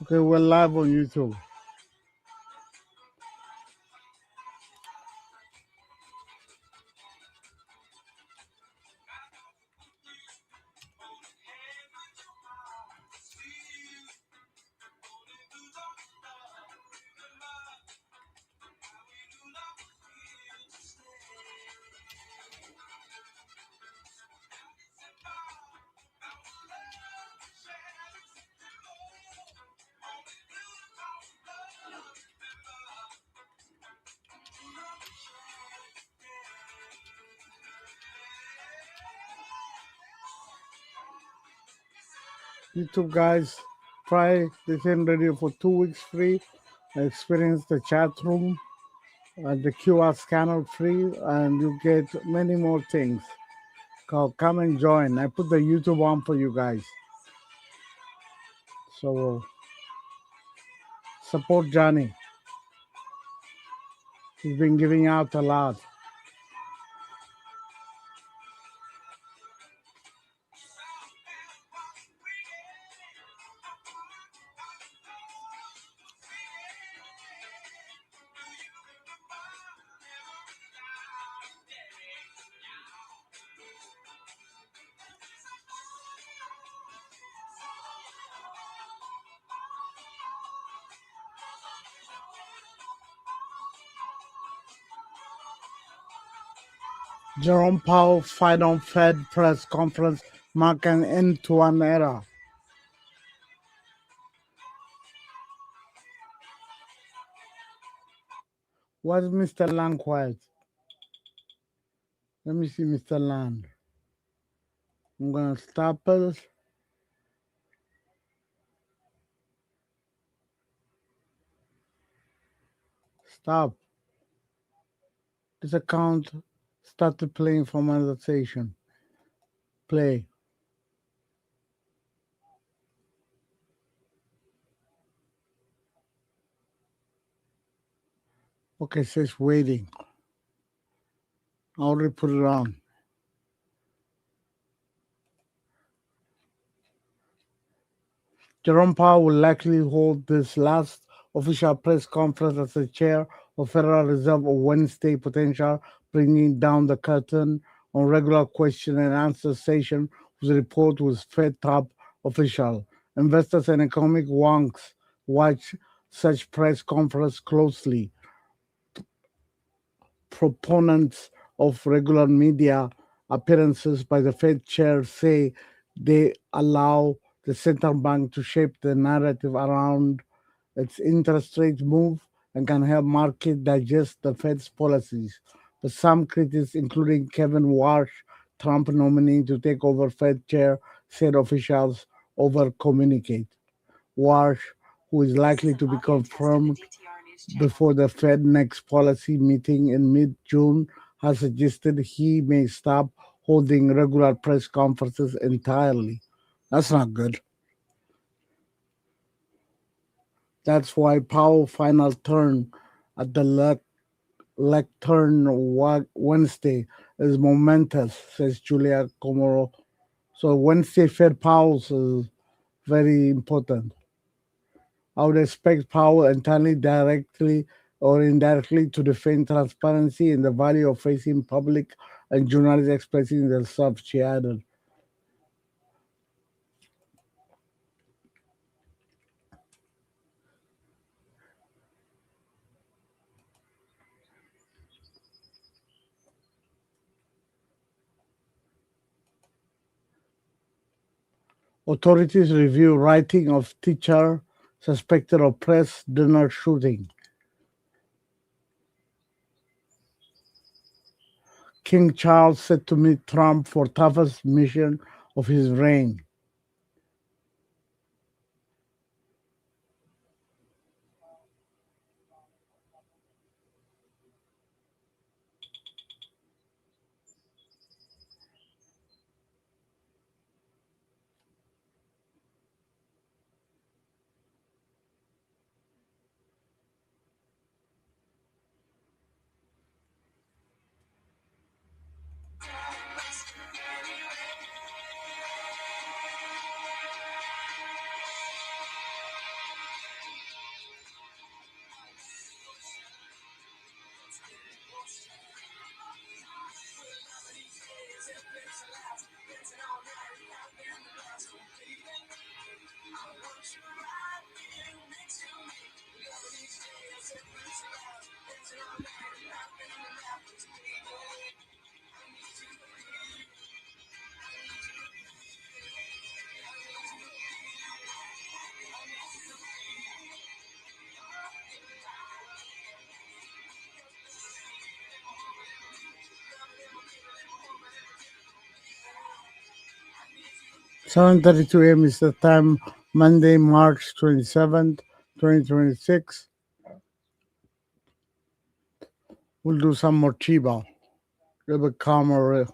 Okay, we're live on YouTube. YouTube guys, try Daytradingradio for 2 weeks free. Experience the chat room and the QR scanner free, and you get many more things. Come and join. I put the YouTube on for you guys. So support Johnny. He's been giving out a lot. Jerome Powell fight on Fed press conference mark an end to an era. Why is Mr. Land quiet? Let me see Mr. Land. I'm gonna stop it. Stop. This account started playing for monetization. Play. Okay, it says waiting. I already put it on. Jerome Powell will likely hold this last official press conference as the chair of Federal Reserve on Wednesday, potential bringing down the curtain on regular question and answer session whose report was Fed top official. Investors and economic wonks watch such press conference closely. Proponents of regular media appearances by the Fed chair say they allow the central bank to shape the narrative around its interest rate move and can help market digest the Fed's policies. But some critics, including Kevin Warsh, Trump nominee to take over Fed chair, said officials over communicate. Warsh, who is likely to be confirmed before the Fed next policy meeting in mid-June, has suggested he may stop holding regular press conferences entirely. That's not good. That's why Powell's final turn at the lectern Wednesday is momentous, says Julia Comoro. So Wednesday Fed Powell's is very important. I would expect Powell entirely directly or indirectly to defend transparency and the value of facing public and journalists expressing themselves, she added. Authorities review writing of teacher suspected of press dinner shooting. King Charles said to meet Trump for toughest mission of his reign. 7:32 a.m. is the time, Monday, March 27th, 2026. We'll do some more Chiba, a little bit calmer.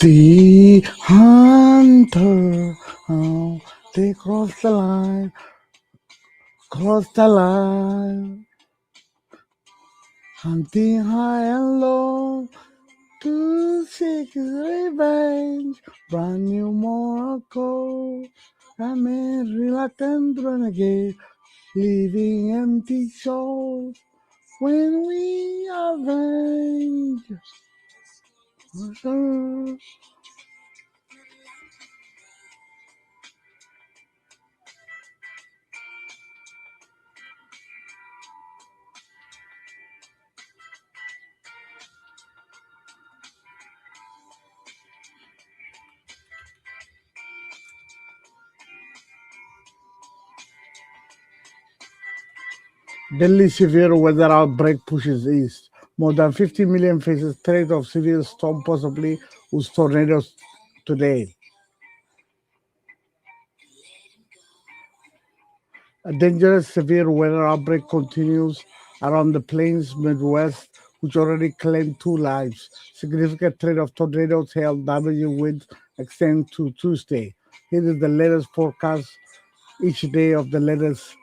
The hunter, oh, they crossed the line, hunting high and low to seek his revenge. Brand new Morocco, I'm a reluctant renegade, leaving empty souls when we avenge. Delhi severe weather outbreak pushes east. More than 50 million faces threat of severe storm, possibly with tornadoes today. A dangerous severe weather outbreak continues around the plains Midwest, which already claimed two lives. Significant threat of tornadoes, hail, damaging winds extend to Tuesday. Here is the latest forecast each day of the latest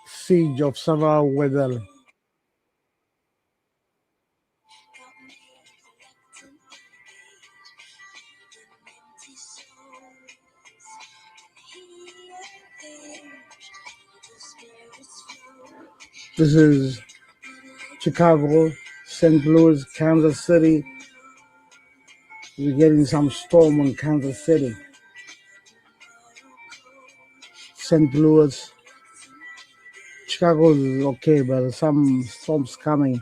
siege of severe weather. This is Chicago, St. Louis, Kansas City. We're getting some storm in Kansas City. St. Louis, Chicago is okay, but some storms coming.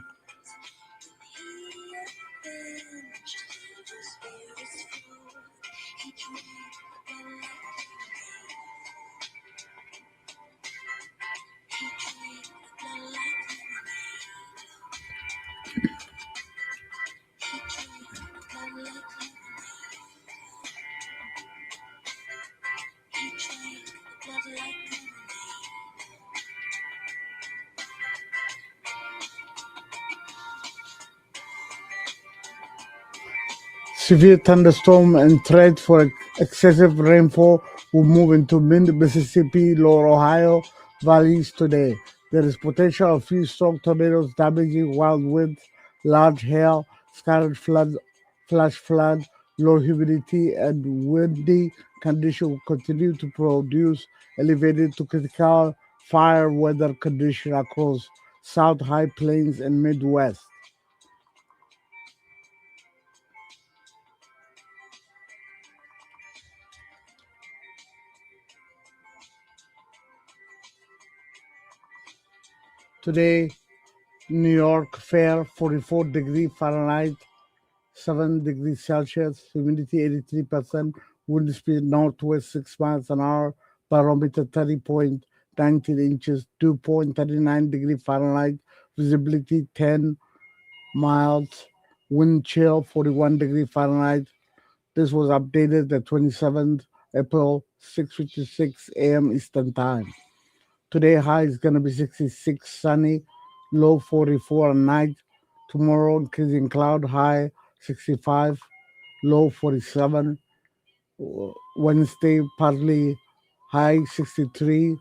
Severe thunderstorm and threat for excessive rainfall will move into mid-Mississippi, lower Ohio valleys today. There is potential of few strong tornadoes damaging wild winds, large hail, scattered flood, flash flood, low humidity, and windy conditions will continue to produce elevated to critical fire weather conditions across South High Plains and Midwest. Today, New York Fair, 44 degree Fahrenheit, 7 degrees Celsius, humidity 83%, wind speed northwest 6 miles an hour, barometer 30.19 inches, 2.39 degree Fahrenheit, visibility 10 miles, wind chill 41 degree Fahrenheit. This was updated the 27th April, 6:56 a.m. Eastern Time. Today high is going to be 66, sunny, low 44 at night. Tomorrow increasing cloud, high 65, low 47. Wednesday partly high 63,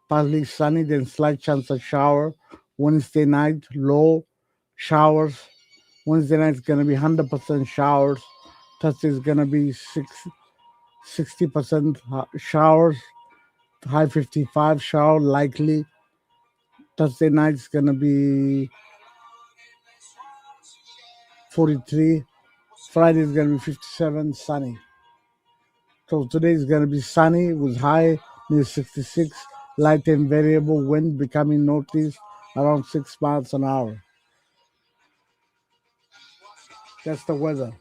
partly sunny, then slight chance of shower. Wednesday night low showers. Wednesday night is going to be 100% showers. Thursday is going to be 60% showers, high 55 shower likely. Thursday night is going to be 43. Friday is going to be 57, sunny. So today is going to be sunny with high near 66, light and variable wind becoming northeast around 6 miles an hour. That's the weather.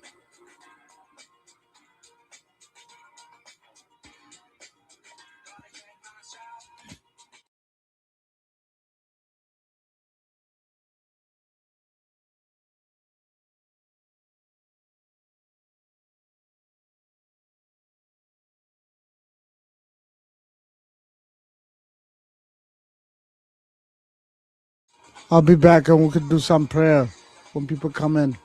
I'll be back and we could do some prayer when people come in.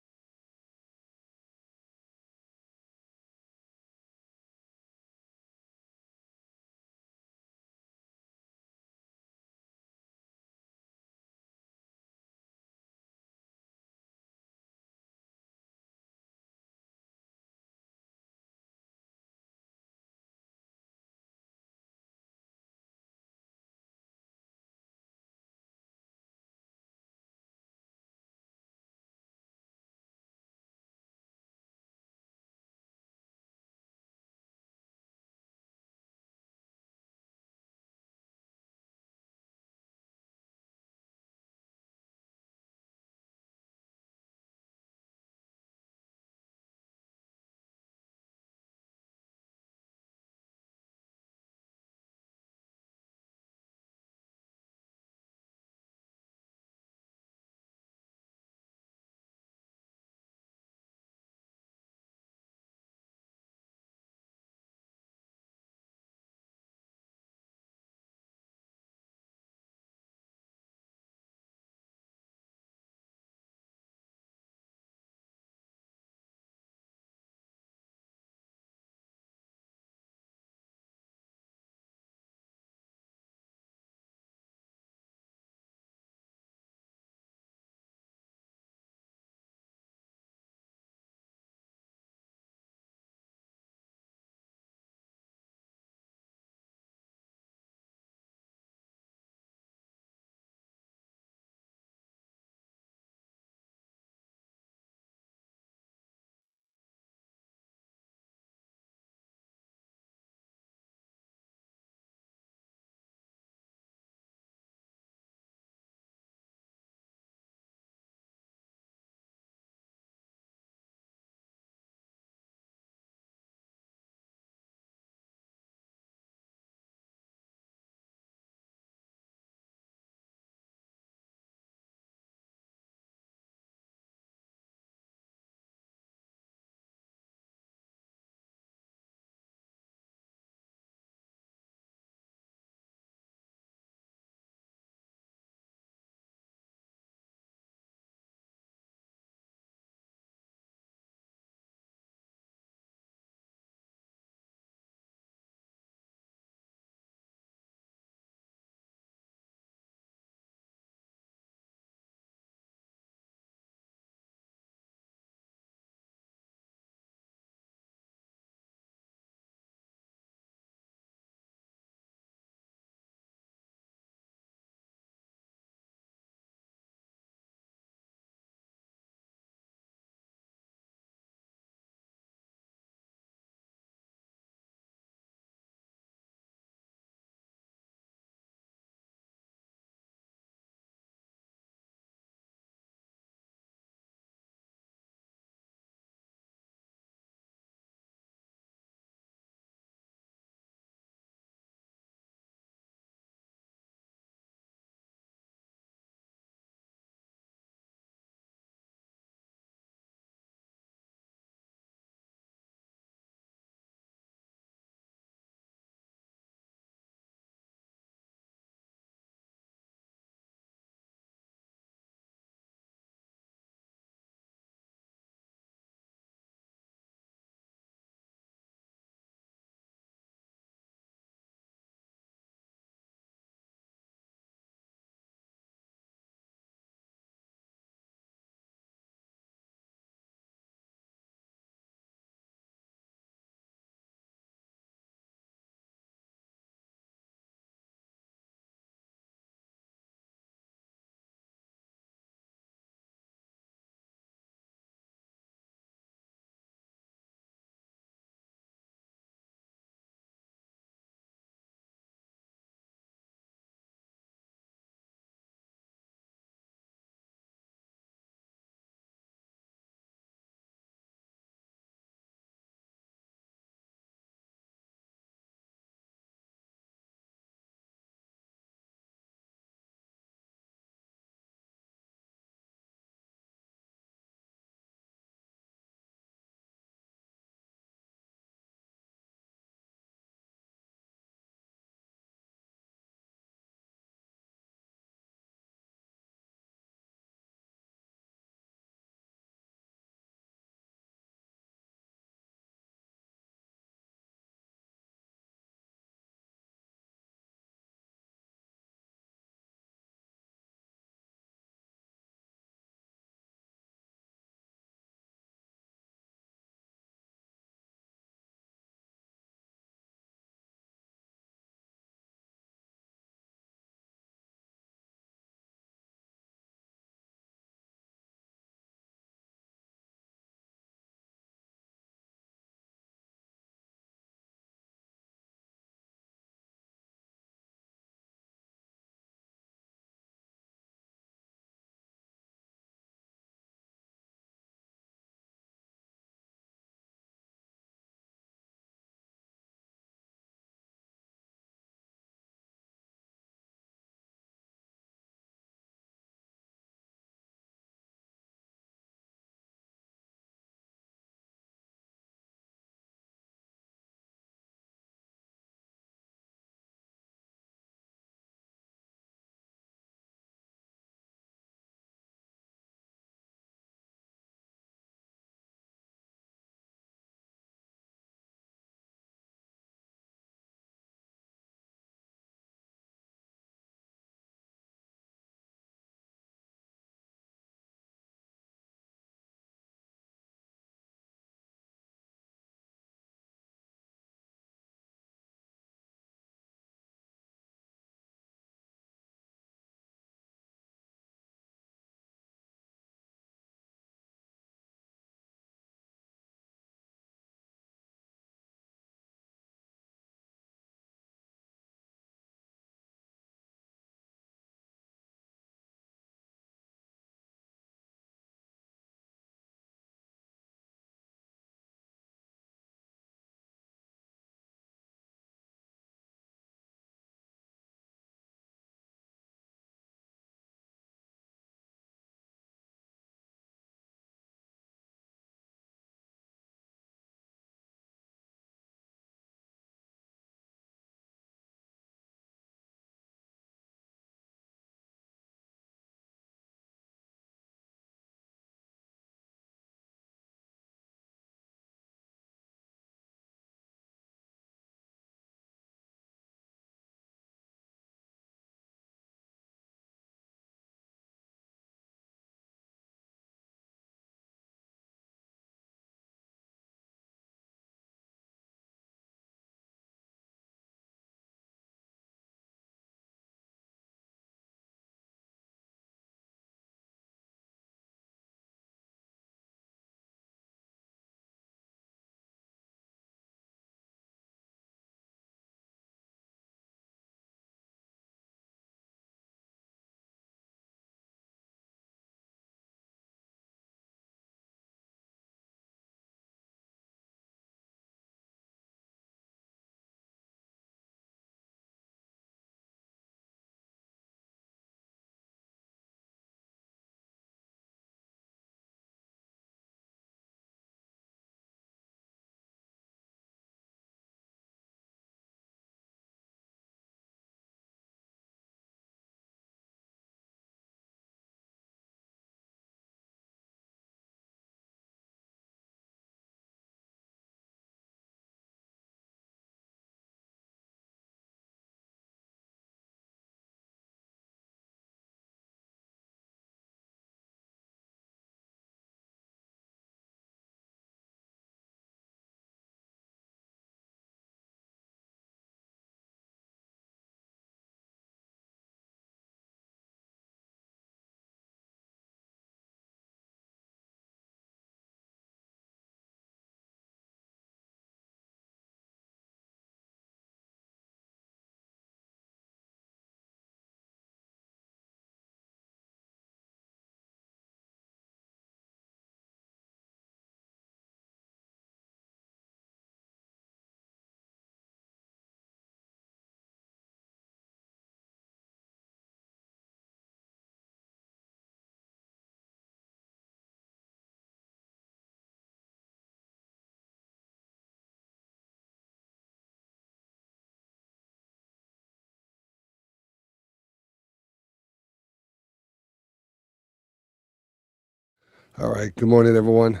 All right. Good morning, everyone.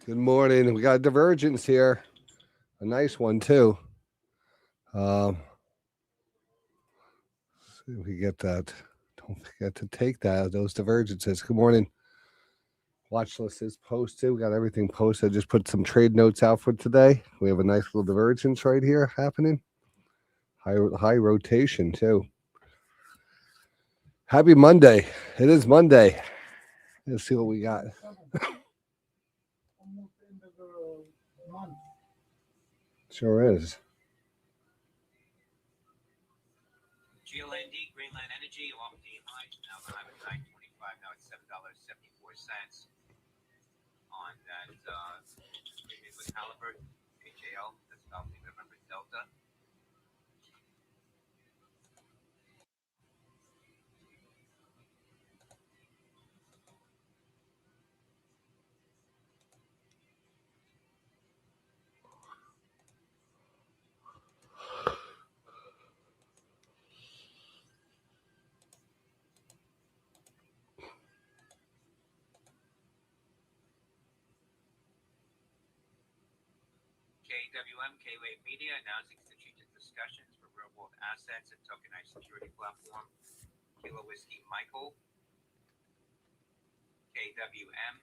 Good morning. We got a divergence here. A nice one, too. See if we get that. Don't forget to take those divergences. Good morning. Watch list is posted. We got everything posted. I just put some trade notes out for today. We have a nice little divergence right here happening. High rotation, too. Happy Monday. It is Monday. Let's see what we got. Almost end of the month. Sure is. GLND, Greenland Energy, all-day high. Now the high was $9.25. Now it's $7.74 on that premium with Halliburton, HAL. That's about November Delta. KWM, K-Wave Media, announcing strategic discussions for real-world assets and tokenized security platform. Kilo Whiskey Michael, KWM.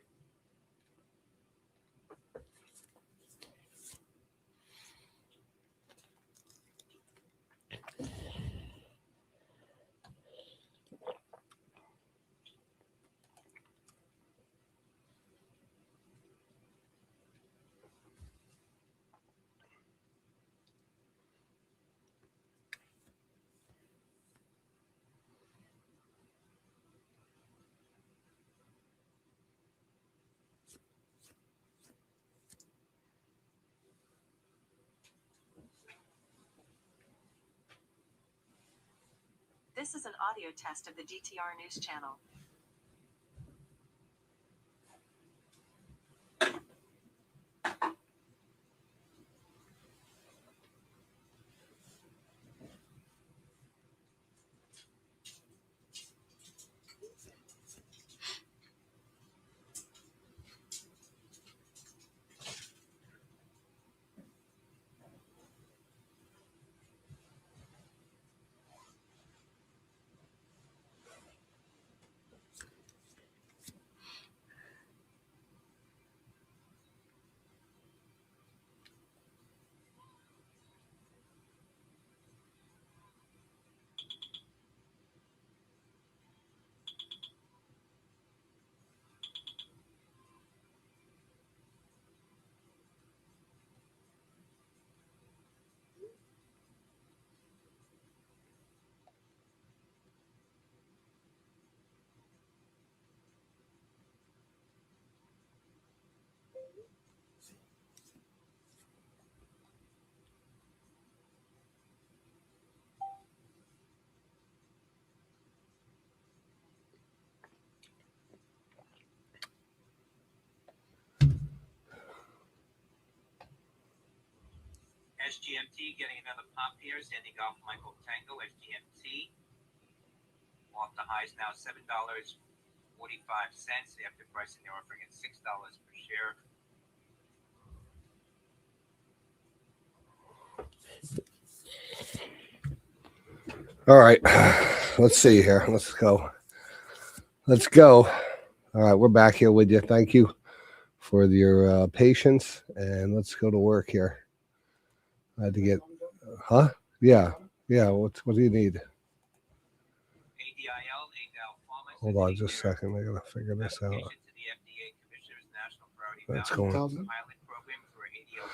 This is an audio test of the DTR News Channel. SGMT getting another pop here. Sandy Golf Michael Tango, SGMT. Off the highs now $7.45. After pricing, they're offering at $6 per share. All right. Let's see here. Let's go. All right. We're back here with you. Thank you for your patience. And let's go to work here. I had to get, huh? Yeah. Yeah. What do you need? ADIL, Hold on just a second. I got to figure this out. application to the FDA Commissioner's National Priority That's Voucher going. pilot program for ADL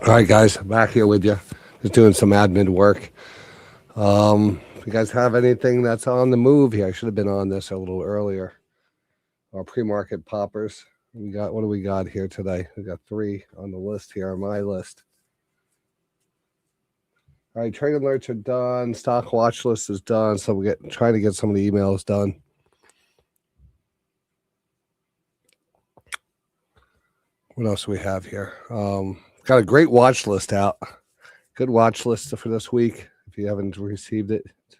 All right, guys, back here with you. Just doing some admin work. If you guys have anything that's on the move here, I should have been on this a little earlier. Our pre-market poppers. What do we got here today? We got 3 on the list here on my list. All right, trade alerts are done. Stock watch list is done. So we're trying to get some of the emails done. What else do we have here? Got a great watch list out. Good watch list for this week. If you haven't received it, it's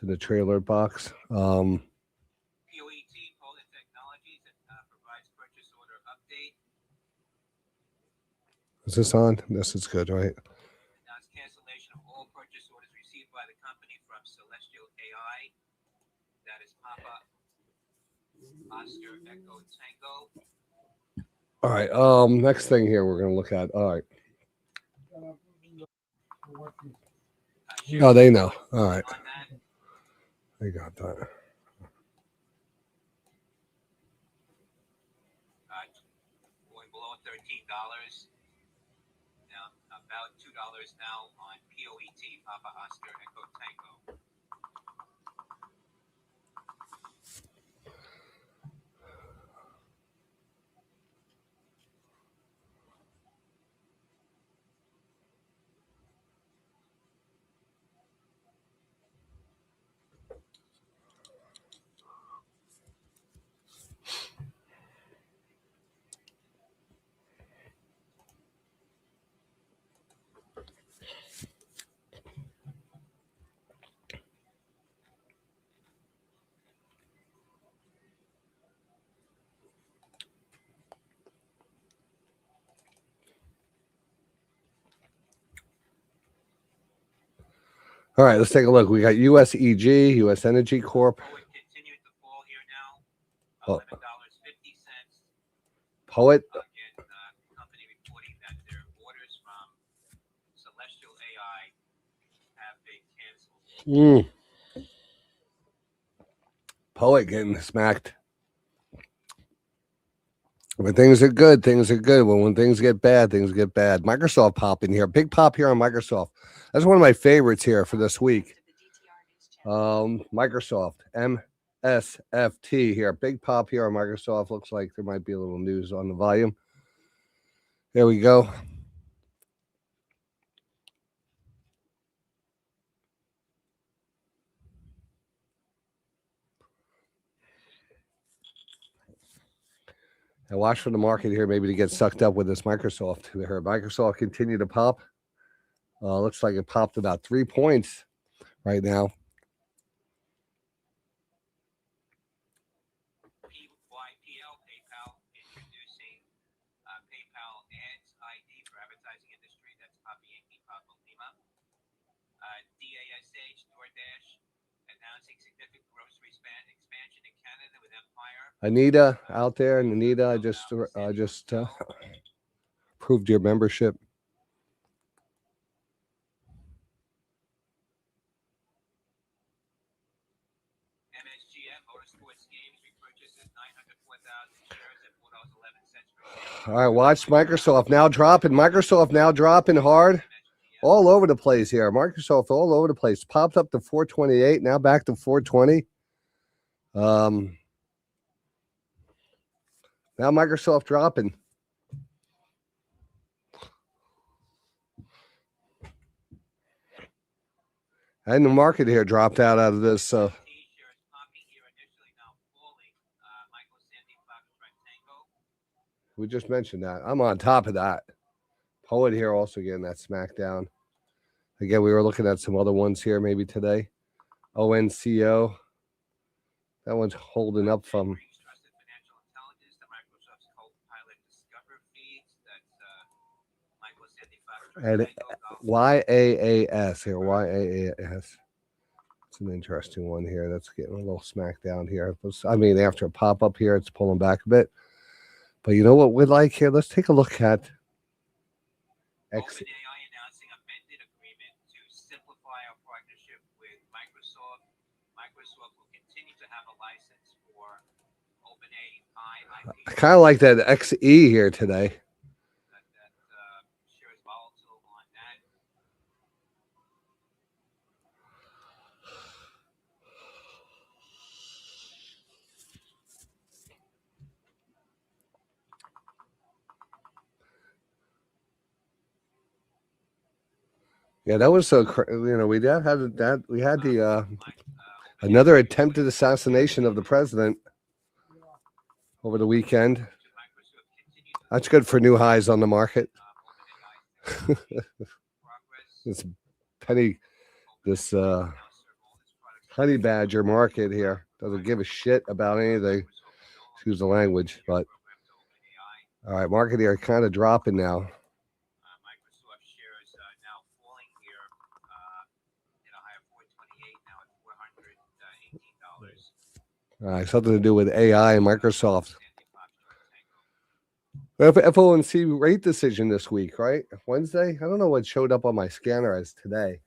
in the trailer box. POET, Polar Technologies, provides purchase order update. Is this on? This is good, right? Announced cancellation of all purchase orders received by the company from Celestial AI. That is Papa Oscar Echo Tango. All right. Next thing here we're gonna look at. All right. Oh, they know. All right. They got that. Going below $13. Now about $2 now on POET, Papa Oscar Echo Tango. All right, let's take a look. We got USEG, U.S. Energy Corp. Poet continued to fall here now. Oh. $11.50. Poet. Again, company reporting that their orders from Celestial AI have been canceled. Poet getting smacked. When things are good, things are good. When things get bad, things get bad. Microsoft pop in here. Big pop here on Microsoft. That's one of my favorites here for this week. Microsoft, MSFT here. Big pop here on Microsoft. Looks like there might be a little news on the volume. There we go. And watch for the market here, maybe to get sucked up with this Microsoft. Here, Microsoft continue to pop. Looks like it popped about 3 points right now. PYPL, PayPal, introducing PayPal Ads ID for advertising industry. That's Papa Yankee, Papa Lima. DASH, DoorDash, announcing significant grocery expansion in Canada with Empire. Anita out there, and Anita, I just approved your membership. MSGM, Motorsports Games, repurchases 904,000 shares at $4.11 per share. All right, watch Microsoft now dropping. Microsoft now dropping hard. All over the place here. Microsoft all over the place. Popped up to 428, now back to 420. Now Microsoft dropping. And the market here dropped out of this. We just mentioned that. I'm on top of that. Poet here also getting that smackdown. Again, we were looking at some other ones here maybe today. ONCO. That one's holding up from. And YAAS here. YAAS. It's an interesting one here. That's getting a little smacked down here. I mean, after a pop up here, it's pulling back a bit. But you know what we'd like here? Let's take a look at OpenAI announcing amended agreement to simplify our partnership with Microsoft. Microsoft will continue to have a license for OpenAI IP. I kind of like that XE here today. Yeah, that was so. We had that. We had the another attempted assassination of the president over the weekend. That's good for new highs on the market. this penny, this honey badger market here doesn't give a shit about anything. Excuse the language, but all right, market here kind of dropping now. Microsoft shares now falling here in a high of 428, now at $418. All right, something to do with AI and Microsoft. FOMC rate decision this week, right? Wednesday? I don't know what showed up on my scanner as today.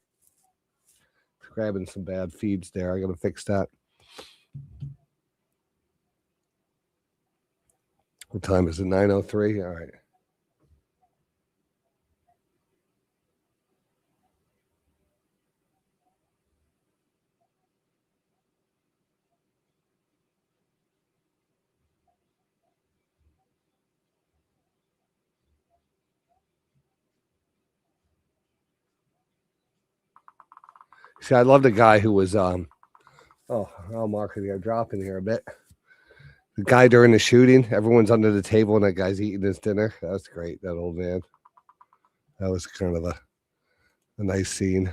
Grabbing some bad feeds there. I got to fix that. What time is it? 9:03? All right. See, I love the guy who was I'll mark it here, dropping here a bit. The guy during the shooting, everyone's under the table and that guy's eating his dinner. That's great, that old man. That was kind of a nice scene.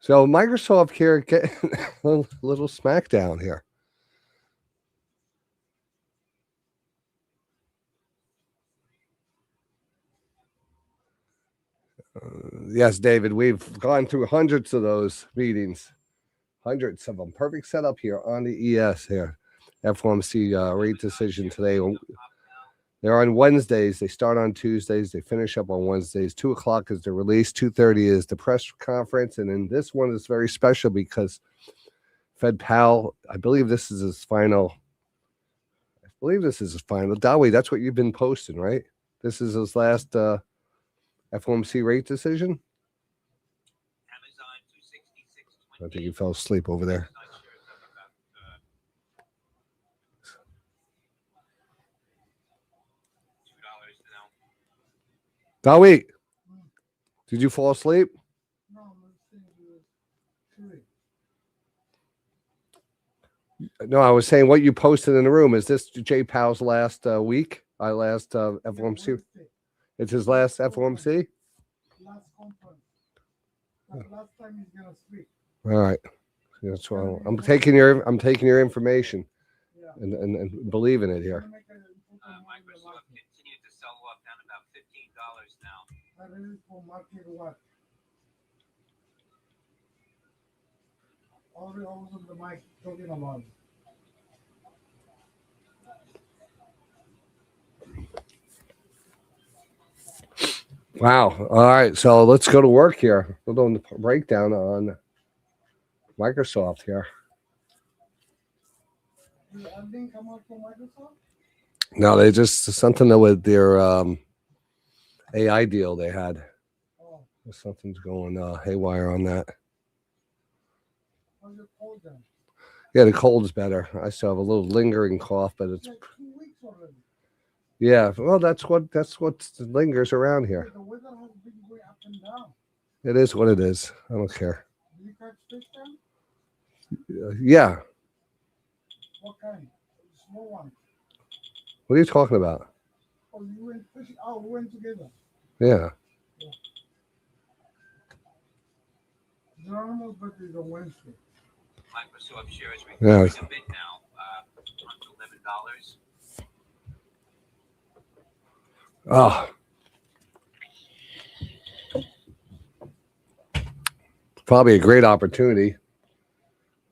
So Microsoft here getting a little smackdown here. Yes, David, we've gone through hundreds of those meetings, hundreds of them. Perfect setup here on the ES here. FOMC rate decision today. They're on Wednesdays. They start on Tuesdays. They finish up on Wednesdays. 2 o'clock is the release. 2:30 is the press conference. And then this one is very special because Fed Powell, I believe this is his final. Dawi, that's what you've been posting, right? This is his last FOMC rate decision. I think he fell asleep over there. Dawi, did you fall asleep? No, I was saying what you posted in the room. Is this Jay Powell's last week? Last FOMC? It's his last FOMC? Last conference. Last time he's gonna speak. All right. That's why I'm taking your information and believe in it here. Microsoft continued to sell off down about $15 now. That is for market what? All the hours of the mic talking about. Wow. All right. So let's go to work here. We're doing the breakdown on Microsoft here. Did anything come out from Microsoft? No, they just something with their AI deal they had. Oh. Something's going haywire on that. How's your cold then? Yeah, the cold's better. I still have a little lingering cough, but it's like 2 weeks already. Yeah. Well, that's what lingers around here. The weather has been going up and down. It is what it is. I don't care. Do you catch fish then? Yeah. What kind? Small one. What are you talking about? Oh, you went fishing. Oh, we went together. Yeah. Geronimo's birthday is on Wednesday. Microsoft shares recovering a bit now, $11. Oh. Probably a great opportunity.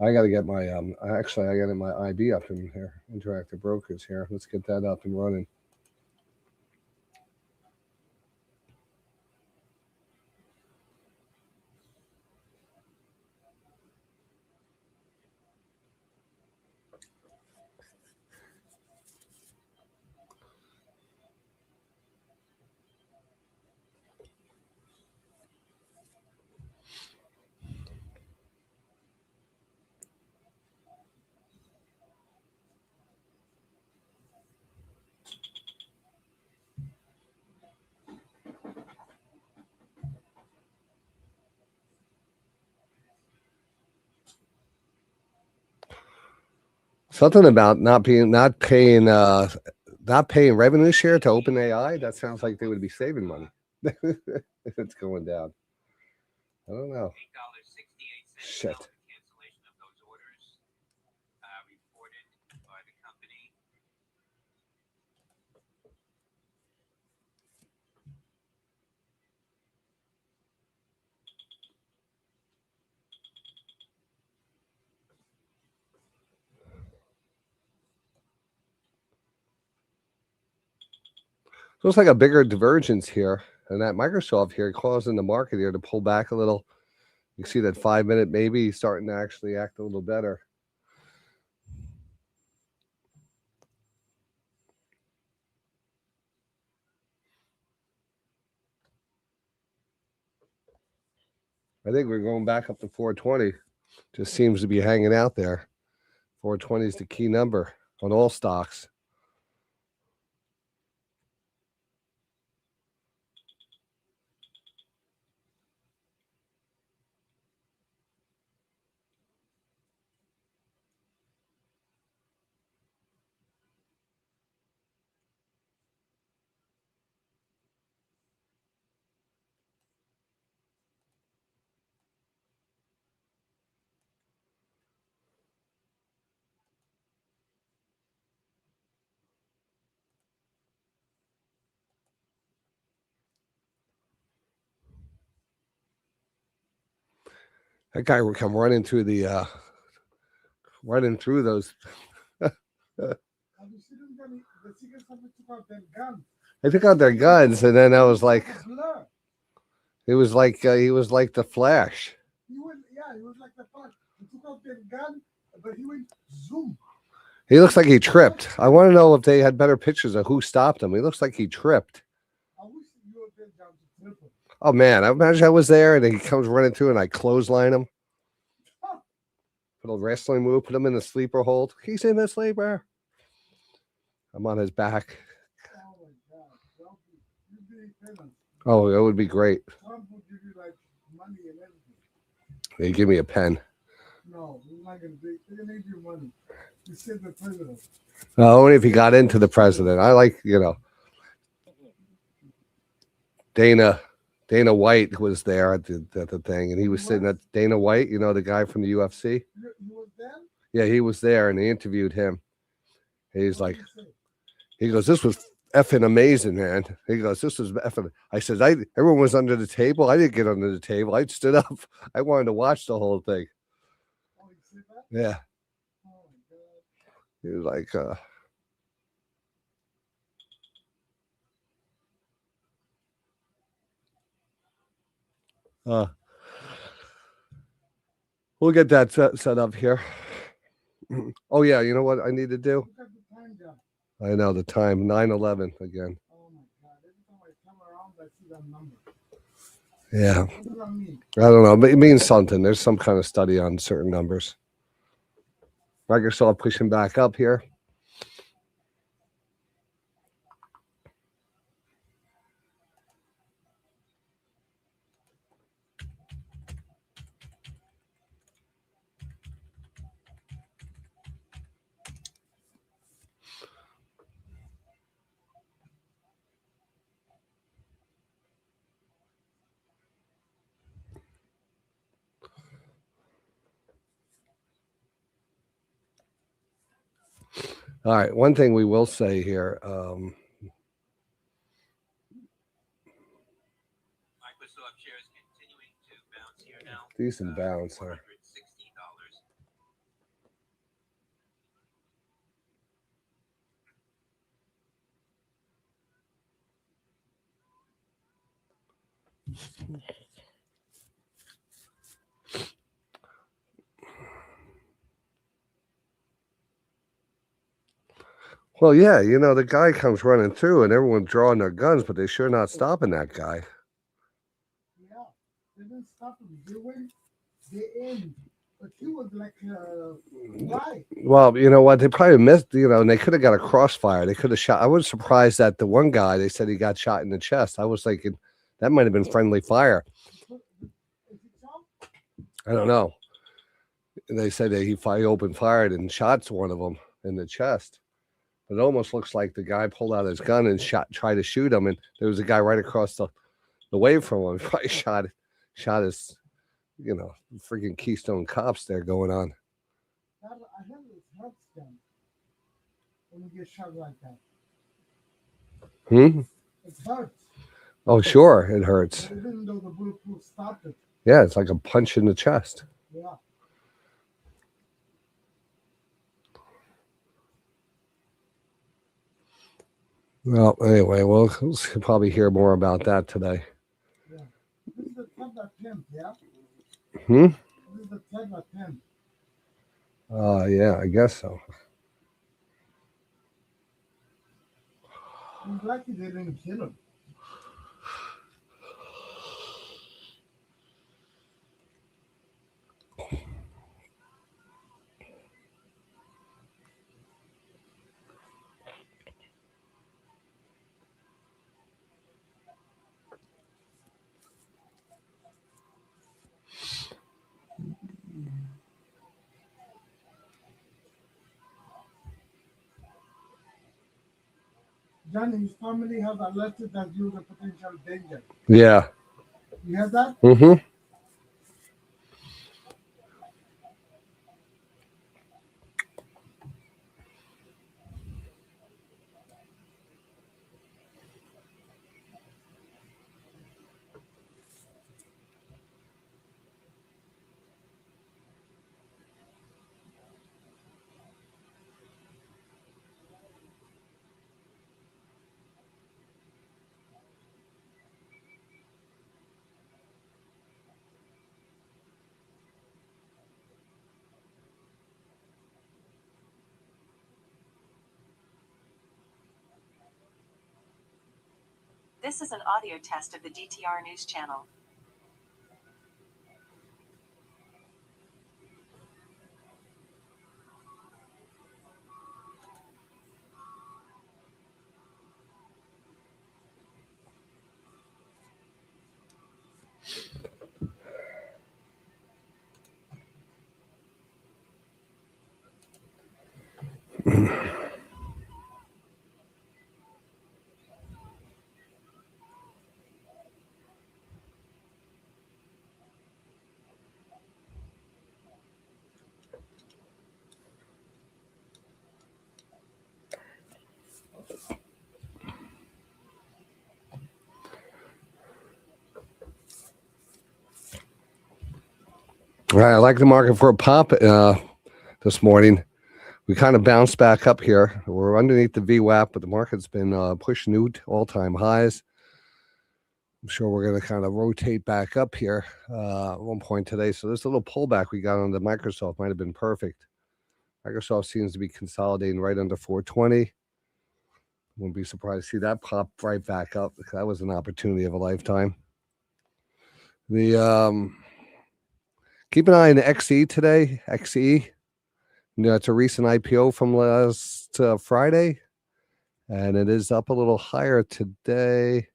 I got to get my I got to get my IB up in here. Interactive Brokers here. Let's get that up and running. Something about not paying revenue share to OpenAI. That sounds like they would be saving money if it's going down. I don't know. $8.68 Shit. cancellation of those orders reported by the company. Looks like a bigger divergence here, and that Microsoft here causing the market here to pull back a little. You see that 5-minute maybe starting to actually act a little better. I think we're going back up to 420. Just seems to be hanging out there. 420 is the key number on all stocks. That guy would come running through those. Have you seen them? The Secret Service took out their gun. They took out their guns, and then I was like, Blur. he was like the Flash. He was like the Flash. He took out their gun, but he went zoom. He looks like he tripped. I want to know if they had better pictures of who stopped him. He looks like he tripped. I wish you were there down to triple. Oh man, I imagine I was there, and he comes running through, and I clothesline him. Put a wrestling move, put him in the sleeper hold. He's in the sleeper. I'm on his back. Oh my God. You'd be famous. Oh, it would be great. Trump would give you like money and everything. They give me a pen. No, he's not going to do it. They're going to give you money. You said the president. Only if he got into the president. I like, Dana White was there at the thing, and he was sitting at Dana White, the guy from the UFC. You was there? Yeah, he was there, and they interviewed him. He's What like, did he say? he goes, "This was effing amazing, man." He goes, "This was effing." I said, everyone was under the table. I didn't get under the table. I stood up. I wanted to watch the whole thing. Oh, he said that? Yeah, Oh my God. he was like, we'll get that set up here. Oh yeah, you know what I need to do? Look at the time down. I know the time, 9:11 again. Oh my God. Every time I come around, I see that number. Yeah, What does that mean? I don't know, but it means something. There's some kind of study on certain numbers. Microsoft pushing back up here. All right, one thing we will say here. Microsoft shares continuing to bounce here now. Decent bounce, huh? $460. Well, yeah, the guy comes running through and everyone's drawing their guns, but they're sure not stopping that guy. Yeah. They didn't stop him. They went, they aimed. But he was like, why? Well, you know what? They probably missed, and they could have got a crossfire. They could have shot. I was surprised that the one guy, they said he got shot in the chest. I was thinking that might have been friendly fire. Is it Trump? I don't know. And they said that he opened fired and shot one of them. in the chest. But it almost looks like the guy pulled out his gun and tried to shoot him, and there was a guy right across the way from him. Probably shot his, freaking Keystone Cops there going on. I heard it hurts them when you get shot like that. It hurts. Oh, sure, it hurts. Even though the bulletproof stopped it. Yeah, it's like a punch in the chest. Yeah. Well, anyway, we'll probably hear more about that today. Yeah. This is the Tesla 10, yeah? This is the Tesla 10. Yeah, I guess so. I'm lucky they didn't kill him. Johnny, his family has alerted that you're a potential danger. Yeah. You heard that? This is an audio test of the DTR News Channel. All right, I like the market for a pop this morning. We kind of bounced back up here. We're underneath the VWAP, but the market's been pushing new all-time highs. I'm sure we're going to kind of rotate back up here at one point today. So this little pullback we got on the Microsoft might have been perfect. Microsoft seems to be consolidating right under 420. Wouldn't be surprised to see that pop right back up. That was an opportunity of a lifetime. Keep an eye on the XE today. XE. It's a recent IPO from last Friday, and it is up a little higher today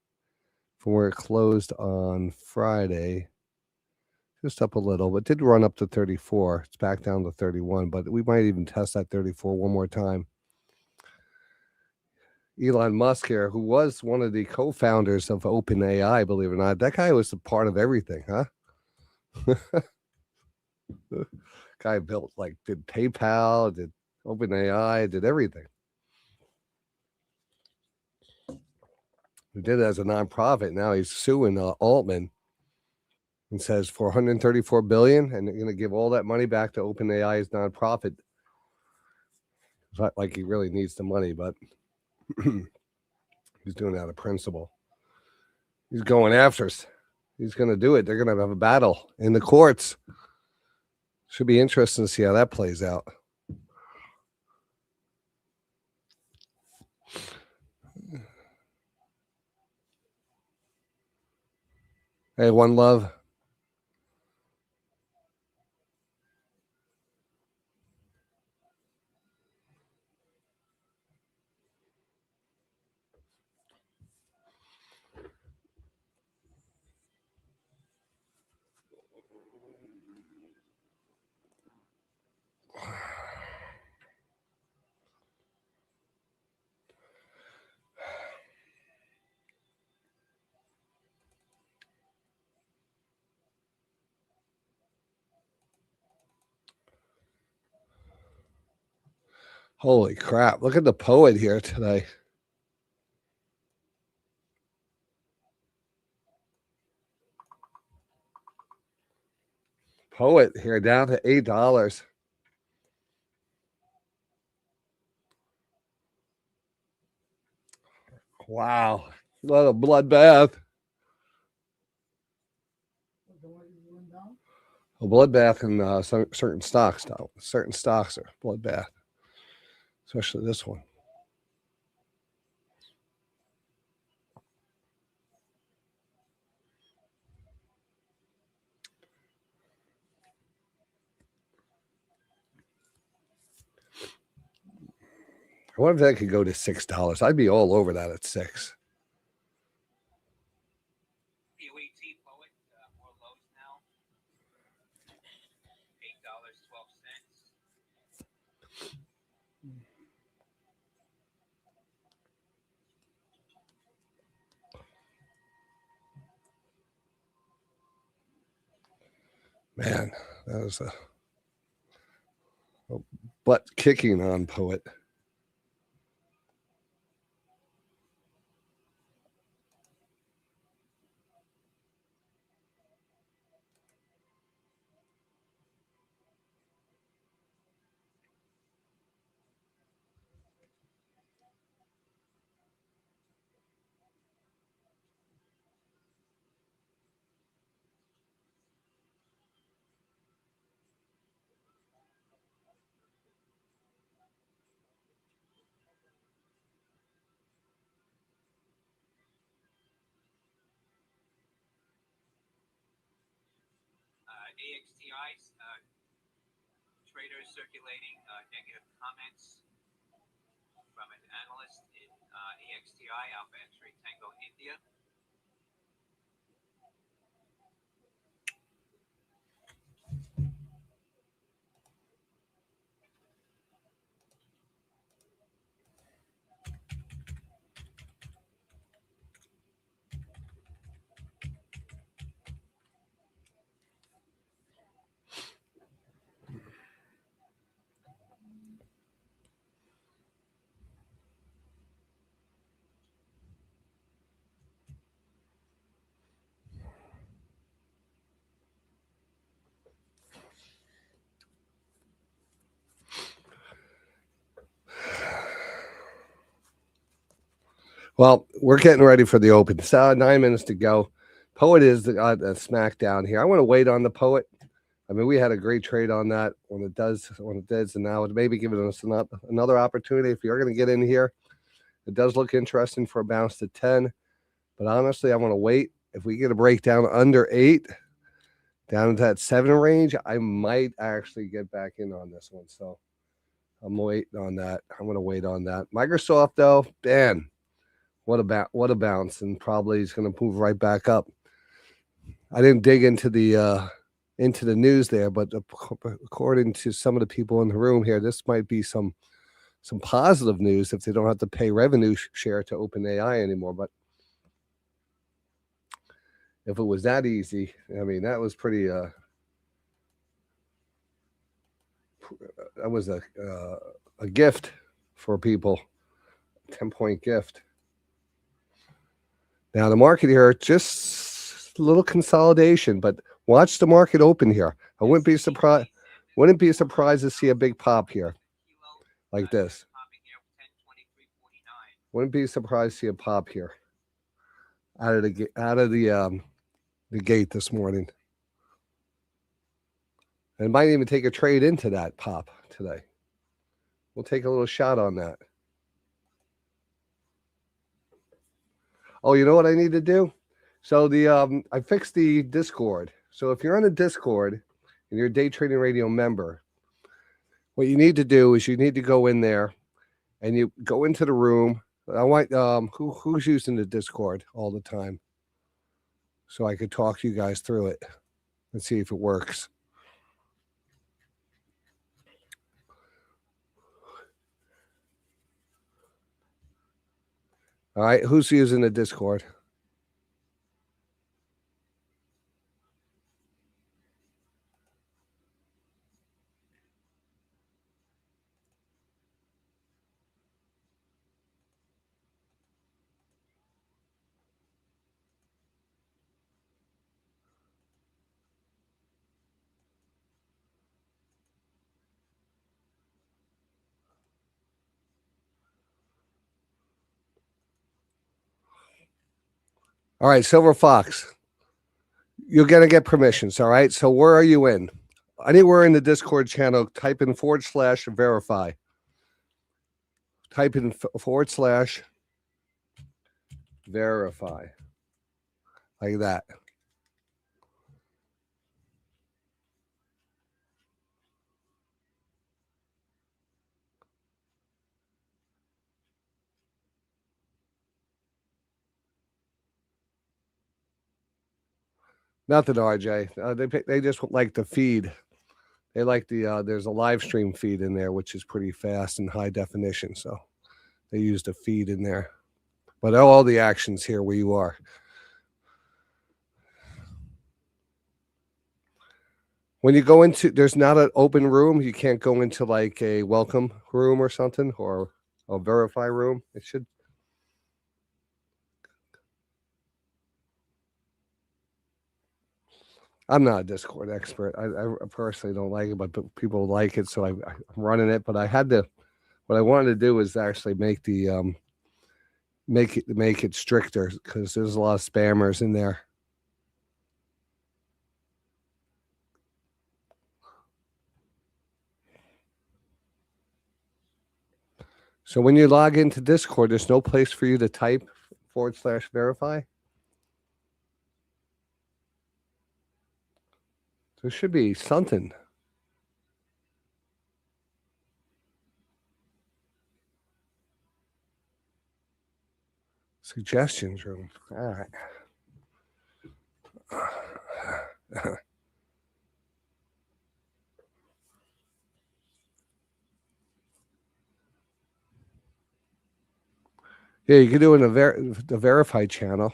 from where it closed on Friday. Just up a little, but did run up to 34. It's back down to 31, but we might even test that 34 one more time. Elon Musk here, who was one of the co-founders of OpenAI, believe it or not, that guy was a part of everything, huh? Guy did PayPal, did OpenAI, did everything. He did it as a nonprofit. Now he's suing Altman and says for $134 billion, and they're going to give all that money back to OpenAI's nonprofit. It's not like he really needs the money, but he's doing it out of principle. He's going after us. He's going to do it. They're going to have a battle in the courts. Should be interesting to see how that plays out. Hey, one love. Holy crap. Look at the poet here today. Poet here down to $8. Wow. What a bloodbath. A bloodbath in certain stocks now. Certain stocks are bloodbath, especially this one. I wonder if that could go to $6. I'd be all over that at $6. POET poet, more lows now. $8.12. Man, that was a butt kicking on poet. AXTI, traders circulating negative comments from an analyst in AXTI, Alpha X-Ray Tango India. Well, we're getting ready for the open. So 9 minutes to go. Poet is the smack down here. I want to wait on the poet. I mean, we had a great trade on that when it does, and now it's maybe giving us another opportunity. If you're going to get in here, it does look interesting for a bounce to 10. But honestly, I want to wait. If we get a breakdown under 8, down into that 7 range, I might actually get back in on this one. So I'm waiting on that. I'm going to wait on that. Microsoft, though, man, what a bounce, and probably he's going to move right back up. I didn't dig into the news there, but according to some of the people in the room here, this might be some positive news if they don't have to pay revenue share to OpenAI anymore. But if it was that easy, I mean, that was pretty. That was a gift for people, 10-point gift. Now the market here, just a little consolidation, but watch the market open here. I wouldn't be surprised. Wouldn't be surprised to see a big pop here, like this. Wouldn't be surprised to see a pop here out of the gate this morning. And might even take a trade into that pop today. We'll take a little shot on that. Oh, you know what I need to do? So I fixed the Discord. So if you're on the Discord and you're a Day Trading Radio member, what you need to do is you need to go in there and you go into the room. I want who's using the Discord all the time, so I could talk you guys through it and see if it works. All right, who's using the Discord? All right, Silver Fox. You're going to get permissions, all right? So where are you in? Anywhere in the Discord channel, type in /verify. Type in /verify. Like that. Nothing, RJ. They just like the feed. They like the there's a live stream feed in there, which is pretty fast and high definition. So they use the feed in there. But all the actions here where you are. When you go into, there's not an open room. You can't go into like a welcome room or something or a verify room. It should. I'm not a Discord expert. I personally don't like it, but people like it, so I'm running it. But I had to. What I wanted to do is actually make the make it stricter because there's a lot of spammers in there. So when you log into Discord, there's no place for you to type /verify. There should be something. Suggestions room. All right. Yeah, you can do it in the verified channel.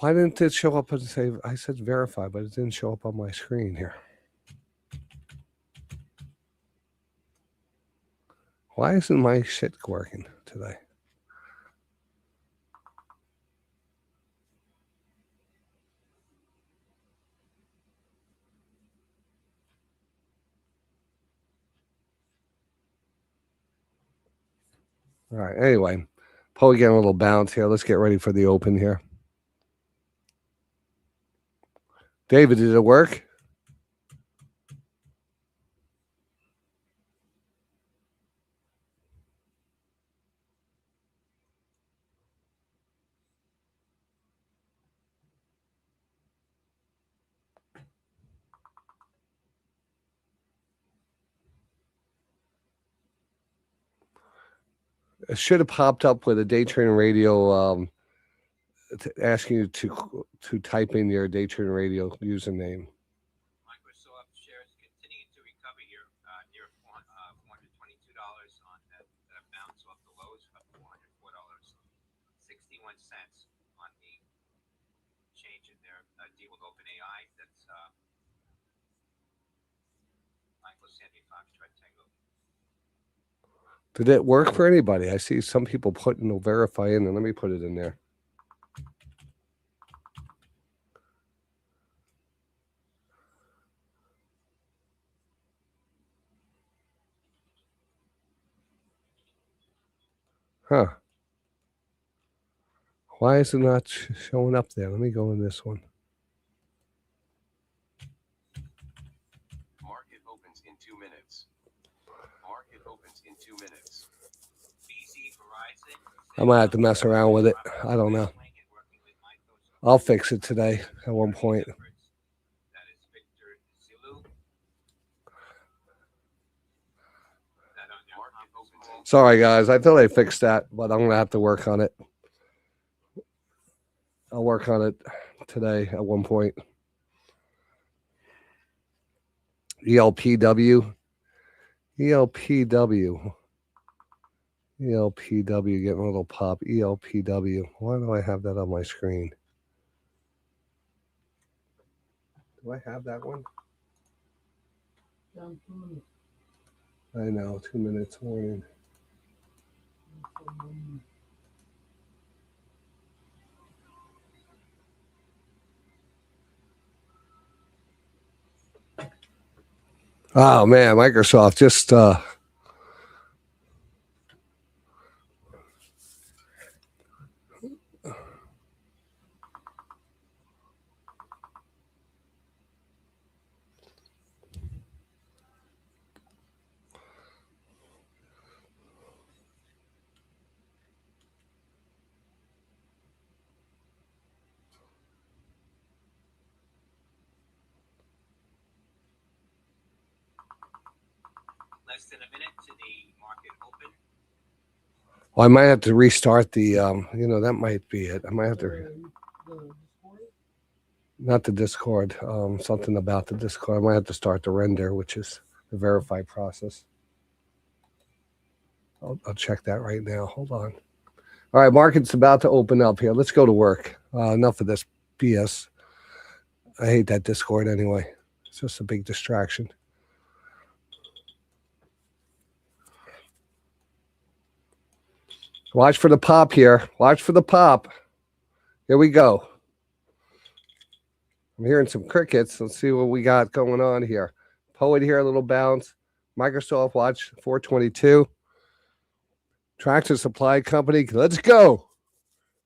Why didn't it show up and say, I said verify, but it didn't show up on my screen here. Why isn't my shit working today? All right. Anyway, probably getting a little bounce here. Let's get ready for the open here. David, did it work? It should have popped up with a Daytradingradio asking you to type in your Daytradingradio username. Microsoft shares continuing to recover here, near $422 on that bounce off the lows of $404.61 on the change in their deal with OpenAI. That's Michael Sandy Fox Rectangle. Did it work for anybody? I see some people putting the verify in, and let me put it in there. Huh. Why is it not showing up there? Let me go in this one. Market opens in 2 minutes. Market opens in 2 minutes. I might have to mess around with it. I don't know. I'll fix it today at one point. Sorry, guys. I thought I fixed that, but I'm going to have to work on it. I'll work on it today at one point. ELPW, getting a little pop. ELPW. Why do I have that on my screen? Do I have that one? I know, 2 minutes warning. Oh man, Microsoft just Less than a minute to the market open. well, I might have to restart the that might be it. I might have to not the Discord, something about the Discord. I might have to start the render, which is the verify process. I'll check that right now. Hold on. All right, market's about to open up here. Let's go to work. Enough of this BS. I hate that Discord anyway. It's just a big distraction. Watch for the pop here. Watch for the pop. Here we go. I'm hearing some crickets. Let's see what we got going on here. Poet here, a little bounce. Microsoft watch 422. Tractor Supply Company. Let's go.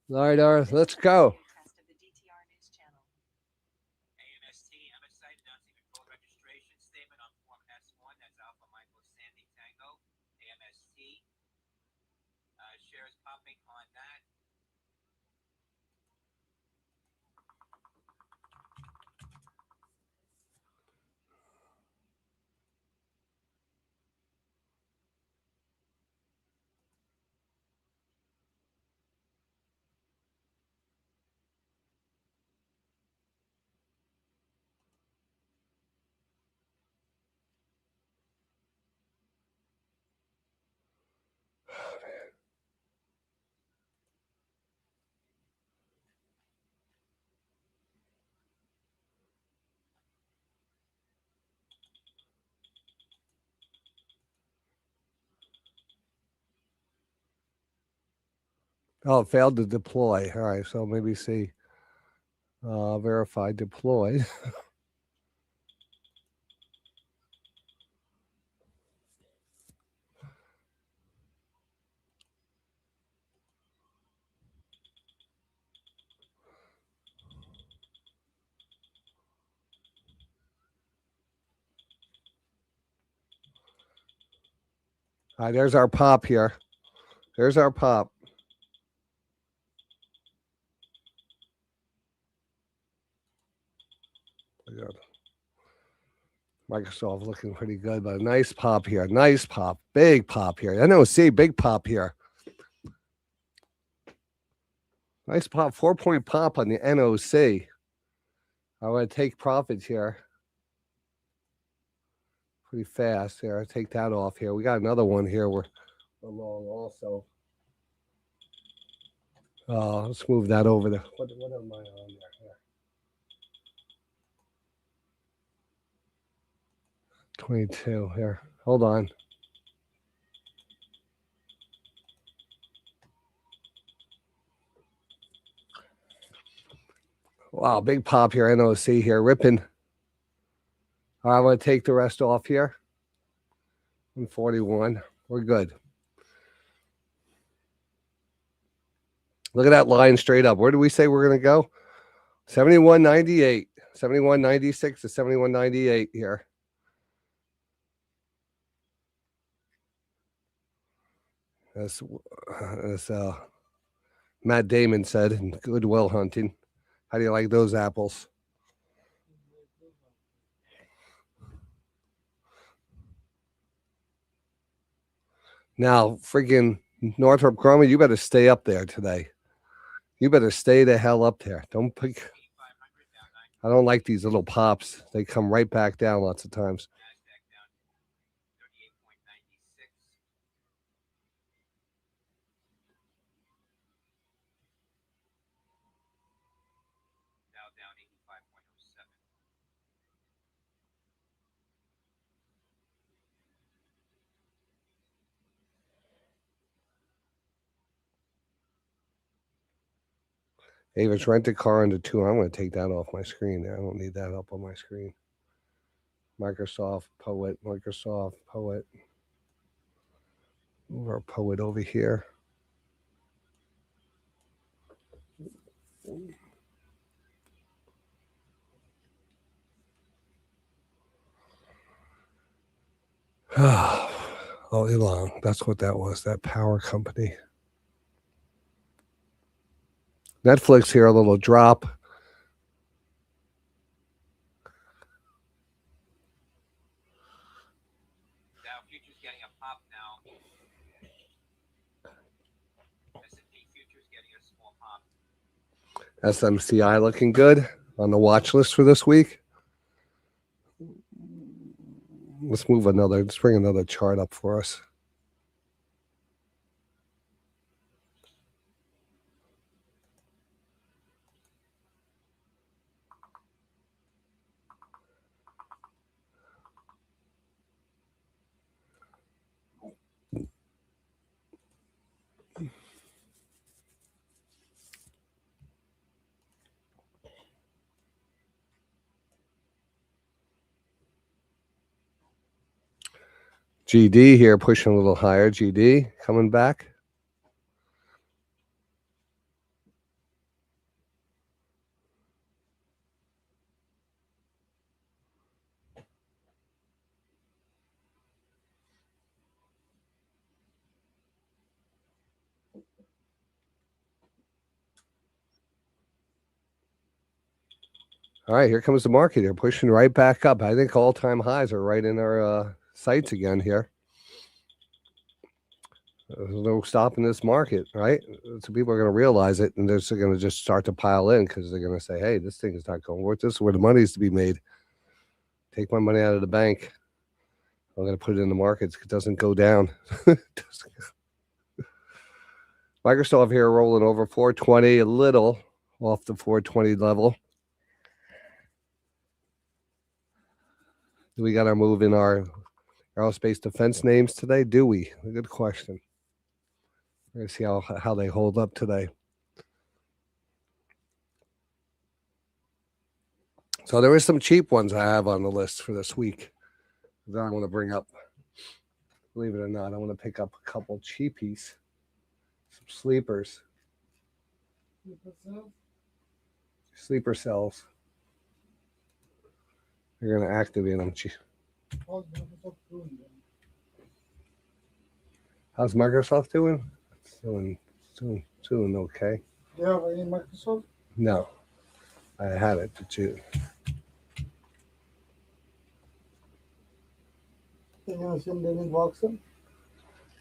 LiDAR, let's go. Test of the DTR News Channel. AMST, MSite announcing a code registration statement on Form S1. That's Alpha Michael Sandy Tango. AMST. Shares popping on that. Oh, it failed to deploy. All right, so maybe see verify deployed. All right, there's our pop here. There's our pop. Microsoft looking pretty good, but a nice pop here. Nice pop. Big pop here. NOC, big pop here. Nice pop. 4-point pop on the NOC. I want to take profits here. Pretty fast here. I take that off here. We got another one here. We're long also. Let's move that over there. What am I on there? Here. 22 here. Hold on. Wow, big pop here. NOC here. Ripping. All right, I'm going to take the rest off here. 141. We're good. Look at that line straight up. Where do we say we're going to go? 71.98. 71.96 to 71.98 here. As Matt Damon said in Good Will Hunting. How do you like those apples? Now, freaking Northrop Grumman, you better stay up there today. You better stay the hell up there. Don't pick. I don't like these little pops. They come right back down lots of times. NASDAQ down 38.96. Dow down 85.07. Avis rent a car into 2. I'm going to take that off my screen there. I don't need that up on my screen. Microsoft Poet. Move our Poet over here. Oh, Elon. That's what that was, that power company. Netflix here, a little drop. Dow futures getting a pop now. S&P futures getting a small pop. SMCI looking good on the watch list for this week. Let's bring another chart up for us. GD here pushing a little higher. GD coming back. All right, here comes the market here, pushing right back up. I think all-time highs are right in our sights again here. There's no stopping this market, right? So people are going to realize it, and they're going to just start to pile in because they're going to say, hey, this thing is not going worth. This is where the money is to be made. Take my money out of the bank. I'm going to put it in the markets. It doesn't go down. Microsoft here rolling over 420, a little off the 420 level. Do we got our move in our aerospace defense names today? Do we? A good question. We're going to see how they hold up today. So there is some cheap ones I have on the list for this week that I want to bring up. Believe it or not, I want to pick up a couple cheapies, some sleepers. Sleeper cells. You're going to activate them. How's Microsoft doing? It's doing okay. Do you have any Microsoft? No, I had it, but you. Can you send any boxer?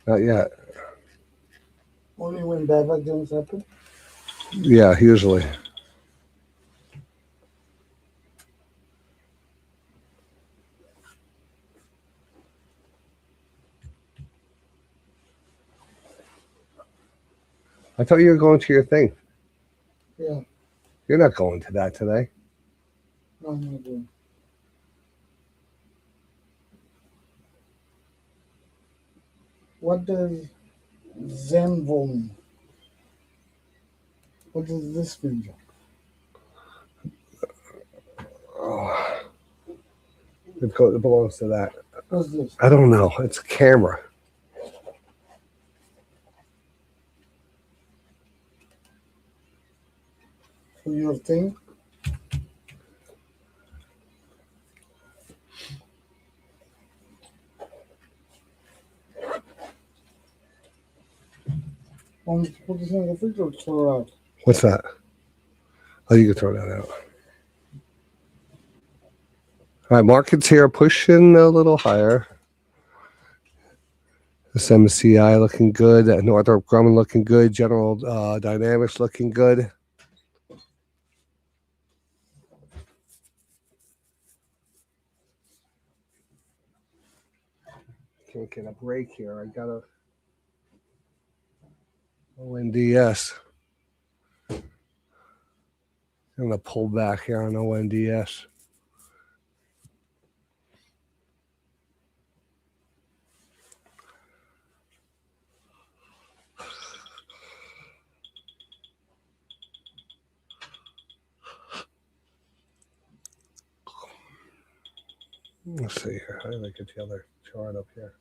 Not yet. Only when buyback games happen? Yeah, usually. I thought you were going to your thing. Yeah. You're not going to that today. No, I'm not doing. What does Zenvo mean? What does this mean? Oh, it belongs to that. What's this? I don't know. It's a camera. For your thing? Put this in the fridge or throw it out? What's that? Oh, you can throw that out. All right, markets here pushing a little higher. This MSCI looking good. Northrop Grumman looking good. General Dynamics looking good. Can't get a break here. I got a ONDS. I'm going to pull back here on ONDS. Let's see here. How did I get the other chart up here?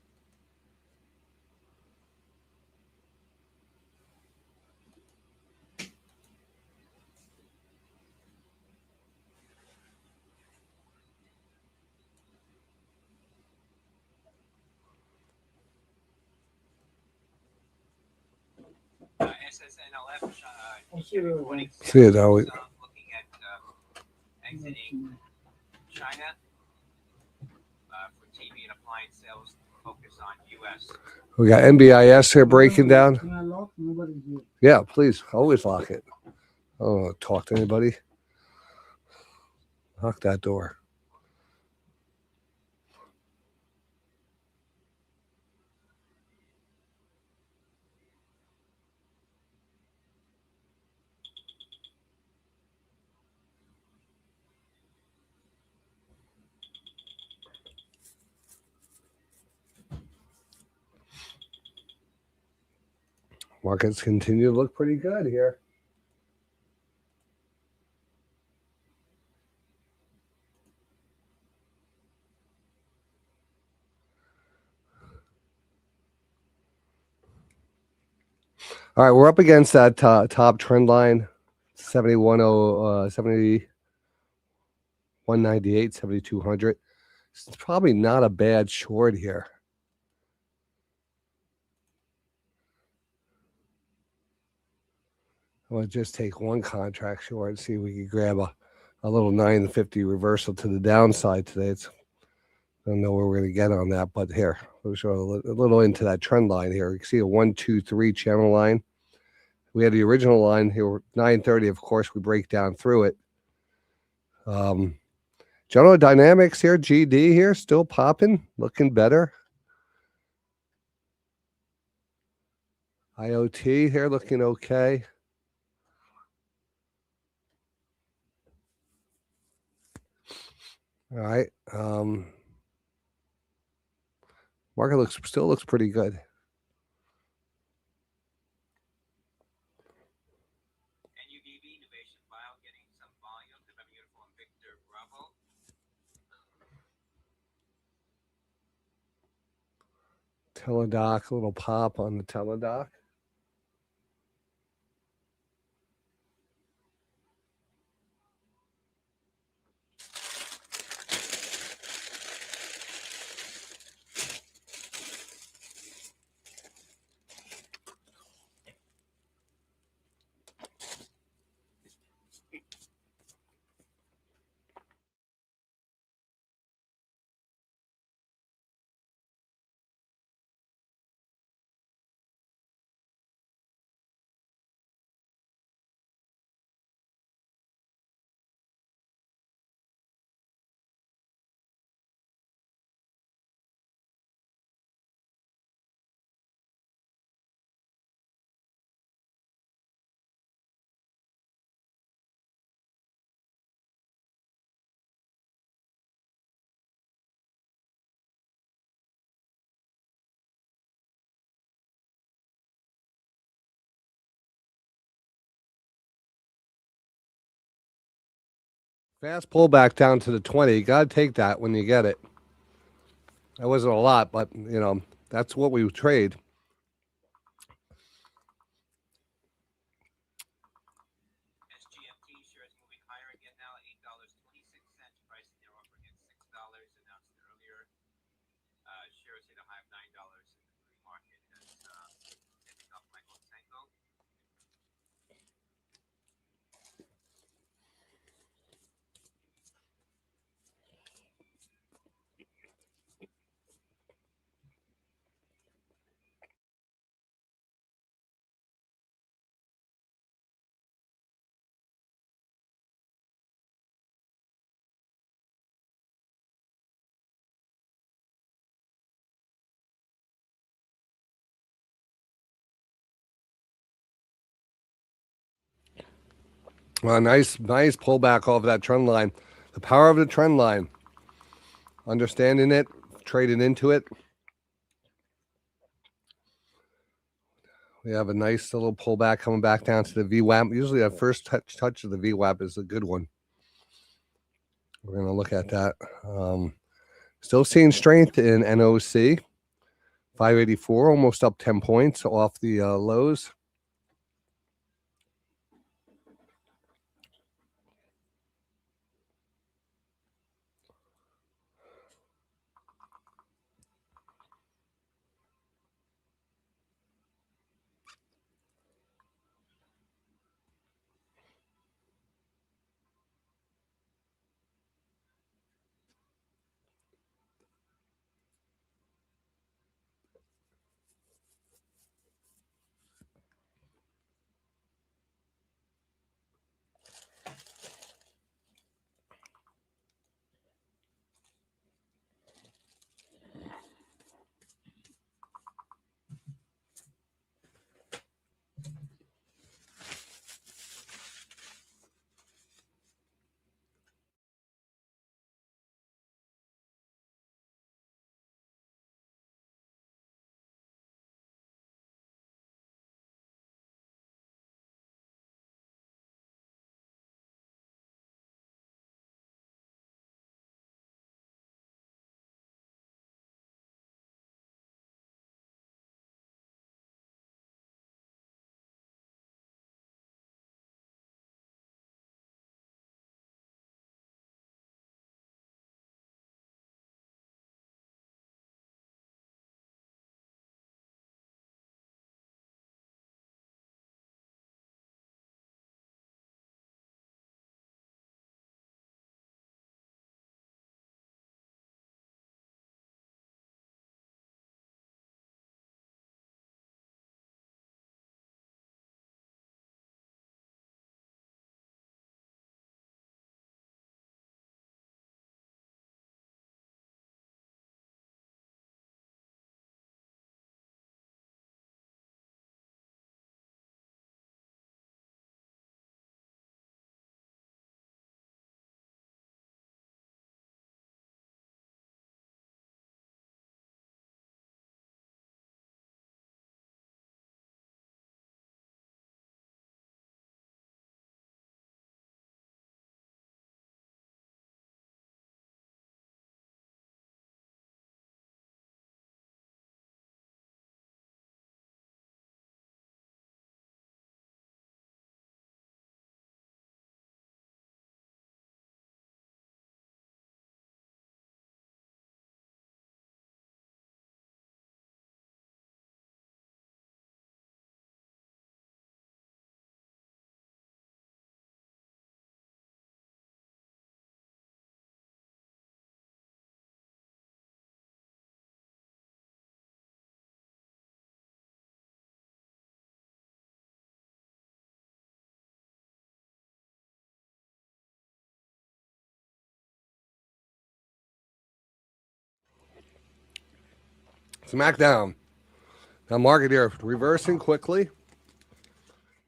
SSNLF See it now. looking at exiting China for TV and appliance sales. Focus on U.S. We got NBIS here breaking down. Can I lock? Nobody's here. Yeah, please. Always lock it. I don't want to talk to anybody. Lock that door. Markets continue to look pretty good here. All right, we're up against that top trend line, 7198, 7200. It's probably not a bad short here. I want to just take one contract short and see if we can grab a little 950 reversal to the downside today. I don't know where we're going to get on that, but here, we'll show a little into that trend line here. You can see a 1, 2, 3 channel line. We had the original line here, 930. Of course, we break down through it. General Dynamics here, GD here, still popping, looking better. IoT here, looking okay. All right. Market still looks pretty good. Teledoc, a little pop on the Teledoc. Fast pullback down to the 20. You got to take that when you get it. That wasn't a lot, but, that's what we trade. SGMT shares moving higher again now at $8.26. Price in there offering at $6. Announced earlier. Shares hit a high of $9 in the pre-market as ending up Michael Tango. Well, nice pullback off that trend line. The power of the trend line. Understanding it, trading into it. We have a nice little pullback coming back down to the VWAP. Usually that first touch of the VWAP is a good one. We're going to look at that. Still seeing strength in NOC. 584, almost up 10 points off the lows. Smackdown. Now, market here reversing quickly.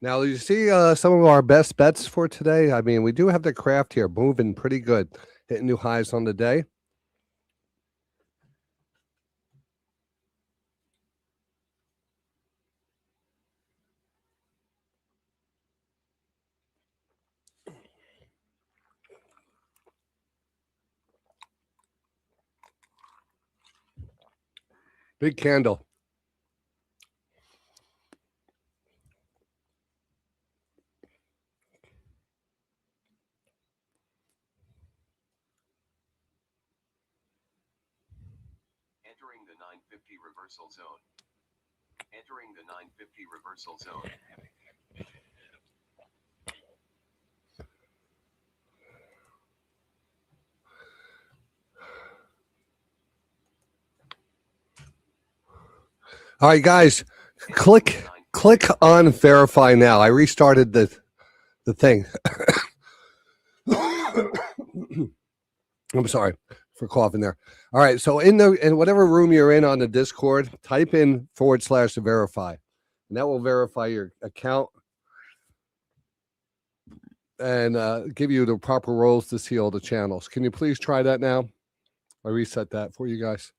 Now, you see some of our best bets for today. I mean, we do have the craft here moving pretty good, hitting new highs on the day. Big candle. Entering the 950 reversal zone. Entering the 950 reversal zone. All right, guys, click on verify now. I restarted the thing. I'm sorry for coughing there. All right, so in whatever room you're in on the Discord, type in /verify, and that will verify your account and give you the proper roles to see all the channels. Can you please try that now? I reset that for you guys.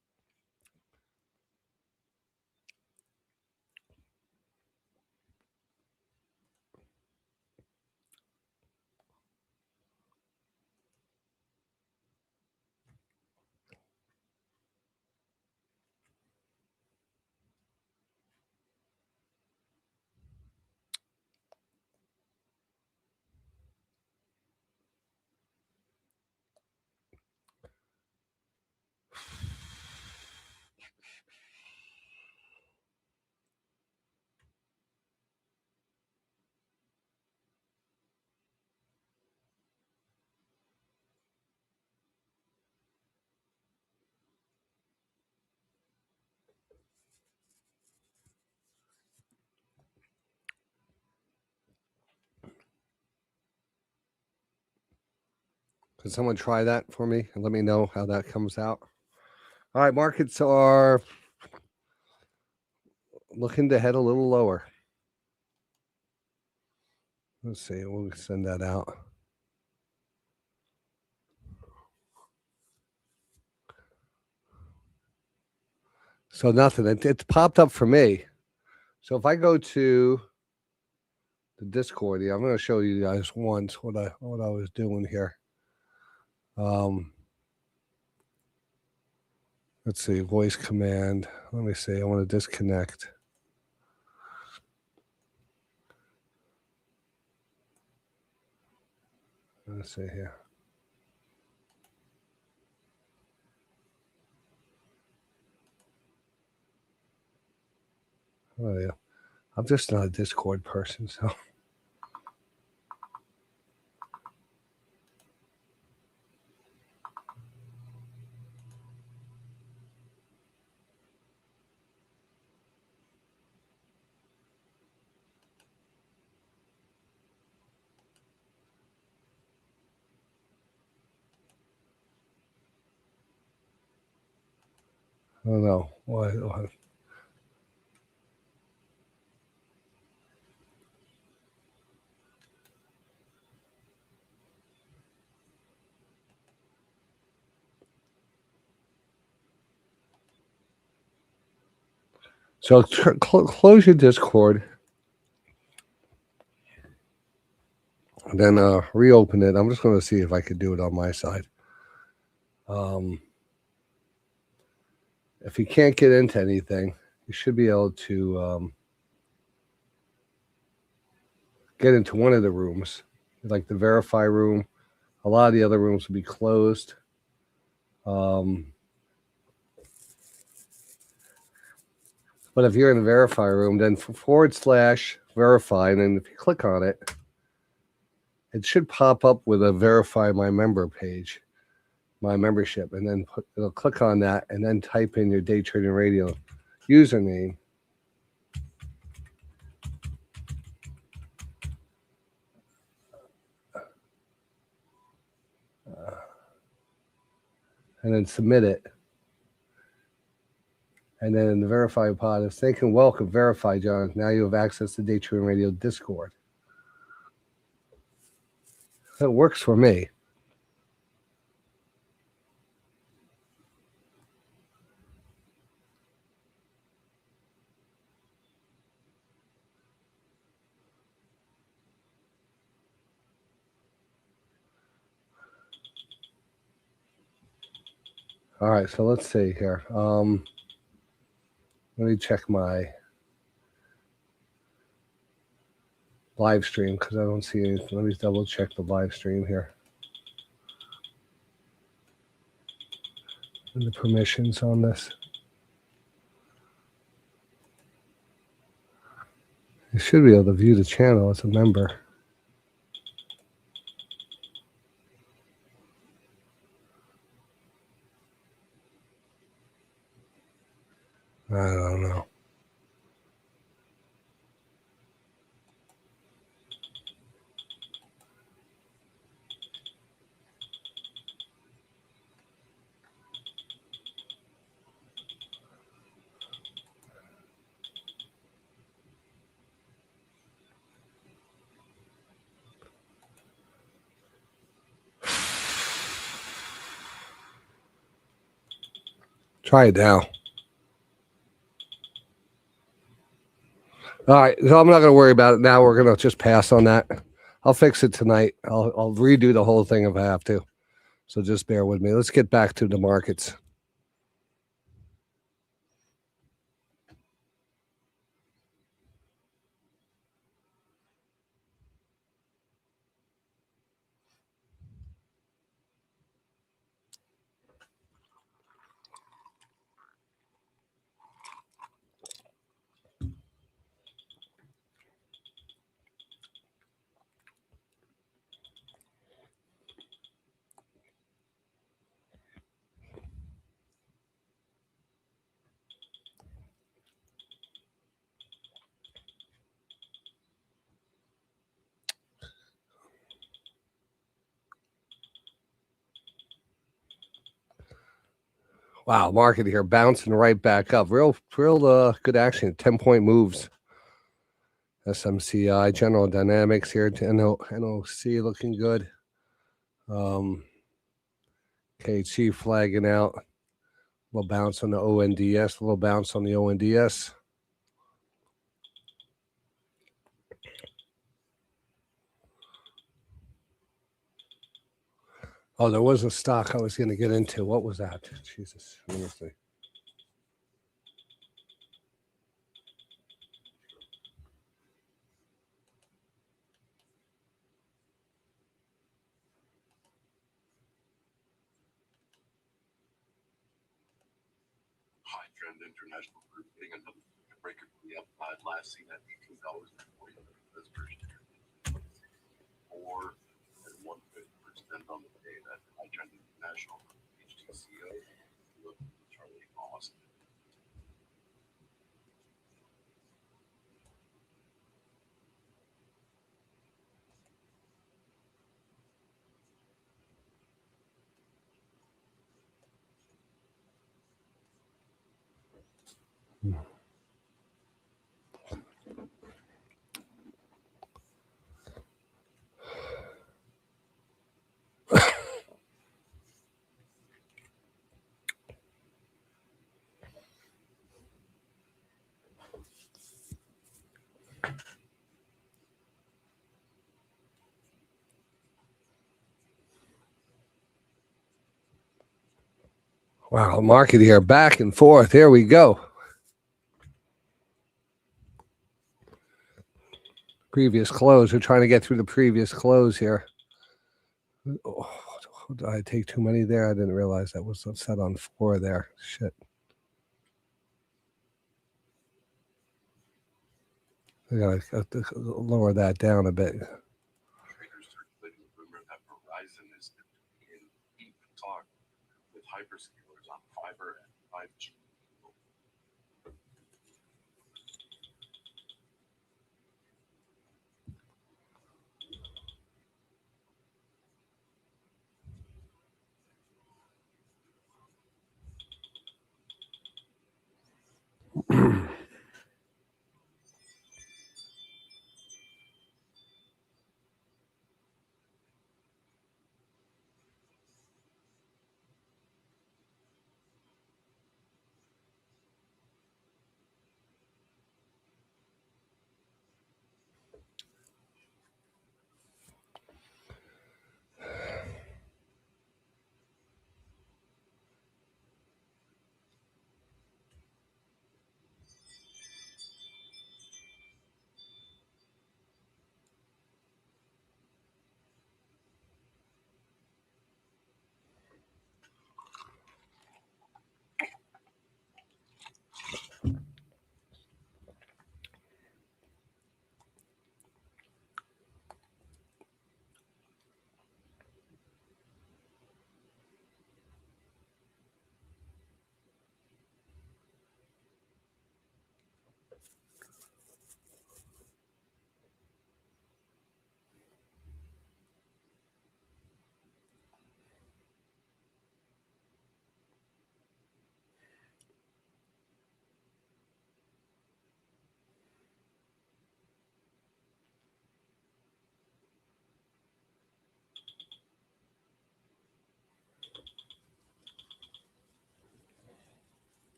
Can someone try that for me and let me know how that comes out? All right, markets are looking to head a little lower. Let's see, we'll send that out. So nothing. It popped up for me. So if I go to the Discord, I'm going to show you guys once what I was doing here. Let's see, voice command. Let me see. I want to disconnect. Let's see here. Oh yeah, I'm just not a Discord person, so. I don't know. What? So close your Discord, and then reopen it. I'm just going to see if I could do it on my side. If you can't get into anything, you should be able to get into one of the rooms, like the verify room. A lot of the other rooms will be closed. But if you're in the verify room, then / verify, and then if you click on it, it should pop up with a verify my member page, my membership, and then it'll click on that and then type in your Day Trading Radio username. And then submit it. And then in the verify pod, it's thank and welcome, verify, John. Now you have access to Day Trading Radio Discord. It works for me. All right, so let's see here. Let me check my live stream because I don't see anything. Let me double check the live stream here. And the permissions on this. You should be able to view the channel as a member. I don't know. Try it now. All right, so I'm not going to worry about it now. We're going to just pass on that. I'll fix it tonight. I'll redo the whole thing if I have to. So just bear with me. Let's get back to the markets. Wow, market here bouncing right back up. Real good action. 10-point moves. SMCI, General Dynamics here. NOC looking good. KHC flagging out. A little bounce on the ONDS. A little bounce on the ONDS. Oh, there was a stock I was going to get into. What was that? Jesus. Let me see. High Trend International Group getting another breaker from the upside. Last seen at $18.40 per share. 4 and 1/5% on the day. That High Trend International HTCO. Look, Charlie Austin. Wow, market here back and forth. Here we go. Previous close. We're trying to get through the previous close here. Oh, did I take too many there? I didn't realize that was set on 4 there. Shit. I gotta lower that down a bit. Traders circulating the rumor that Verizon is in deep talk with hyperscalers on fiber and 5G.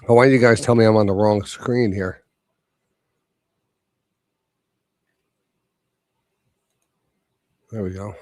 Oh, why don't you guys tell me I'm on the wrong screen here? There we go.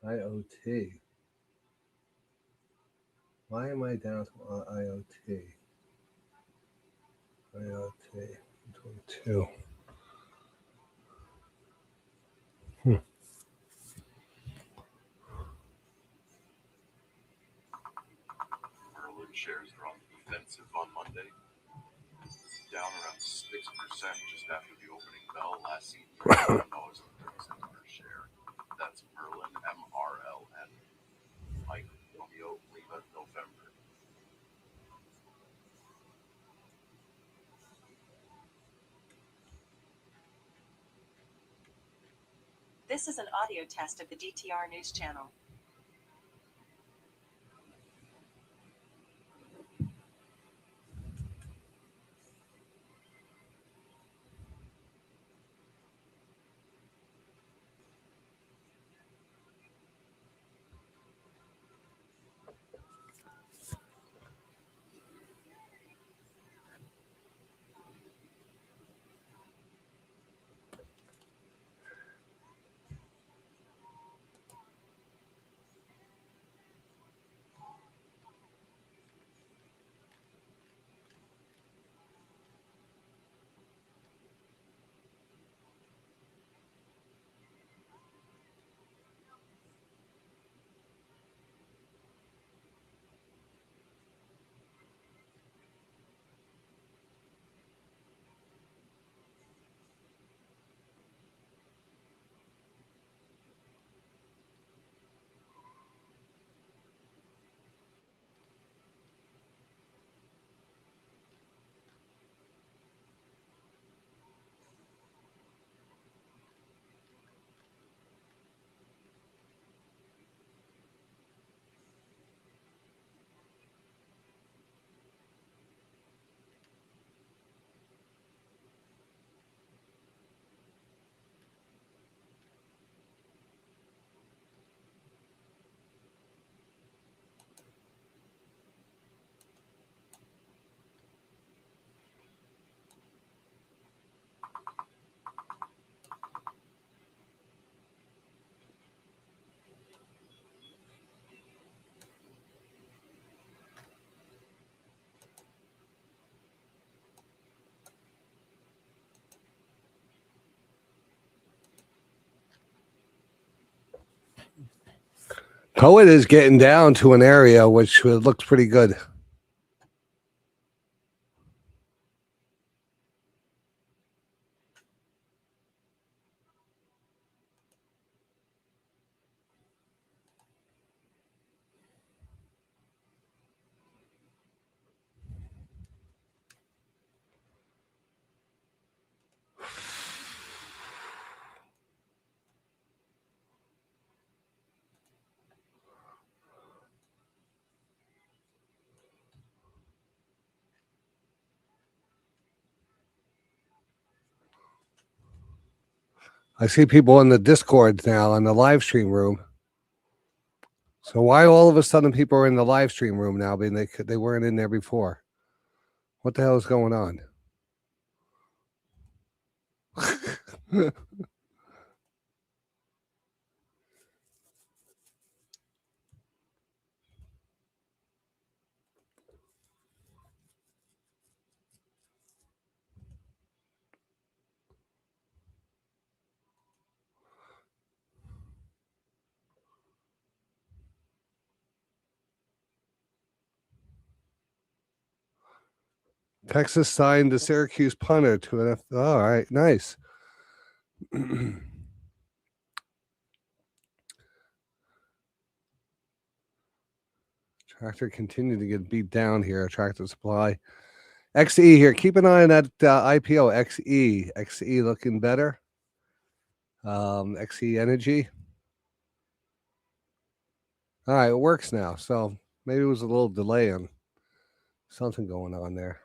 IoT. Why am I down to IoT? IoT 22. Merlin shares are on the defensive on Monday, down around 6% just after the opening bell. Last seen $31.30 per share. That's Merlin, MRLN. Mike Romeo, Lima, November. This is an audio test of the DTR News Channel. Poet is getting down to an area which looks pretty good. I see people in the Discord now in the live stream room. So why all of a sudden people are in the live stream room now? Being they weren't in there before. What the hell is going on? Texas signed the Syracuse punter to an. All right, nice. Tractor continued to get beat down here. Tractor Supply. XE here. Keep an eye on that IPO. XE. XE looking better. XE Energy. All right, it works now. So maybe it was a little delay on something going on there.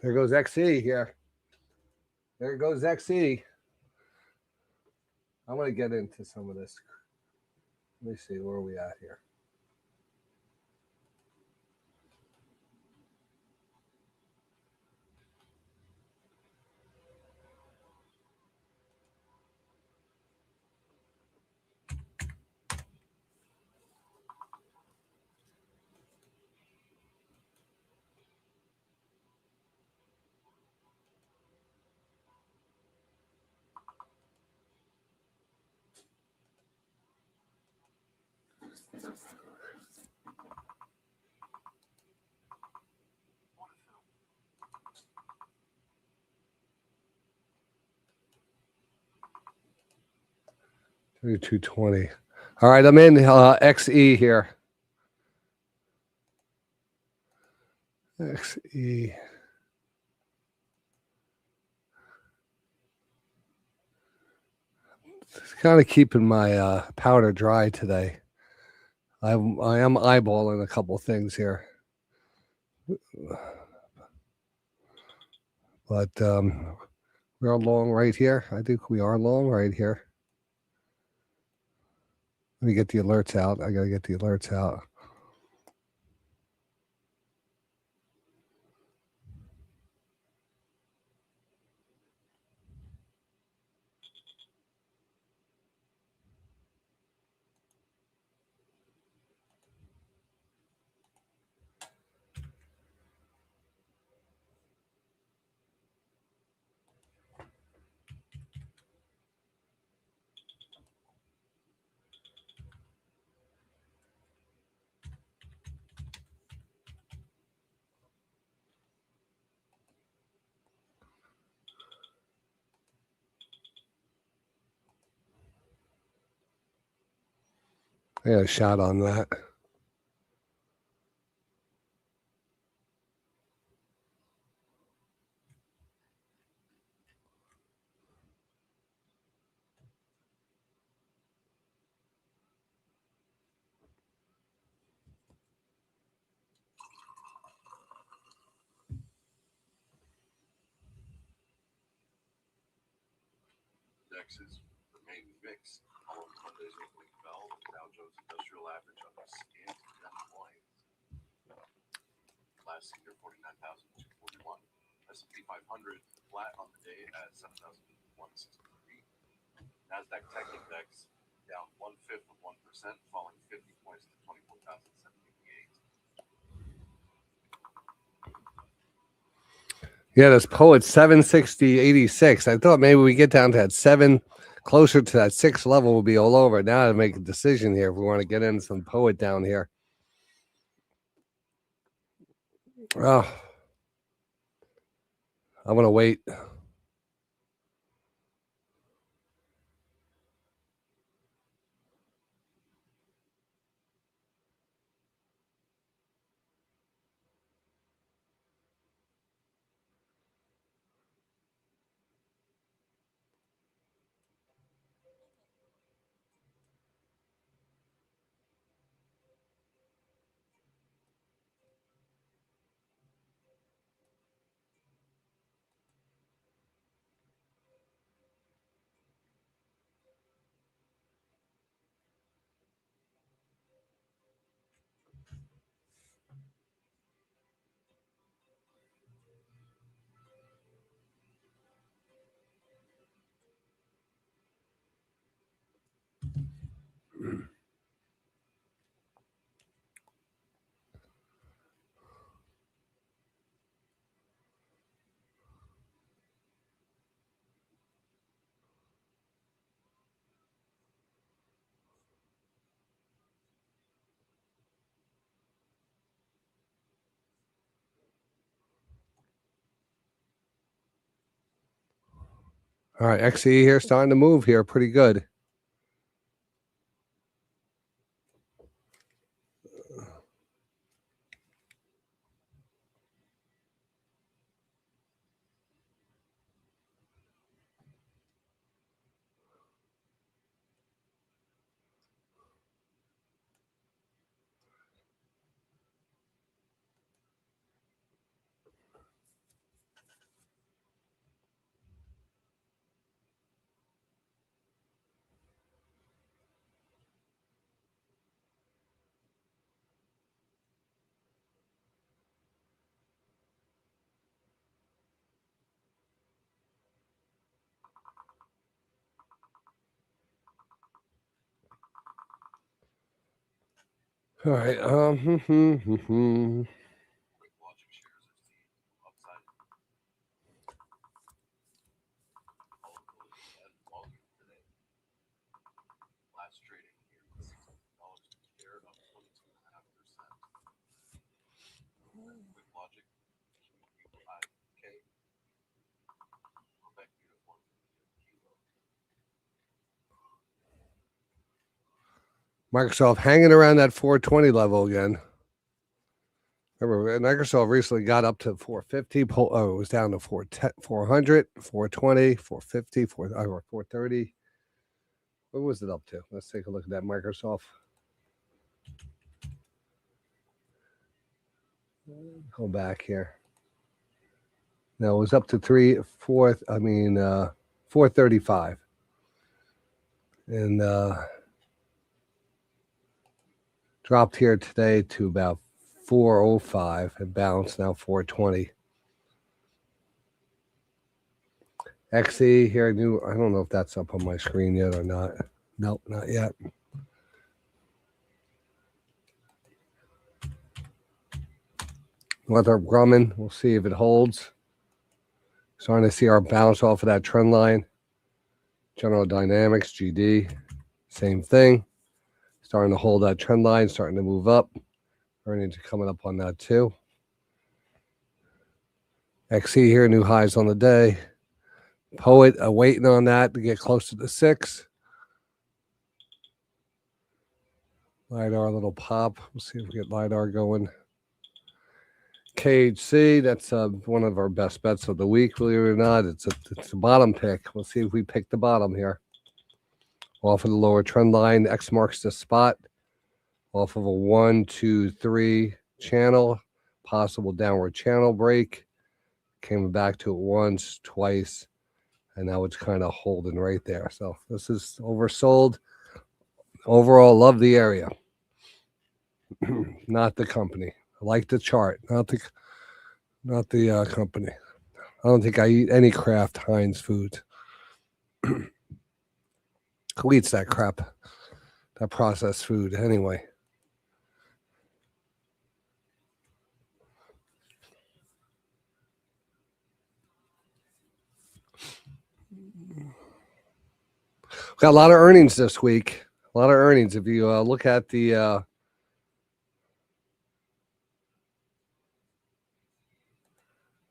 There goes XE here. There goes XE. I'm going to get into some of this. Let me see, where are we at here? $220. All right, I'm in XE here. XE. Just kind of keeping my powder dry today. I am eyeballing a couple things here. But we're long right here. I think we are long right here. Let me get the alerts out. I got to get the alerts out. I got a shot on that. Indexes remain mixed following Monday's opening bell. The Dow Jones Industrial Average on the scant declines. Last seen near 49,241. S&P 500 flat on the day at 7,163. Nasdaq Tech Index down 1/5 of 1%, falling 50 points to 24,788. Yeah, this poet 760.86. I thought maybe we get down to that 7, closer to that 6 level, will be all over. Now to make a decision here if we want to get in some poet down here. Oh, I'm going to wait. All right, XE here starting to move here pretty good. All right. Quick logic shares as the upside. Volatility and volume today. Last trading near $16 per share, up 22.5%. Quick logic, QQIK, Quebec uniform kilo. Microsoft hanging around that 420 level again. Remember, Microsoft recently got up to 450. It was down to 400, 420, 450, 430. What was it up to? Let's take a look at that Microsoft. Go back here. No, it was up to 435. And dropped here today to about 405 and bounced now 420. XE here, new. I don't know if that's up on my screen yet or not. Nope, not yet. Northrop Grumman, we'll see if it holds. Starting to see our bounce off of that trend line. General Dynamics, GD, same thing. Starting to hold that trend line, starting to move up. Earnings are coming up on that too. XE here, new highs on the day. Poet waiting on that to get close to the 6. LiDAR, a little pop. We'll see if we get LiDAR going. KHC, that's one of our best bets of the week, believe it or not. It's a bottom pick. We'll see if we pick the bottom here. Off of the lower trend line, X marks the spot. Off of a 1, 2, 3 channel, possible downward channel break. Came back to it once, twice, and now it's kind of holding right there. So this is oversold. Overall, love the area. Not the company. I like the chart, not the company. I don't think I eat any Kraft Heinz foods. Who eats that crap? That processed food anyway. Got a lot of earnings this week. A lot of earnings. If you look at the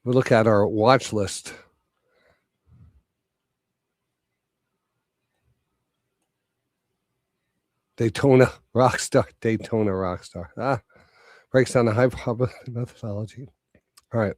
we look at our watch list. Daytona Rockstar. Breaks down the high probability methodology. All right.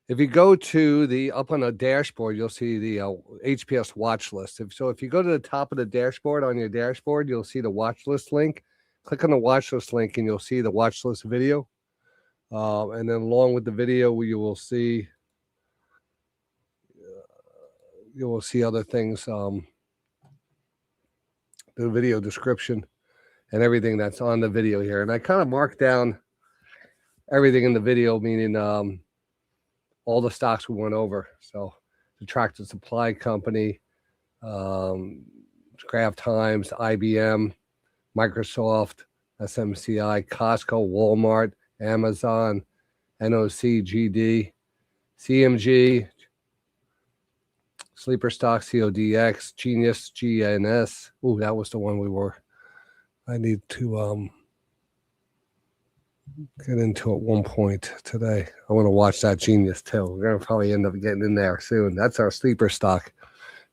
If you go to the up on the dashboard, you'll see the HPS watch list. If you go to the top of the dashboard on your dashboard, you'll see the watch list link. Click on the watch list link and you'll see the watch list video. And then along with the video, you will see other things, the video description and everything that's on the video here. And I kind of marked down everything in the video, meaning all the stocks we went over. So the Tractor Supply Company, Kraft Heinz, IBM, Microsoft, SMCI, Costco, Walmart, Amazon, NOC, GD, CMG, Sleeper Stock, CODX, Genius, GNS. Ooh, that was the one I need to get into at one point today. I want to watch that Genius too. We're going to probably end up getting in there soon. That's our sleeper stock.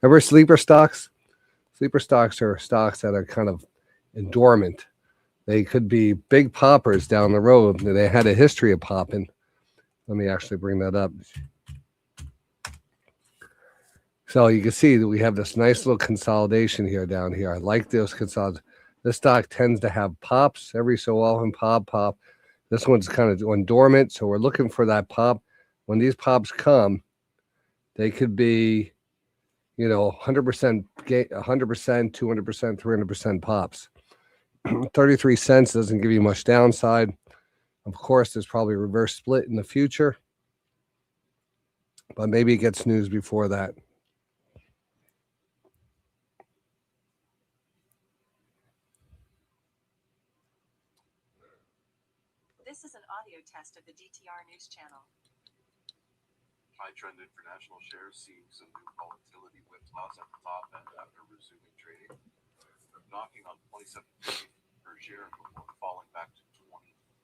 Remember sleeper stocks? Sleeper stocks are stocks that are kind of dormant. They could be big poppers down the road. They had a history of popping. Let me actually bring that up. So you can see that we have this nice little consolidation here down here. I like this consolidation. This stock tends to have pops every so often, pop. This one's kind of going dormant, so we're looking for that pop. When these pops come, they could be, 100%, 100%, 200%, 300% pops. 33 cents doesn't give you much downside. Of course, there's probably a reverse split in the future. but maybe it gets news before that. This is an audio test of the DTR News Channel. High Trend International shares seeing some new volatility whipsaws at the top end after resuming trading, knocking on 27 per share before falling back to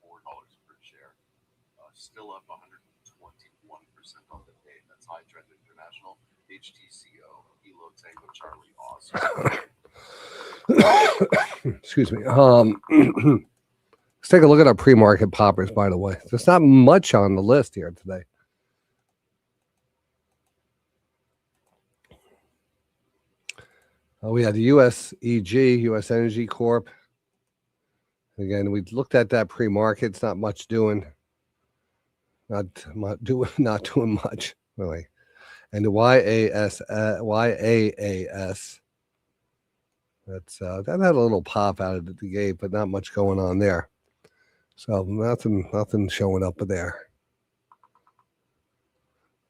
$24 per share. Still up 121% on the day. That's High Trend International, HTCO, Kilo Tango Charlie Oscar. Excuse me. Let's take a look at our pre-market poppers, by the way. There's not much on the list here today. We had the USEG, U.S. Energy Corp. Again, we looked at that pre-market. It's not much doing. Not doing much, really. And the YAAS, that had a little pop out of the gate, but not much going on there. So nothing showing up there.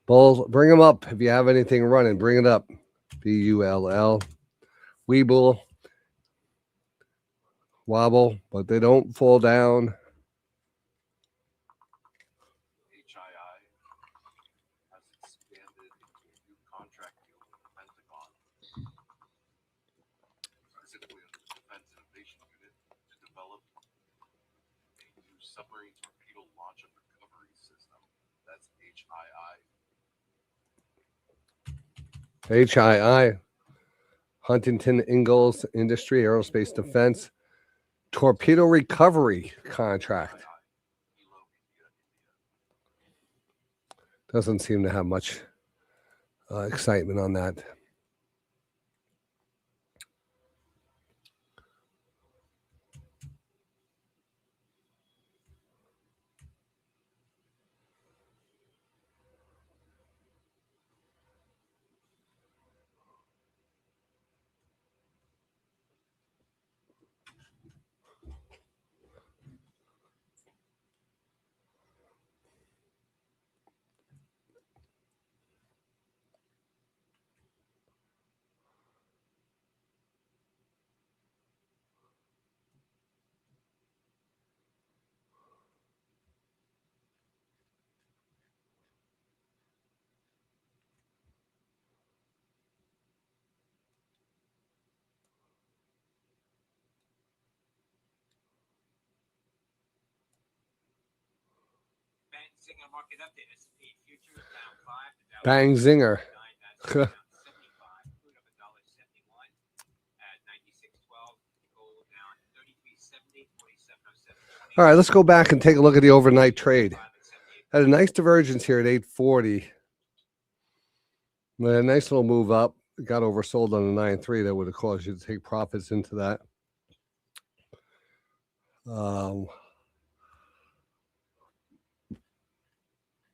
Bulls, bring them up. If you have anything running, bring it up. BULL. Weeble. Wobble, but they don't fall down. HII has expanded into a new contract deal with the Pentagon, specifically under the Defense Innovation Unit, to develop a new submarine torpedo launch and recovery system. That's HII. HII, Huntington Ingalls Industry Aerospace Defense Torpedo Recovery Contract. Doesn't seem to have much excitement on that. Zinger market update. S&P futures down 5. Bang Zinger. Down 75. Crude up $1.71 at 96.12. Gold down 33.70. 47.07. All right, let's go back and take a look at the overnight trade. Had a nice divergence here at 840. A nice little move up. Got oversold on the 9.3. That would have caused you to take profits into that.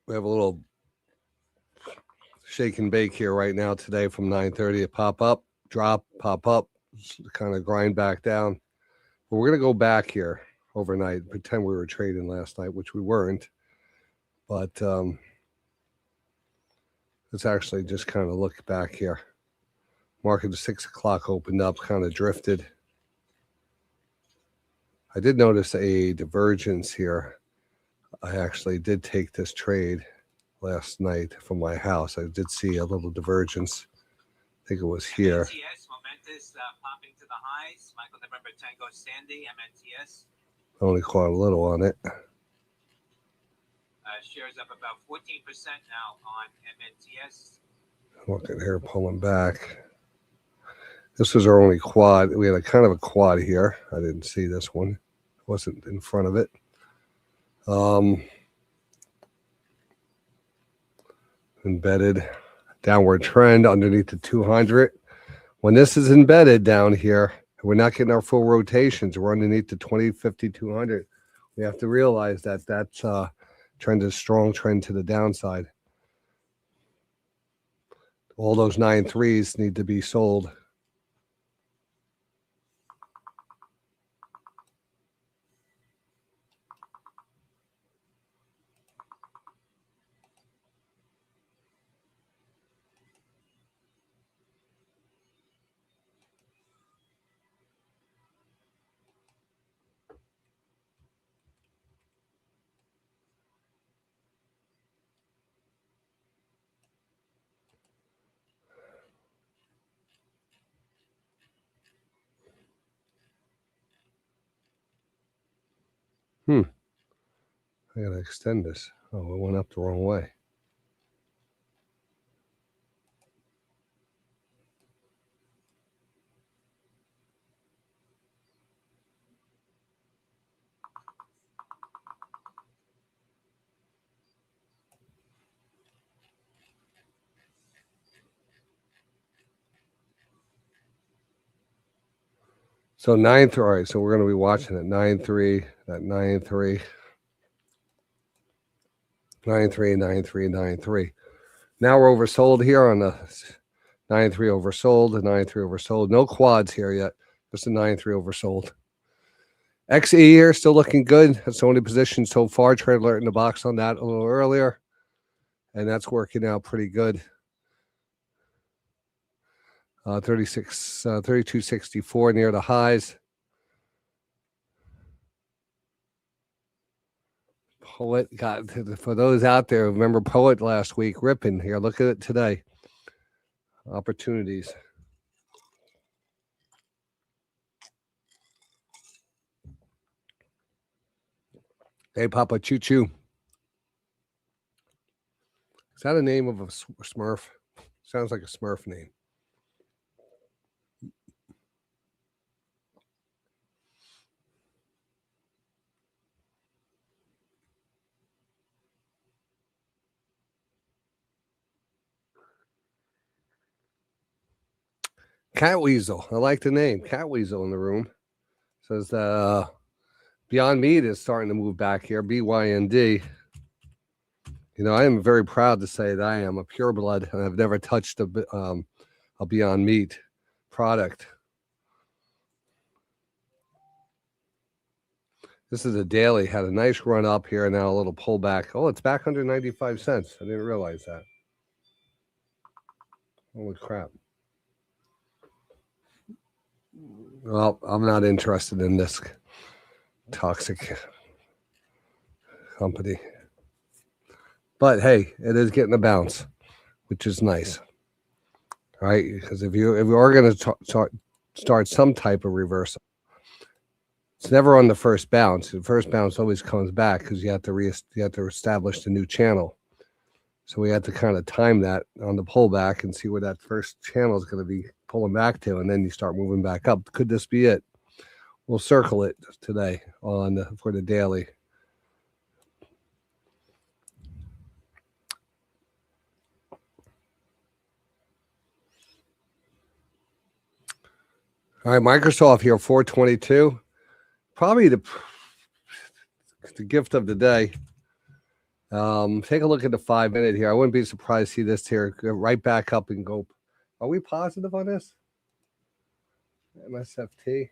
We have a little shake and bake here right now today from 9:30. It pop up, drop, pop up, kind of grind back down. But we're going to go back here overnight, pretend we were trading last night, which we weren't. But let's actually just kind of look back here. Market at 6 o'clock opened up, kind of drifted. I did notice a divergence here. I actually did take this trade last night from my house. I did see a little divergence. I think it was here. MNTS, Momentous popping to the highs. Michael November Tango Sandy, MNTS. I only caught a little on it. Shares up about 14% now on MNTS. Looking here, pulling back. This was our only quad. We had a kind of a quad here. I didn't see this one. I wasn't in front of it. Embedded downward trend underneath the 200. When this is embedded down here, we're not getting our full rotations. We're underneath the 20, 50, 200. We have to realize that that's trend is a strong trend to the downside. All those 9.3s need to be sold. I gotta extend this. Oh, it went up the wrong way. So 9-3. All right, so we're going to be watching it 9-3, that 9-3, 9-3, 9-3, 9-3. Now we're oversold here on the 9-3 oversold, the 9-3 oversold. No quads here yet, just a 9-3 oversold. XE here still looking good. That's the only position so far. Trade alert in the box on that a little earlier, and that's working out pretty good. 32.64 near the highs. Poet got, for those out there, remember Poet last week ripping here. Look at it today. Opportunities. Hey, Papa Choo Choo. Is that a name of a Smurf? Sounds like a Smurf name. Cat Weasel. I like the name. Cat Weasel in the room. Says Beyond Meat is starting to move back here. BYND. You know, I am very proud to say that I am a pureblood and I've never touched a Beyond Meat product. This is a daily. Had a nice run up here. Now a little pullback. Oh, it's back under 95 cents. I didn't realize that. Holy crap. Well, I'm not interested in this toxic company. But hey, it is getting a bounce, which is nice. All right, because if you are going to start some type of reversal, it's never on the first bounce. The first bounce always comes back because you have to establish the new channel. So we have to kind of time that on the pullback and see where that first channel is going to be pulling back to, and then you start moving back up. Could this be it? We'll circle it today for the daily. All right, Microsoft here, 422. Probably the gift of the day. Take a look at the 5-minute here. I wouldn't be surprised to see this here go right back up and go. Are we positive on this? MSFT.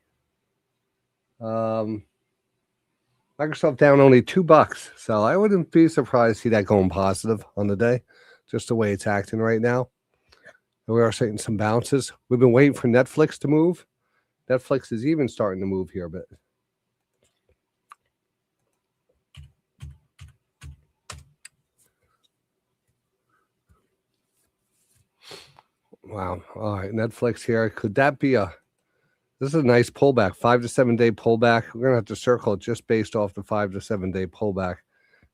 Microsoft down only $2, so I wouldn't be surprised to see that going positive on the day, just the way it's acting right now. And we are seeing some bounces. We've been waiting for Netflix to move. Netflix is even starting to move here a bit. Wow. All right, Netflix here. Could that be this is a nice pullback, 5 to 7 day pullback. We're going to have to circle it just based off the 5 to 7 day pullback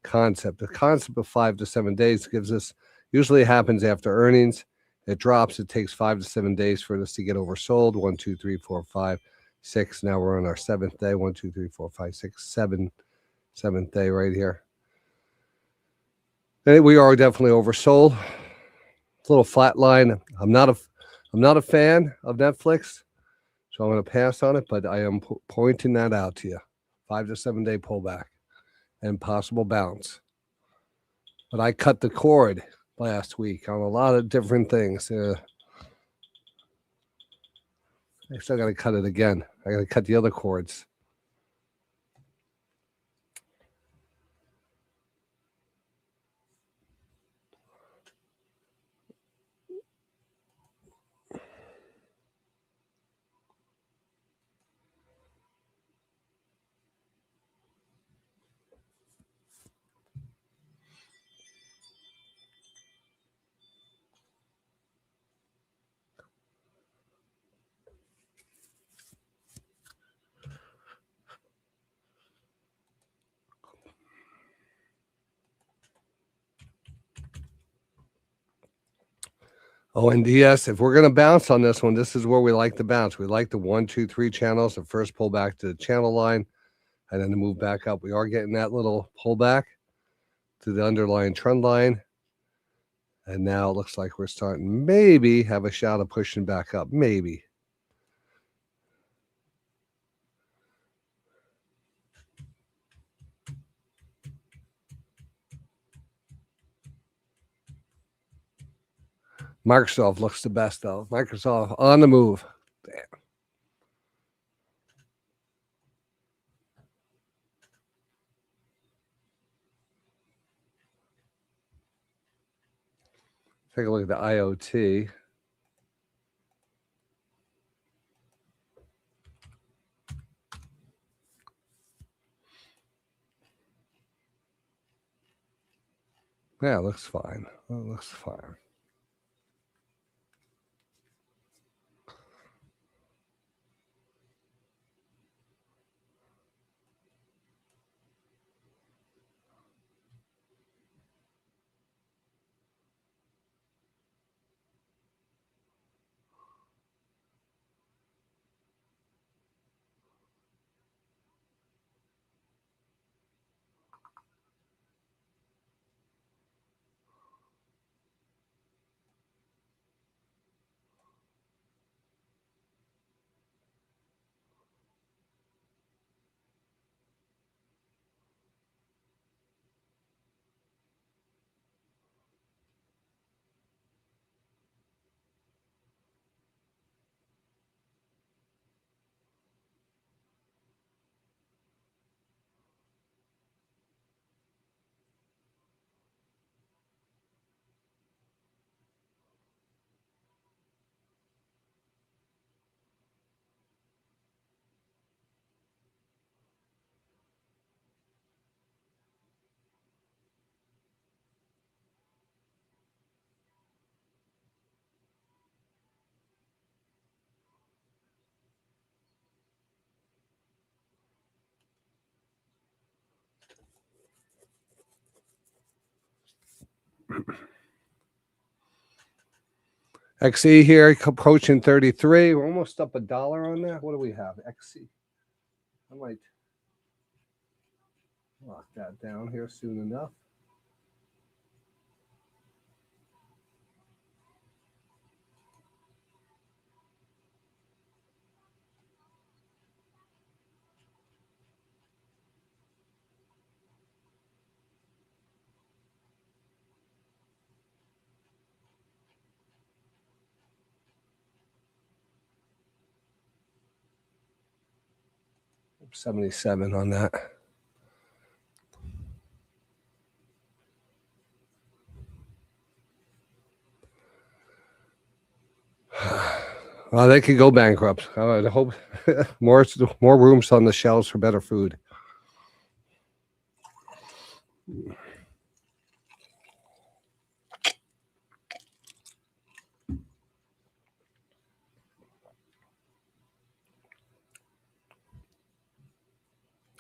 concept. The concept of 5 to 7 days gives us, usually it happens after earnings. It drops. It takes 5 to 7 days for this to get oversold. 1, 2, 3, 4, 5, 6. Now we're on our 7th day. 1, 2, 3, 4, 5, 6, 7. 7th day right here. And we are definitely oversold. It's a little flat line. I'm not a fan of Netflix, so I'm going to pass on it, but I am pointing that out to you. 5 to 7 day pullback and possible bounce. But I cut the cord last week on a lot of different things. I still got to cut it again. I got to cut the other cords. Oh, and yes, if we're going to bounce on this one, this is where we like to bounce. We like the 1, 2, 3 channels. The first pull back to the channel line, and then to move back up. We are getting that little pullback to the underlying trend line. And now it looks like we're starting maybe have a shot of pushing back up. Maybe. Microsoft looks the best, though. Microsoft on the move. Damn. Take a look at the IoT. Yeah, it looks fine. It looks fine. XE here approaching 33. We're almost up $1 on that. What do we have? XE. I might lock that down here soon enough. $77 on that. Well, they could go bankrupt. I would hope more rooms on the shelves for better food.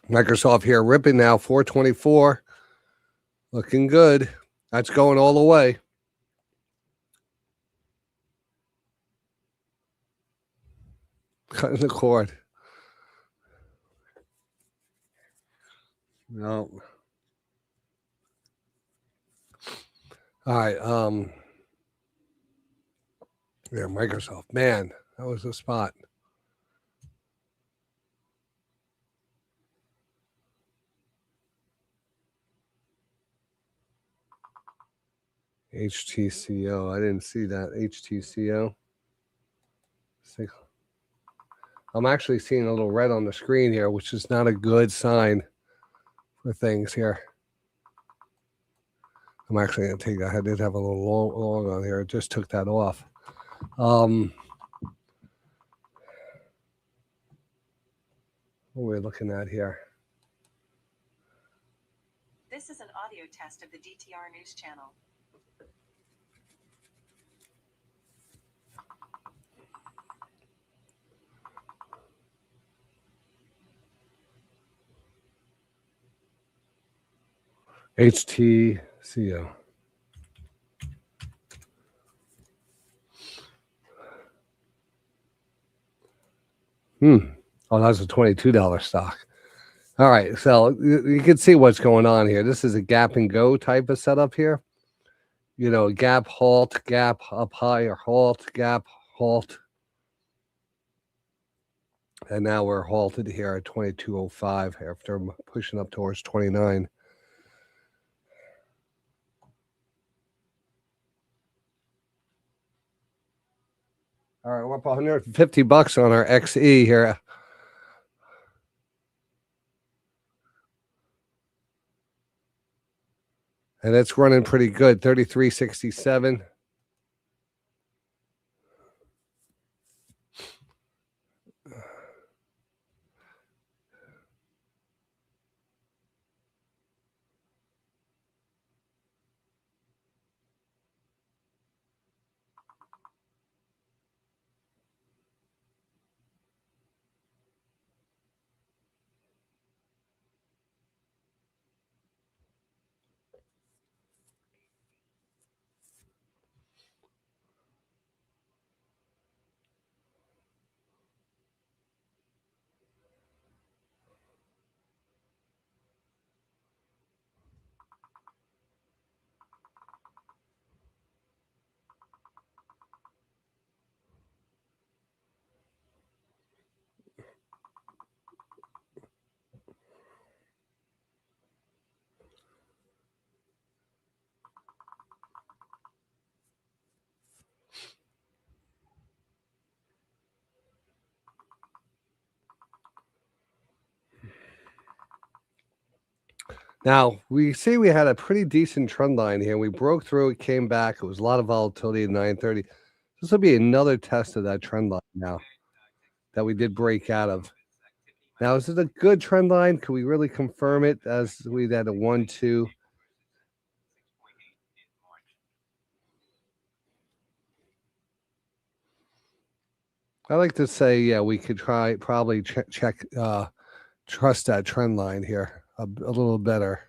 Microsoft here ripping now, 424. Looking good. That's going all the way. Cutting the cord. No. All right. Yeah, Microsoft. Man, that was a spot. HTCO. I didn't see that. HTCO. I'm actually seeing a little red on the screen here, which is not a good sign for things here. I'm actually going to take, I did have a little long on here. I just took that off. What are we looking at here? This is an audio test of the DTR News Channel. HTCO. Oh, that's a $22 stock. All right, so you can see what's going on here. This is a gap and go type of setup here. You know, gap, halt, gap, up higher, halt, gap, halt. And now we're halted here at 22.05 after pushing up towards 29. All right, we're up $150 on our XE here. And it's running pretty good, 33.67. Now, we see we had a pretty decent trend line here. We broke through, it came back. It was a lot of volatility at 9:30. This will be another test of that trend line now that we did break out of. Now, is it a good trend line? Can we really confirm it as we had a 1-2? I like to say, yeah, we could probably check, trust that trend line here a little better.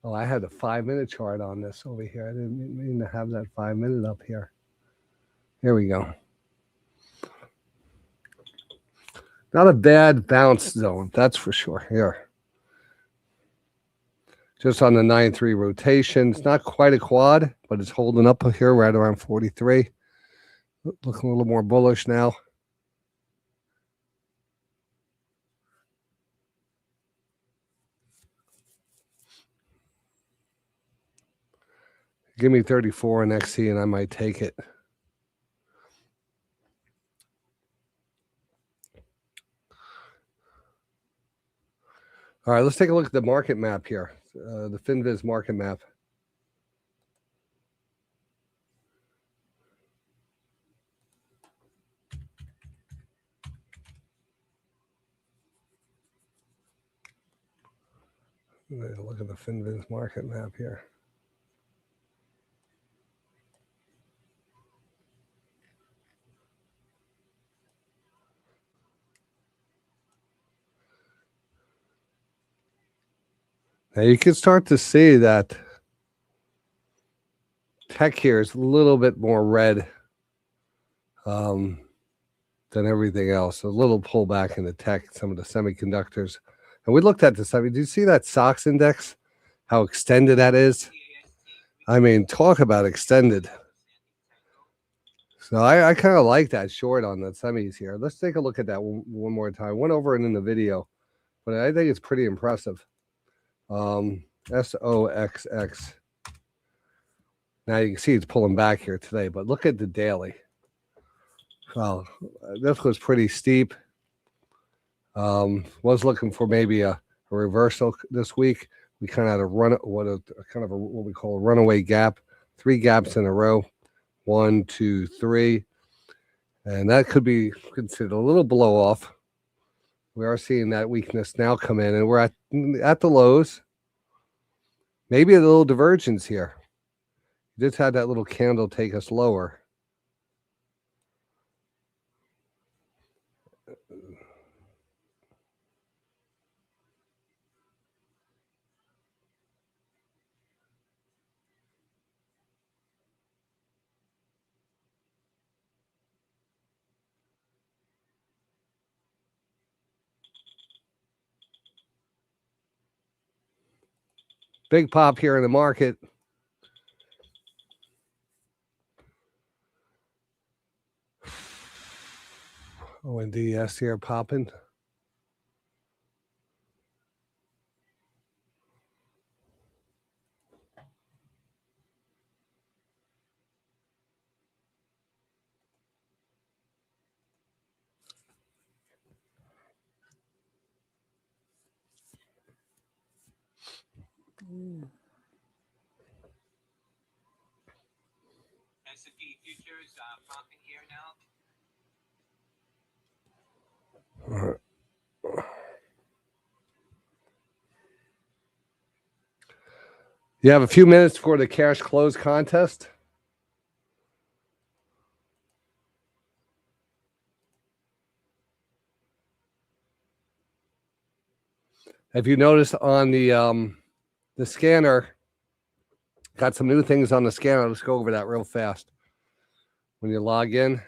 Oh, I had a 5-minute chart on this over here. I didn't mean to have that 5-minute up here. Here we go. Not a bad bounce zone, that's for sure. Here. Just on the 9-3 rotation. It's not quite a quad, but it's holding up here right around 43. Looking a little more bullish now. Give me 34 in XC and I might take it. All right, let's take a look at the market map here, the FinViz market map. Look at the FinViz market map here. Now you can start to see that tech here is a little bit more red than everything else. A little pullback in the tech, some of the semiconductors. And we looked at this. I mean, do you see that SOX index? How extended that is? I mean, talk about extended. So I kind of like that short on the semis here. Let's take a look at that one more time. Went over it in the video, but I think it's pretty impressive. SOXX. Now you can see it's pulling back here today, but look at the daily. Well, this was pretty steep. Was looking for maybe a reversal this week. We kind of had what we call a runaway gap. 3 gaps in a row. 1, 2, 3. And that could be considered a little blow off. We are seeing that weakness now come in, and we're at the lows. Maybe a little divergence here. Just had that little candle take us lower. Big pop here in the market. ONDS here popping. S&P futures popping here now. You have a few minutes for the cash close contest. If you notice on the scanner, got some new things on the scanner. Let's go over that real fast. When you log in,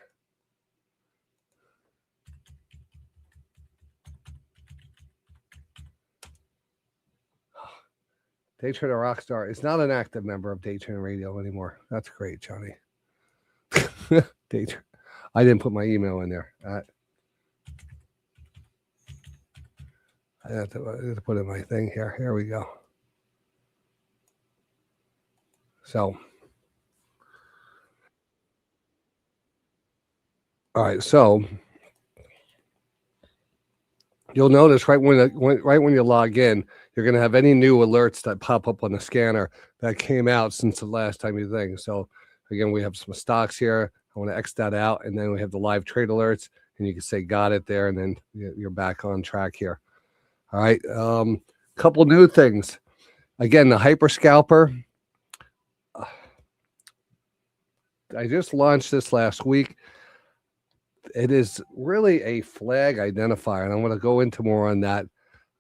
Daytrader Rockstar is not an active member of Daytrading Radio anymore. That's great, Johnny. Daytrader. I didn't put my email in there. I have to put in my thing here. Here we go. So, all right. So you'll notice right when you log in, you're going to have any new alerts that pop up on the scanner that came out since the last time you think. So again, we have some stocks here. I want to X that out, and then we have the live trade alerts, and you can say got it there, and then you're back on track here. All right. Couple new things. Again, the hyper scalper. I just launched this last week. It is really a flag identifier, and I'm going to go into more on that.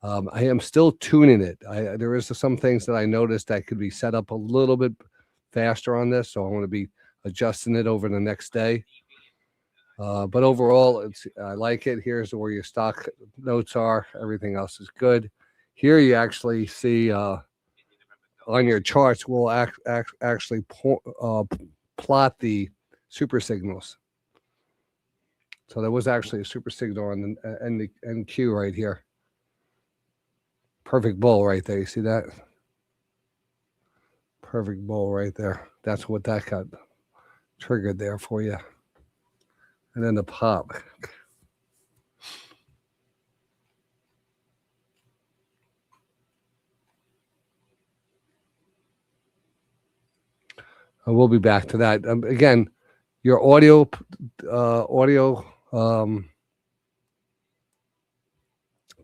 I am still tuning it. There is some things that I noticed that could be set up a little bit faster on this, so I'm going to be adjusting it over the next day. But overall, I like it. Here's where your stock notes are. Everything else is good. Here you actually see on your charts, we'll actually plot the super signals. So there was actually a super signal on the NQ right here. Perfect bull right there. You see that? Perfect bull right there. That's what that got triggered there for you. And then the pop. We'll be back to that. Again, your audio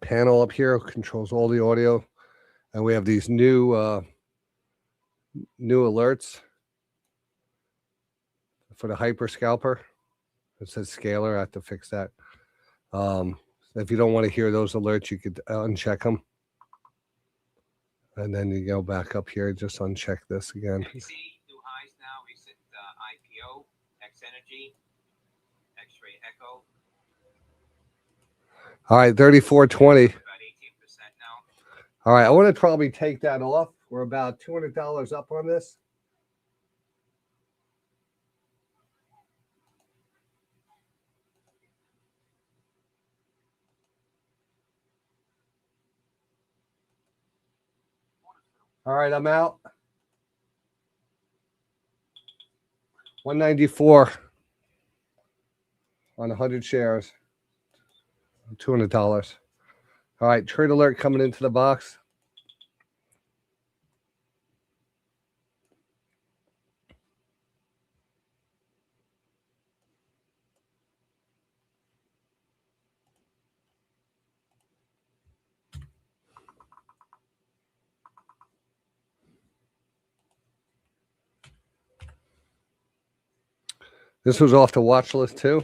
panel up here controls all the audio, and we have these new alerts for the hyper scalper. It says scaler. I have to fix that. If you don't want to hear those alerts, you could uncheck them, and then you go back up here. Just uncheck this again. New highs now. Recent IPO, X Energy, X-Ray Echo. All right, 34.20. About 18% now. All right, I want to probably take that off. We're about $200 up on this. All right, I'm out. 194 on 100 shares. $200. All right, trade alert coming into the box. This was off the watch list too.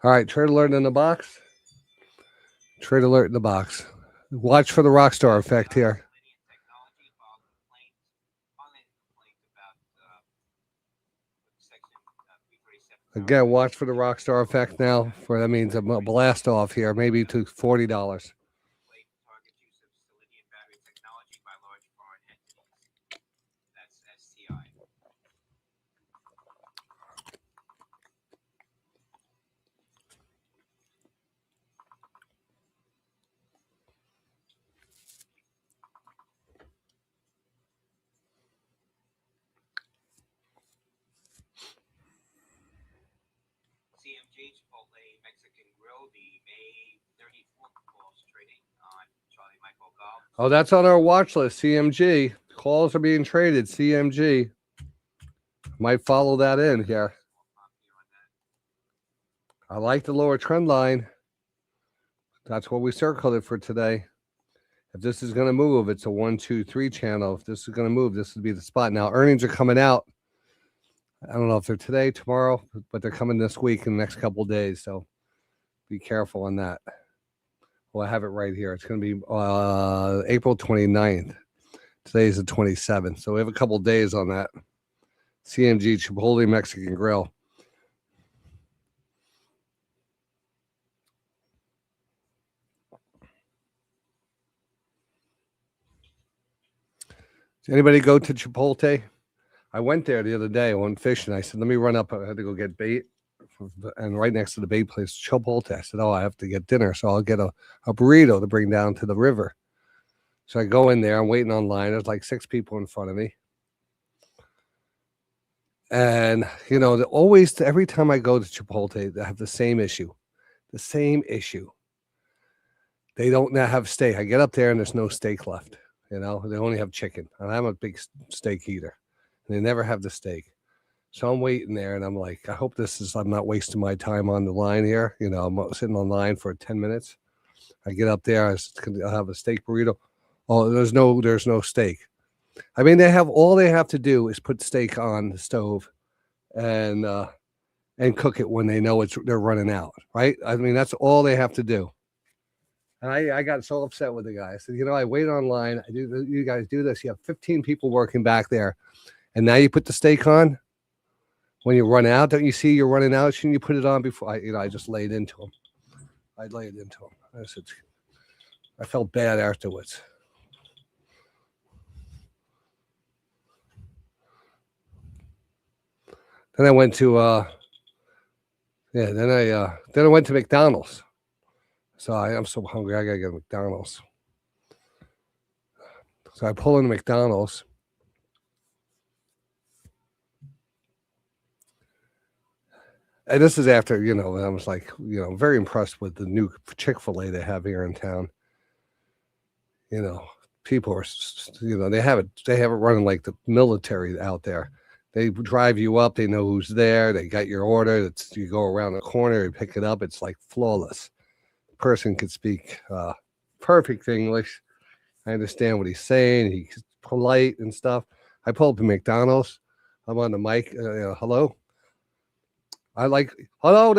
All right, trade alert in the box. Trade alert in the box. Watch for the rockstar effect here. Technology filed complaint, online complaint about section 337. Again, watch for the rockstar effect now. For that means a blast off here, maybe to $40. Target use of lithium battery technology by large foreign entities. That's STI. CMG Chipotle Mexican Grill, the May 34th calls trading on Charlie Michael Golf. Oh, that's on our watch list. CMG calls are being traded. CMG might follow that in here. I like the lower trend line. That's what we circled it for today. If this is going to move, it's a 1, 2, 3 channel. If this is going to move, this would be the spot. Now, earnings are coming out. I don't know if they're today, tomorrow, but they're coming this week in the next couple of days. So be careful on that. Well, I have it right here. It's going to be April 29th. Today is the 27th. So we have a couple of days on that. CMG Chipotle Mexican Grill. Does anybody go to Chipotle? I went there the other day. I went fishing. I said, let me run up. I had to go get bait. And right next to the bait place, Chipotle. I said, oh, I have to get dinner. So I'll get a burrito to bring down to the river. So I go in there. I'm waiting online. There's like 6 people in front of me. And, you know, always, every time I go to Chipotle, they have the same issue. The same issue. They don't have steak. I get up there and there's no steak left. You know, they only have chicken. And I'm a big steak eater. And they never have the steak. So I'm waiting there and I'm like, I hope I'm not wasting my time on the line here. You know, I'm sitting on line for 10 minutes. I get up there, I'll have a steak burrito. Oh, there's no steak. I mean, all they have to do is put steak on the stove and cook it when they know they're running out, right? I mean, that's all they have to do. And I got so upset with the guy. I said, you know, I wait online. You guys do this. You have 15 people working back there. And now you put the steak on when you run out. Don't you see you're running out? Shouldn't you put it on before? I just laid into him. I laid into him. I said, I felt bad afterwards. Then I went to then I went to McDonald's. So I'm so hungry. I gotta get a McDonald's. So I pull into McDonald's. And this is after, you know, I was like, you know, very impressed with the new Chick-fil-A they have here in town. You know, people are, you know, they have it running like the military out there. They drive you up. They know who's there. They got your order. You go around the corner, you pick it up. It's like flawless. The person could speak perfect English. I understand what he's saying. He's polite and stuff. I pull up to McDonald's. I'm on the mic. Hello. I like, hello.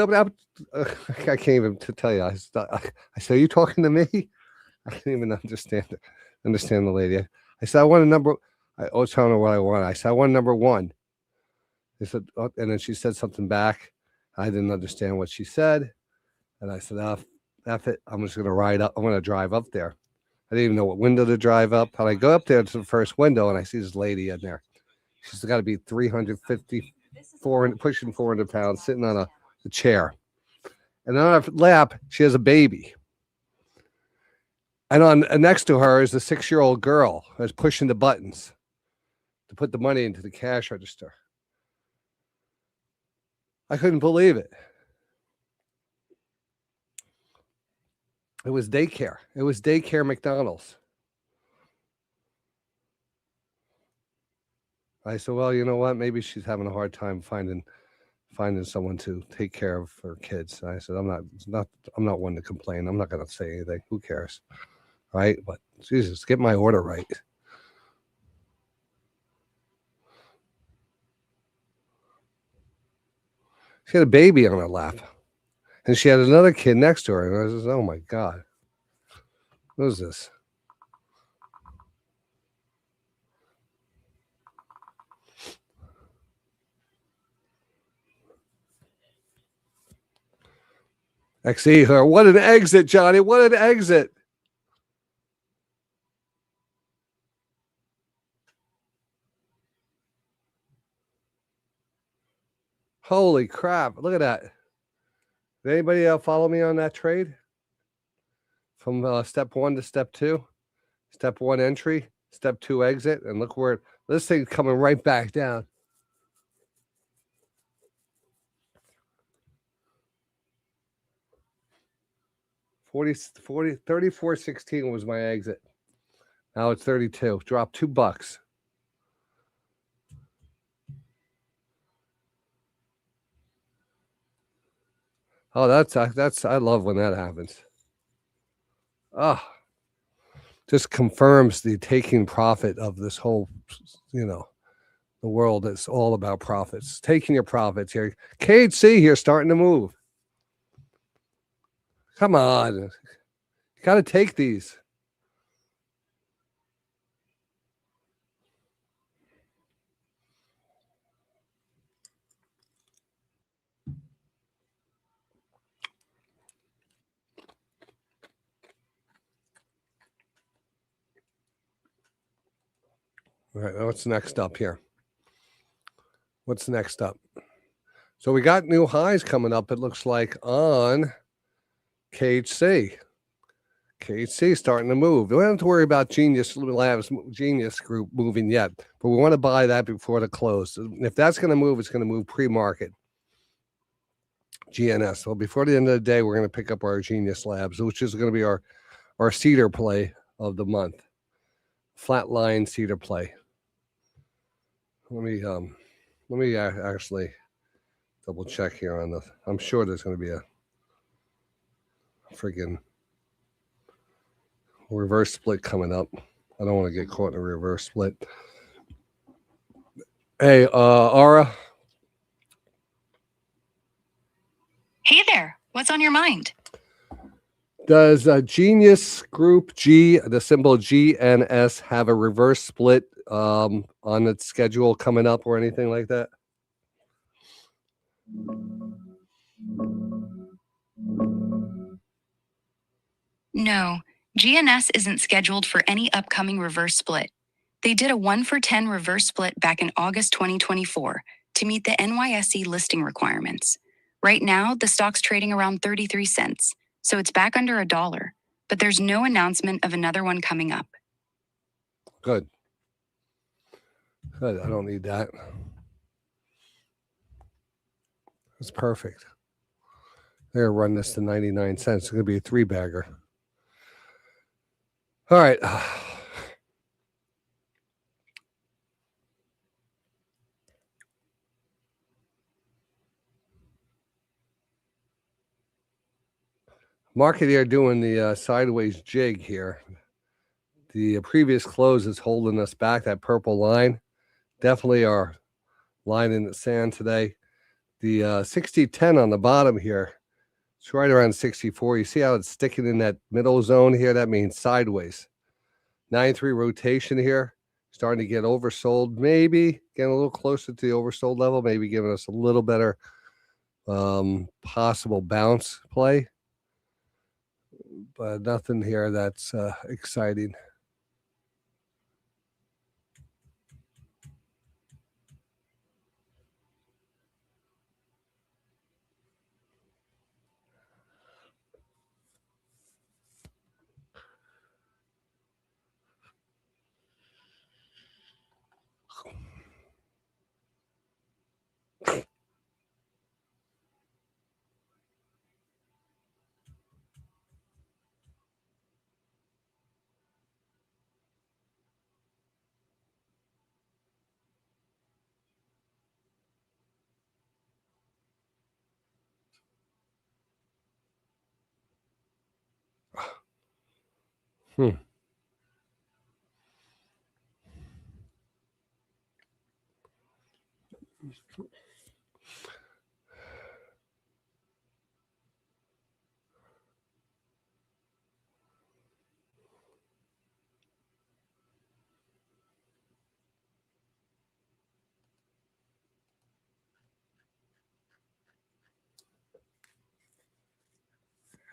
I can't even tell you. I said, are you talking to me? I can't even understand the lady. I said, I want a number. I was telling her what I want. I said, I want number 1. They said, oh, and then she said something back. I didn't understand what she said. And I said, F it. I'm just going to ride up. I'm going to drive up there. I didn't even know what window to drive up. And I go up there to the first window and I see this lady in there. She's got to be 350, pushing 400 pounds, sitting on a chair. And on her lap, she has a baby. And next to her is a 6-year-old girl that's pushing the buttons to put the money into the cash register. I couldn't believe it. It was daycare. It was daycare McDonald's. I said, well, you know what? Maybe she's having a hard time finding someone to take care of her kids. I said, I'm not one to complain. I'm not going to say anything. Who cares? Right? But Jesus, get my order right. She had a baby on her lap. And she had another kid next to her. And I was oh my God. What is this? XE her. What an exit, Johnny. What an exit. Holy crap. Look at that. Did anybody follow me on that trade? From step 1 to step 2. Step 1 entry, step 2 exit. And look where this thing's coming right back down. 34.16 was my exit. Now it's 32. Dropped $2. Oh, that's I love when that happens. Ah, just confirms the taking profit of this whole, the world is all about profits. Taking your profits here. KHC here starting to move. Come on. You got to take these. All right, what's next up here? What's next up? So we got new highs coming up, it looks like, on KHC. KHC starting to move. We don't have to worry about Genius Labs, Genius Group moving yet, but we want to buy that before the close. If that's going to move, it's going to move pre-market. GNS. So before the end of the day, we're going to pick up our Genius Labs, which is going to be our cedar play of the month. Flatline cedar play. Let me actually double check here on the. I'm sure there's going to be a friggin' reverse split coming up. I don't want to get caught in a reverse split. Hey, Aura. Hey there. What's on your mind? Does Genius Group G, the symbol GNS, have a reverse split on its schedule coming up or anything like that? No, GNS isn't scheduled for any upcoming reverse split. They did a 1-for-10 reverse split back in August 2024 to meet the NYSE listing requirements. Right now, the stock's trading around 33 cents, so it's back under $1, but there's no announcement of another one coming up. Good. Good. I don't need that. That's perfect. They're going to run this to 99 cents. It's going to be a 3-bagger. All right. Market here doing the sideways jig here. The previous close is holding us back. That purple line, definitely our line in the sand today. The 60-10 on the bottom here, it's right around 64. You see how it's sticking in that middle zone here? That means sideways. 9-3 rotation here, starting to get oversold. Maybe getting a little closer to the oversold level, maybe giving us a little better possible bounce play. But nothing here that's exciting.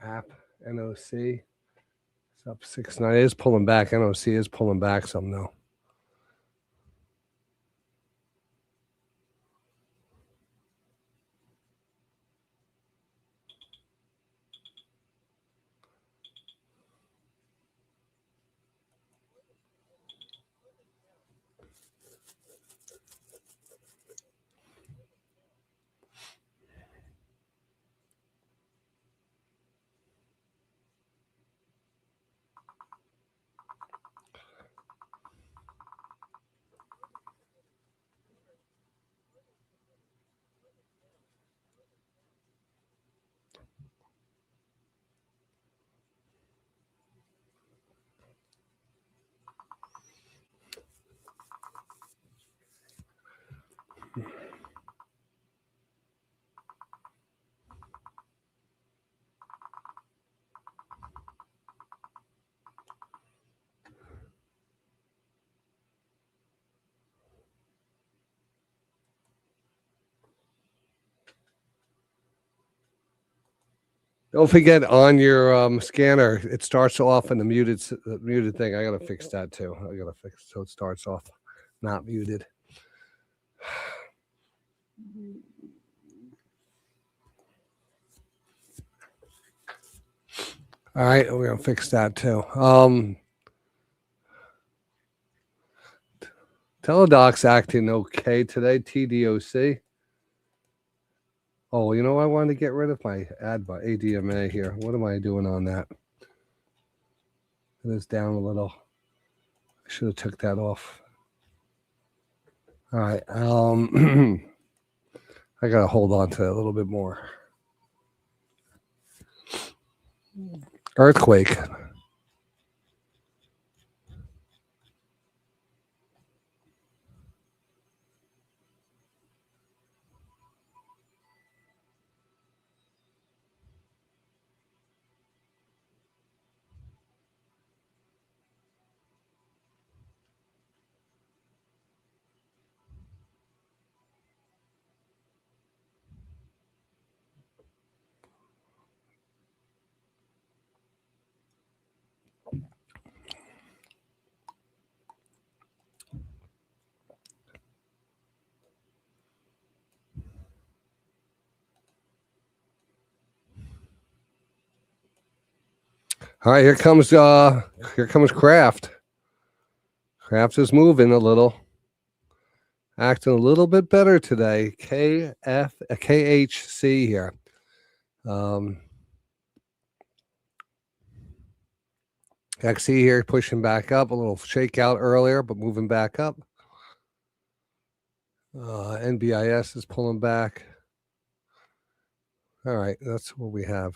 App NOC. It's up 6.9. It is pulling back. NOC is pulling back some though. Don't forget on your scanner, it starts off in the muted thing. I gotta fix that too. I gotta fix so it starts off not muted. All right, we're gonna fix that too. Teledoc's acting okay today. TDOC. Oh, you know, I wanted to get rid of my ADMA here. What am I doing on that? It is down a little. I should have took that off. All right. I gotta hold on to it a little bit more. Earthquake. All right, here comes Kraft. Kraft is moving a little. Acting a little bit better today. KHC here. XE here pushing back up. A little shakeout earlier, but moving back up. NBIS is pulling back. All right, that's what we have.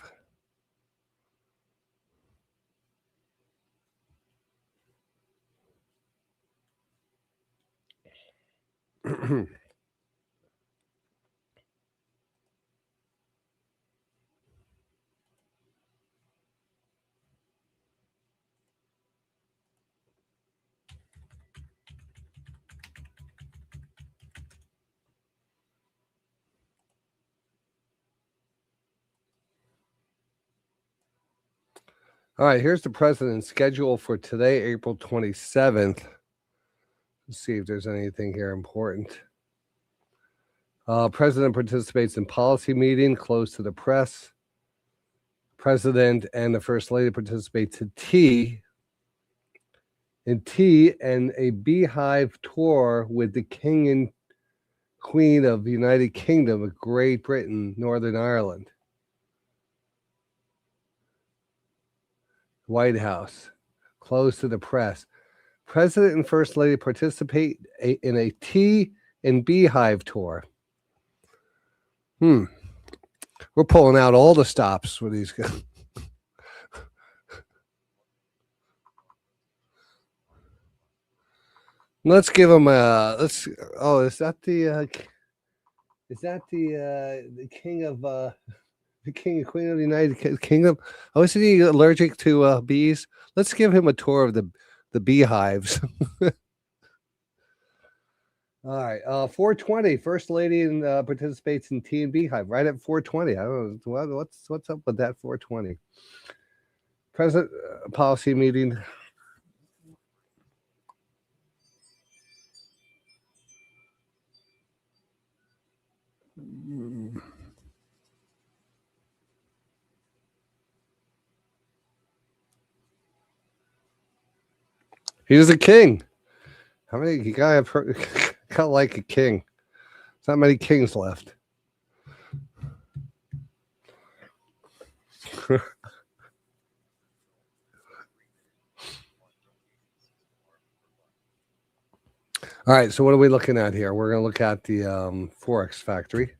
All right, here's the president's schedule for today, April 27th. Let's see if there's anything here important. President participates in policy meeting, closed to the press. President and the First Lady participate in tea and a beehive tour with the King and Queen of the United Kingdom of Great Britain, Northern Ireland. White House, closed to the press. President and First Lady participate in a tea and beehive tour. We're pulling out all the stops for these guys. Let's give them let's. Oh, is that the king of the king and queen of the United Kingdom? Oh, isn't he allergic to bees? Let's give him a tour of the beehives. All right, 420. First lady participates in T and Beehive right at 420. I don't know what's up with that 420. President policy meeting. He's a king. How many? You gotta have kind of like a king. There's not many kings left. All right, so what are we looking at here? We're going to look at the Forex Factory.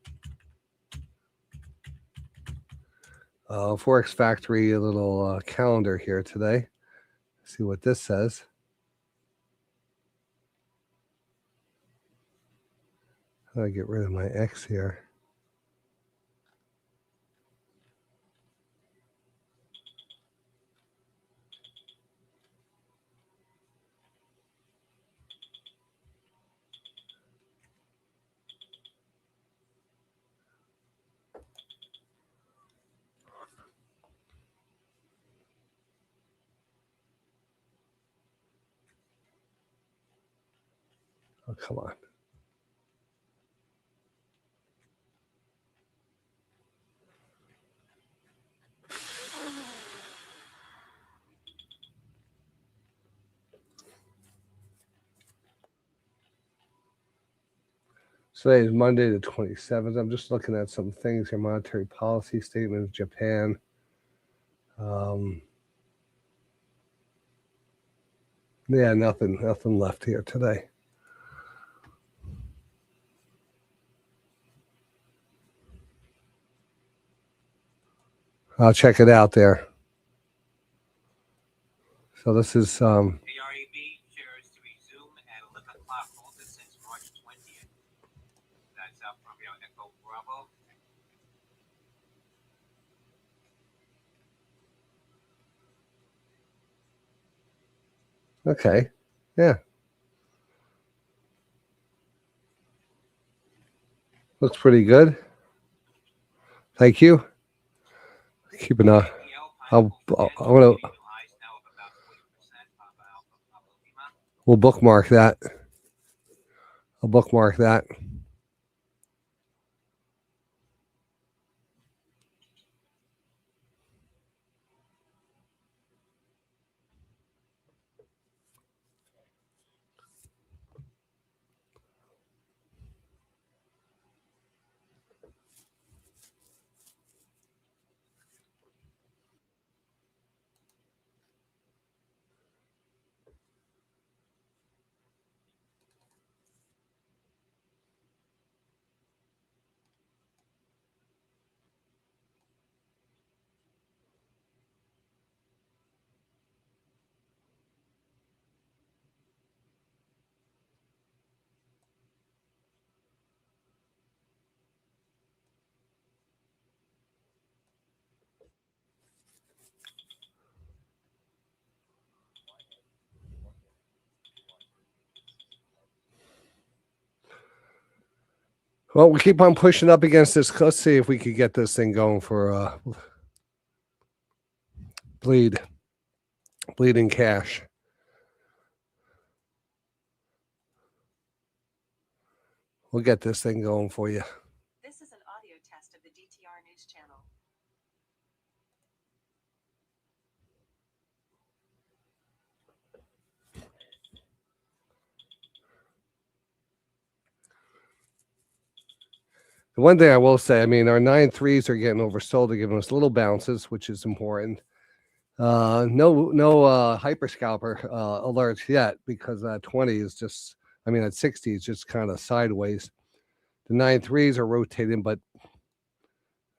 Forex Factory, a little calendar here today. See what this says. How do I get rid of my X here? Oh, come on. Today is Monday the 27th. I'm just looking at some things here. Monetary policy statement of Japan. Yeah, nothing left here today. I'll check it out there. So this is The REB shares to resume at 11 o'clock August since March 20th. That's up from your Echo Bravo. okay. Yeah. Looks pretty good. Thank you. Keep an eye. We'll bookmark that. I'll bookmark that. Well, we keep on pushing up against this. Let's see if we could get this thing going for bleeding cash. We'll get this thing going for you. This is an audio test of the DTR News Channel. The one thing I will say, I mean, our 9.3s are getting oversold. They're giving us little bounces, which is important. No hyper scalper alerts yet, because that 20 is just, I mean, at 60 is just kind of sideways. The 9.3s are rotating, but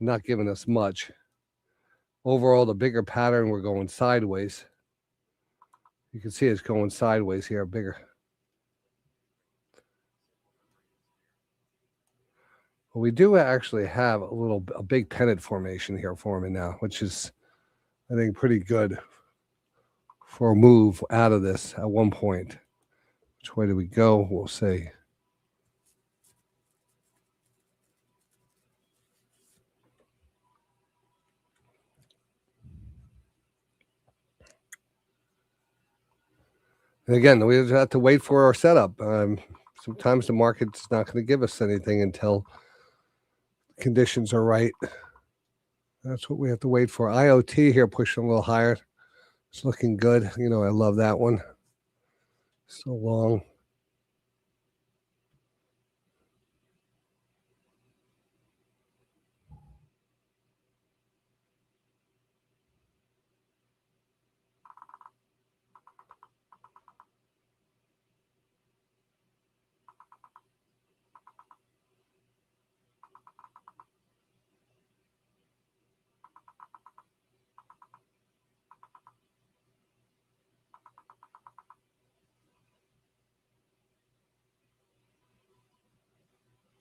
not giving us much. Overall, the bigger pattern, we're going sideways. You can see it's going sideways here, bigger. Well, we do actually have a big pennant formation here forming now, which is, I think, pretty good for a move out of this at one point. Which way do we go? We'll see. And again, we just have to wait for our setup. Sometimes the market's not going to give us anything until conditions are right. That's what we have to wait for. IoT here pushing a little higher. It's looking good. You know, I love that one. So long.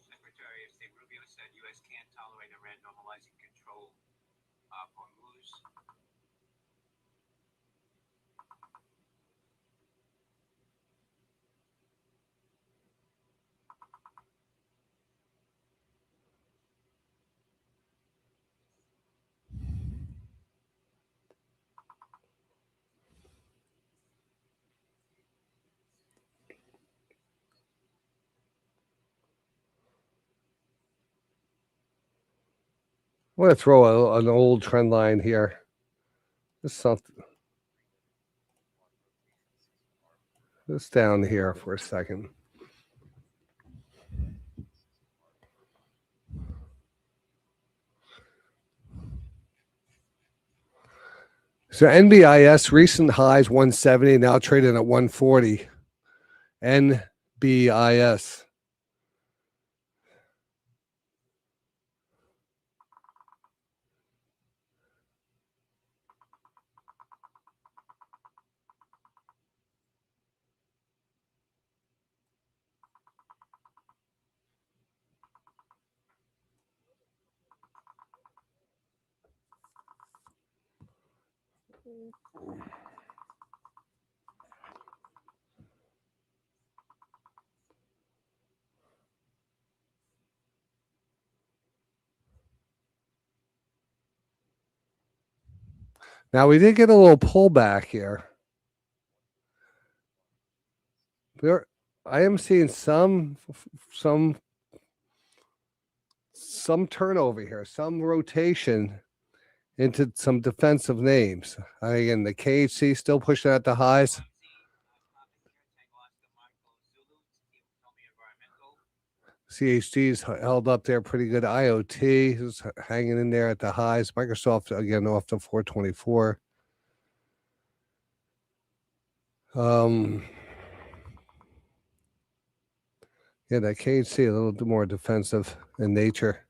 Secretary of State Rubio said U.S. can't tolerate Iran normalizing control of Hormuz. I'm going to throw an old trend line here. Just something. Just down here for a second. So NBIS recent highs 170, now trading at 140. NBIS. Now we did get a little pullback here. I am seeing some turnover here, some rotation into some defensive names. Again, the KHC still pushing at the highs. CHD's held up there pretty good. IoT is hanging in there at the highs. Microsoft, again, off to 424. Yeah, that KHC a little bit more defensive in nature.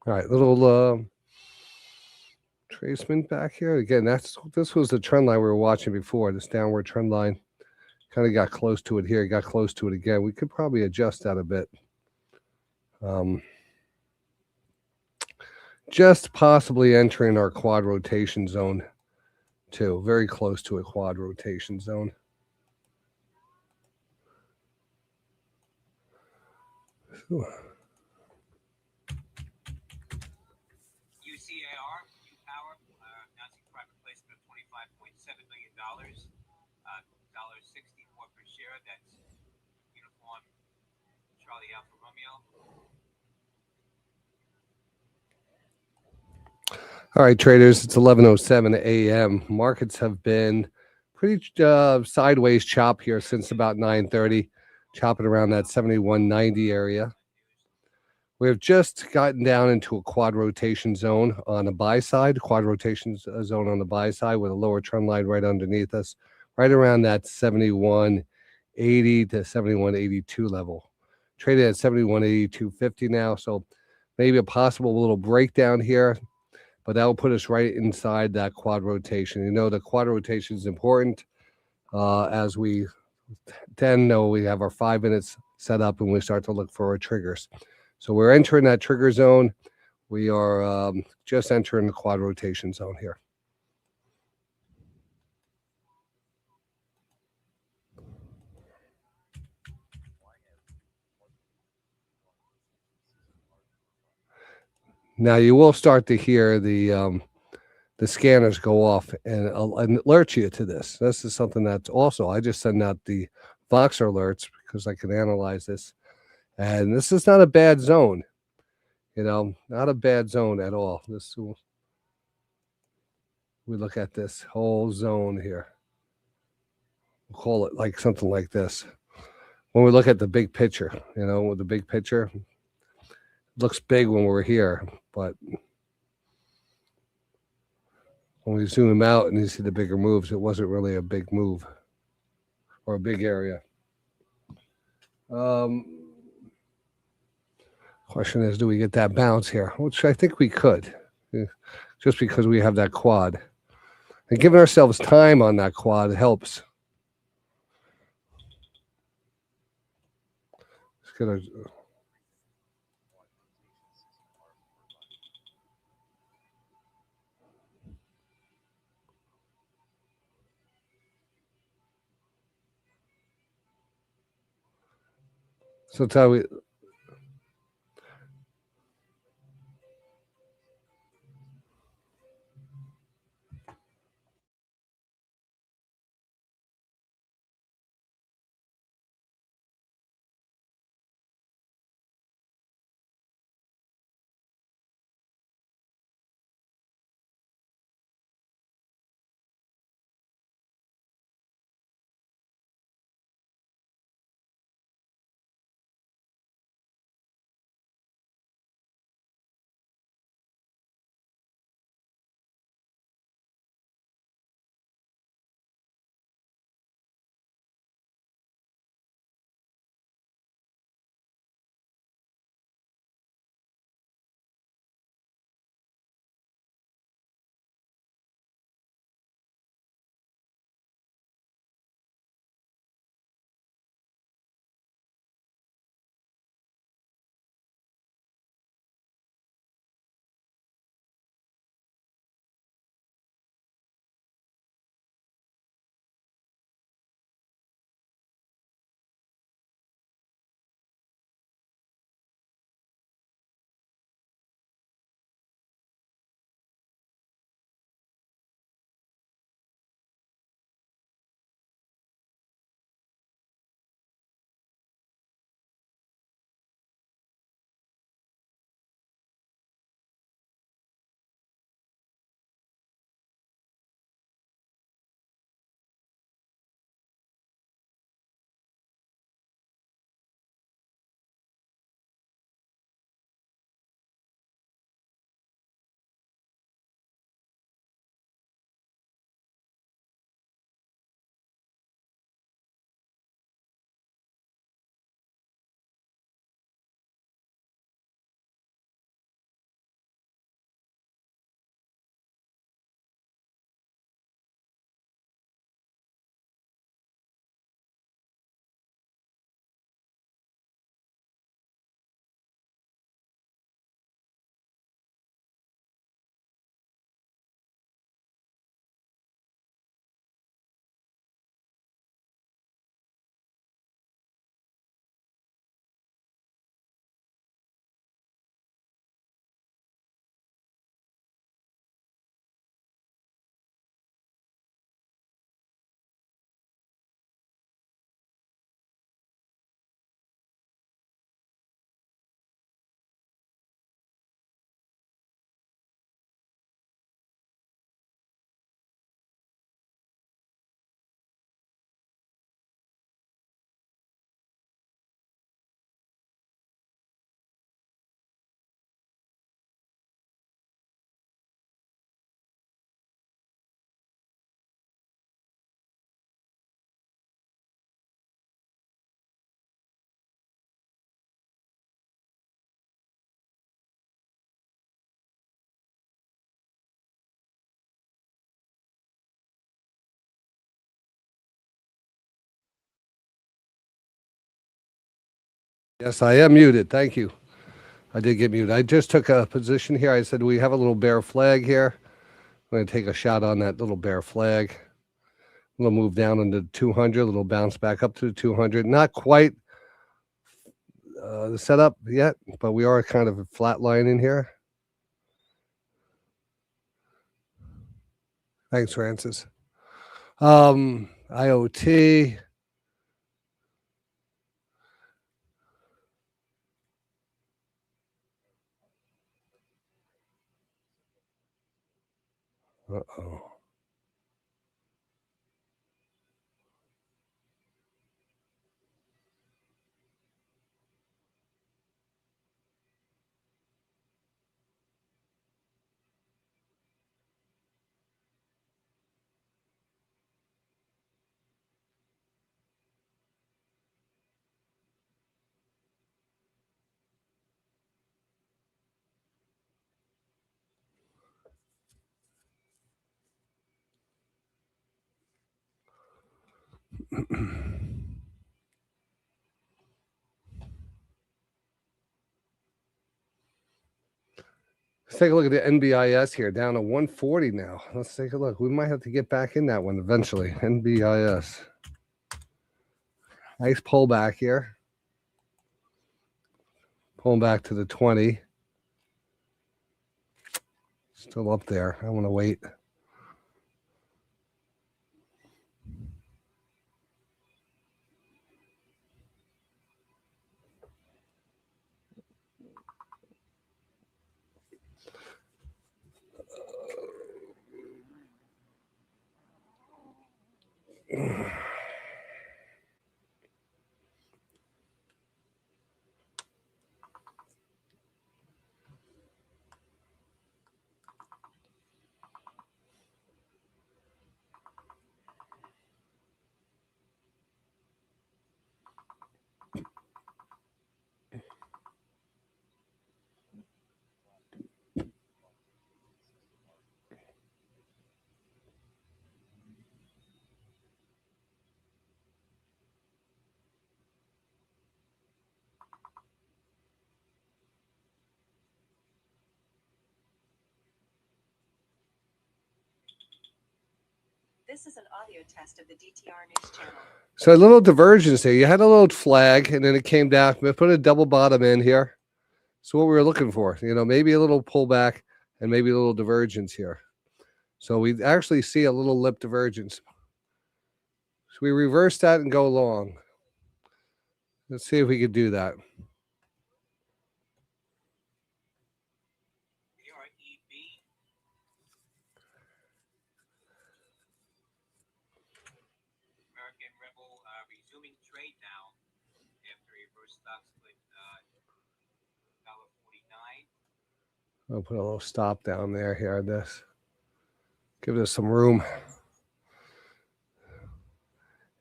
All right, little tracement back here. Again, this was the trend line we were watching before, this downward trend line. Kind of got close to it here, got close to it again. We could probably adjust that a bit. just possibly entering our quad rotation zone too. Very close to a quad rotation zone. UCAR, New Power, announcing private placement of $25.7 million, $1.64 per share. That's uniform Charlie Alfa Romeo. All right, traders, it's 11:07 a.m. Markets have been pretty sideways chop here since about 9:30, chopping around that 71.90 area. We have just gotten down into a quad rotation zone on the buy side, quad rotation zone on the buy side with a lower trend line right underneath us, right around that 71.80 to 71.82 level. Traded at 71.8250 now, so maybe a possible little breakdown here, but that will put us right inside that quad rotation. You know, the quad rotation is important as we then know we have our 5 minutes set up and we start to look for our triggers. So we're entering that trigger zone. We are just entering the quad rotation zone here. Now you will start to hear the scanners go off and alert you to this. This is something that's also, I just send out the Vox alerts because I can analyze this. And this is not a bad zone, you know, not a bad zone at all. This, we look at this whole zone here. We'll call it like something like this. When we look at the big picture, you know, with the big picture, it looks big when we're here, but when we zoom out and you see the bigger moves, it wasn't really a big move or a big area. Question is, do we get that bounce here? Which I think we could, just because we have that quad. And giving ourselves time on that quad helps. It's gonna. So tell we. Yes, I am muted. Thank you. I did get muted. I just took a position here. I said we have a little bear flag here. I'm going to take a shot on that little bear flag. We'll move down into 200. A little bounce back up to 200. Not quite the setup yet, but we are kind of a flat line in here. Thanks, Francis. IoT. Uh-oh. Let's take a look at the NBIS here, down to 140 now. Let's take a look. We might have to get back in that one eventually. NBIS. Nice pullback here. Pulling back to the 20. Still up there. I want to wait. This is an audio test of the DTR News channel. So a little divergence there. You had a little flag, and then it came down. We put a double bottom in here. So what we were looking for, maybe a little pullback and maybe a little divergence here. So we actually see a little lip divergence. So we reverse that and go long. Let's see if we could do that. American Rebel resuming trade now after a reverse stock split $1.49. I'll put a little stop down there here on this. Give this some room.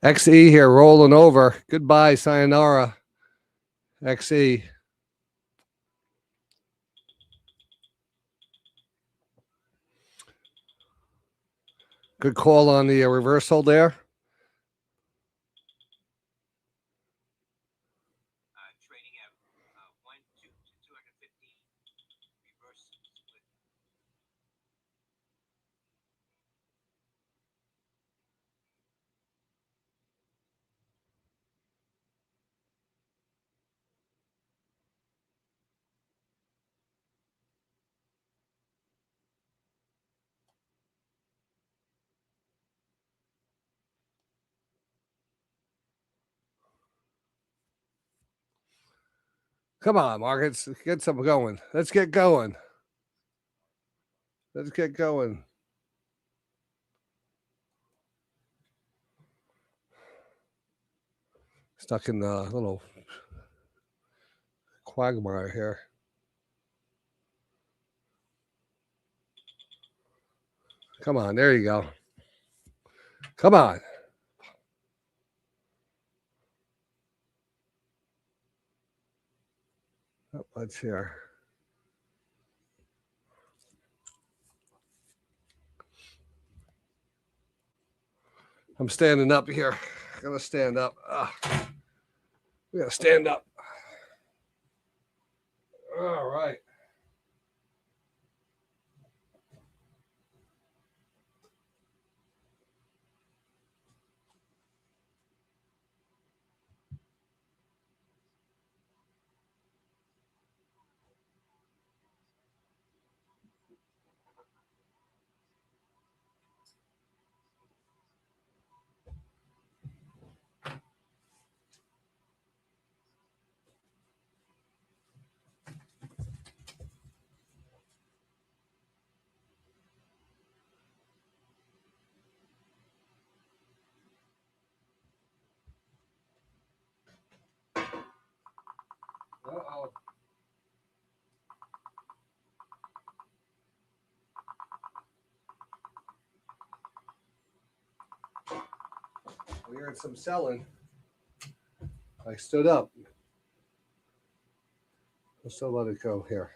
XE here rolling over. Goodbye, sayonara. XE. Good call on the reversal there. Trading at 1 to 250 reverse split. Come on, markets. Get some going. Let's get going. Let's get going. Stuck in the little quagmire here. Come on, there you go. Come on. Let's hear. I'm standing up here. I gotta stand up. We gotta stand up. Uh-oh. We heard some selling. I stood up. Let's still let it go here.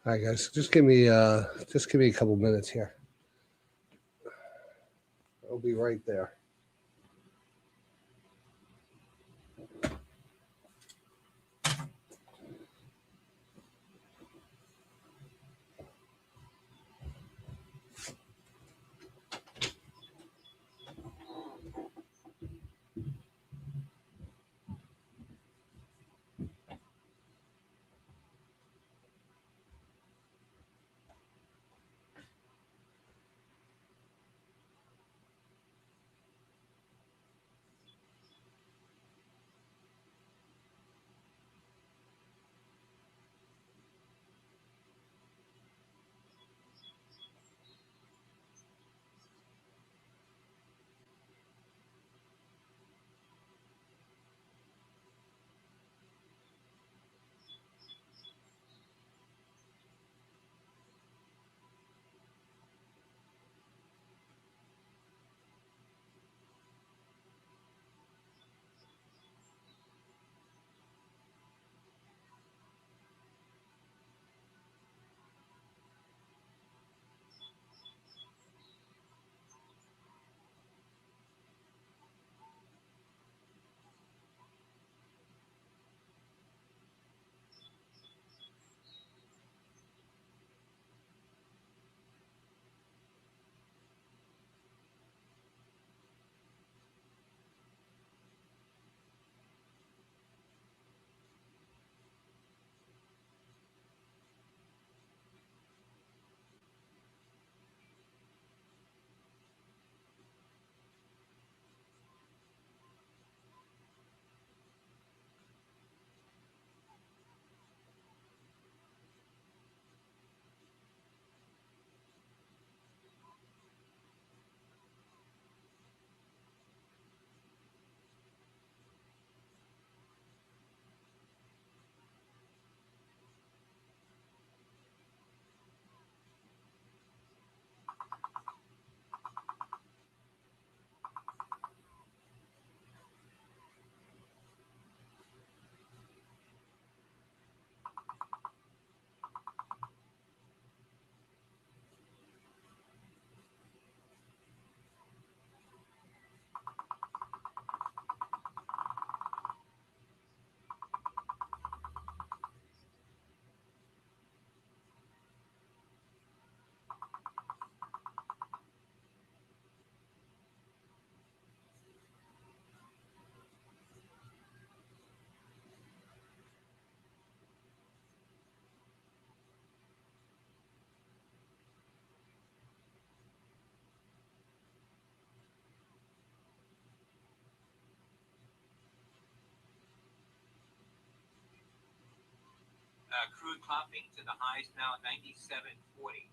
All right, guys, just give me a couple minutes here. I'll be right there. Crude topping to the highs now 97.40.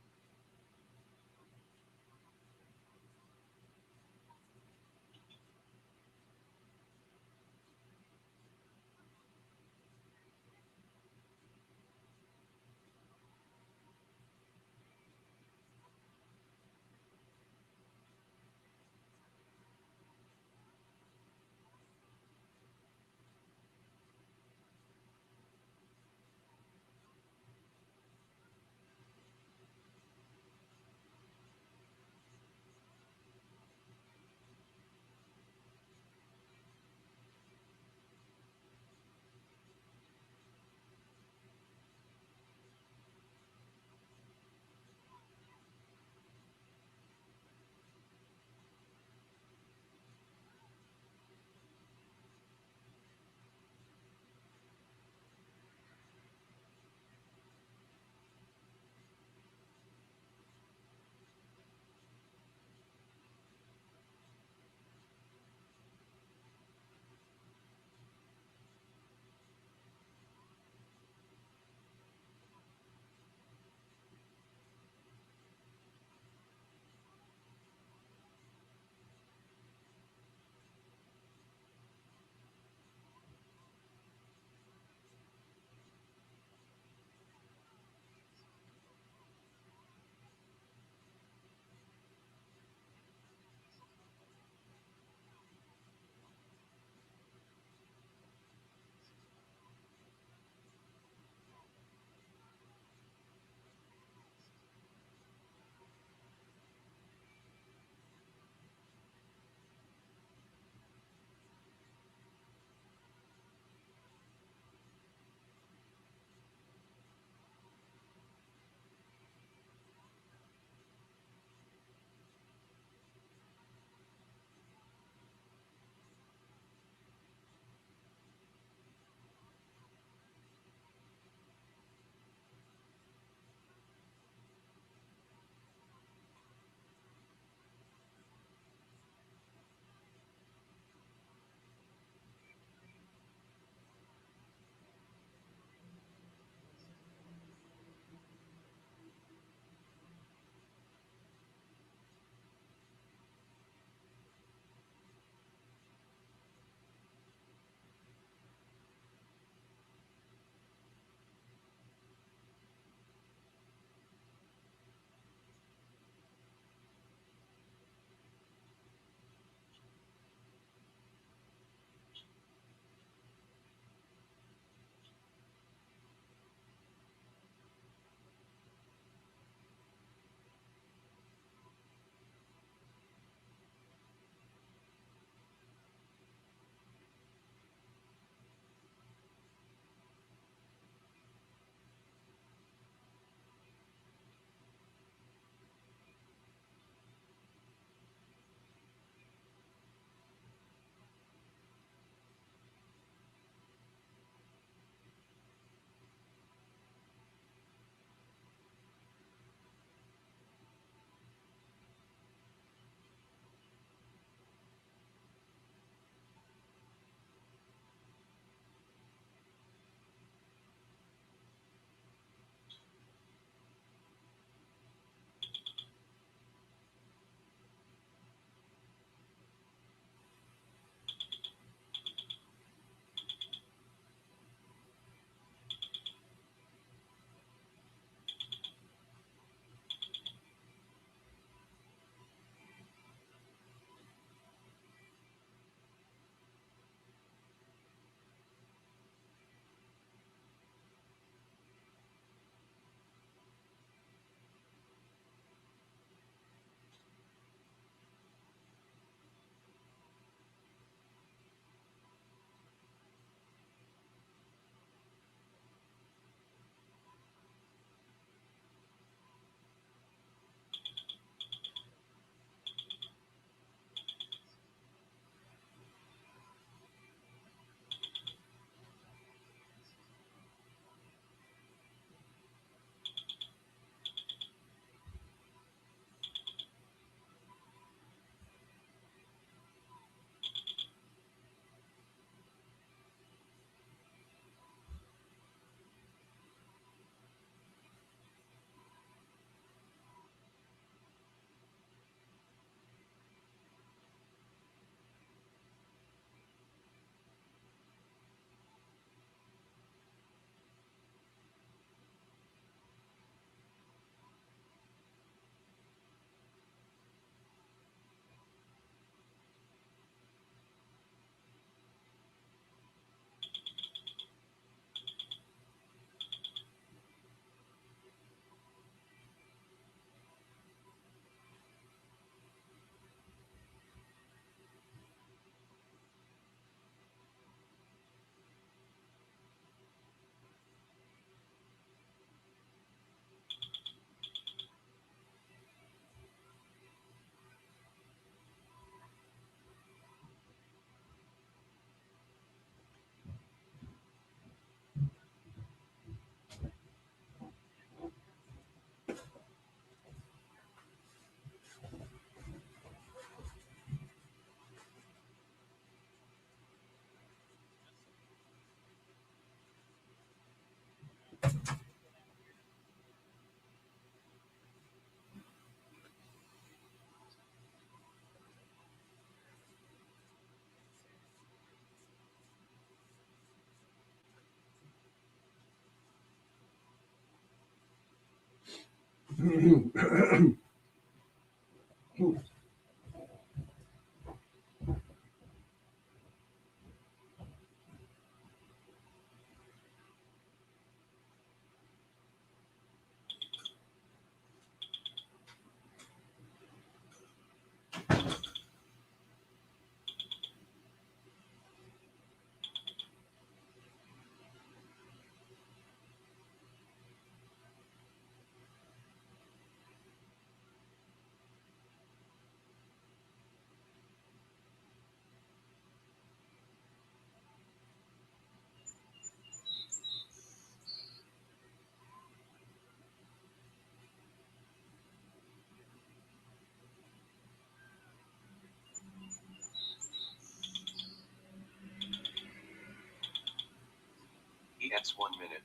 ES 1 minute.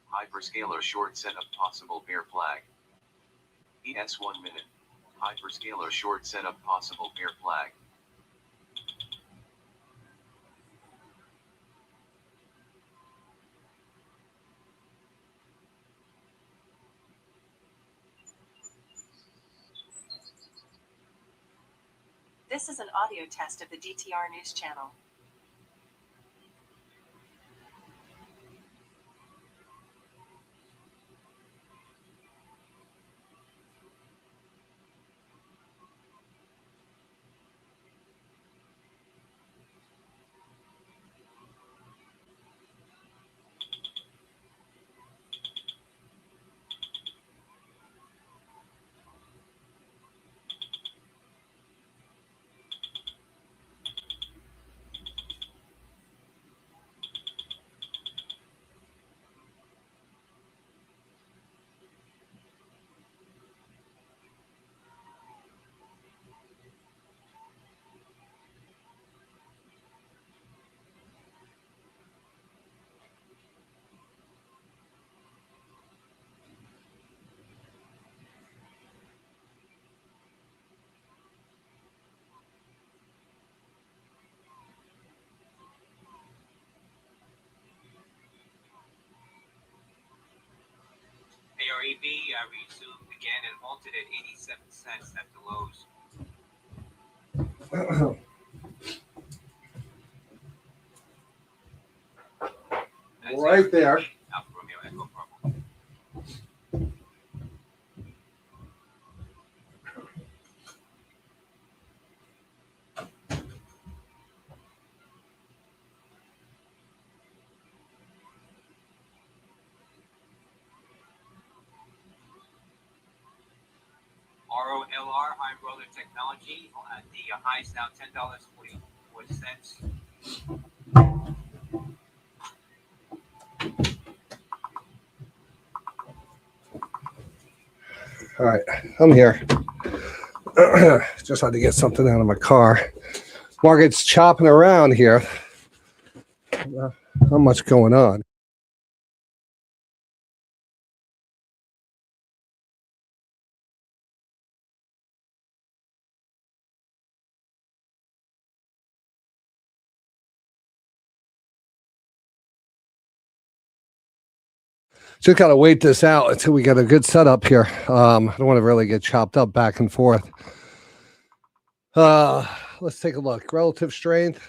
Hyperscaler short setup possible bear flag. ES 1 minute. Hyperscaler short setup possible bear flag. This is an audio test of the DTR News Channel. AREB resumed again and halted at 87 cents at the lows. Right there. Alfa Romeo Echo Purple. ROLR, High Roller Technology, the highs now $10.44. All right, I'm here. Just had to get something out of my car. Market's chopping around here. Not much going on. Just got to wait this out until we get a good setup here. I don't want to really get chopped up back and forth. Let's take a look. Relative strength.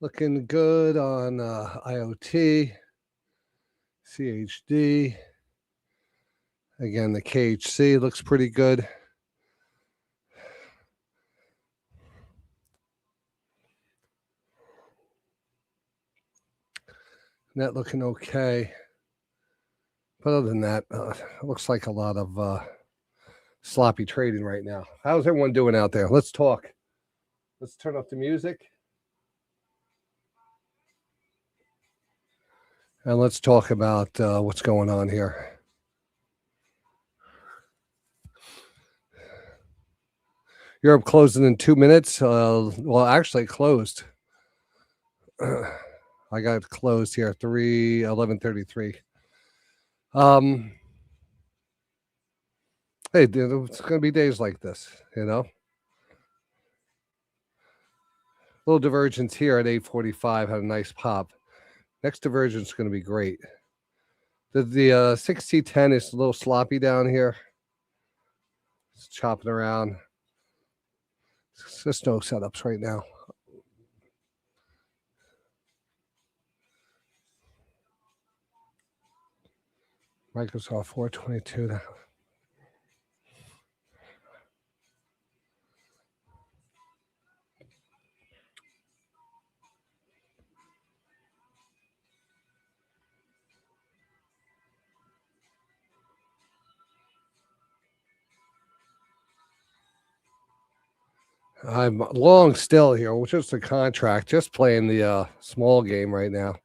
Looking good on IoT, CHD. Again, the KHC looks pretty good. Net looking okay. But other than that, it looks like a lot of sloppy trading right now. How's everyone doing out there? Let's talk. Let's turn up the music. And let's talk about what's going on here. Europe closing in 2 minutes. Well, actually, it closed. I got closed here 11:33. Hey, dude, it's going to be days like this, you know. Little divergence here at 8:45 had a nice pop. Next divergence is going to be great. The 6T10 is a little sloppy down here. It's chopping around. There's no setups right now. Microsoft 422. I'm long still here, which is the contract, just playing the small game right now,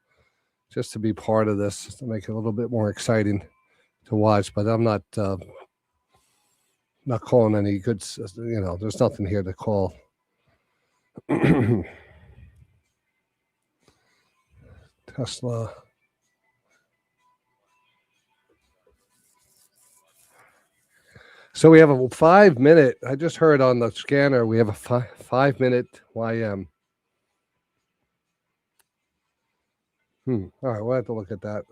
just to be part of this, just to make it a little bit more exciting to watch. But I'm not calling any good, there's nothing here to call. Tesla. So we have a 5-minute. I just heard on the scanner we have a 5-minute YM. All right, we'll have to look at that.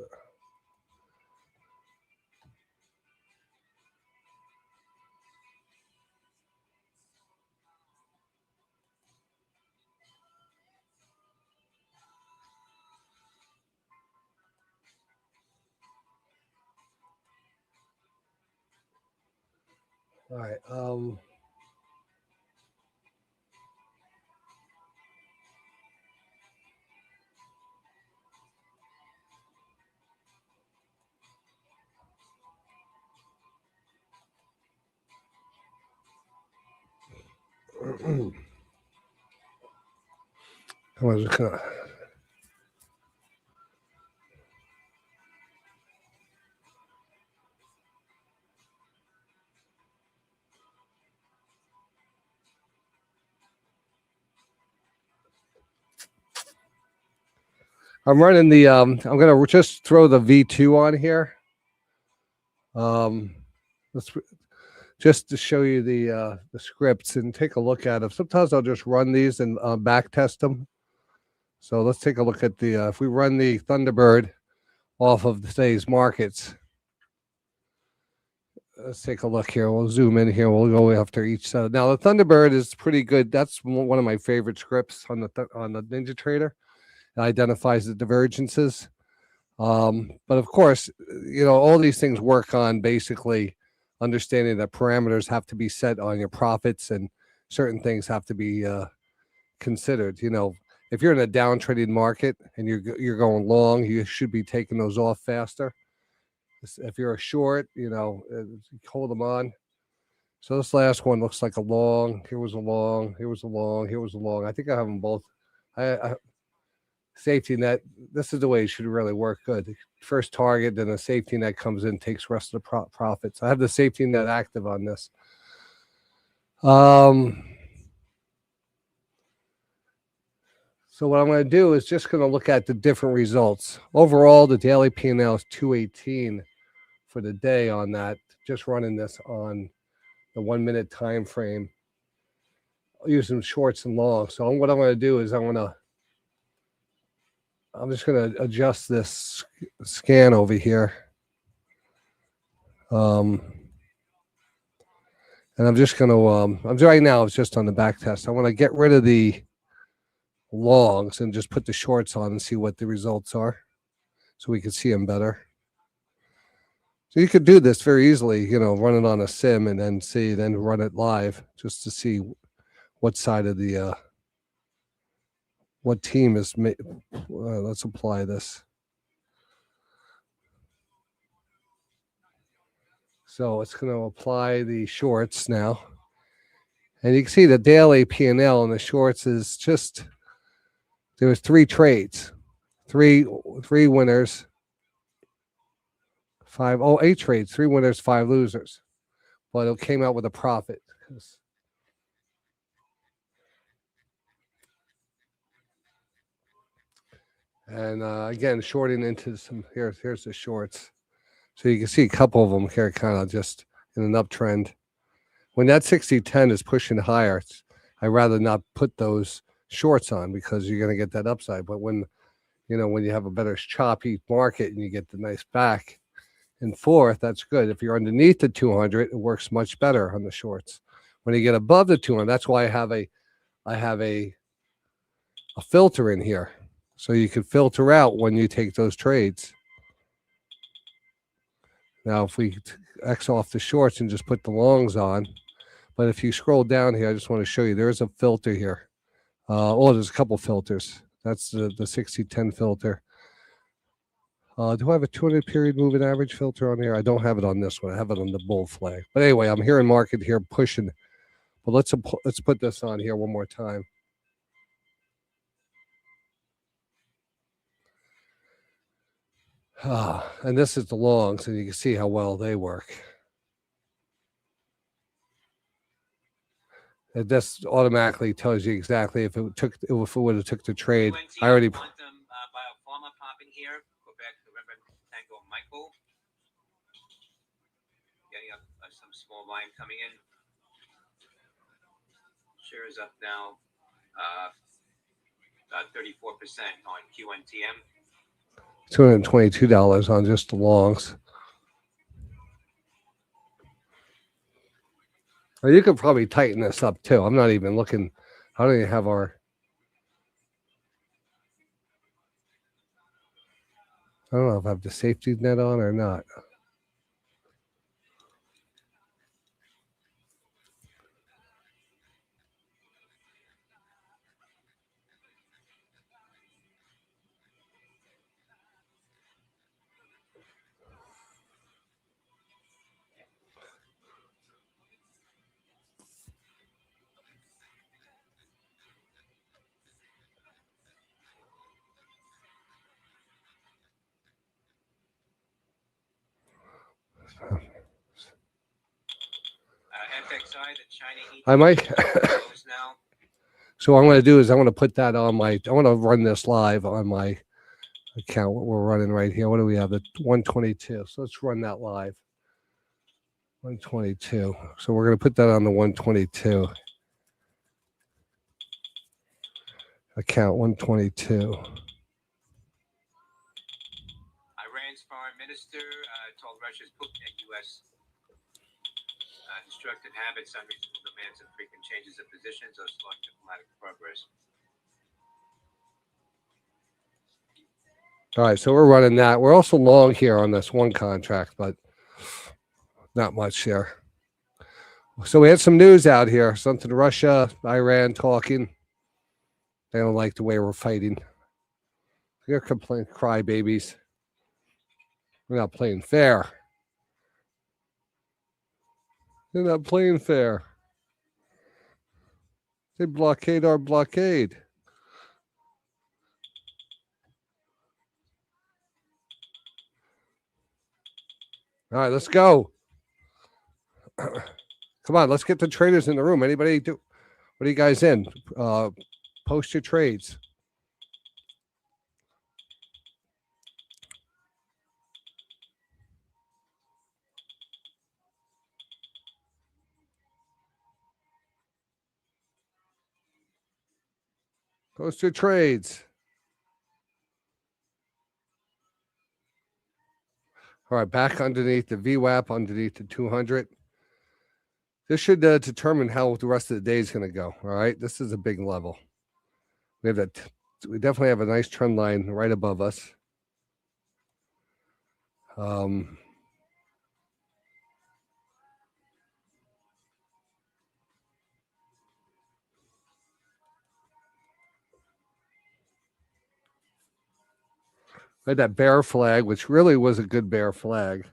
All right. I was gonna. I'm running the. I'm gonna just throw the V2 on here. Let's just to show you the scripts and take a look at them. Sometimes I'll just run these and back test them. So let's take a look at the. If we run the Thunderbird off of today's markets. Let's take a look here. We'll zoom in here. We'll go after each set. Now the Thunderbird is pretty good. That's one of my favorite scripts on the NinjaTrader. It identifies the divergences. But of course, all these things work on basically understanding that parameters have to be set on your profits and certain things have to be considered. If you're in a down trading market and you're going long, you should be taking those off faster. If you're a short, hold them on. So this last one looks like a long. Here was a long. Here was a long. Here was a long. I think I have them both. Safety net. This is the way it should really work. Good. First target, then a safety net comes in, takes rest of the profits. I have the safety net active on this. So what I'm going to do is just going to look at the different results. Overall, the daily P&L is 218 for the day on that. Just running this on the 1 minute time frame. I'll use some shorts and longs. So what I'm going to do is I'm just going to adjust this scan over here. And I'm just going to, right now it's just on the back test. I want to get rid of the longs and just put the shorts on and see what the results are so we can see them better. So you could do this very easily, run it on a sim and then run it live just to see what side of the, what team is made. Let's apply this. So it's going to apply the shorts now. And you can see the daily P&L in the shorts is just, there was 3 trades, three winners, 8 trades, 3 winners, 5 losers. But it came out with a profit. And again, shorting into some, here's the shorts. So you can see a couple of them here kind of just in an uptrend. When that 60-10 is pushing higher, I'd rather not put those shorts on because you're going to get that upside. But when you have a better choppy market and you get the nice back, and 4th, that's good. If you're underneath the 200, it works much better on the shorts. When you get above the 200, that's why I have a filter in here, so you can filter out when you take those trades. Now, if we X off the shorts and just put the longs on, but if you scroll down here, I just want to show you, there's a filter here. There's a couple filters. That's the 60-10 filter. Do I have a 200 period moving average filter on here? I don't have it on this one. I have it on the bull flag. But anyway, I'm here in market here pushing. But let's put this on here one more time. And this is the longs, and you can see how well they work. It just automatically tells you exactly if it would have took the trade. I already. Quantum biopharma popping here. Go back to November Tango Michael. Getting up some small volume coming in. Shares up now, about 34% on QNTM. $222 on just the longs. Or you could probably tighten this up too. I'm not even looking. I don't even have our. I don't know if I have the safety net on or not. FXI, the China I might. now. So what I'm going to do is I'm going to put that on my. I want to run this live on my account. What we're running right here. What do we have? The 122. So let's run that live. 122. So we're going to put that on the 122 account. 122. Iran's foreign minister told Russia's Putin and U.S. Destructive habits, unreasonable demands, and frequent changes of positions are slowing diplomatic progress. All right, so we're running that. We're also long here on this one contract, but not much here. So we had some news out here. Something Russia, Iran talking. They don't like the way we're fighting. They're complaining, crybabies. We're not playing fair. They're not playing fair. They blockade our blockade. All right, let's go. Come on, let's get the traders in the room. Anybody do? What are you guys in? Post your trades. Post your trades. All right, back underneath the VWAP, underneath the 200. This should determine how the rest of the day is going to go. All right, this is a big level. We have that. We definitely have a nice trend line right above us. We had that bear flag, which really was a good bear flag.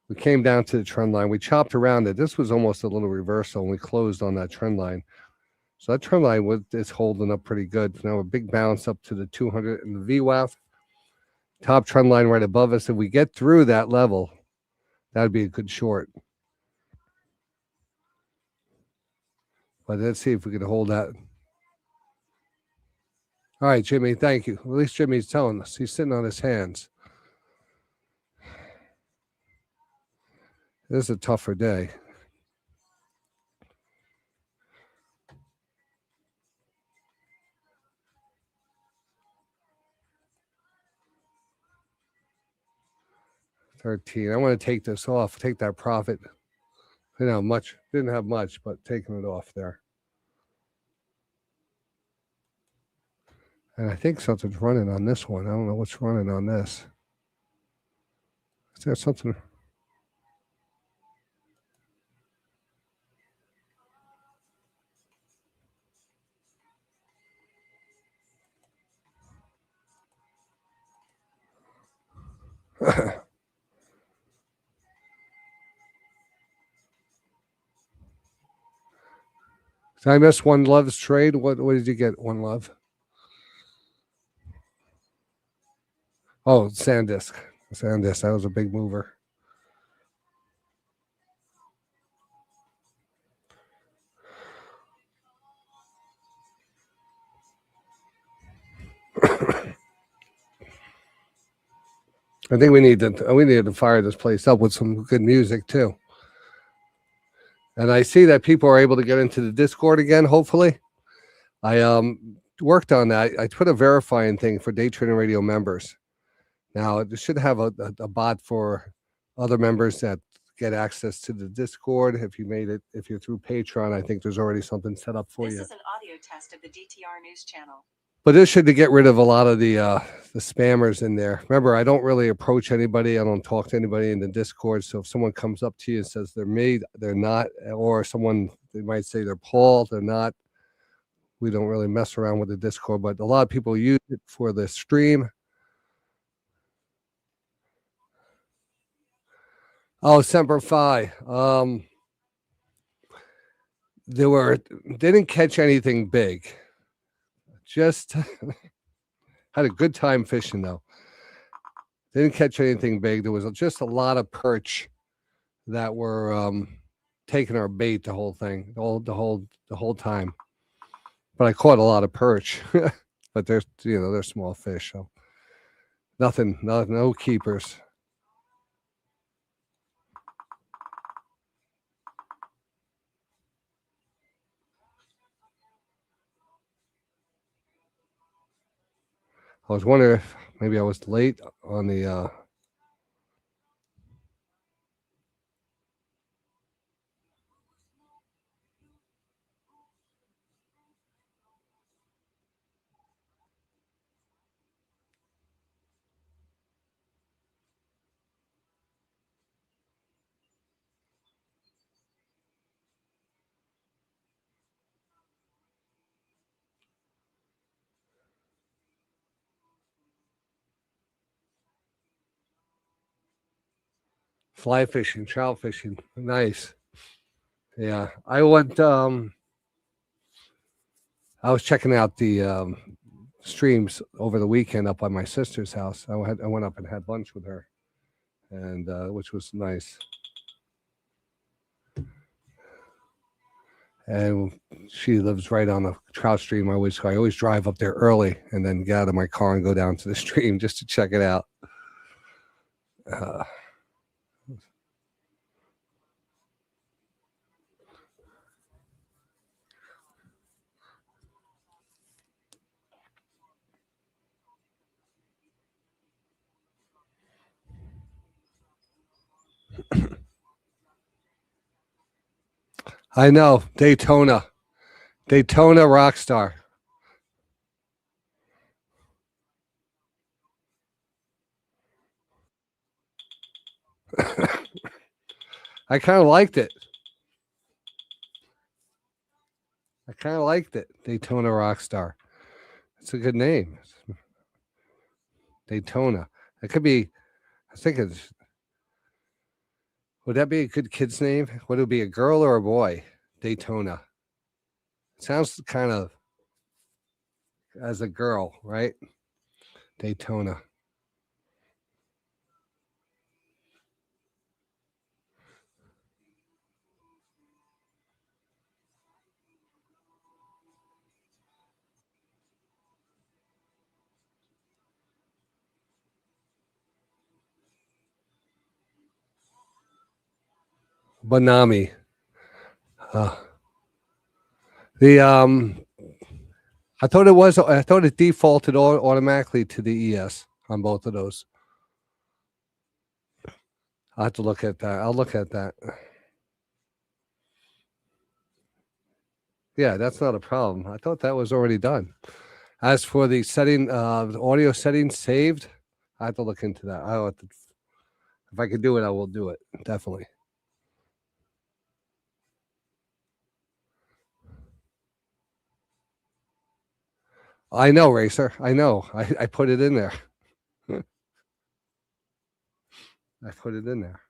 We came down to the trend line. We chopped around it. This was almost a little reversal, and we closed on that trend line. So that trend line is holding up pretty good. Now a big bounce up to the 200 and the VWAP. Top trend line right above us. If we get through that level, that would be a good short. But let's see if we can hold that. All right, Jimmy, thank you. At least Jimmy's telling us. He's sitting on his hands. This is a tougher day. 13. I want to take this off, take that profit. You know, much, didn't have much, but taking it off there. And I think something's running on this one. I don't know what's running on this. Is there something? Did I miss One Love's trade? What did you get, One Love? Oh, SanDisk. SanDisk. That was a big mover. I think we need to fire this place up with some good music too. And I see that people are able to get into the Discord again, hopefully. I worked on that. I put a verifying thing for Daytradingradio members. Now, it should have a bot for other members that get access to the Discord. If you're through Patreon, I think there's already something set up for you. This is an audio test of the DTR News Channel. But this should get rid of a lot of the spammers in there. Remember, I don't really approach anybody. I don't talk to anybody in the Discord. So if someone comes up to you and says they're me, they're not, or they might say they're Paul, they're not. We don't really mess around with the Discord, but a lot of people use it for the stream. Oh, Semper Fi. Didn't catch anything big. Just had a good time fishing though. Didn't catch anything big. There was just a lot of perch that were taking our bait the whole thing, the whole time. But I caught a lot of perch. But they're small fish, so nothing, no keepers. I was wondering if maybe I was late on the fly fishing, trout fishing. Nice. Yeah. I went I was checking out the streams over the weekend up by my sister's house. I went up and had lunch with her, and which was nice. And she lives right on the trout stream. I always drive up there early and then get out of my car and go down to the stream just to check it out. I know, Daytona Rockstar. I kind of liked it. Daytona Rockstar. It's a good name. Daytona. It could be, I think would that be a good kid's name? Would it be a girl or a boy? Daytona. It sounds kind of as a girl, right? Daytona. Bonami. I thought it defaulted automatically to the ES on both of those. I'll have to look at that. I'll look at that. Yeah, that's not a problem. I thought that was already done. As for the setting, the audio settings saved, I have to look into that. I'll have to, if I can do it, I will do it. Definitely. I know, Racer. I know. I put it in there. I put it in there.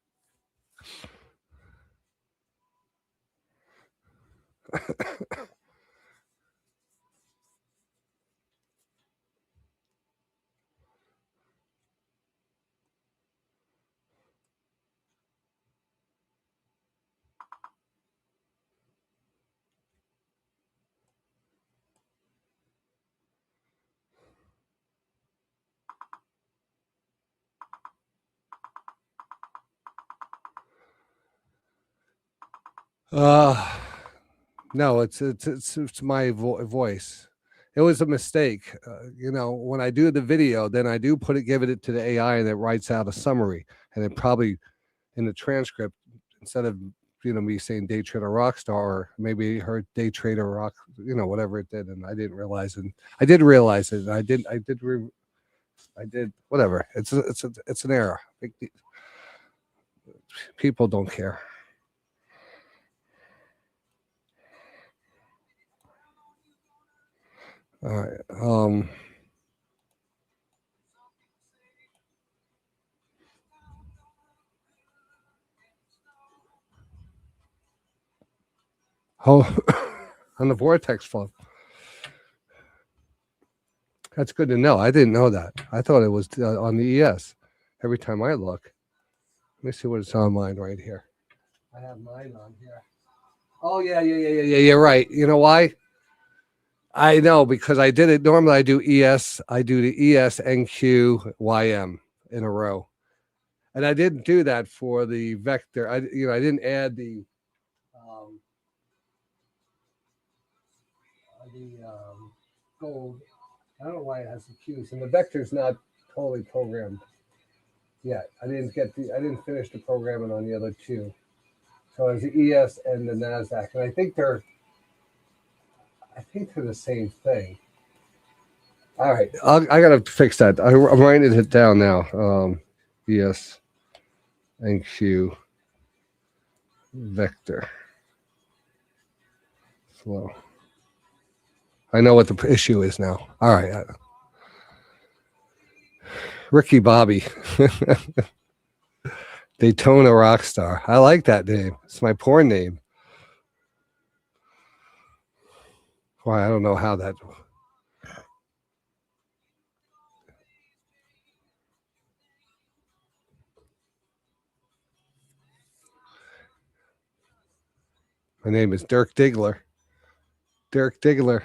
No, it's my voice. It was a mistake. When I do the video, then I do give it to the AI, and it writes out a summary, and it probably in the transcript, instead of me saying day trader rock star, or maybe her day trader rock, whatever it did, and I didn't realize it. I did realize it. I did whatever. It's an error. People don't care. All right. Oh, on the vortex flow. That's good to know. I didn't know that. I thought it was on the ES. Every time I look, let me see what it's on mine right here. I have mine on here. Oh yeah. You're right. You know why? I know, because I did it. Normally I do ES. I do the ES, NQ, YM in a row, and I didn't do that for the vector. I didn't add the gold. I don't know why it has the Qs, and the vector's not totally programmed yet. I didn't finish the programming on the other two. So it's the ES and the NASDAQ, and I think they're the same thing. All right, I gotta fix that. I'm writing it down now. ES and Q vector flow. I know what the issue is now. All right, Ricky Bobby. Daytona Rockstar. I like that name. It's my porn name. Why, I don't know how that. My name is Dirk Diggler. Dirk Diggler.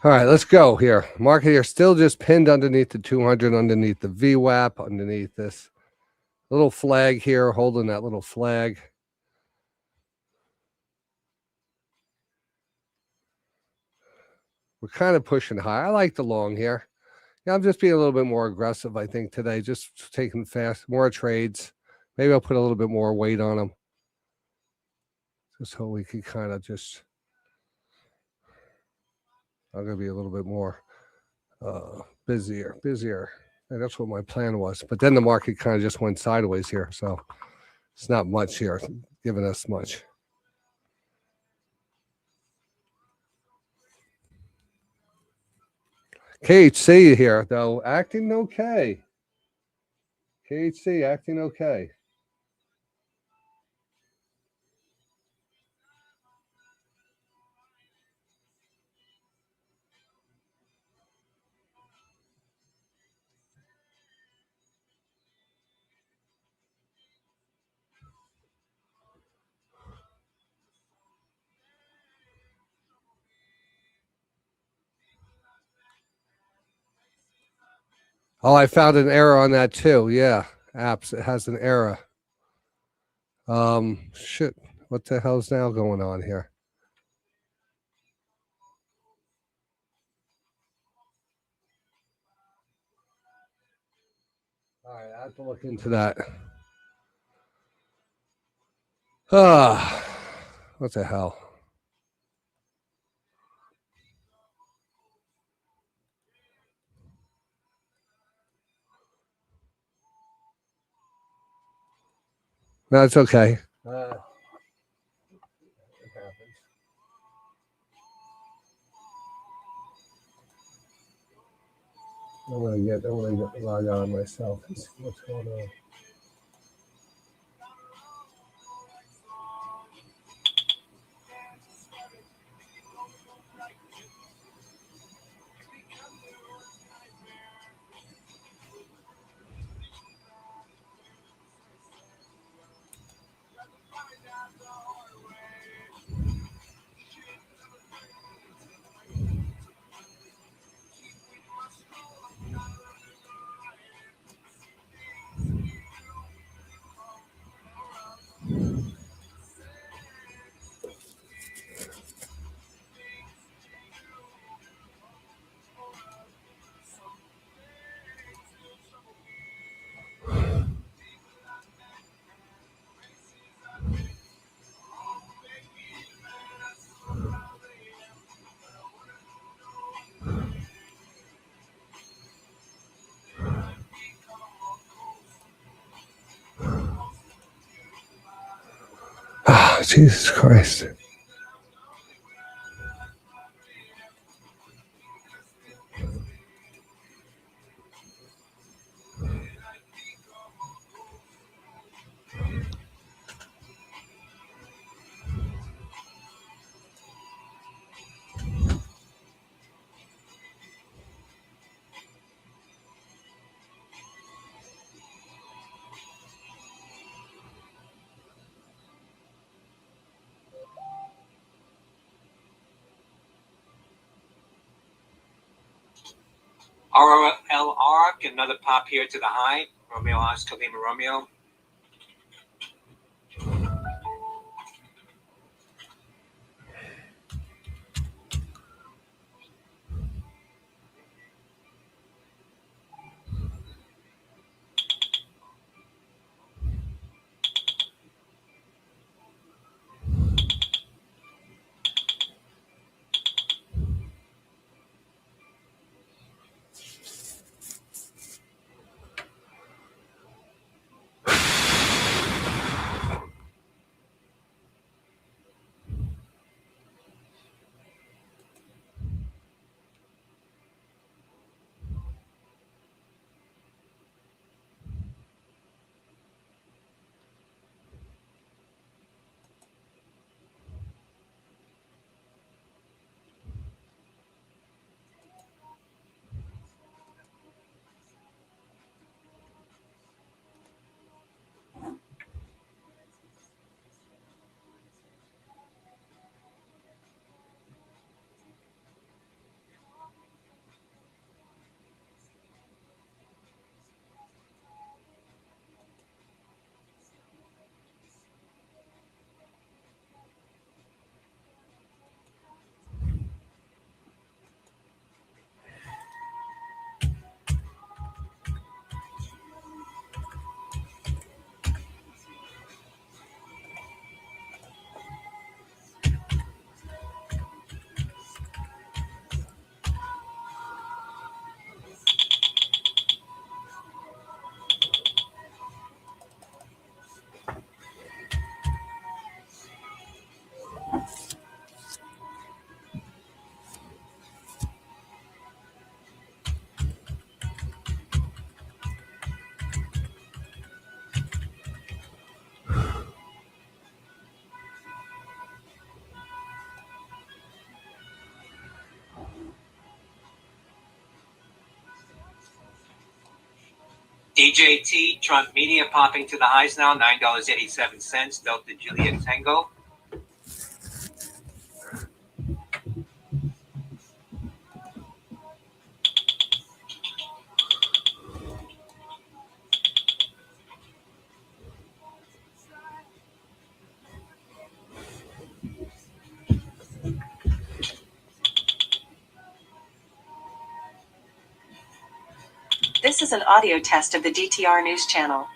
All right, let's go here. Market here still just pinned underneath the 200, underneath the VWAP, underneath this little flag here, holding that little flag. We're kind of pushing high. I like the long here. Yeah, I'm just being a little bit more aggressive, I think, today. Just taking fast, more trades. Maybe I'll put a little bit more weight on them. Just so we can kind of just, I'm going to be a little bit more busier. And that's what my plan was. But then the market kind of just went sideways here. So it's not much here, giving us much. KHC here, though, acting okay. KHC acting okay. Oh, I found an error on that too. Yeah, apps, it has an error. Shit, what the hell's now going on here? All right, I have to look into that. What the hell? No, it's okay. It happens. I'm gonna get log on myself and see what's going on. Oh, Jesus Christ. RLR, get another pop here to the high. Romeo Oscar Lima Romeo. DJT, Trump Media popping to the highs now, $9.87, Delta Juliet Tango. This is an audio test of the DTR News Channel.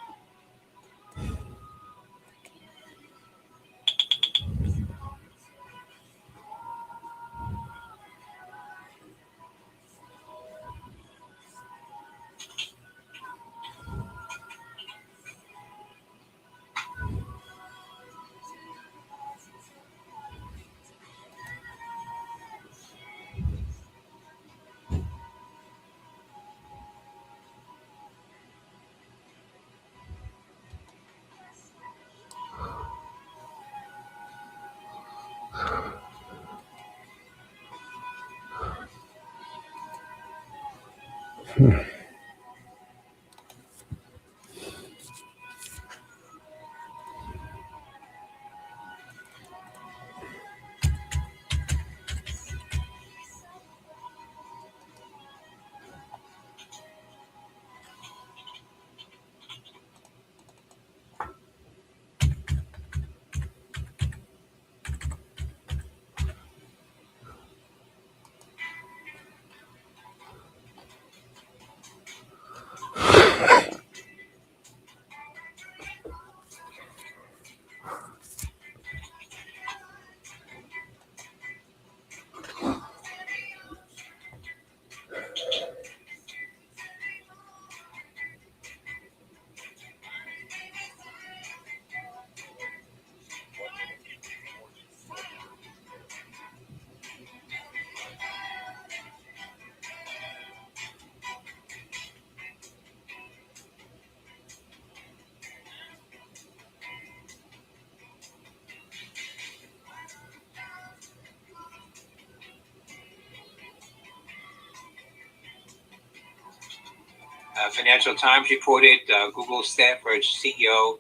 Financial Times reported Google Stanford CEO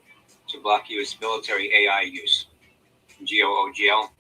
to block U.S. military AI use. GOOGL.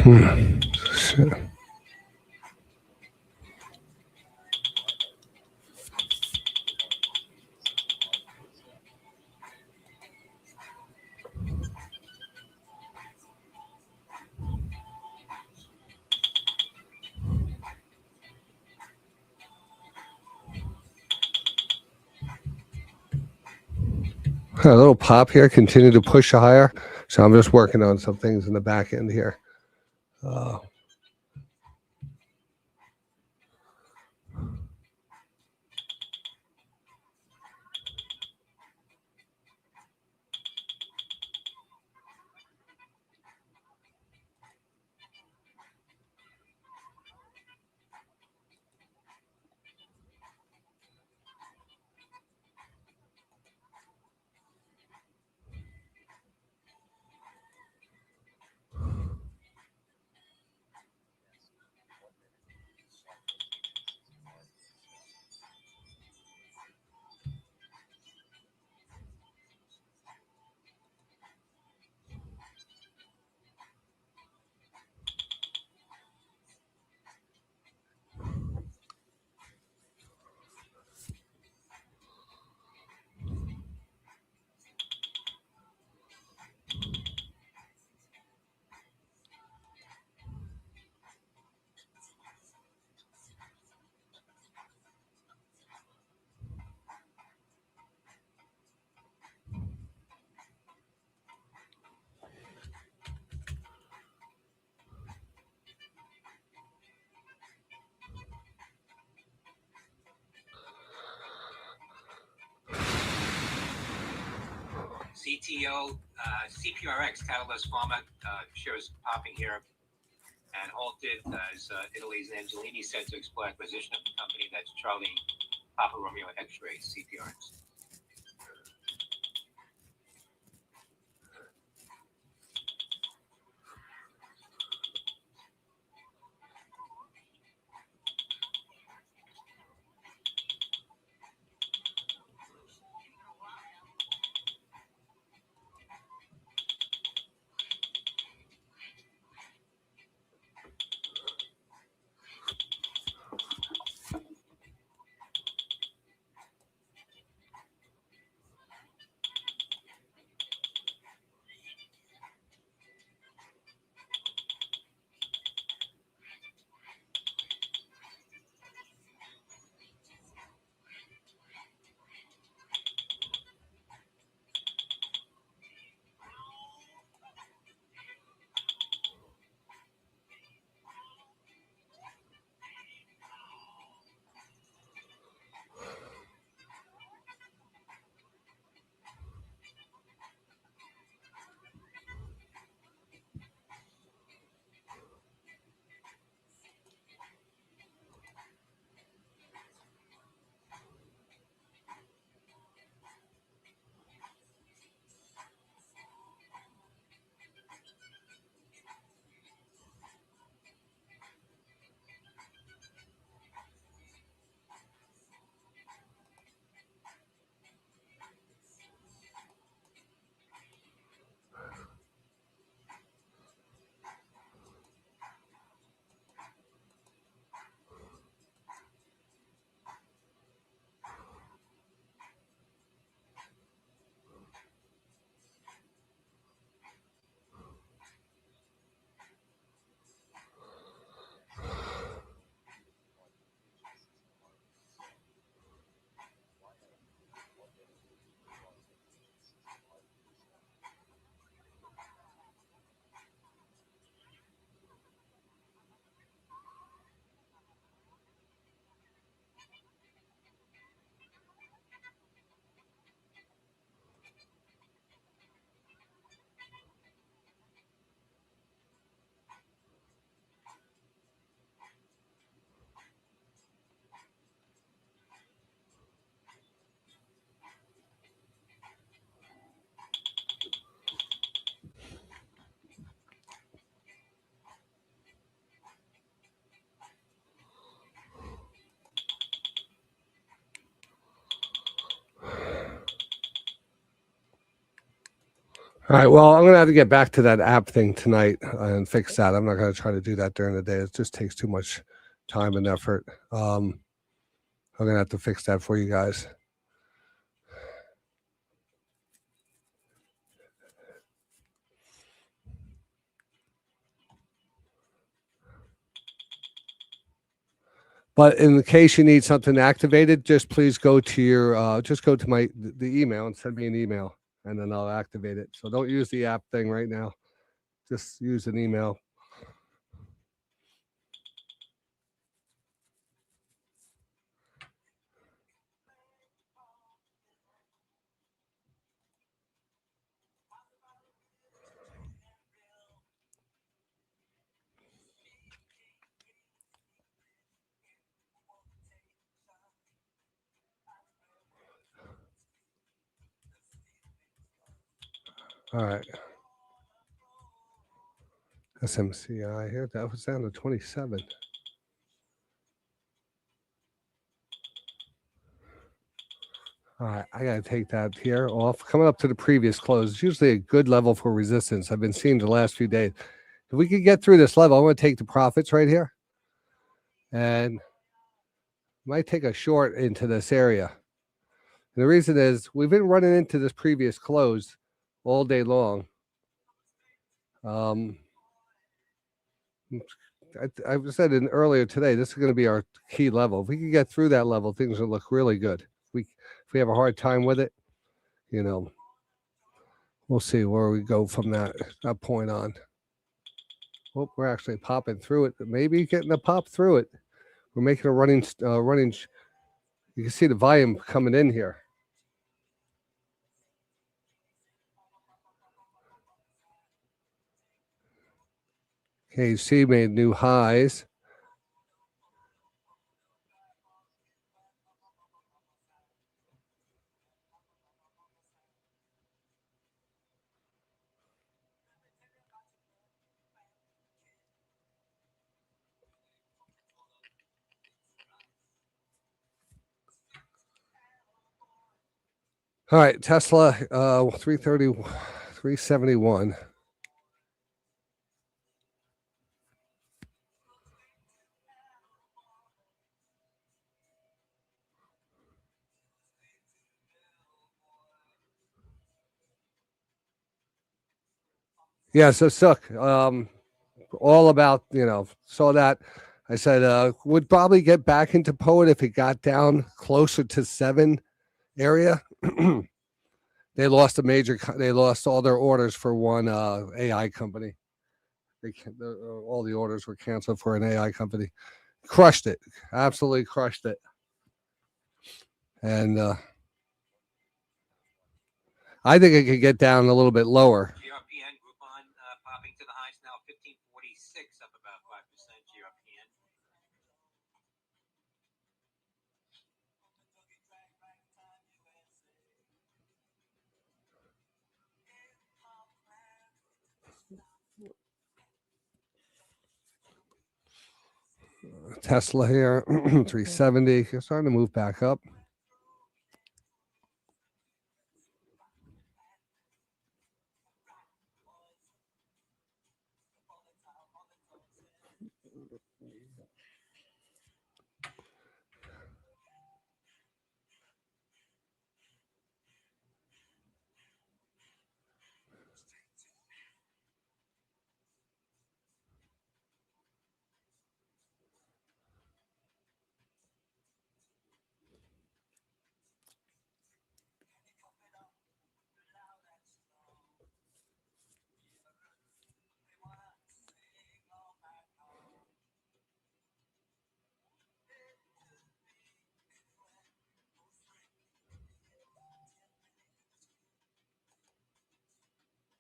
Shit. A little pop here, continue to push higher. So I'm just working on some things in the back end here. CTO, CPRX, Catalyst Pharma, shares popping here and halted as Italy's Angelini set to explore acquisition of the company. That's Charlie Papa Romeo X-Ray, CPRX. All right. Well, I'm going to have to get back to that app thing tonight and fix that. I'm not going to try to do that during the day. It just takes too much time and effort. I'm going to have to fix that for you guys. But in case you need something activated, just please go to your just go to the email and send me an email, and then I'll activate it. So don't use the app thing right now. Just use an email. All right. SMCI here. That was down to 27. All right, I got to take that here off. Coming up to the previous close. It's usually a good level for resistance. I've been seeing the last few days. If we could get through this level, I'm going to take the profits right here. And might take a short into this area. And the reason is we've been running into this previous close all day long. I said earlier today, this is going to be our key level. If we can get through that level, things will look really good. If we have a hard time with it, we'll see where we go from that point on. Oh, we're actually popping through it. Maybe getting a pop through it. We're making a running. You can see the volume coming in here. KC made new highs. All right, Tesla, 330, 371. Yeah, so Sook, all about, saw that. I said, would probably get back into Poet if it got down closer to 7 area. They lost they lost all their orders for one AI company. All the orders were canceled for an AI company. Crushed it. Absolutely crushed it. And I think it could get down a little bit lower. GRPN Groupon popping to the highs now, 1546, up about 5%. GRPN. Tesla here, 370. It's starting to move back up.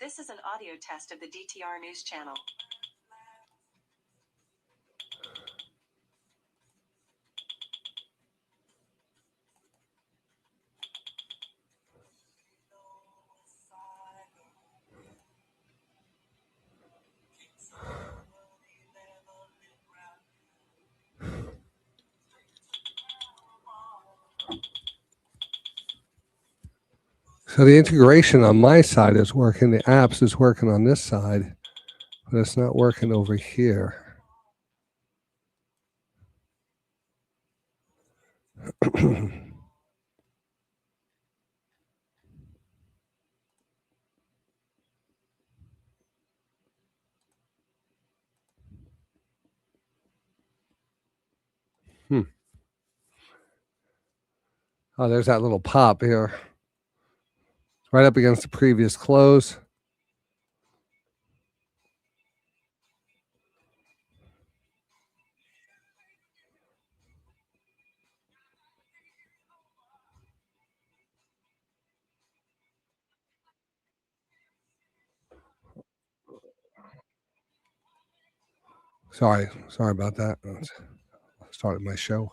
This is an audio test of the DTR News Channel. So the integration on my side is working. The apps is working on this side, but it's not working over here. Oh, there's that little pop here. Right up against the previous close. Sorry about that. I started my show.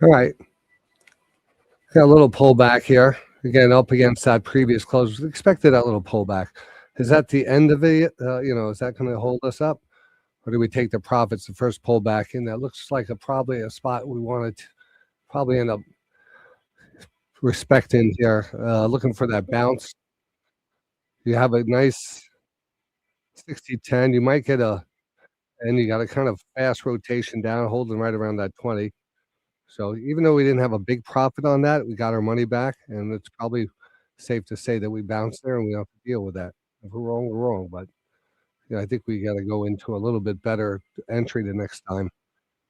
All right. Got a little pullback here. Again, up against that previous close. We expected that little pullback. Is that the end of it? Is that going to hold us up? Or do we take the profits, the first pullback in? That looks like probably a spot we want to probably end up respecting here. Looking for that bounce. You have a nice 60-10. You might get and you got a kind of fast rotation down, holding right around that 20. So even though we didn't have a big profit on that, we got our money back, and it's probably safe to say that we bounced there and we have to deal with that. If we're wrong, we're wrong. But I think we got to go into a little bit better entry the next time,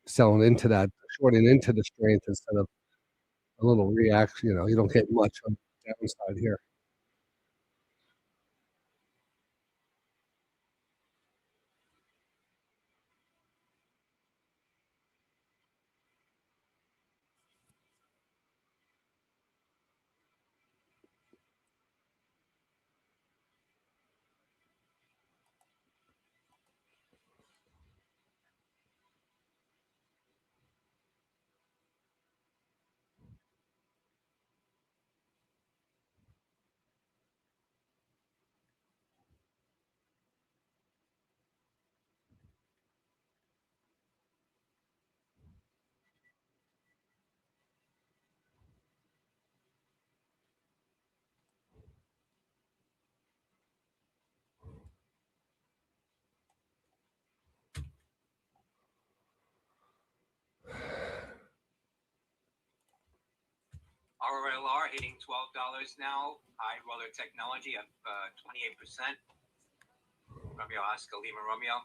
selling into that, shorting into the strength instead of a little reaction. You don't get much on the downside here. RLR hitting $12 now. High Roller Technology up 28%. Romeo Oscar Lima Romeo.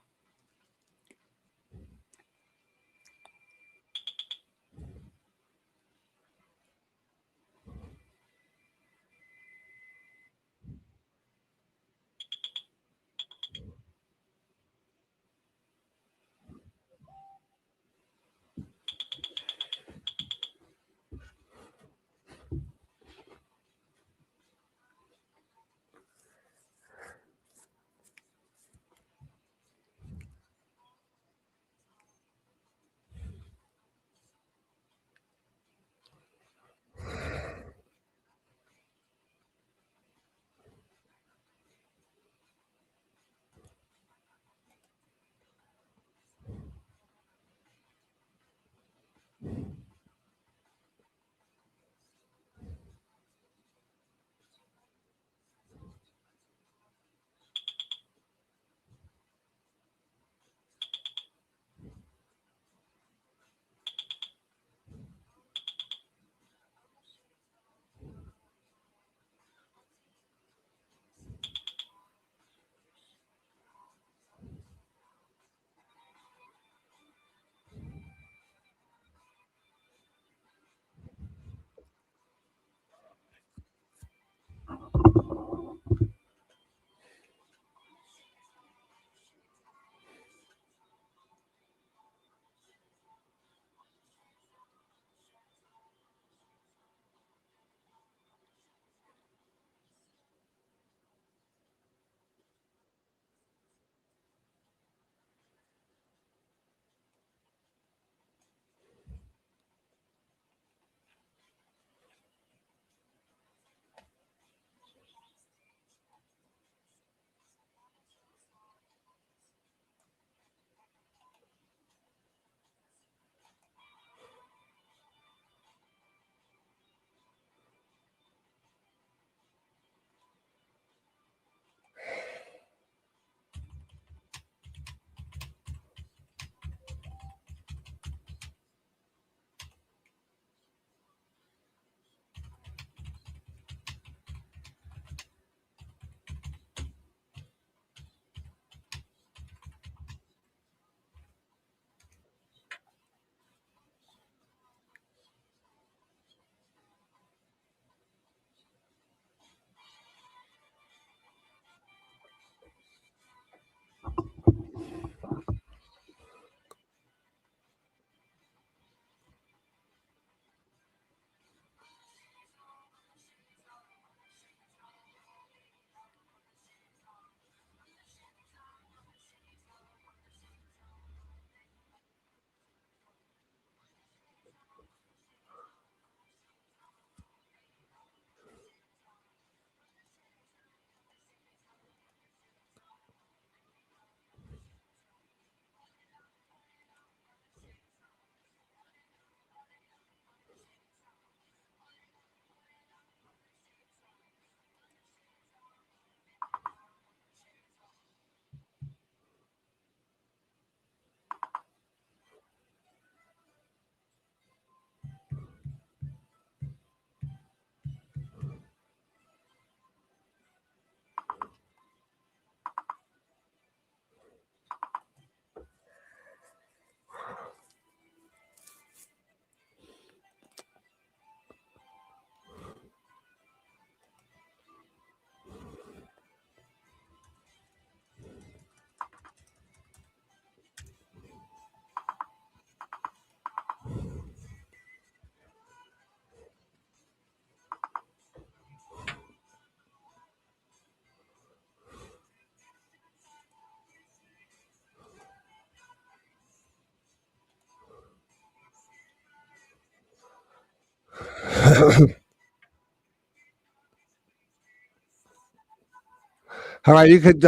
All right, you could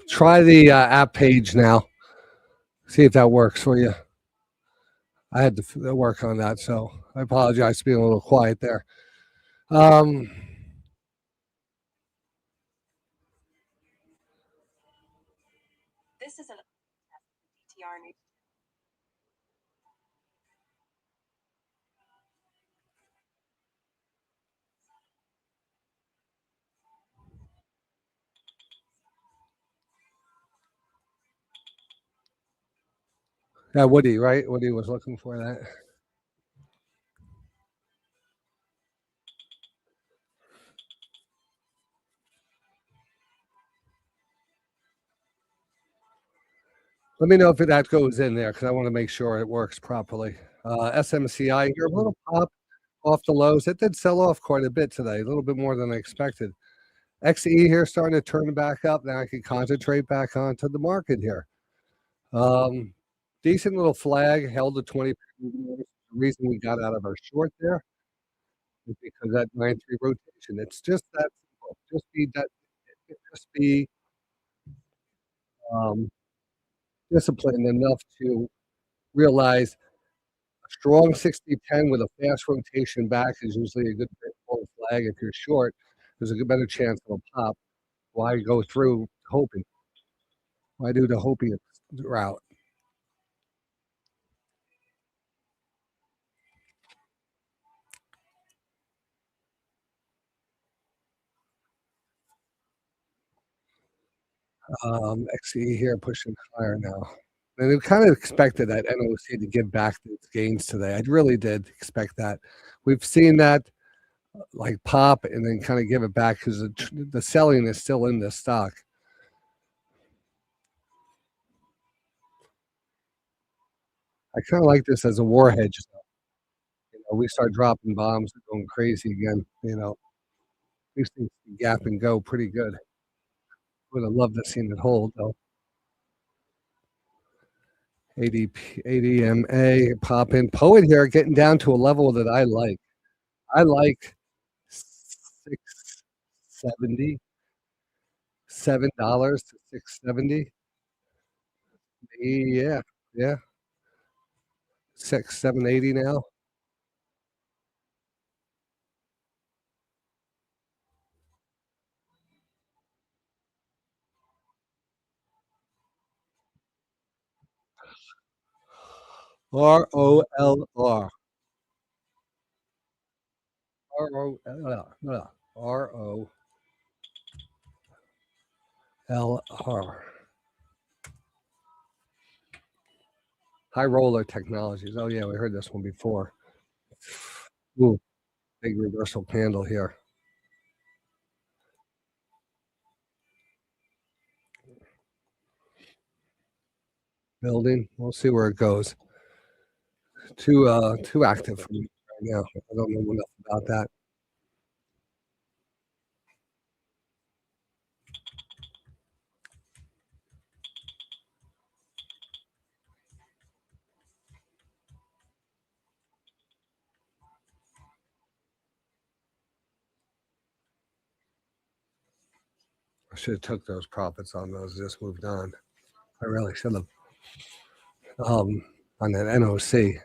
try the app page now. See if that works for you. I had to work on that, so I apologize for being a little quiet there. This is an DTR news. Yeah, Woody, right? Woody was looking for that. Let me know if that goes in there because I want to make sure it works properly. SMCI, you're a little pop off the lows. It did sell off quite a bit today, a little bit more than I expected. XE here starting to turn back up. Now I can concentrate back onto the market here. Decent little flag held to 20. The reason we got out of our short there is because that 9-3 rotation. It's just that simple. Just be um, disciplined enough to realize a strong 60-10 with a fast rotation back is usually a good flag. If you're short, there's a better chance of a pop. Why go through hoping? Why do the hoping route? XE here pushing higher now. And we kind of expected that NOC to give back its gains today. I really did expect that. We've seen that like pop and then kind of give it back because the selling is still in the stock. I kind of like this as a war hedge. You know, we start dropping bombs and going crazy again. You know, these things can gap and go pretty good. Would have loved to seen it hold though. ADP, ADMA, pop in. Poet here getting down to a level that I like. I like 670, $7 to 670. Yeah, yeah. 780 now. ROLR. ROLR. High roller technologies. Oh yeah, we heard this one before. Ooh, big reversal candle here. Building. We'll see where it goes. Too active for me right now. I don't know enough about that. I should have took those profits on those. Just moved on. I really should have. On that NOC.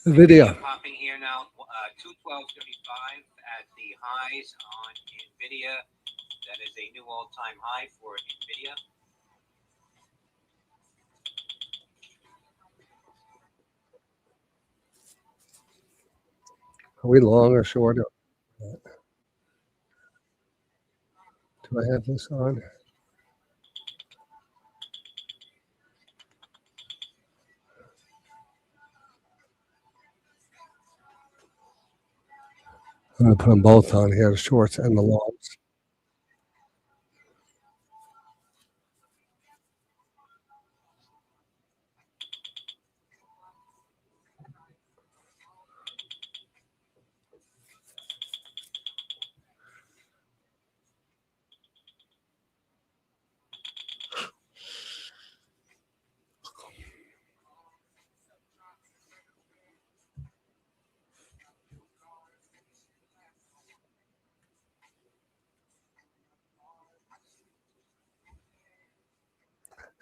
Video. Popping here now, 212.35 at the highs on NVIDIA. That is a new all-time high for NVIDIA. Are we long or short? Do I have this on? I'm going to put them both on here, the shorts and the longs.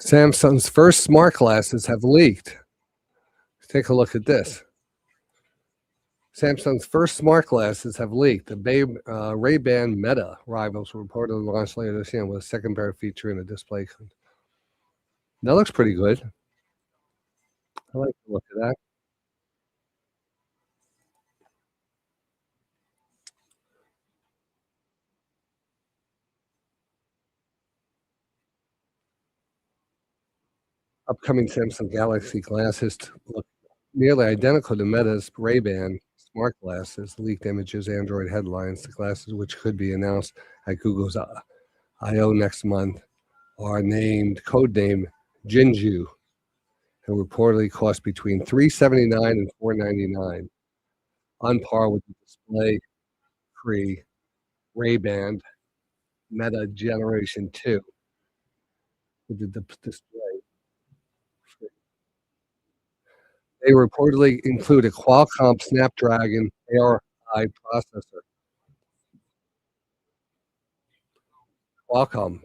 Samsung's first smart glasses have leaked. Take a look at this. Samsung's first smart glasses have leaked. The Ray-Ban Meta rivals were reportedly launched later this year with a second pair featuring a display. That looks pretty good. I like the look of that. Upcoming Samsung Galaxy glasses look nearly identical to Meta's Ray-Ban smart glasses. Leaked images, Android headlines. The glasses, which could be announced at Google's I/O next month, are codename Jinju, and reportedly cost between $379 and $499, on par with the display-free Ray-Ban Meta Generation 2 with the display. They reportedly include a Qualcomm Snapdragon AI processor. Qualcomm.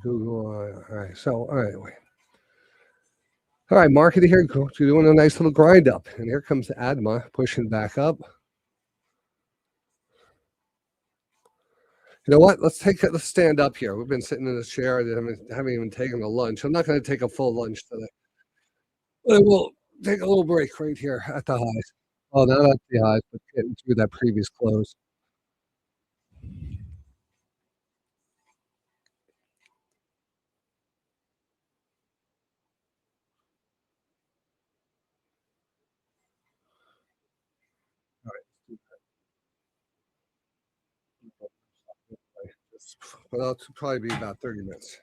Google. All right. So, all right. Wait. All right. Market here. You're doing a nice little grind up. And here comes ADMA pushing back up. You know what? Let's stand up here. We've been sitting in this chair and haven't even taken a lunch. I'm not going to take a full lunch today. We'll take a little break right here at the highs. Oh, not at the highs, but getting through that previous close. All right. Well, it'll probably be about 30 minutes.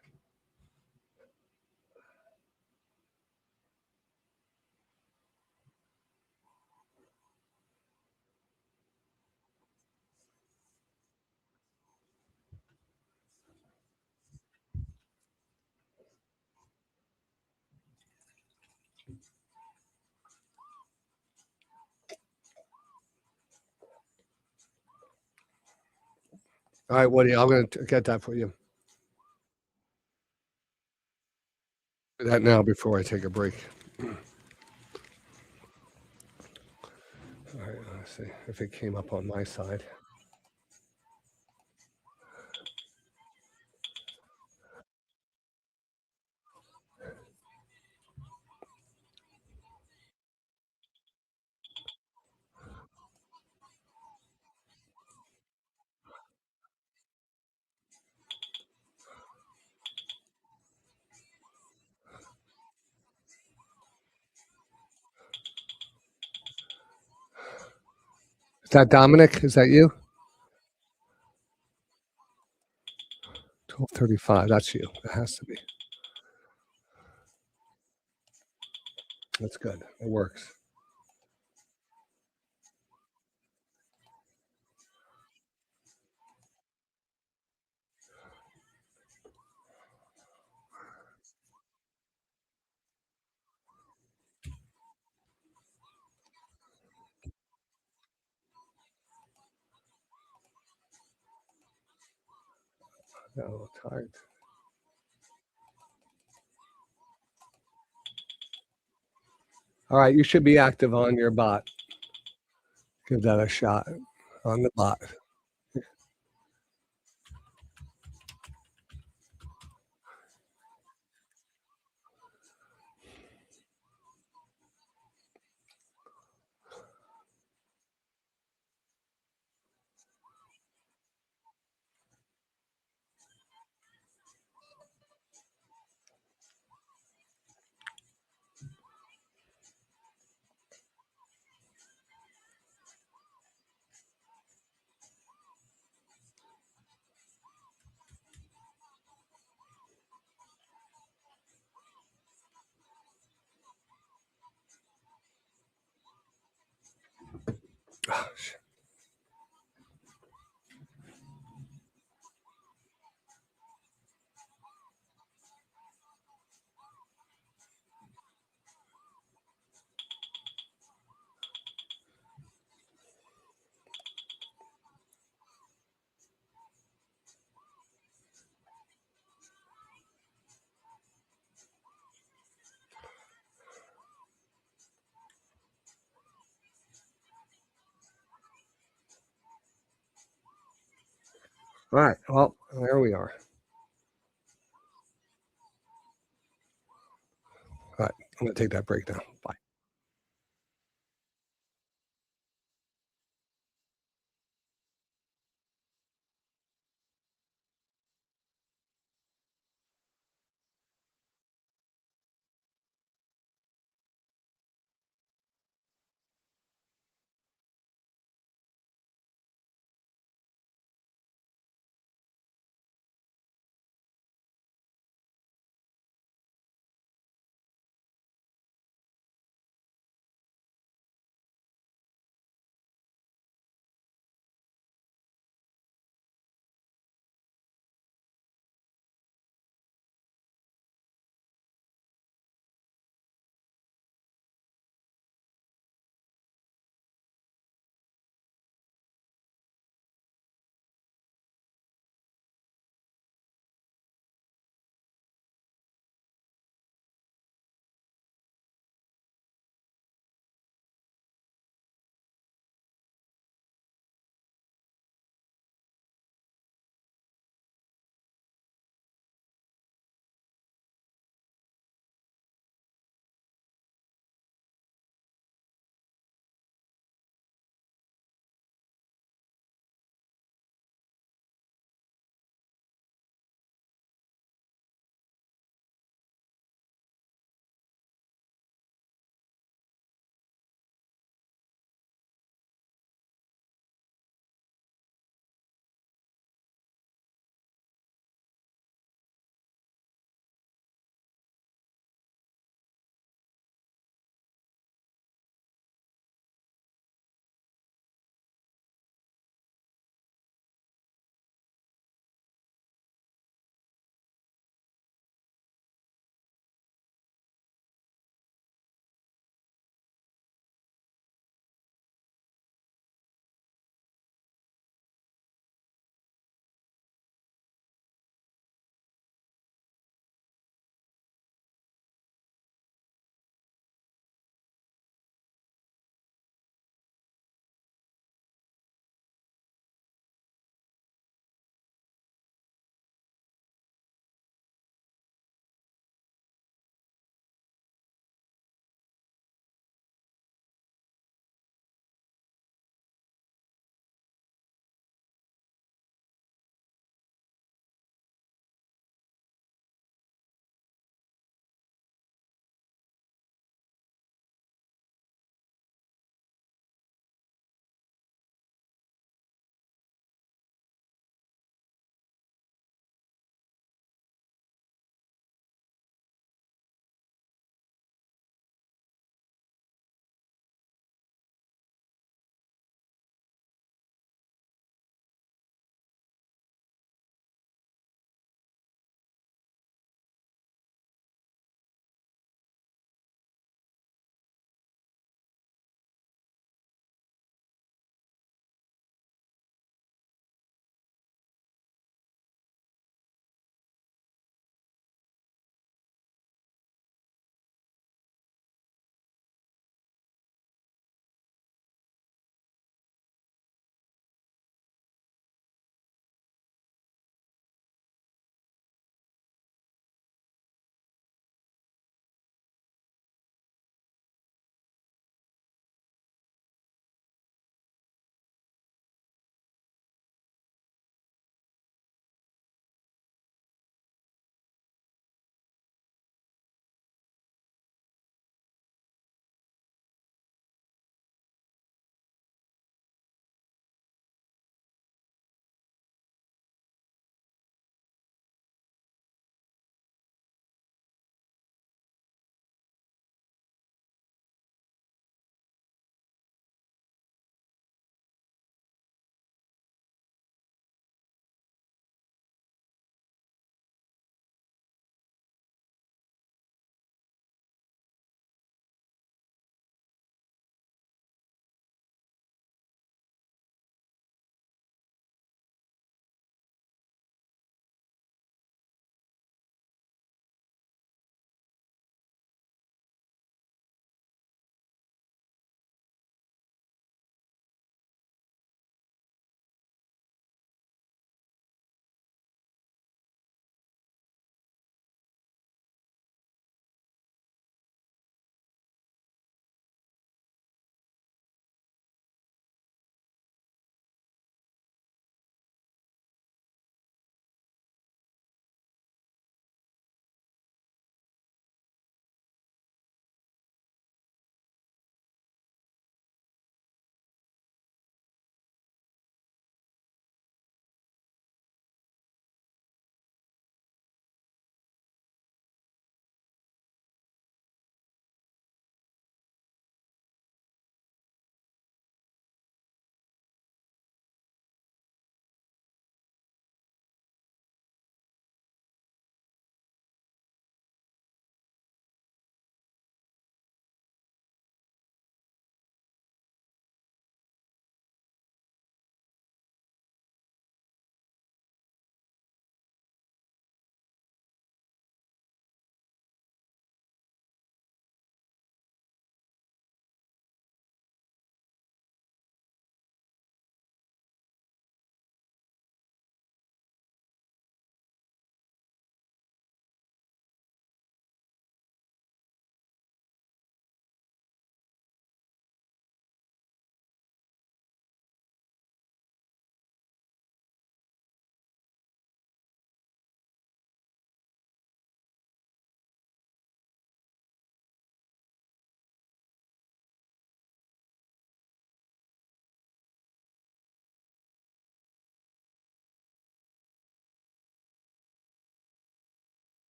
All right, Woody, I'm going to get that for you. Do that now before I take a break. All right, let's see if it came up on my side. Is that Dominic? Is that you? 12:35. That's you. It has to be. That's good. It works. I'm a little tired. All right, you should be active on your bot. Give that a shot on the bot. All right. Well, there we are. All right. I'm going to take that break now. Bye.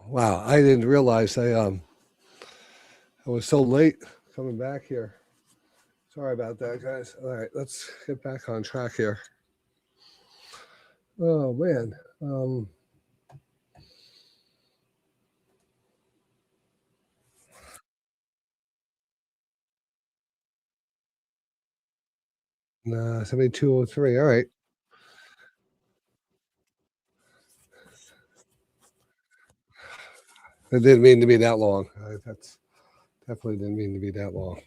Wow, I didn't realize I was so late coming back here. Sorry about that, guys. All right, let's get back on track here. Oh man. Nah, 7203. All right. It didn't mean to be that long. That's definitely didn't mean to be that long.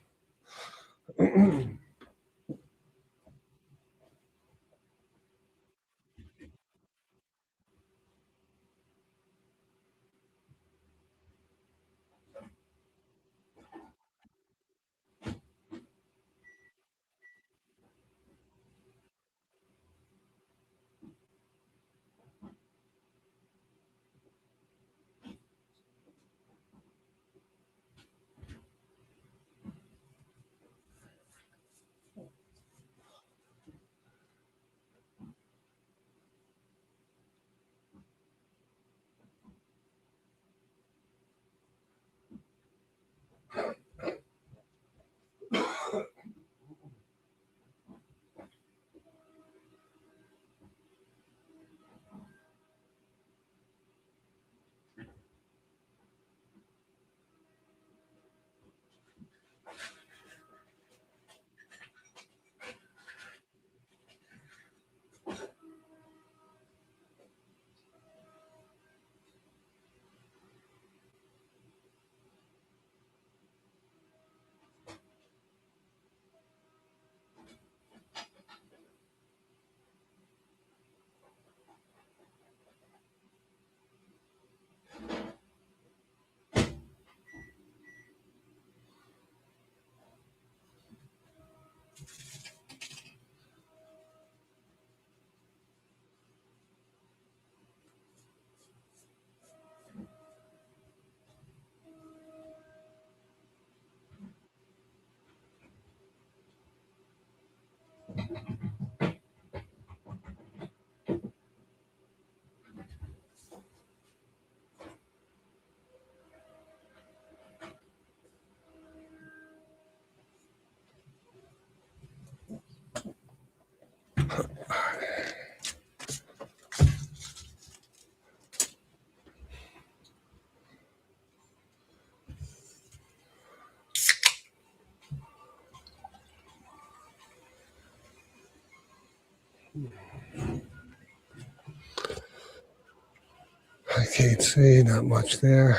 I can't see, not much there.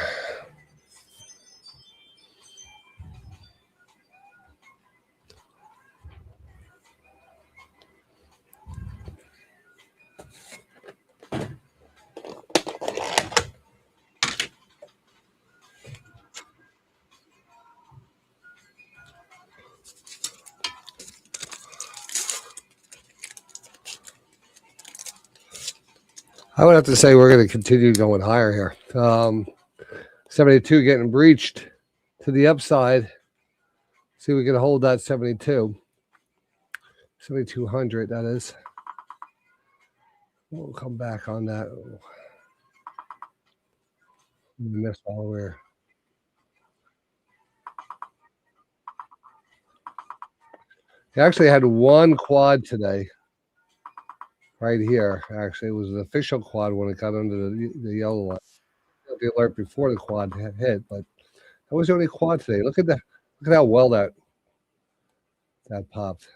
I would have to say we're going to continue going higher here. 72 getting breached to the upside. See if we can hold that 72. 7,200, that is. We'll come back on that. We missed all where. He actually had one quad today. Right here, actually. It was an official quad when it got under the yellow line. The alert before the quad hit, but that was the only quad today. Look at that. Look at how well that popped.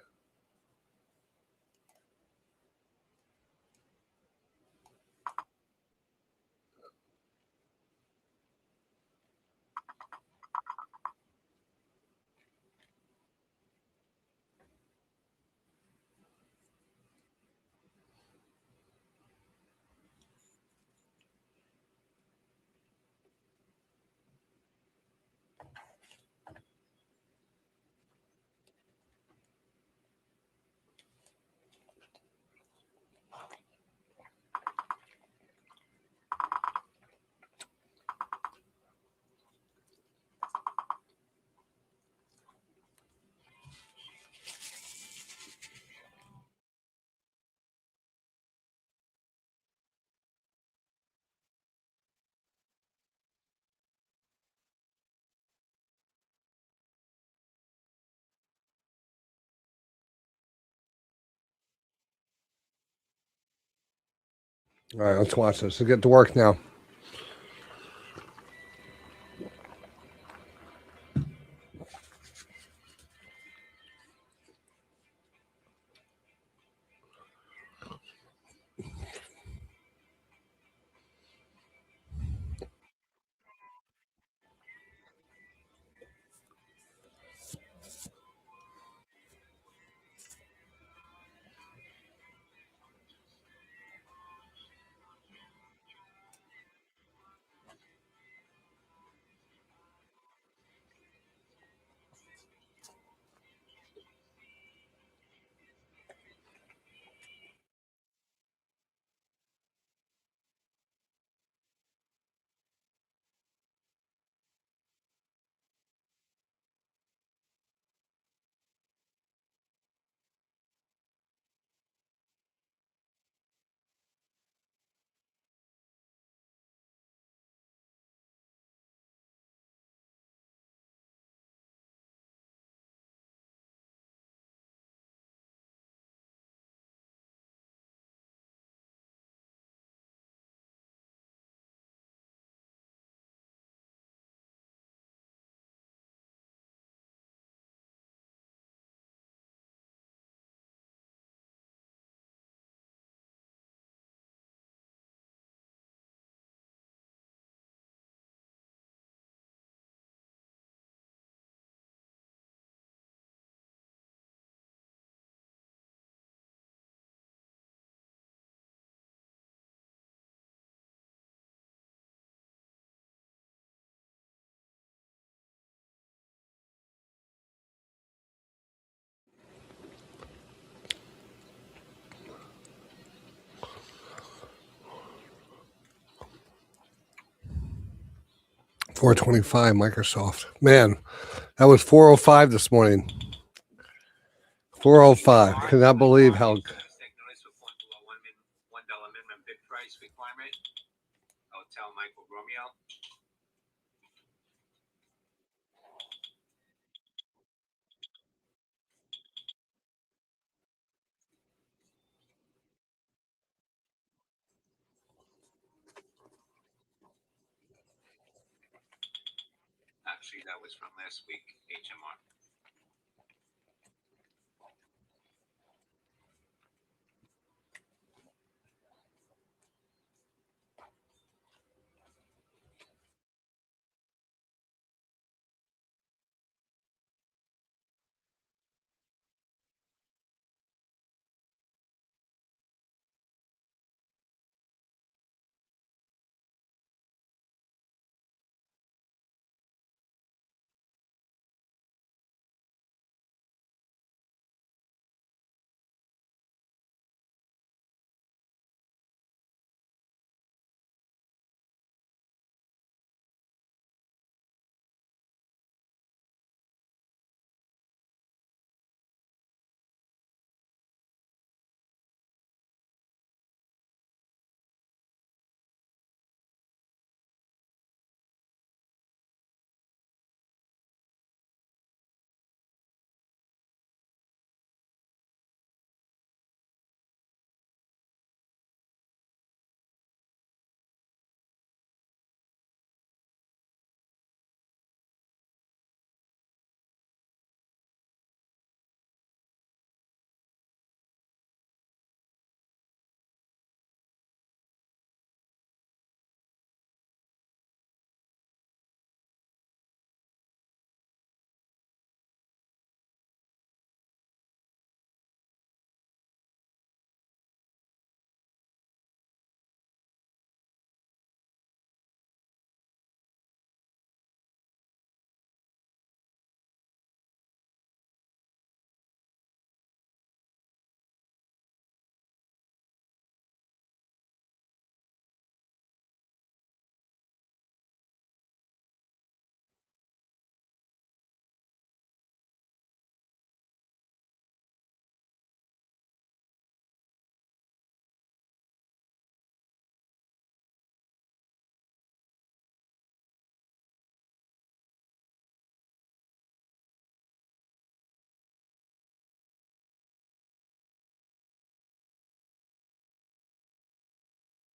All right, let's watch this. Let's get to work now. $425 Microsoft. Man, that was $405 this morning. $405. Cannot believe how. Mistake notice with one below $1 minimum bid price requirement. Hotel Michael Romeo. Actually, that was from last week, HMR.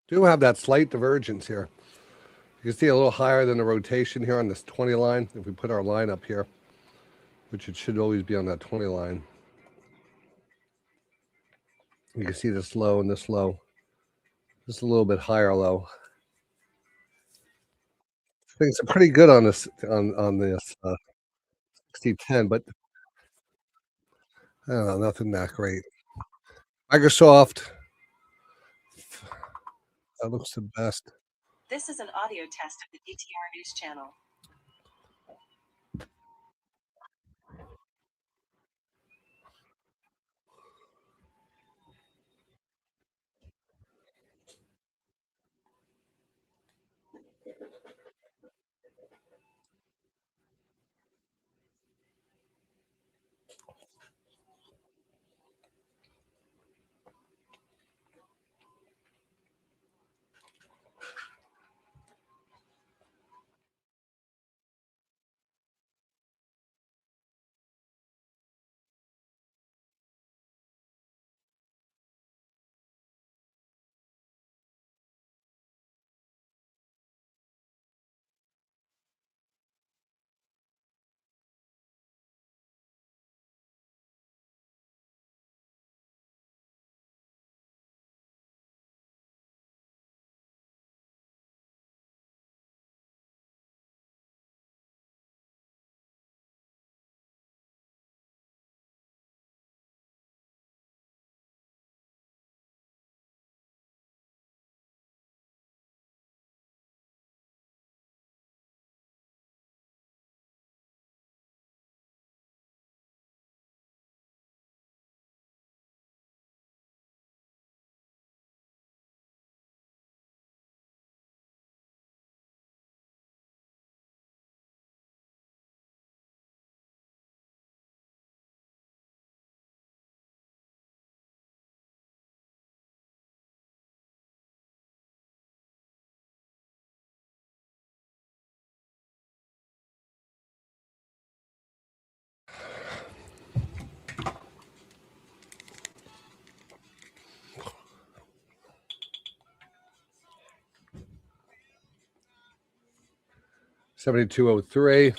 Do have that slight divergence here. You can see a little higher than the rotation here on this 20 line. If we put our line up here, which it should always be on that 20 line. You can see this low and this low. Just a little bit higher low. Things are pretty good on this on this 6010, but I don't know, nothing that great. Microsoft, that looks the best. This is an audio test of the DTR News channel. $72.03.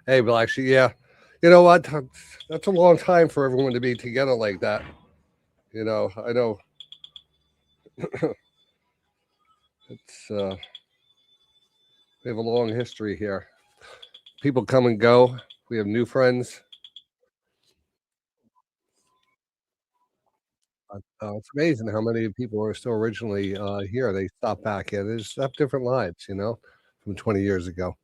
Hey, but actually, yeah. You know what? That's a long time for everyone to be together like that. You know, I know it's we have a long history here. People come and go. We have new friends. It's amazing how many people are still originally here. They stop back in. They just have different lives, you know, from 20 years ago.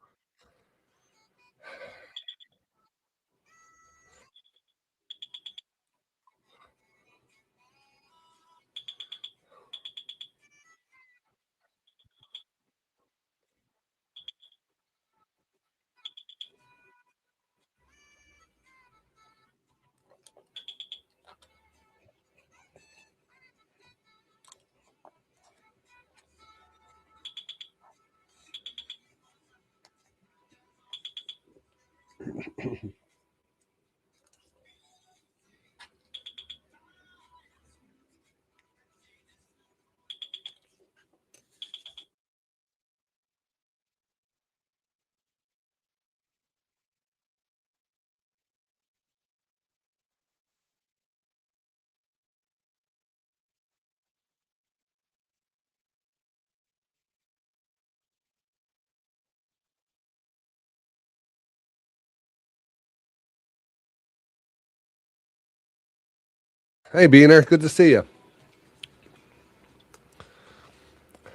Hey, Beaner, good to see you.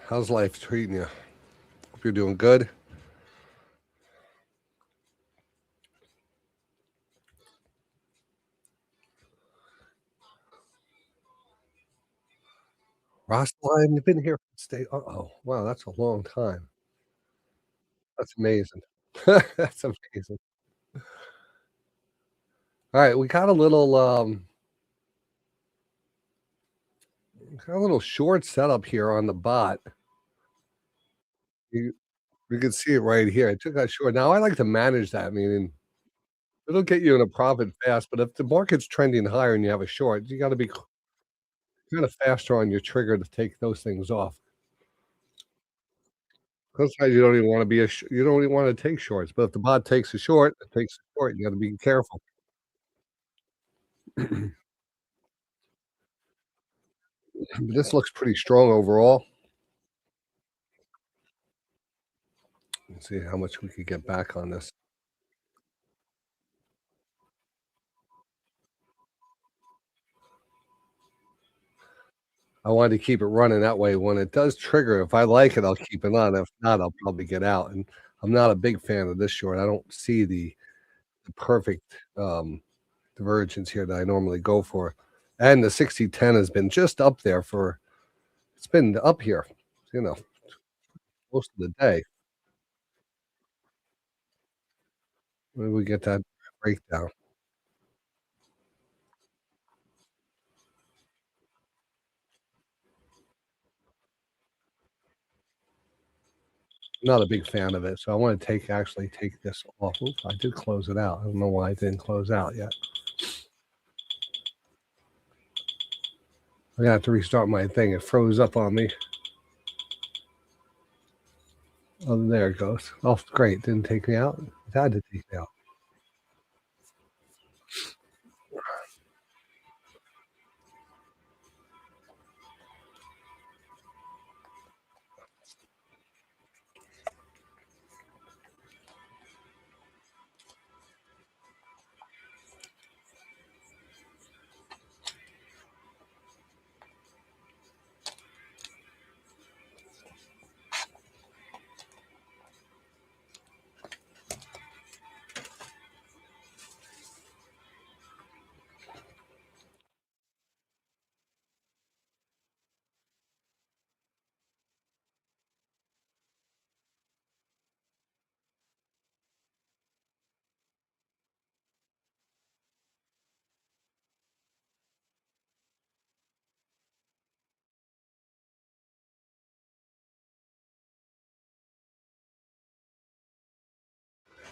How's life treating you? Hope you're doing good. Rosalind, you've been here. Stay. Oh, wow, that's a long time. That's amazing. That's amazing. All right, we got a little short setup here on the bot. You can see it right here. I took that short. Now I like to manage that, meaning it'll get you in a profit fast, but if the market's trending higher and you have a short, you gotta be kind of faster on your trigger to take those things off. Sometimes you don't even wanna be you don't even wanna take shorts, but if the bot takes a short, it takes a short, you gotta be careful. But this looks pretty strong overall. Let's see how much we could get back on this. I wanted to keep it running that way. When it does trigger, if I like it, I'll keep it on. If not, I'll probably get out. And I'm not a big fan of this short. I don't see the perfect divergence here that I normally go for. And the 60-10 has been just up there for it's been up here, you know, most of the day. Maybe we get that breakdown. Not a big fan of it, so I want to actually take this off. Oops, I did close it out. I don't know why it didn't close out yet. I'm gonna have to restart my thing. It froze up on me. Oh, there it goes. Oh, great! Didn't take me out. It had to take me out.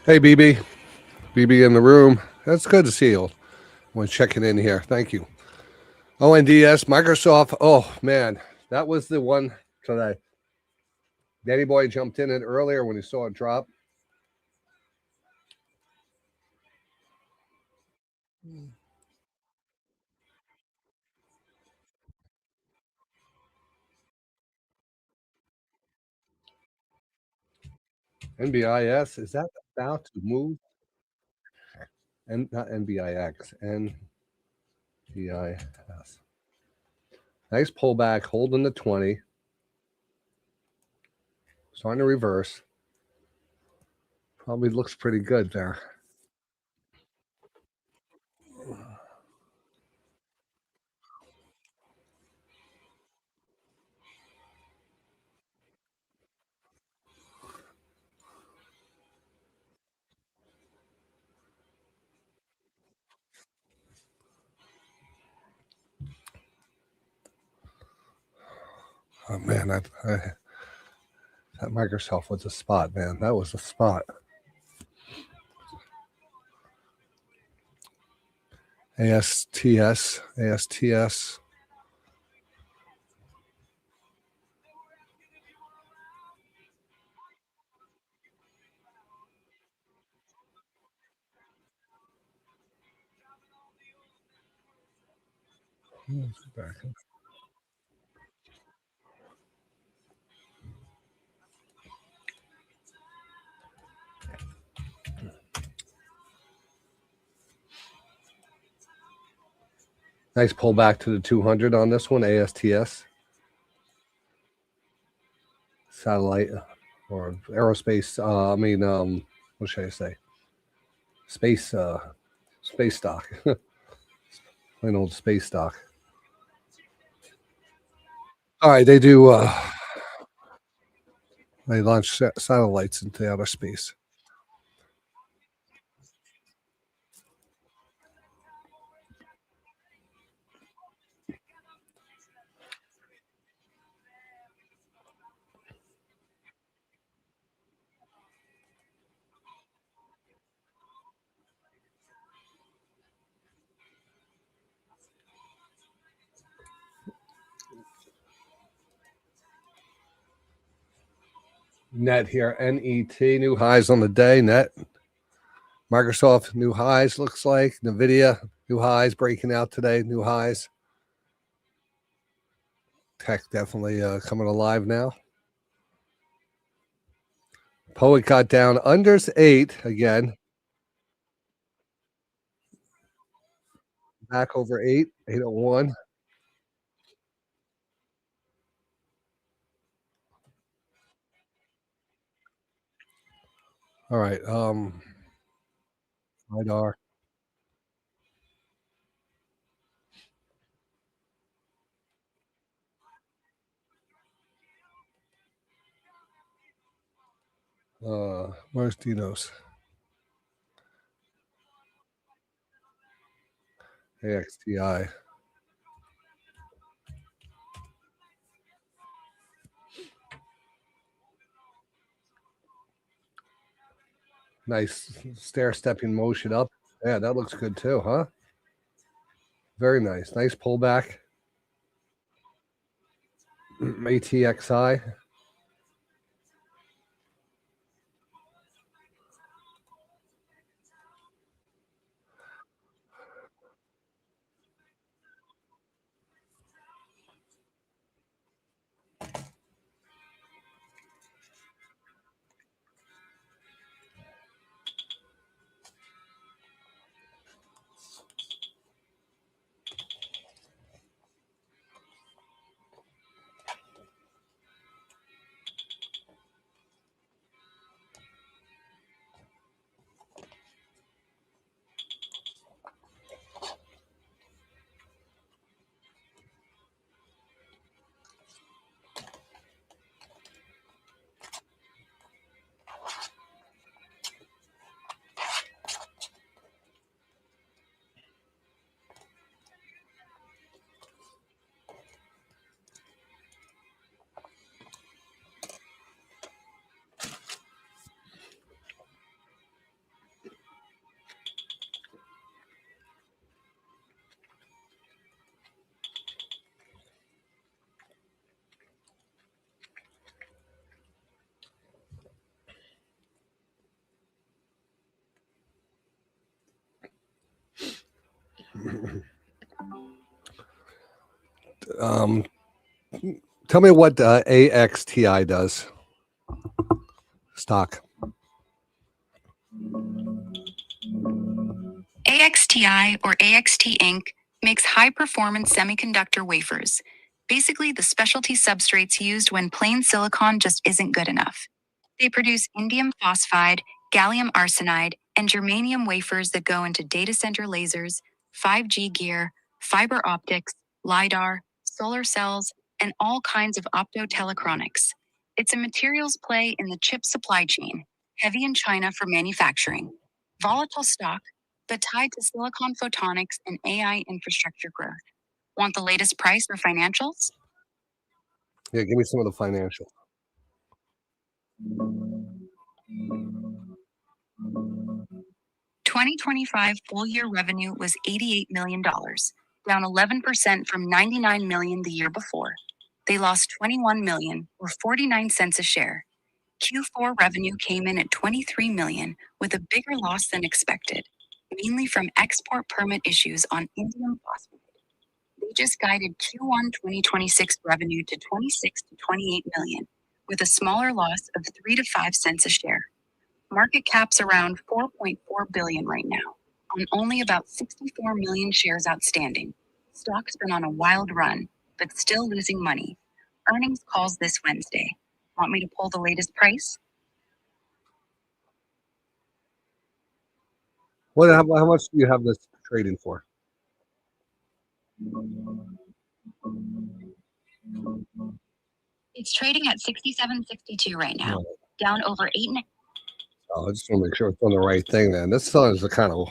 Hey, BB in the room. That's good to see you. When checking in here, thank you. ONDS, Microsoft. Oh man, that was the one today. Danny Boy jumped in it earlier when he saw it drop. NBIS, is that about to move? And not NBIX, NBIS. Nice pullback, holding the 20. Starting to reverse. Probably looks pretty good there. Oh man, that Microsoft was a spot, man. That was a spot. ASTS. Nice pullback to the 200 on this one, ASTS. Satellite or aerospace. What should I say? Space stock. Plain old space stock. All right, they do. They launch satellites into outer space. Net here, NET, new highs on the day. Net. Microsoft, new highs, looks like. NVIDIA, new highs breaking out today, new highs. Tech definitely coming alive now. Poet got down unders 8 again. Back over 8, 801. All right. LiDAR. Where's Dino's? AXTI. Nice stair stepping motion up. Yeah, that looks good too, huh? Very nice. Nice pullback. ATXI. Tell me what AXTI does. Stock. AXTI, or AXT Inc., makes high performance semiconductor wafers, basically the specialty substrates used when plain silicon just isn't good enough. They produce indium phosphide, gallium arsenide, and germanium wafers that go into data center lasers, 5G gear, fiber optics, LiDAR, solar cells, and all kinds of optotelectronics. It's a materials play in the chip supply chain, heavy in China for manufacturing. Volatile stock, but tied to silicon photonics and AI infrastructure growth. Want the latest price or financials? Yeah, give me some of the financial. 2025 full-year revenue was $88 million, down 11% from $99 million the year before. They lost $21 million, or 49 cents a share. Q4 revenue came in at $23 million, with a bigger loss than expected, mainly from export permit issues on indium phosphide. They just guided Q1 2026 revenue to 26 to 28 million, with a smaller loss of 3 to 5 cents a share. Market cap's around 4.4 billion right now, on only about 64 million shares outstanding. Stock's been on a wild run, but still losing money. Earnings calls this Wednesday. Want me to pull the latest price? How much do you have this trading for? It's trading at 67.62 right now, down over 8. Oh, I just want to make sure it's on the right thing. Then this song is the kind of.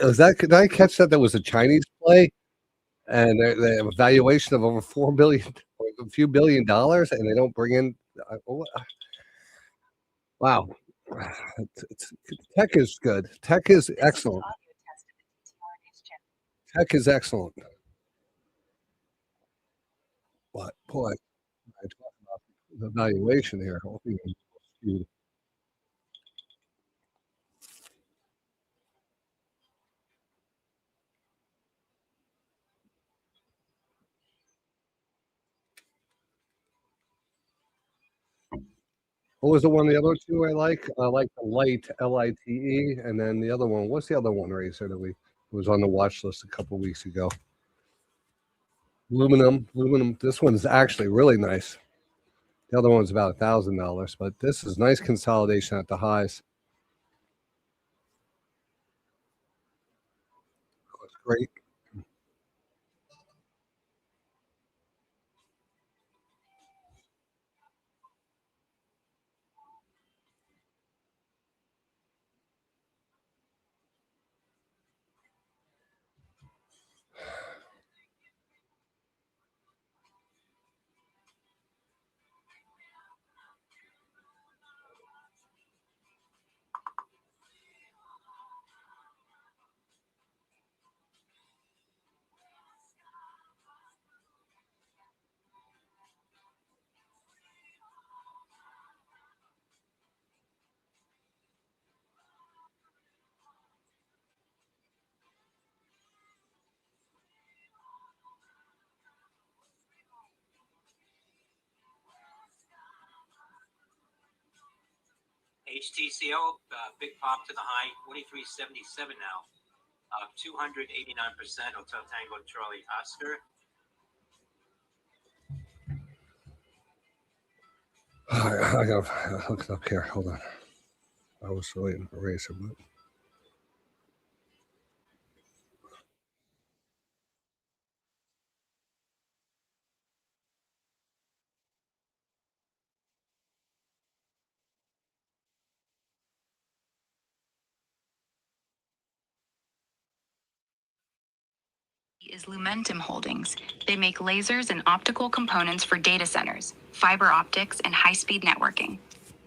Did I catch that? That was a Chinese play, and the valuation of over $4 billion, a few $1 billion, and they don't bring in. Wow, tech is good. Tech is excellent. Tech is excellent. But boy, I talk about the valuation here. What was the one? The other two I like. I like the Light, LITE, and then the other one. What's the other one, Racer, that was on the watch list a couple weeks ago? Aluminum. This one is actually really nice. The other one's about $1,000, but this is nice consolidation at the highs. Looks great. HTCO, big pop to the high, 43.77 now, 289%. Hotel Tango Charlie Oscar. I gotta look it up here. Hold on. I was waiting for Racer, but. Is Lumentum Holdings. They make lasers and optical components for data centers, fiber optics, and high-speed networking.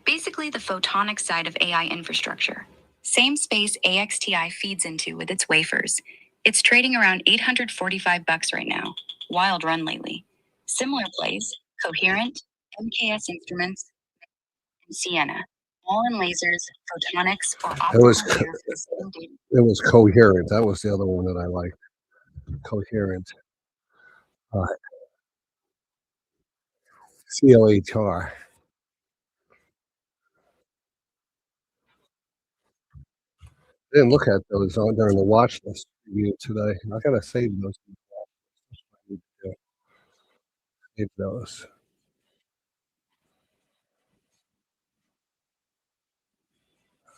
Basically the photonic side of AI infrastructure. Same space AXTI feeds into with its wafers. It's trading around $845 right now. Wild run lately. Similar plays, Coherent, MKS Instruments, and Sienna. All in lasers, photonics, or optical interface. It was Coherent. That was the other one that I liked. Coherent. COHR. I didn't look at those on during the watch list review today. I gotta save those. I need to save those.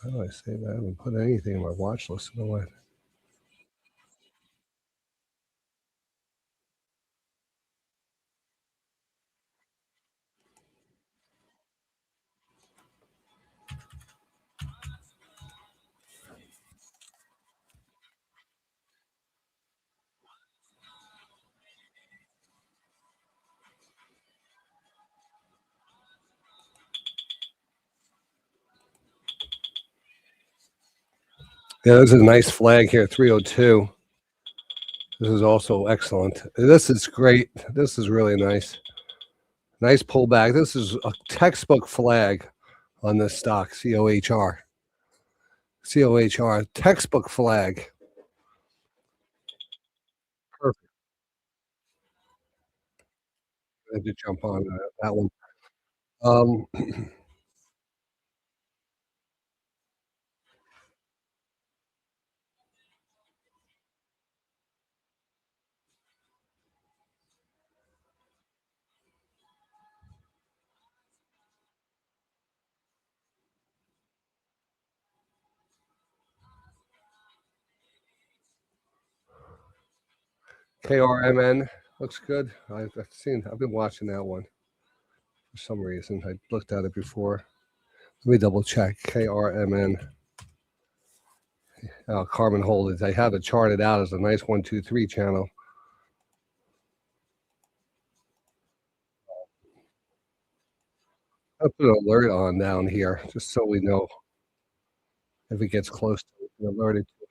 How do I save that? I haven't put anything in my watch list in a while. Yeah, this is a nice flag here, 302. This is also excellent. This is great. This is really nice. Nice pullback. This is a textbook flag on this stock, COHR. COHR, textbook flag. Perfect. I had to jump on that one. KRMN looks good. I've been watching that one. for some reason. I looked at it before. Let me double check. KRMN. Carmen Holdings. I have it charted out as a nice 1, 2, 3 channel. I'll put an alert on down here just so we know if it gets close to it, alerted to it.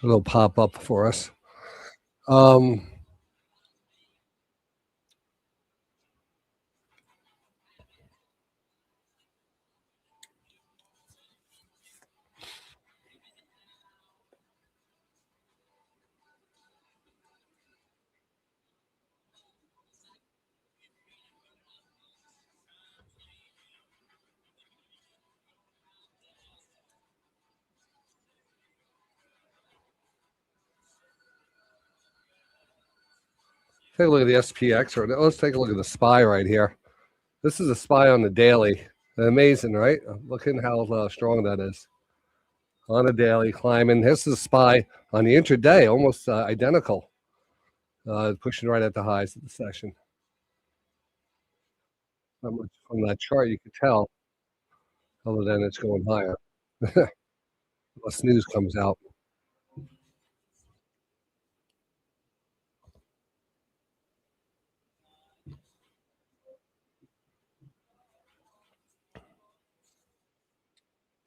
It'll pop up for us. Take a look at the SPX, or let's take a look at the SPY right here. This is a SPY on the daily. Amazing, right? Look at how strong that is. On a daily, climbing. This is a SPY on the intraday, almost identical. Pushing right at the highs of the session. Not much from that chart you can tell, other than it's going higher. Unless news comes out.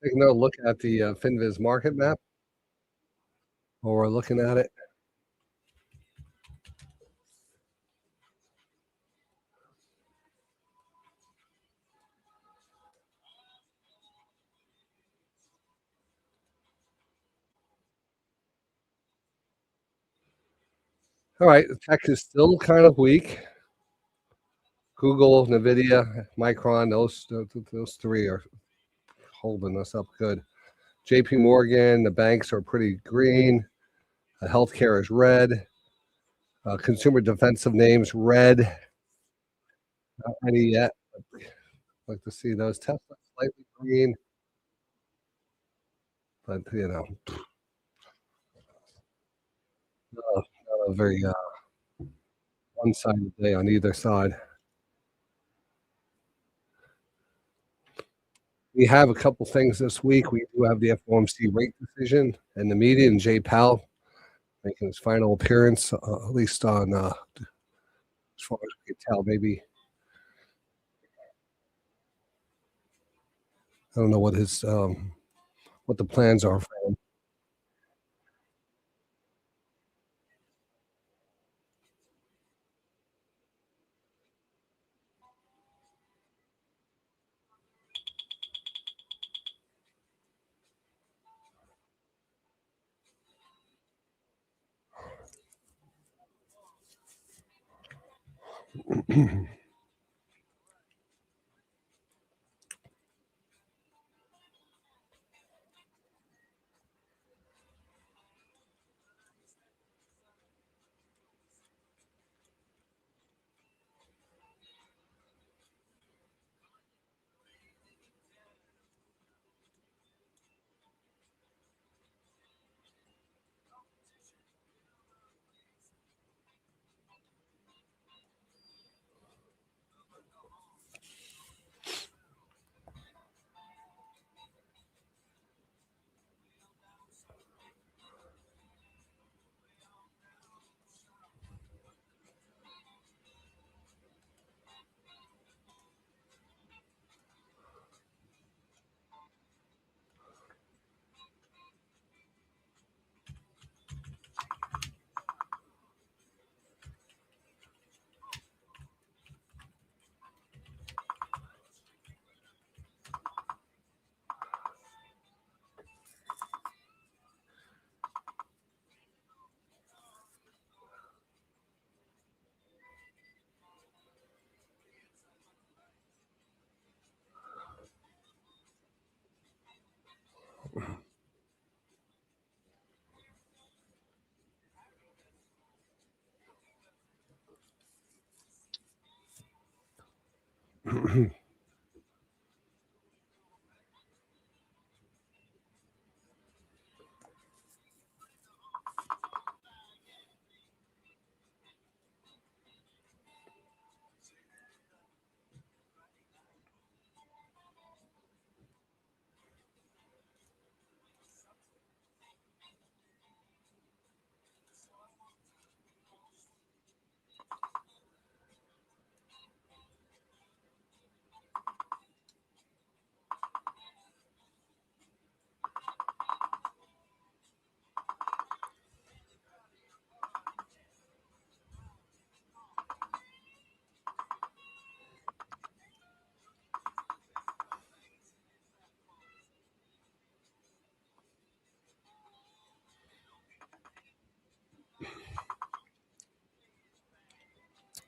Take another look at the FinViz market map, while we're looking at it. All right, tech is still kind of weak. Google, Nvidia, Micron, those three are holding us up good. JP Morgan, the banks are pretty green. Healthcare is red. Consumer defensive names, red. Not any yet. I'd like to see those. Tesla slightly green. But, not a very one-sided day on either side. We have a couple things this week. We do have the FOMC rate decision and the media, and Jay Powell making his final appearance, at least on, as far as we can tell, maybe. I don't know what his what the plans are for him.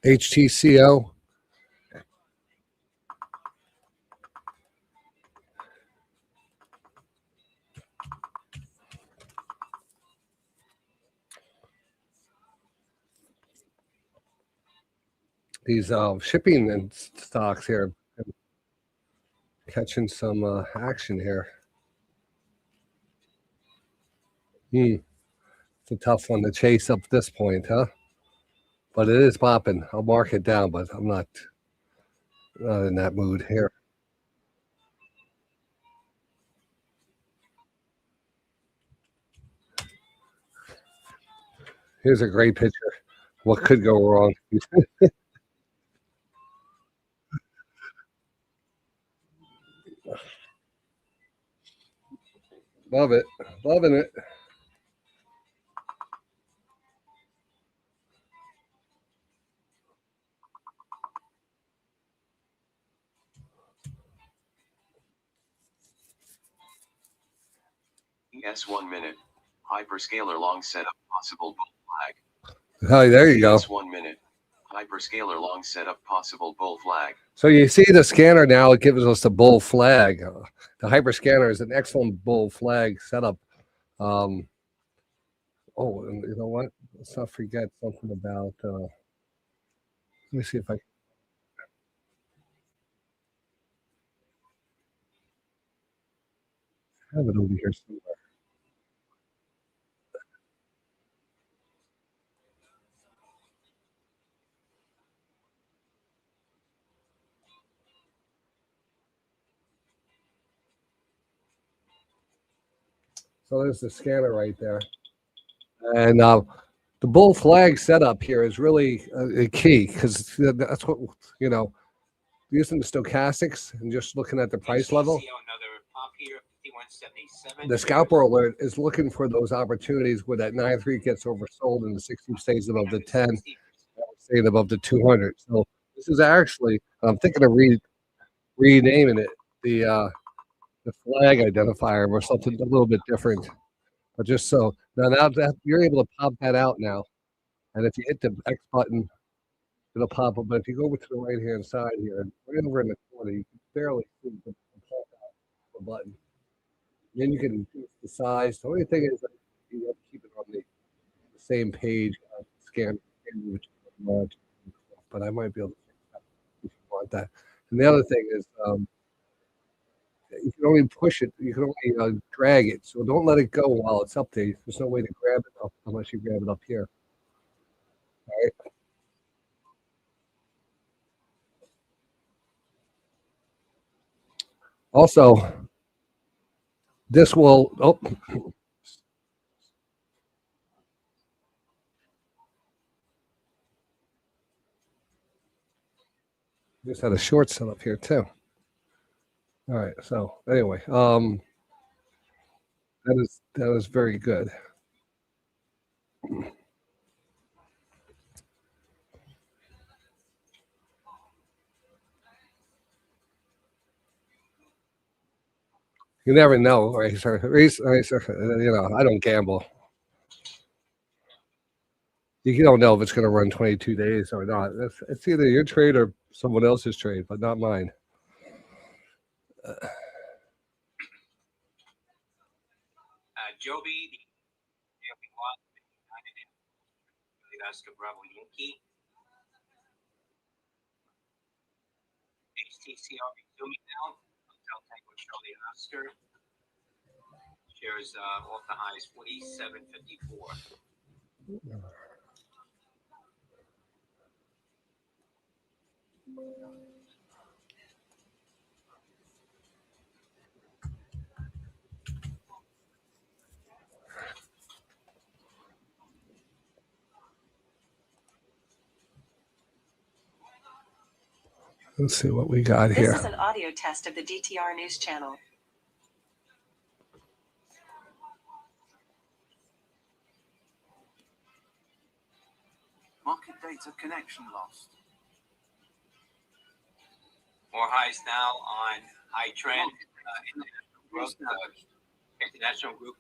HTCO. These shipping and stocks here catching some action here. It's a tough one to chase up this point, huh? But it is popping. I'll mark it down, but I'm not in that mood here. Here's a great picture. What could go wrong? Love it. Loving it. ES 1 minute. Hyperscaler long setup possible bull flag. Oh, there you go. ES 1 minute. Hyperscaler long setup possible bull flag. So you see the scanner now, it gives us the bull flag. The hyper scanner is an excellent bull flag setup. And you know what? Let's not forget something about, let me see if I have it over here somewhere. So there's the scanner right there. And the bull flag setup here is really key because that's what, using the stochastics and just looking at the price level. Another pop here, 51.77. The scalper alert is looking for those opportunities where that 9.3 gets oversold and the 60 stays above the 10, staying above the 200. So this is actually, I'm thinking of renaming it the flag identifier or something a little bit different. But just so now that you're able to pop that out now, and if you hit the X button, it'll pop up. But if you go over to the right hand side here, right over in the corner, you can barely see the pop out the button. Then you can increase the size. The only thing is that you have to keep it on the same page scan, which but I might be able to fix that if you want that. And the other thing is you can only push it, you can only drag it. So don't let it go while it's up there. There's no way to grab it up unless you grab it up here. All right. Also, this will, just had a short set up here too. All right. So anyway, that is very good. You never know, right? I don't gamble. You don't know if it's going to run 22 days or not. It's either your trade or someone else's trade, but not mine. Joby, the Oscar Bravo Yankee. HTCR resuming now. Hotel Tango Charlie Oscar. Shares off the highs 47.54. Let's see what we got here. This is an audio test of the DTR News Channel. Market data connection lost. More highs now on high trend. International group,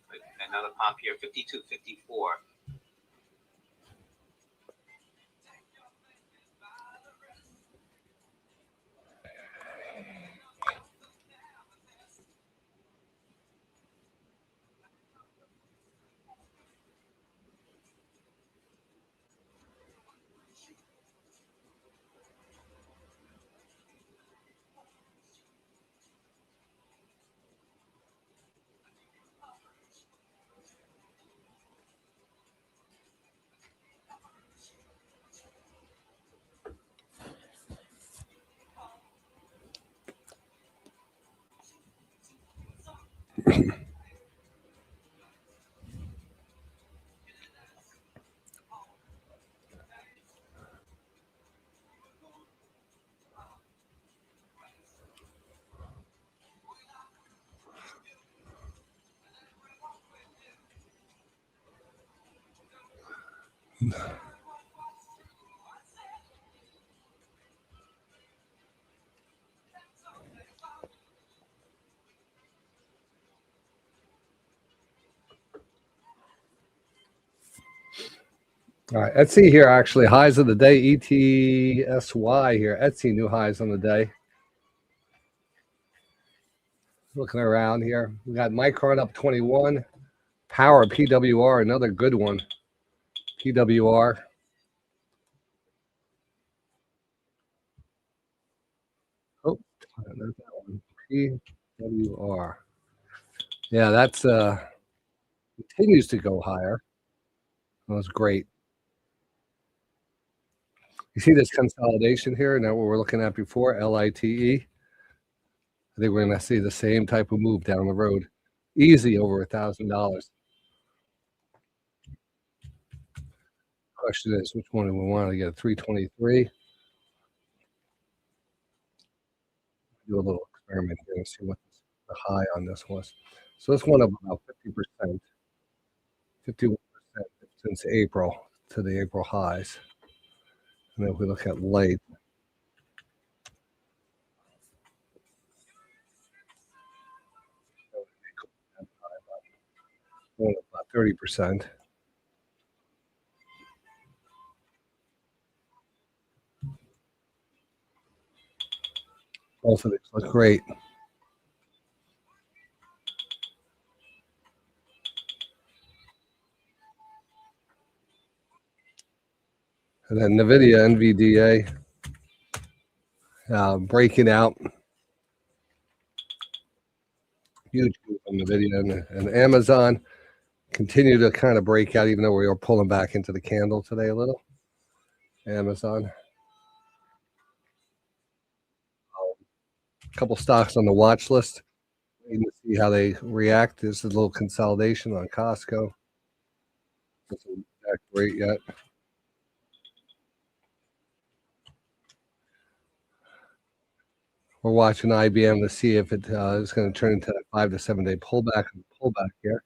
another pop here, 52.54. All right, Etsy here actually highs of the day. ETSY here. Etsy new highs on the day. Looking around here, we got Micron up 21. Power PWR, another good one. PWR. Oh, there's that one. PWR. Yeah, that's continues to go higher. That was great. You see this consolidation here? Now what we're looking at before, LITE. I think we're going to see the same type of move down the road. Easy over $1,000. Question is, which one do we want to get? A 323. Do a little experiment here and see what the high on this was. So this one up about 50%, 51% since April to the April highs. And then if we look at light, about 30%. Both of these look great. And then NVIDIA, breaking out. Huge move on NVIDIA and Amazon continue to kind of break out, even though we are pulling back into the candle today a little. Amazon. A couple stocks on the watch list. Waiting to see how they react. There's a little consolidation on Costco. Doesn't act great yet. We're watching IBM to see if it is going to turn into a 5 to 7 day pullback here.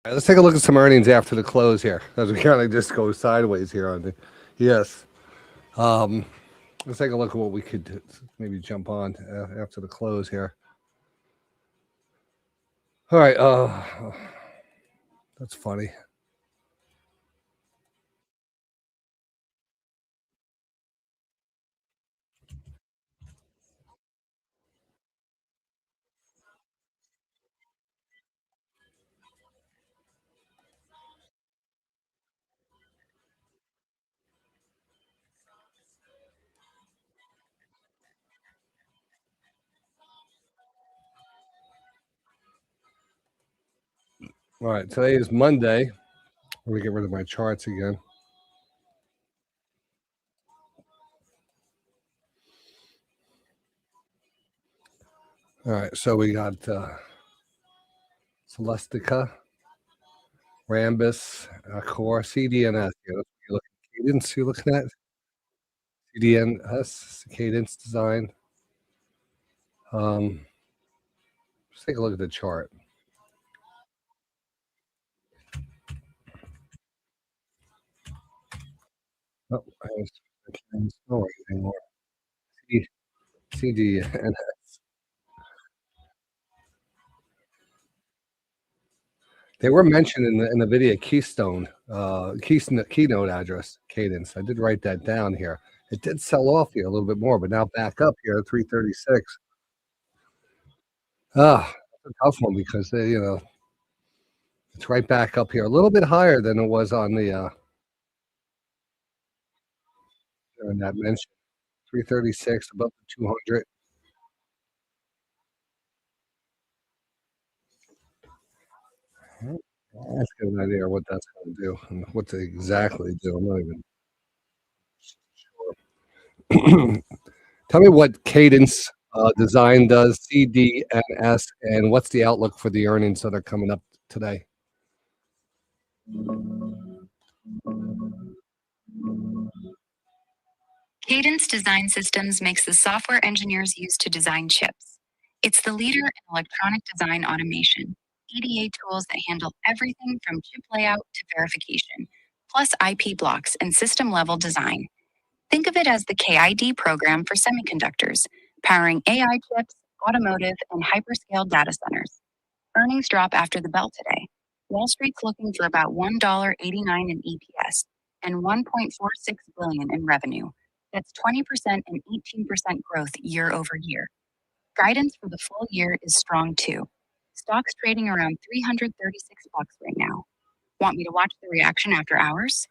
right, let's take a look at some earnings after the close here, as we kind of just go sideways here on the. Yes. Let's take a look at what we could maybe jump on after the close here. All right. That's funny. All right. Today is Monday. Let me get rid of my charts again. All right. So we got Celestica, Rambus, Core, CDNS. Cadence, you're looking at CDNS, Cadence Design. Let's take a look at the chart. Oh, I can't spell it anymore. CDNS. They were mentioned in the video keynote address, Cadence. I did write that down here. It did sell off here a little bit more, but now back up here at 336. That's a tough one because it's right back up here, a little bit higher than it was on the in that mention. 336 above the 200. Let's get an idea of what that's going to do and what to exactly do. I'm not even sure. Tell me what Cadence Design does, CDNS, and what's the outlook for the earnings that are coming up today? Cadence Design Systems makes the software engineers use to design chips. It's the leader in electronic design automation, EDA tools that handle everything from chip layout to verification, plus IP blocks and system level design. Think of it as the KID program for semiconductors, powering AI chips, automotive, and hyperscale data centers. Earnings drop after the bell today. Wall Street's looking for about $1.89 in EPS and $1.46 billion in revenue. That's 20% and 18% growth year over year. Guidance for the full year is strong too. Stock's trading around $336 right now. Want me to watch the reaction after hours?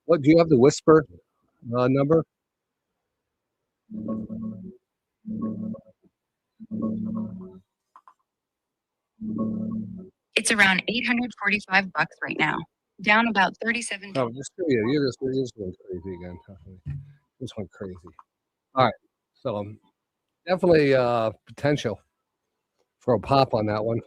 What do you have the whisper number? It's around $845 right now, down about $37. Oh, you're just going crazy again. This went crazy. All right, so definitely potential for a pop on that one.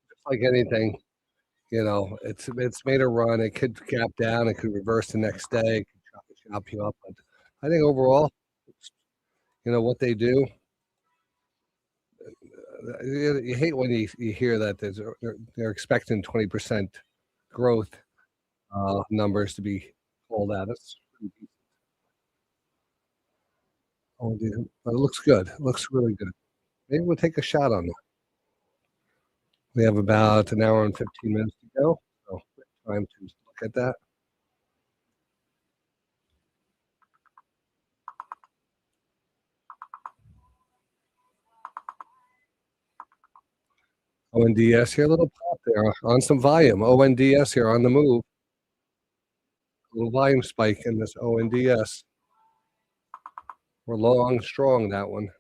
Just like anything, it's made a run. It could gap down. It could reverse the next day. It could chop you up. But I think overall, what they do. You hate when you hear that they're expecting 20% growth numbers to be called out. That's pretty decent. Oh, dude. But it looks good. It looks really good. Maybe we'll take a shot on that. We have about an hour and 15 minutes to go. So time to look at that. ONDS here, a little pop there on some volume. ONDS here on the move. A little volume spike in this ONDS. We're long, strong, that one.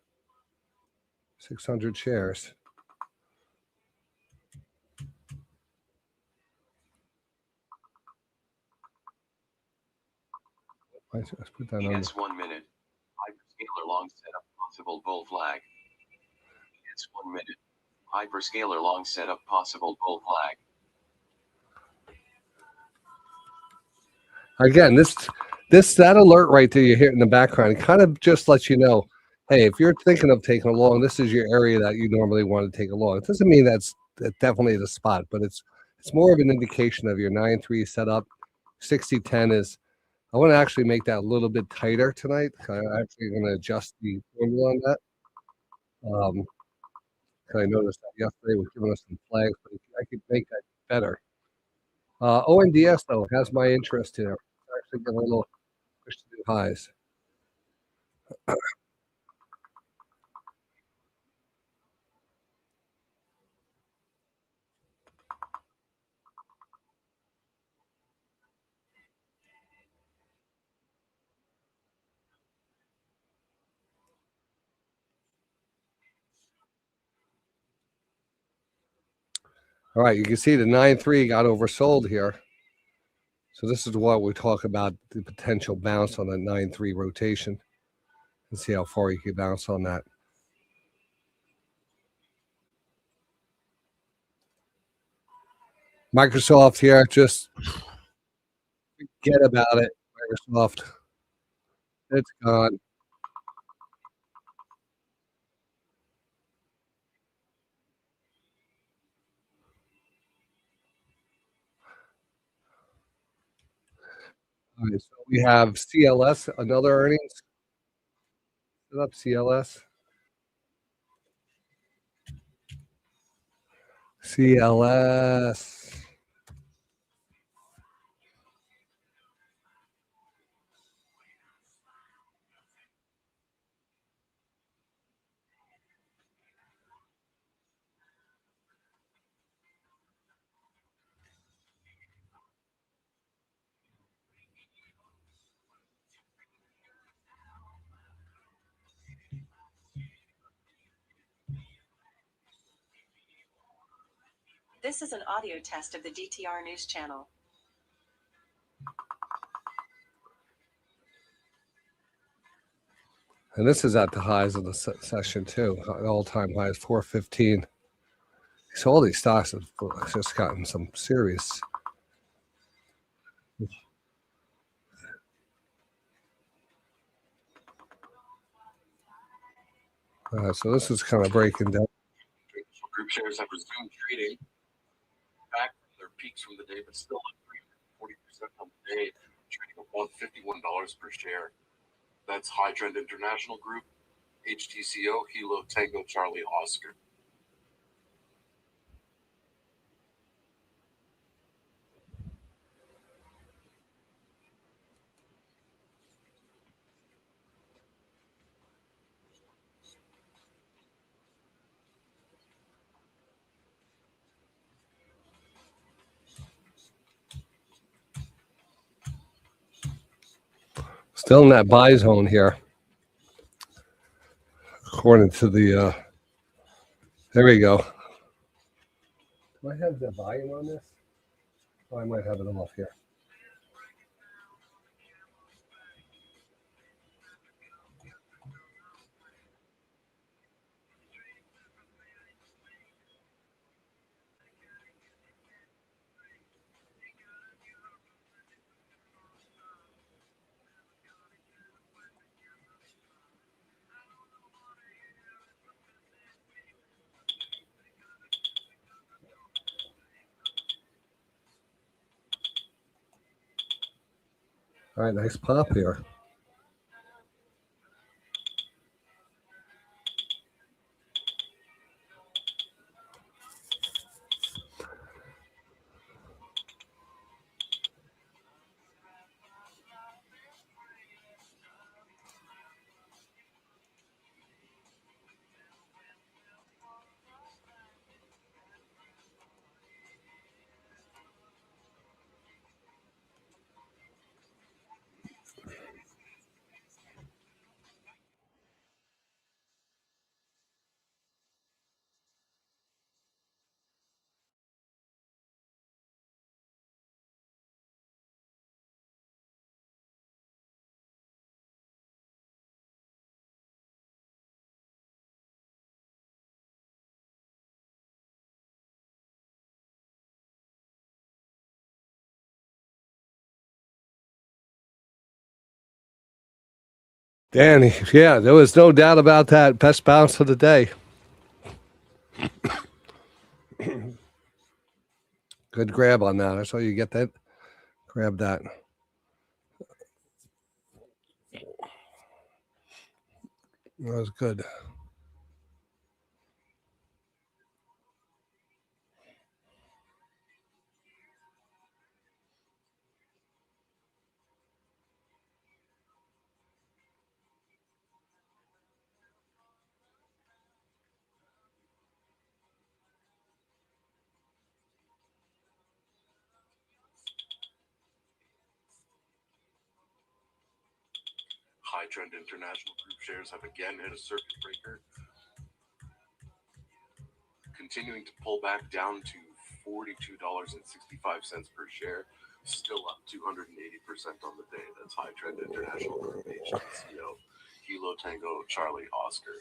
600 shares. Let's put that on. It's 1 minute. Hyperscaler long setup possible bull flag. It's 1 minute. Hyperscaler long setup possible bull flag. Again, That alert right there you hear in the background, it kind of just lets you know, hey, if you're thinking of taking a long, this is your area that you normally want to take a long. It doesn't mean that's definitely the spot, but it's more of an indication of your 9-3 setup. 60-10 is, I want to actually make that a little bit tighter tonight. I'm actually going to adjust the formula on that. I noticed that yesterday was giving us some flags, but I could make that better. ONDS, though, has my interest here. It's actually getting a little push to new highs. All right, you can see the 9-3 got oversold here. So this is what we talk about, the potential bounce on that 9-3 rotation. And see how far you can bounce on that. Microsoft here, just forget about it. Microsoft, it's gone. All right, so we have CLS, another earnings. Set up CLS. CLS. This is an audio test of the DTR News Channel. And this is at the highs of the session too. All-time high is 415. So all these stocks have just gotten some serious. So this is kind of breaking down. Group shares have resumed trading back from their peaks from the day, but still up 40% on the day, trading at $151 per share. That's High Trend International Group, HTCO, Kilo, Tango, Charlie, Oscar. Still in that buy zone here. According to the, there we go. Do I have the volume on this? Oh, I might have it off here. All right, nice pop here. Danny, yeah, there was no doubt about that. Best bounce of the day. Good grab on that. I saw you get that. Grab that. That was good. High Trend International Group shares have again hit a circuit breaker, continuing to pull back down to $42.65 per share, still up 280% on the day. That's High Trend International Group HTCO, Kilo Tango Charlie Oscar.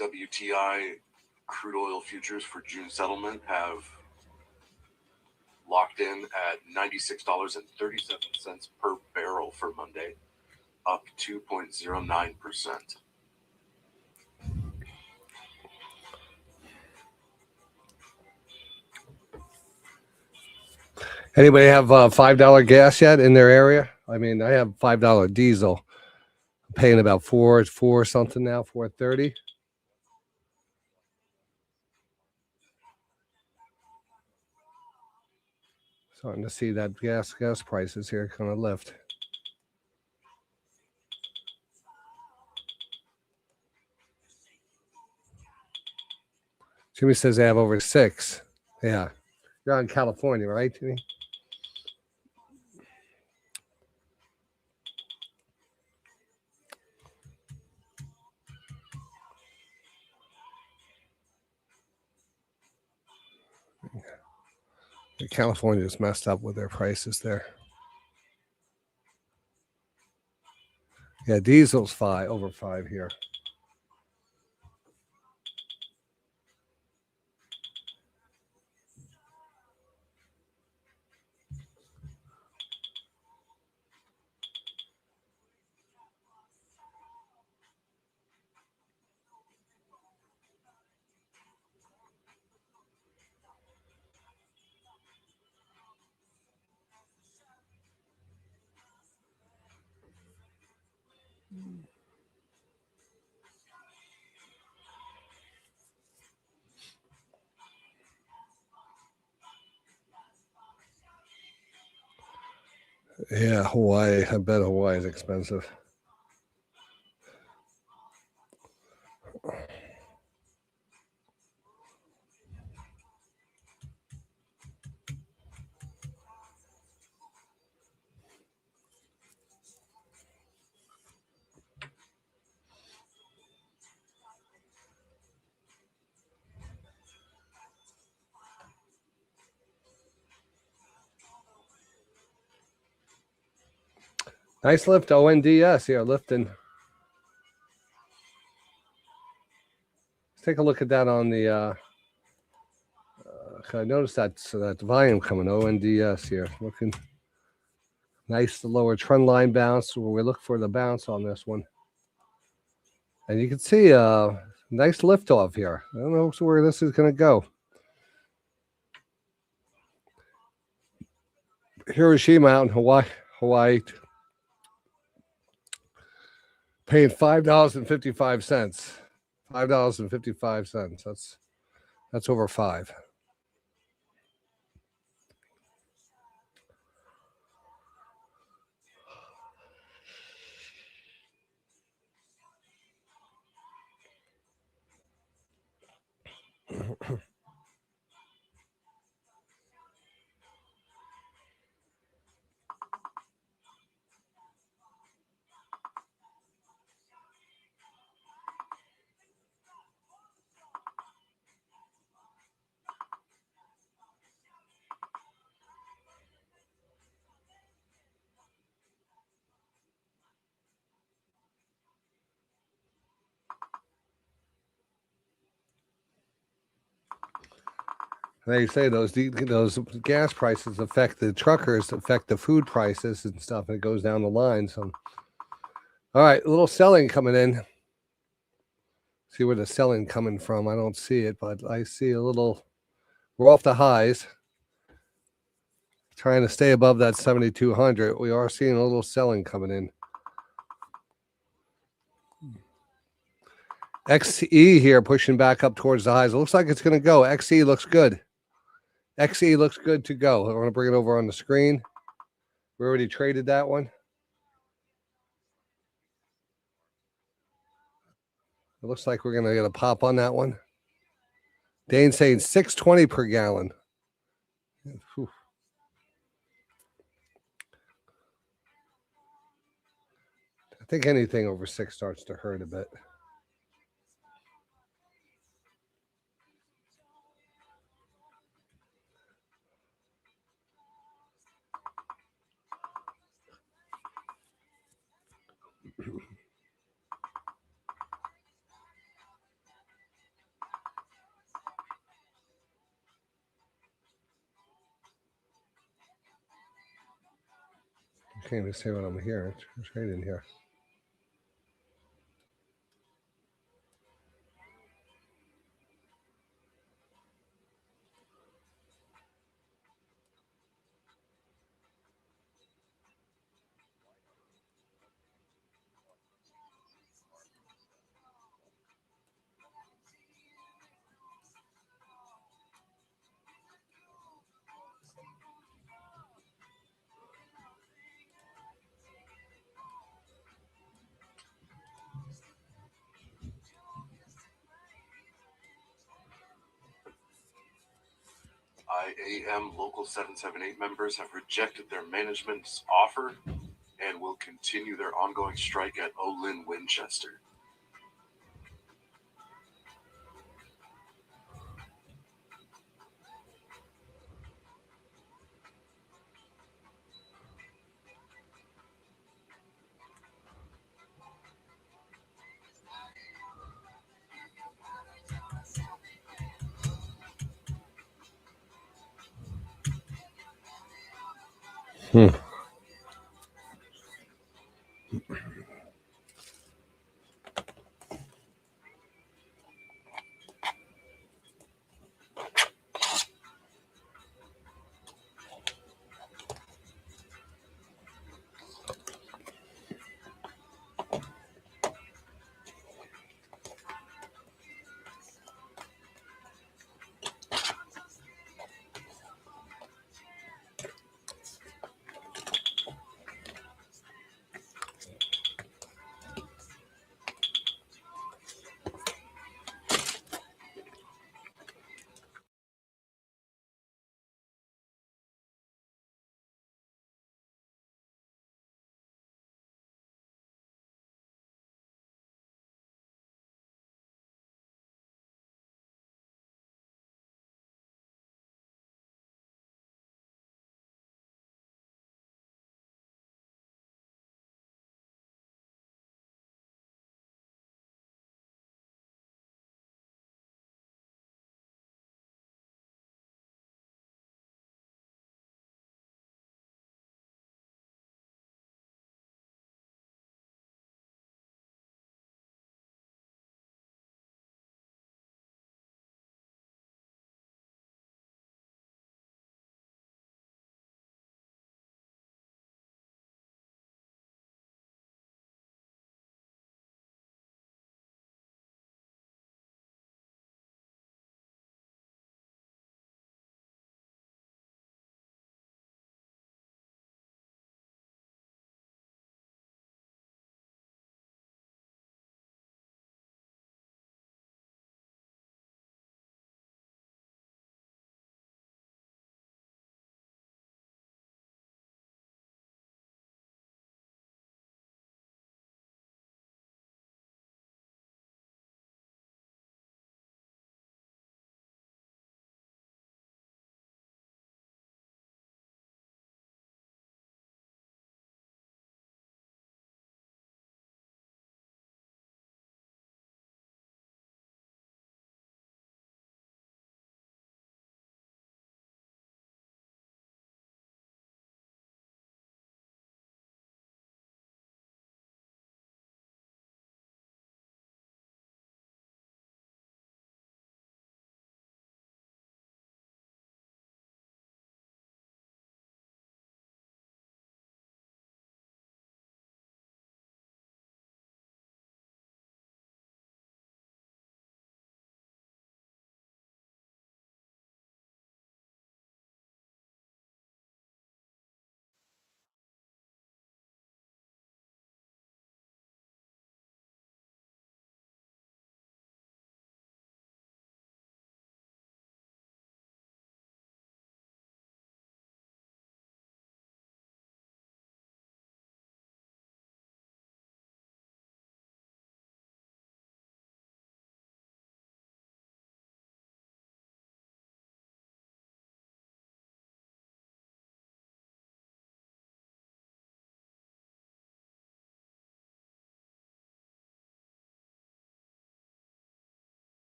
WTI crude oil futures for June settlement have locked in at $96.37 per barrel for Monday, up 2.09%. Anybody have $5 gas yet in their area? I mean, I have $5 diesel. I'm paying about four something now, $4.30. Starting to see that gas prices here kind of lift. Jimmy says they have over 6. Yeah. You're out in California, right, Jimmy? California is messed up with their prices there. Yeah, diesel's over 5 here. Yeah, Hawaii. I bet Hawaii is expensive. Nice lift, ONDS here, lifting. Let's take a look at that on the. I noticed that volume coming, ONDS here, looking nice. The lower trend line bounce, where we look for the bounce on this one, and you can see nice lift off here. I don't know where this is going to go. Hiroshima out in Hawaii, paying $5.55. $5.55. That's over 5. They say those gas prices affect the truckers, affect the food prices and stuff, and it goes down the line. So, all right, a little selling coming in. See where the selling coming from? I don't see it, but I see a little. We're off the highs, trying to stay above that 7,200. We are seeing a little selling coming in. XE here pushing back up towards the highs. It looks like it's going to go. XE looks good. XE looks good to go. I want to bring it over on the screen. We already traded that one. It looks like we're going to get a pop on that one. Dane's saying $6.20 per gallon. Whew. I think anything over 6 starts to hurt a bit. I can't even say what I'm hearing. It's right in here. IAM Local 778 members have rejected their management's offer and will continue their ongoing strike at Olin Winchester.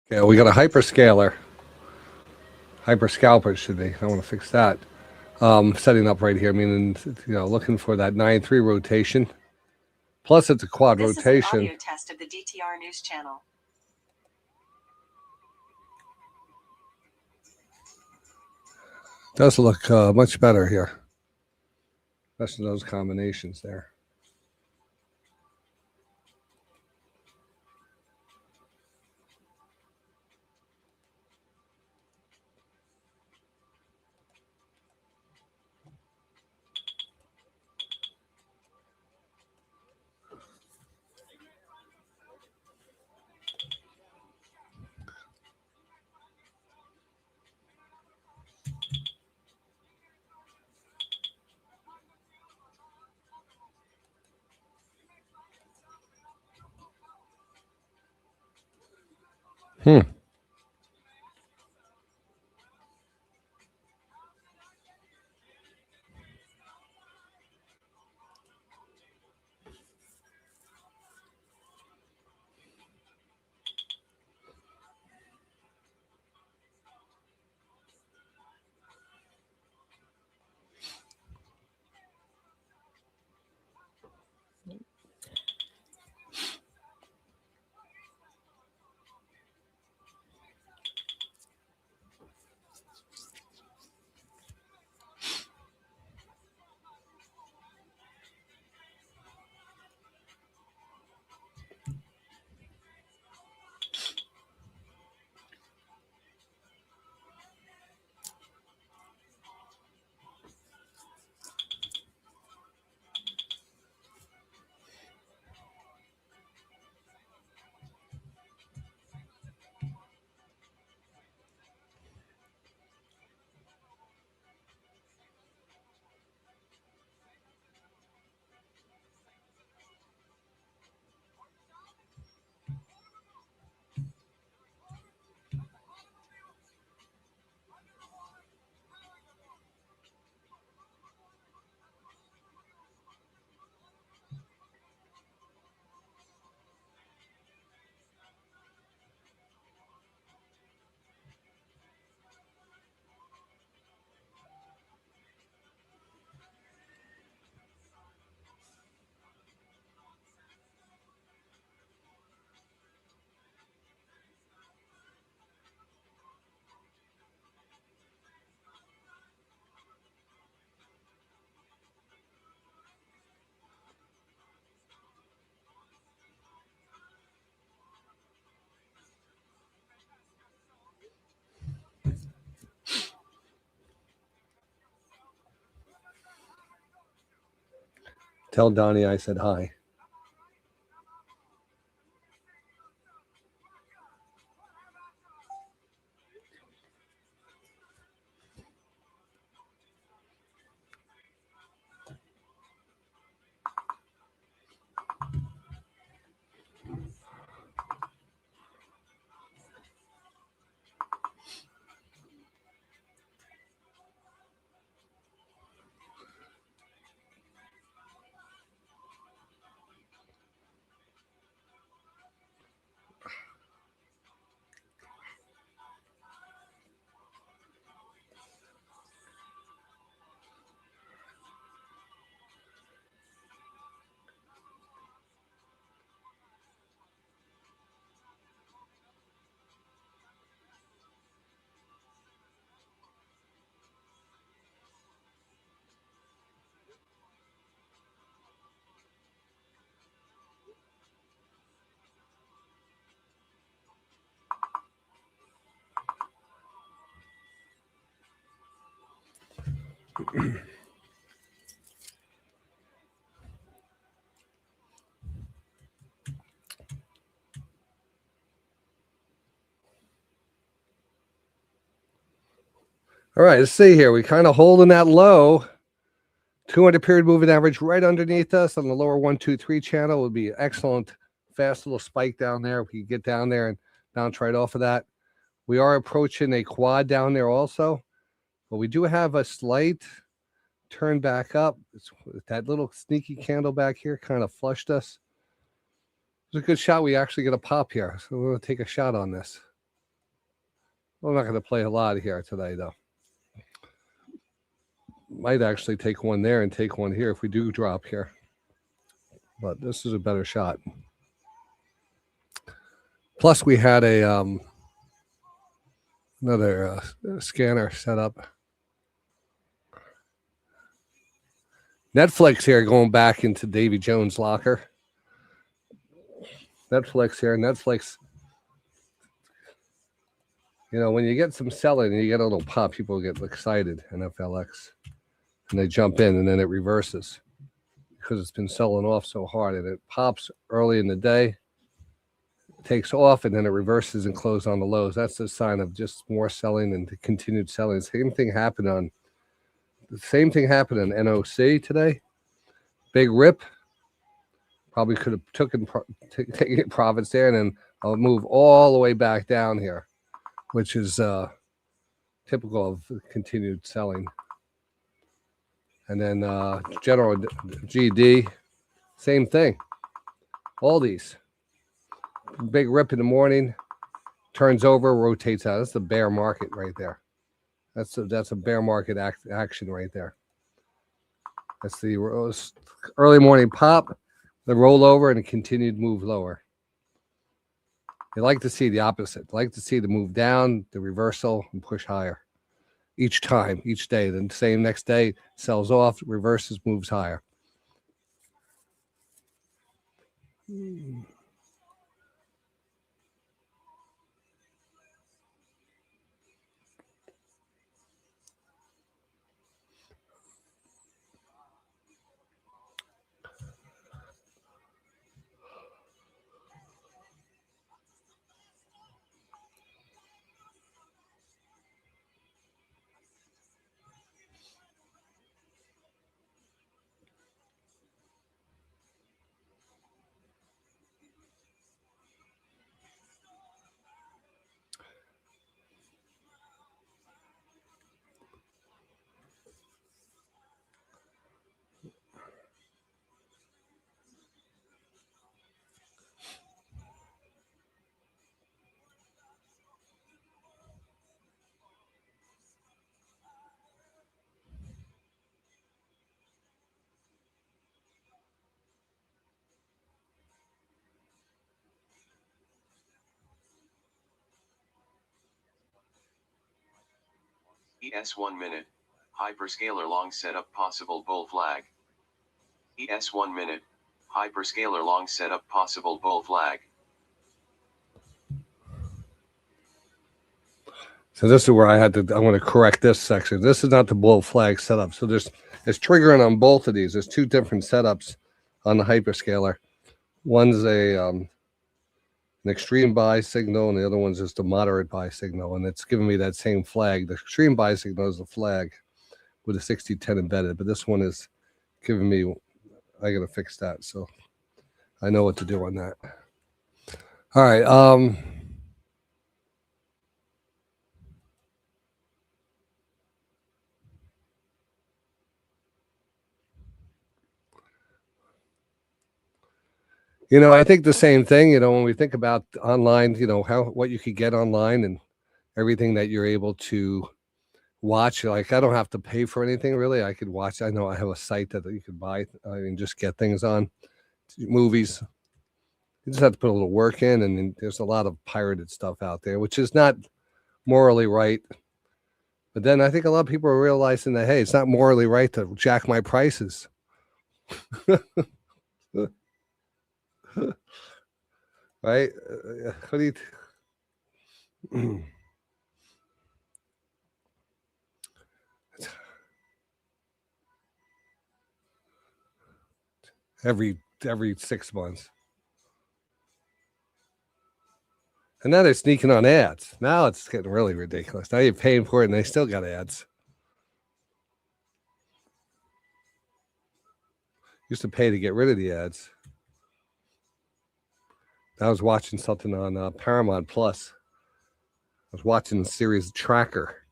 Yeah, we got a hyperscaler. Hyperscalper it should be. I want to fix that. Setting up right here, meaning, looking for that 9-3 rotation. Plus, it's a quad This is rotation. an audio test of the DTR News Channel. Does look much better here. Especially those combinations there. Tell Donnie I said hi. All right, let's see here. We kind of holding that low. 200 period moving average right underneath us on the lower 1, 2, 3 channel would be excellent. Fast little spike down there. If we could get down there and bounce right off of that. We are approaching a quad down there also, but we do have a slight turn back up. It's that little sneaky candle back here kind of flushed us. It's a good shot. We actually get a pop here, so we're going to take a shot on this. I'm not going to play a lot here today, though. Might actually take one there and take one here if we do drop here. But this is a better shot. Plus, we had another scanner set up. Netflix here, going back into Davy Jones' locker. Netflix here. Netflix. You know, when you get some selling and you get a little pop, people get excited, NFLX. And they jump in, and then it reverses because it's been selling off so hard. And it pops early in the day, takes off, and then it reverses and closes on the lows. That's a sign of just more selling and continued selling. Same thing happened on NOC today. Big rip. Probably could have taken profits there, and then I'll move all the way back down here, which is typical of continued selling. And then General GD, same thing. All these. Big rip in the morning, turns over, rotates out. That's the bear market right there. That's a bear market action right there. That's the early morning pop, the rollover, and a continued move lower. They like to see the opposite. They like to see the move down, the reversal, and push higher. Each time, each day. Then same next day, sells off, reverses, moves higher. ES 1 minute. Hyperscaler long setup possible bull flag. ES 1 minute. Hyperscaler long setup possible bull flag. So this is where I want to correct this section. This is not the bull flag setup. So it's triggering on both of these. There's two different setups on the hyperscaler. One's an extreme buy signal, and the other one's just a moderate buy signal. And it's giving me that same flag. The extreme buy signal is the flag with a 60-10 embedded, but this one is giving me, I got to fix that. So I know what to do on that. All right. You know, I think the same thing, you know, when we think about online, you know, what you could get online and everything that you're able to watch. Like, I don't have to pay for anything, really. I could watch. I know I have a site that you could buy and just get things on. Movies. You just have to put a little work in, and there's a lot of pirated stuff out there, which is not morally right. But then I think a lot of people are realizing that, hey, it's not morally right to jack my prices. Right? What do you... every 6 months. And now they're sneaking on ads. Now it's getting really ridiculous. Now you're paying for it and they still got ads. Used to pay to get rid of the ads. I was watching something on Paramount Plus. I was watching the series Tracker.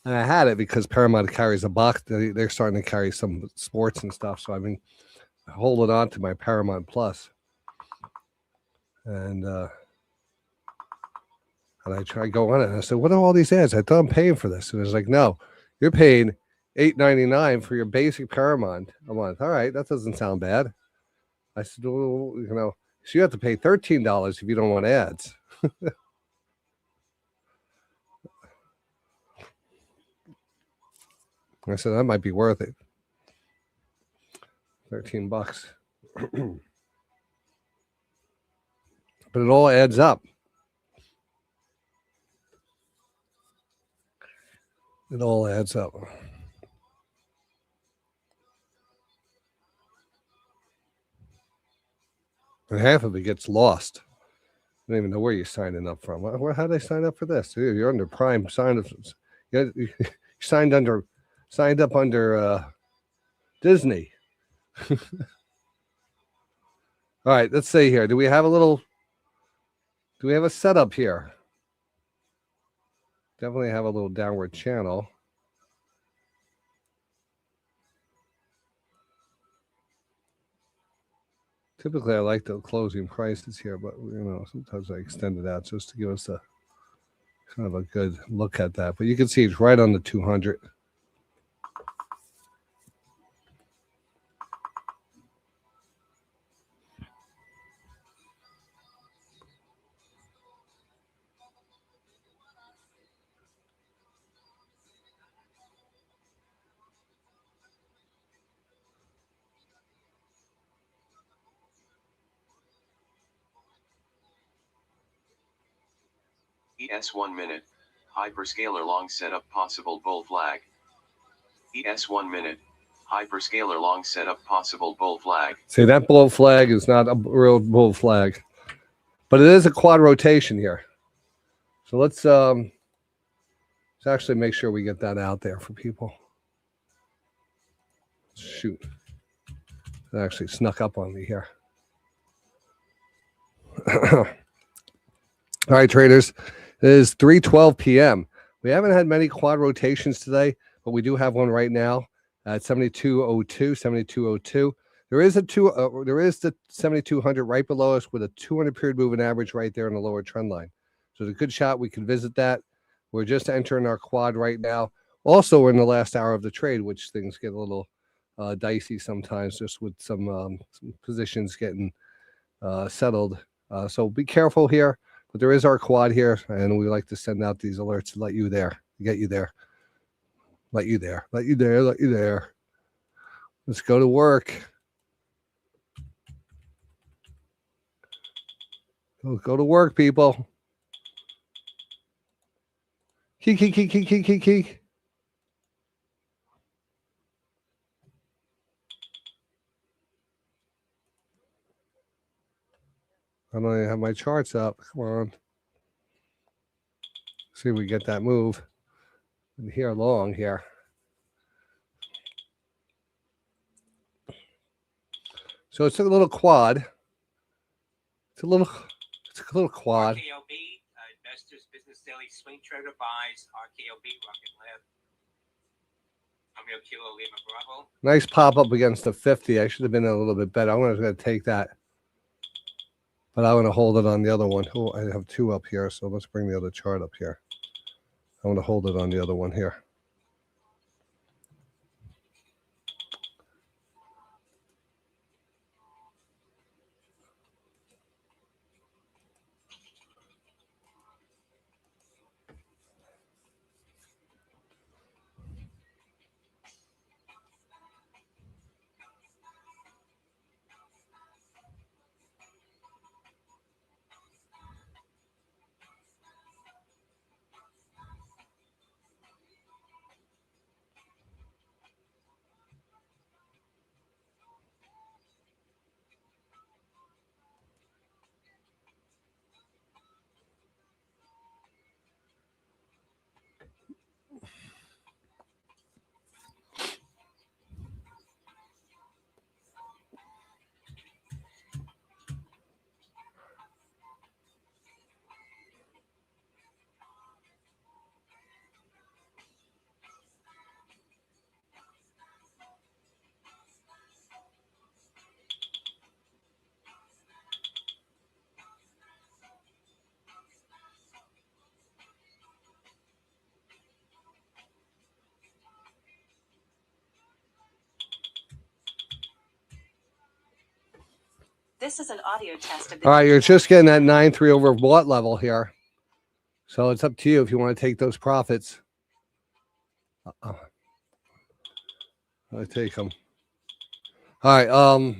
And I had it because Paramount carries a box. They're starting to carry some sports and stuff. So I've been holding on to my Paramount Plus. And And I tried going on it. And I said, what are all these ads? I thought I'm paying for this. And it's like, no, you're paying $8.99 for your basic Paramount a month. All right, that doesn't sound bad. I said, well, so you have to pay $13 if you don't want ads. I said, that might be worth it. $13. But it all adds up. It all adds up. And half of it gets lost. I don't even know where you're signing up from. How did I sign up for this? You're under Prime. You signed up under Disney. All right, let's see here. Do we have a setup here? Definitely have a little downward channel. Typically, I like the closing prices here, but sometimes I extend it out just to give us a kind of a good look at that. But you can see it's right on the 200. ES 1 minute. Hyperscaler long setup possible bull flag. ES 1 minute. Hyperscaler long setup possible bull flag. See, that bull flag is not a real bull flag, but it is a quad rotation here. So let's actually make sure we get that out there for people. Shoot. It actually snuck up on me here. All right, traders. It is 3:12 p.m. We haven't had many quad rotations today, but we do have one right now at 7202, 7202. There is the 7200 right below us with a 200 period moving average right there in the lower trend line. So it's a good shot. We can visit that. We're just entering our quad right now. Also, we're in the last hour of the trade, which things get a little dicey sometimes, just with some positions getting settled. So be careful here. But there is our quad here, and we like to send out these alerts to let you there, get you there, let you there, let you there, let you there. Let's go to work. Go to work, people. Key. I don't even have my charts up. Come on. See if we get that move. And here long here. So it's a little quad. It's a little quad. RKLB, Investors Business Daily Swing Trader buys RKLB, Rocket Lab. Romeo Kilo Lima Bravo. Nice pop up against the 50. I should have been a little bit better. I'm going to take that. But I want to hold it on the other one. Oh, I have two up here, so let's bring the other chart up here. I want to hold it on the other one here. This is an audio test of the All right, you're DTR. just getting that 9.3 overbought level here. So it's up to you if you want to take those profits. I take them. All right.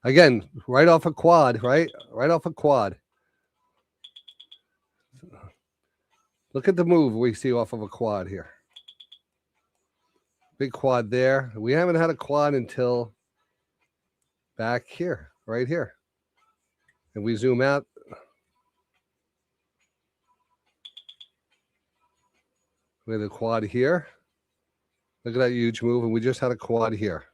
Again, right off a quad, right? Right off a quad. Look at the move we see off of a quad here. Big quad there. We haven't had a quad until back here, right here. And we zoom out. We had a quad here. Look at that huge move. And we just had a quad here.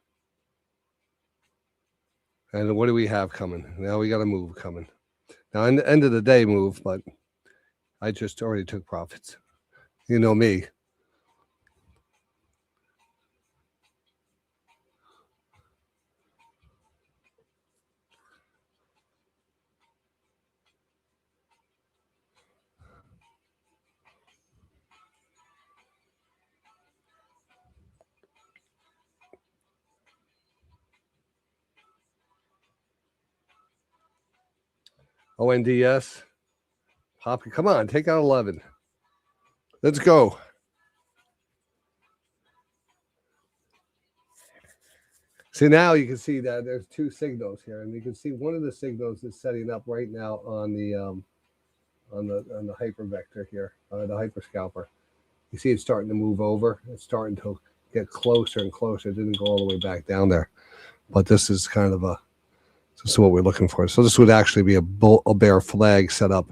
And what do we have coming? Now we got a move coming. Now, in the end of the day move, but I just already took profits. You know me. ONDS. Poppy, come on, take out 11. Let's go. See, now you can see that there's two signals here, and you can see one of the signals is setting up right now on the hypervector here, the hyperscalper. You see it's starting to move over. It's starting to get closer and closer. It didn't go all the way back down there, but this is kind of this is what we're looking for. So this would actually be a bear flag set up.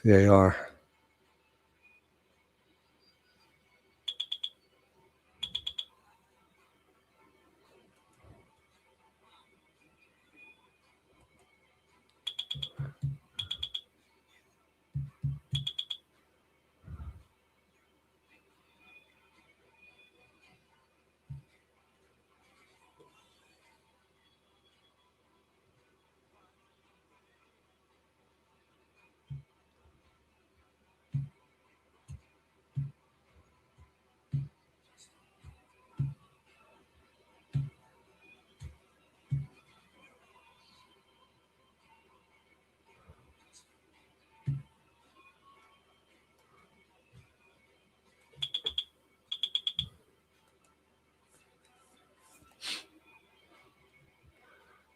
CAR.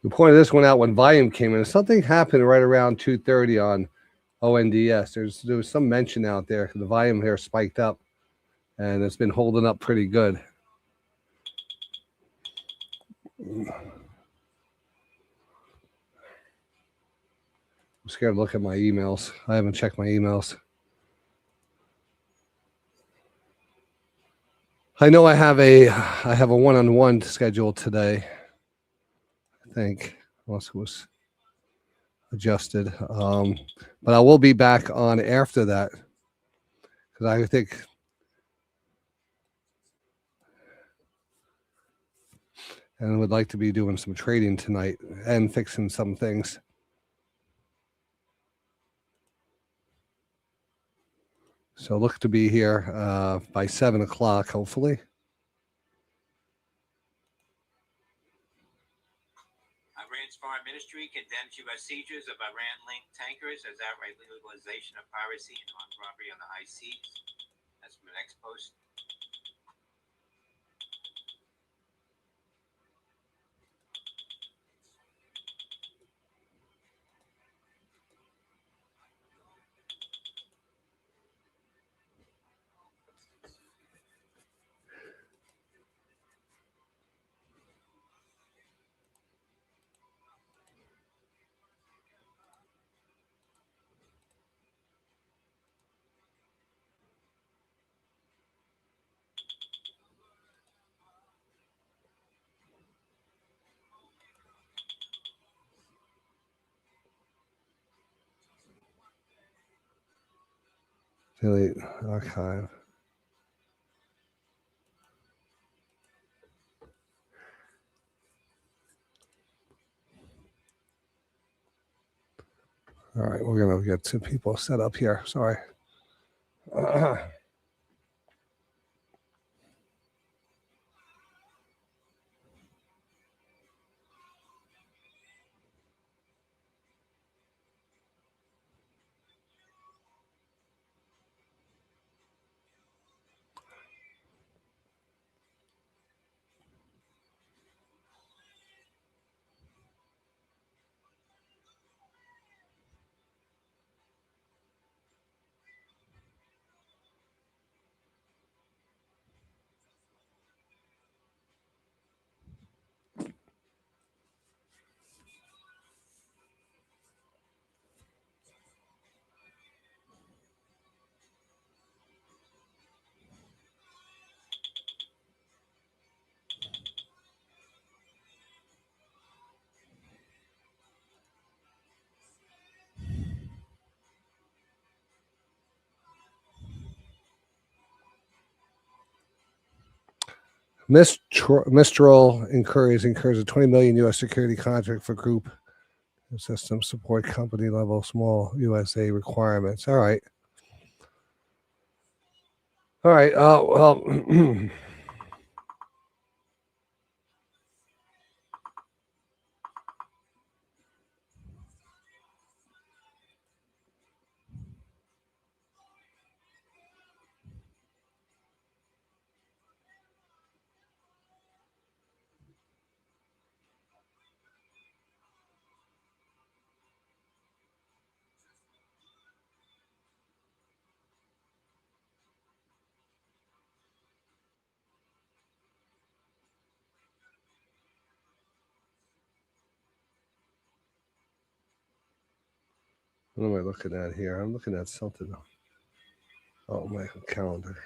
We pointed this one out when volume came in. Something happened right around 2:30 on ONDS. There was some mention out there. The volume here spiked up, and it's been holding up pretty good. I'm scared to look at my emails. I haven't checked my emails. I know I have a one-on-one scheduled today. I think, unless it was adjusted. But I will be back on after that because I think and would like to be doing some trading tonight and fixing some things. So look to be here by 7 o'clock, hopefully. Iran's foreign ministry condemns U.S. seizures of Iran-linked tankers as outright legalization of piracy and armed robbery on the high seas. That's from the next post. Delete archive. All right, we're gonna get two people set up here. Sorry. Mistral incurs a 20 million U.S. security contract for group system support company level small USA requirements. All right. Well. What am I looking at here? I'm looking at something. Oh, my calendar.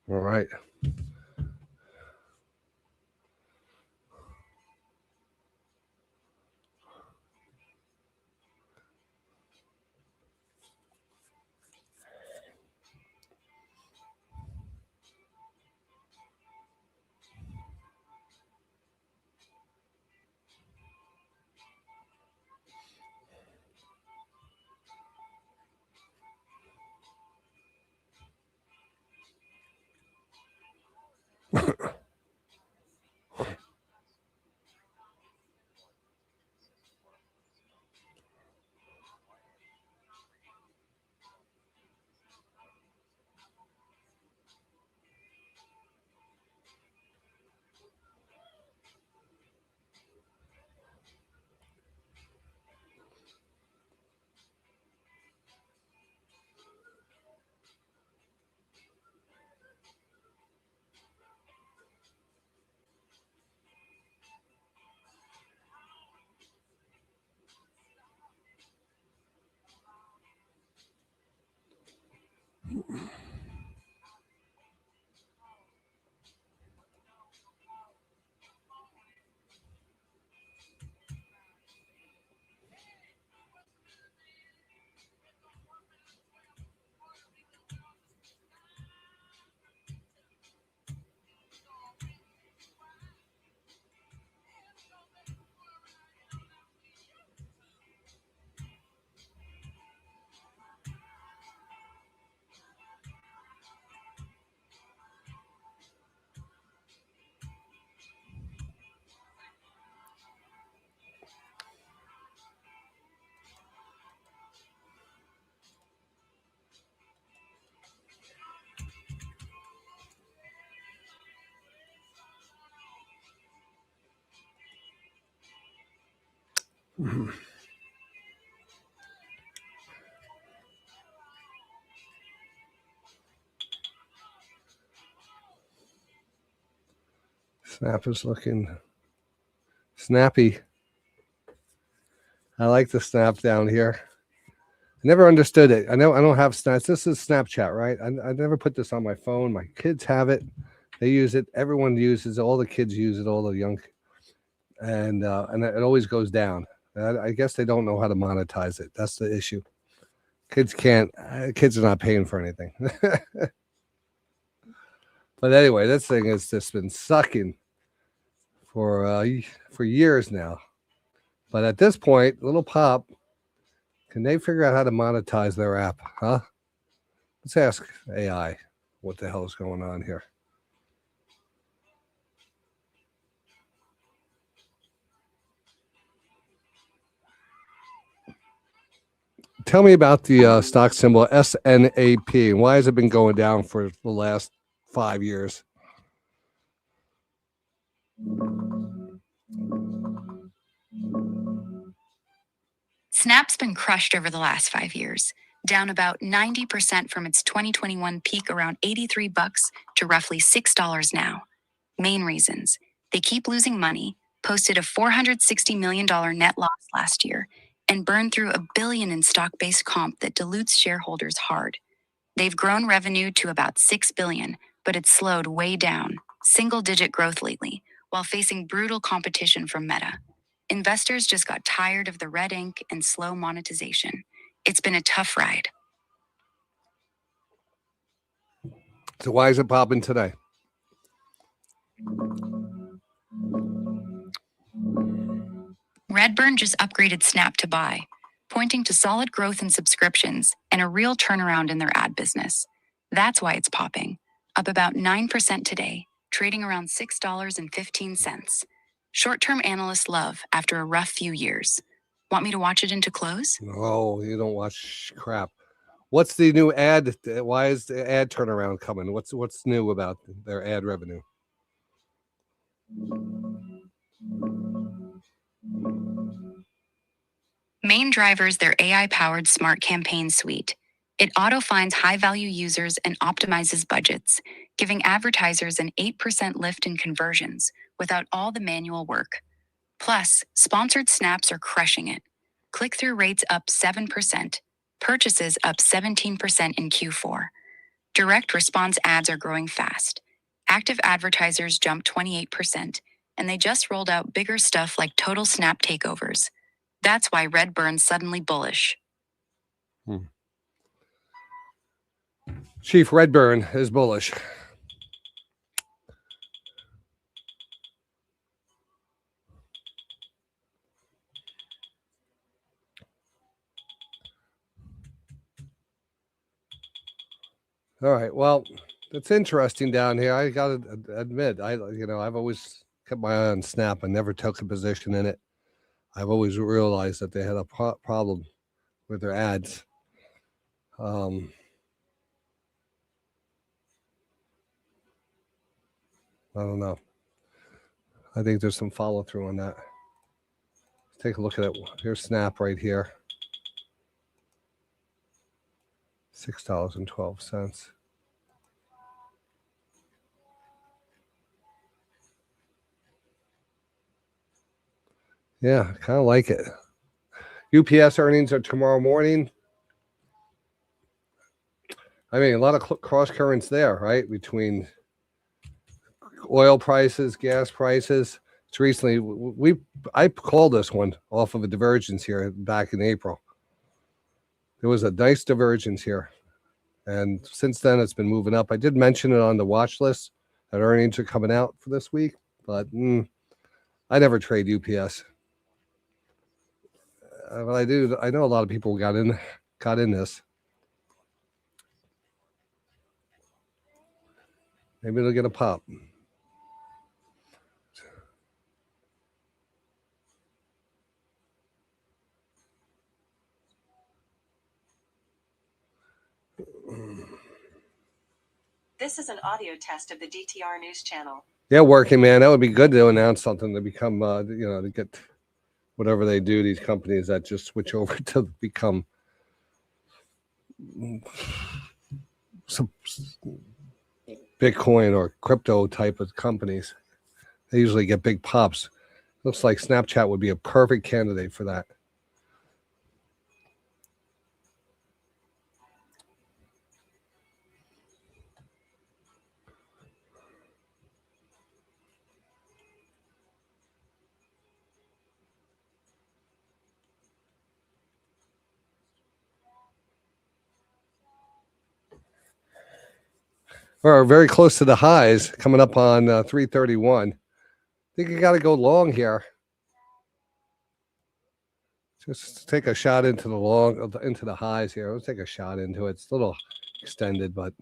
All right. Snap is looking snappy. I like the snap down here. I never understood it. I know I don't have snaps. This is Snapchat, right? I never put this on my phone. My kids have it. They use it. Everyone uses it. All the kids use it. All the young, and it always goes down. I guess they don't know how to monetize it. That's the issue. Kids can't. Kids are not paying for anything. But anyway, this thing has just been sucking for years now. But at this point, little pop, can they figure out how to monetize their app? Huh? Let's ask AI what the hell is going on here. Tell me about the stock symbol SNAP. Why has it been going down for the last 5 years? Snap's been crushed over the last 5 years, down about 90% from its 2021 peak around $83 to roughly $6 now. Main reasons: they keep losing money, posted a $460 million net loss last year, and burned through $1 billion in stock-based comp that dilutes shareholders hard. They've grown revenue to about $6 billion, but it's slowed way down, single-digit growth lately, while facing brutal competition from Meta. Investors just got tired of the red ink and slow monetization. It's been a tough ride. So why is it popping today? Redburn just upgraded Snap to buy, pointing to solid growth in subscriptions and a real turnaround in their ad business. That's why it's popping, up about 9% today, trading around $6.15. Short-term analysts love after a rough few years. Want me to watch it into close? No, you don't watch crap. What's the new ad? Why is the ad turnaround coming? What's new about their ad revenue? Main drivers their AI-powered smart campaign suite. It auto-finds high-value users and optimizes budgets, giving advertisers an 8% lift in conversions without all the manual work. Plus, sponsored snaps are crushing it. Click-through rates up 7%, purchases up 17% in Q4. Direct response ads are growing fast. Active advertisers jumped 28%, and they just rolled out bigger stuff like total snap takeovers. That's why Redburn's suddenly bullish. Chief Redburn is bullish. All right. Well, it's interesting down here. I got to admit, I've always kept my eye on Snap. I never took a position in it. I've always realized that they had a problem with their ads. I don't know. I think there's some follow through on that. Let's take a look at it. Here's Snap right here. $6.12. Yeah, kind of like it. UPS earnings are tomorrow morning. I mean, a lot of cross currents there, right? Between oil prices, gas prices. It's recently, I called this one off of a divergence here back in April. There was a nice divergence here. And since then, it's been moving up. I did mention it on the watch list that earnings are coming out for this week, but I never trade UPS. But I do. I know a lot of people got in this. Maybe it'll get a pop. This is an audio test of the DTR News Channel. Yeah, working, man. That would be good to announce something to become, to get whatever they do, these companies that just switch over to become some Bitcoin or crypto type of companies. They usually get big pops. Looks like Snapchat would be a perfect candidate for that. We're very close to the highs, coming up on 331. I think you got to go long here. Just take a shot into the highs here. Let's take a shot into it. It's a little extended, but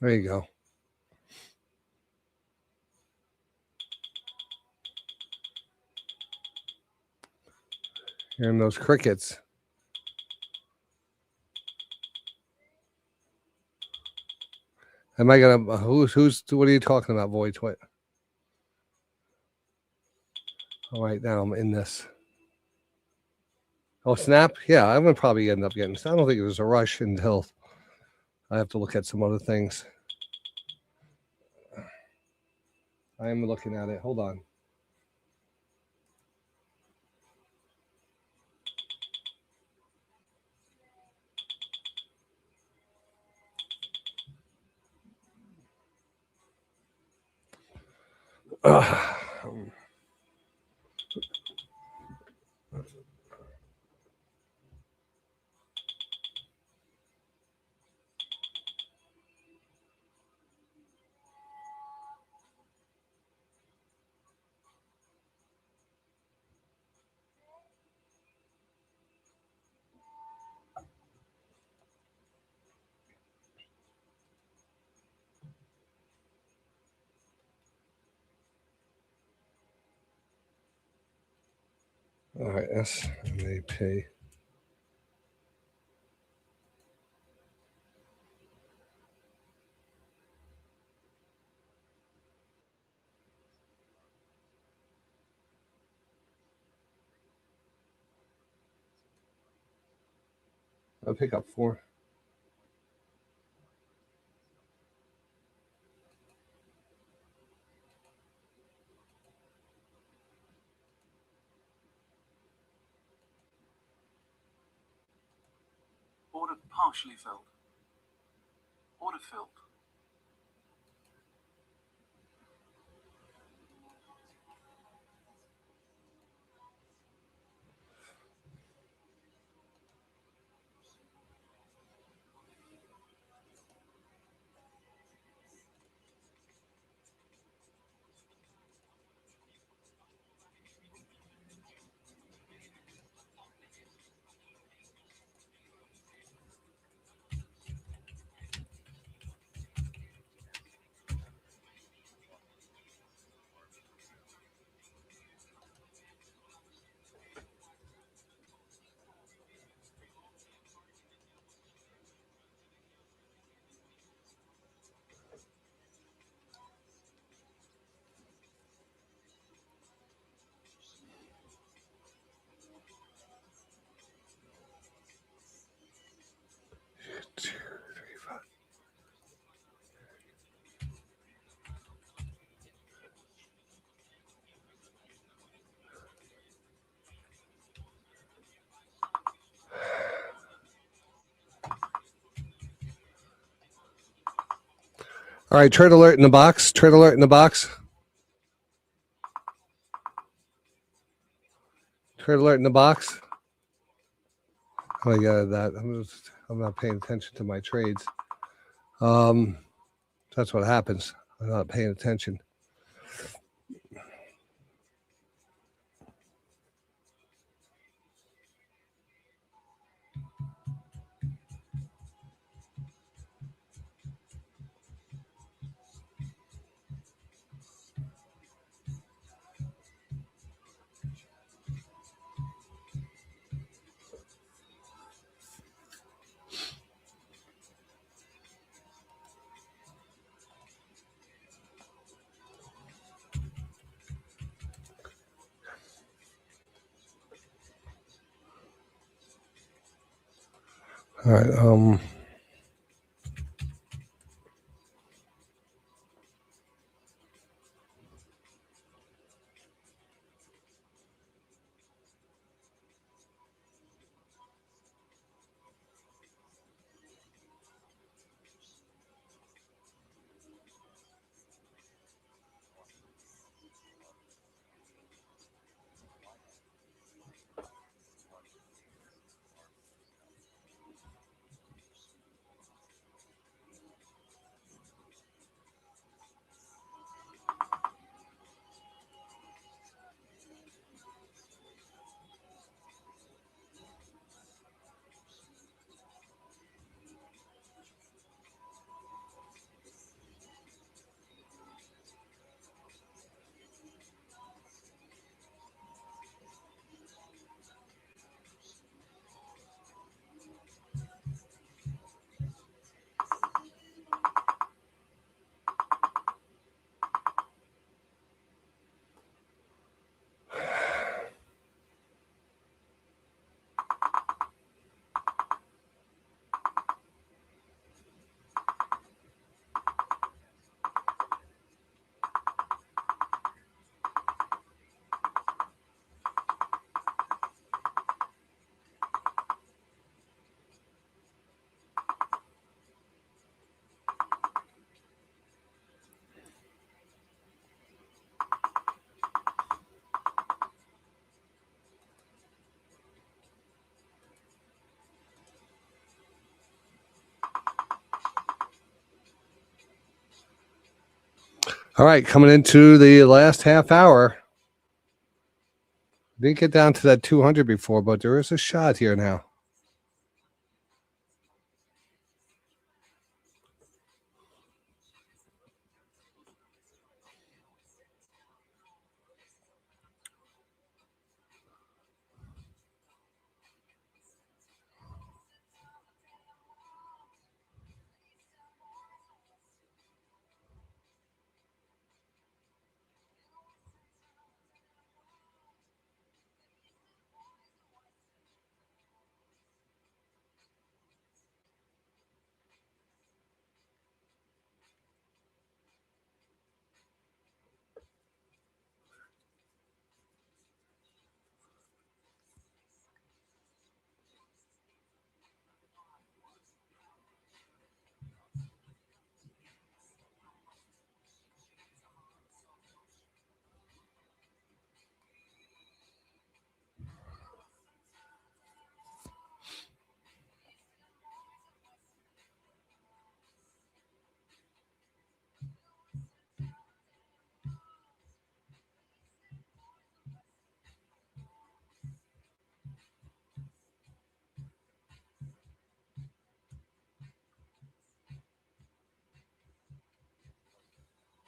there you go. Hearing those crickets. Am I gonna? Who's? What are you talking about, Void? What? All right, now I'm in this. Oh, snap! Yeah, I'm gonna probably end up getting. I don't think there's a rush until I have to look at some other things. I am looking at it. Hold on. All right, SMAP. I'll pick up 4. Order partially filled. Order filled. All right, trade alert in the box. Trade alert in the box. Trade alert in the box. Oh, yeah, that I'm not paying attention to my trades. That's what happens. I'm not paying attention. All right. All right, coming into the last half hour. Didn't get down to that 200 before, but there is a shot here now.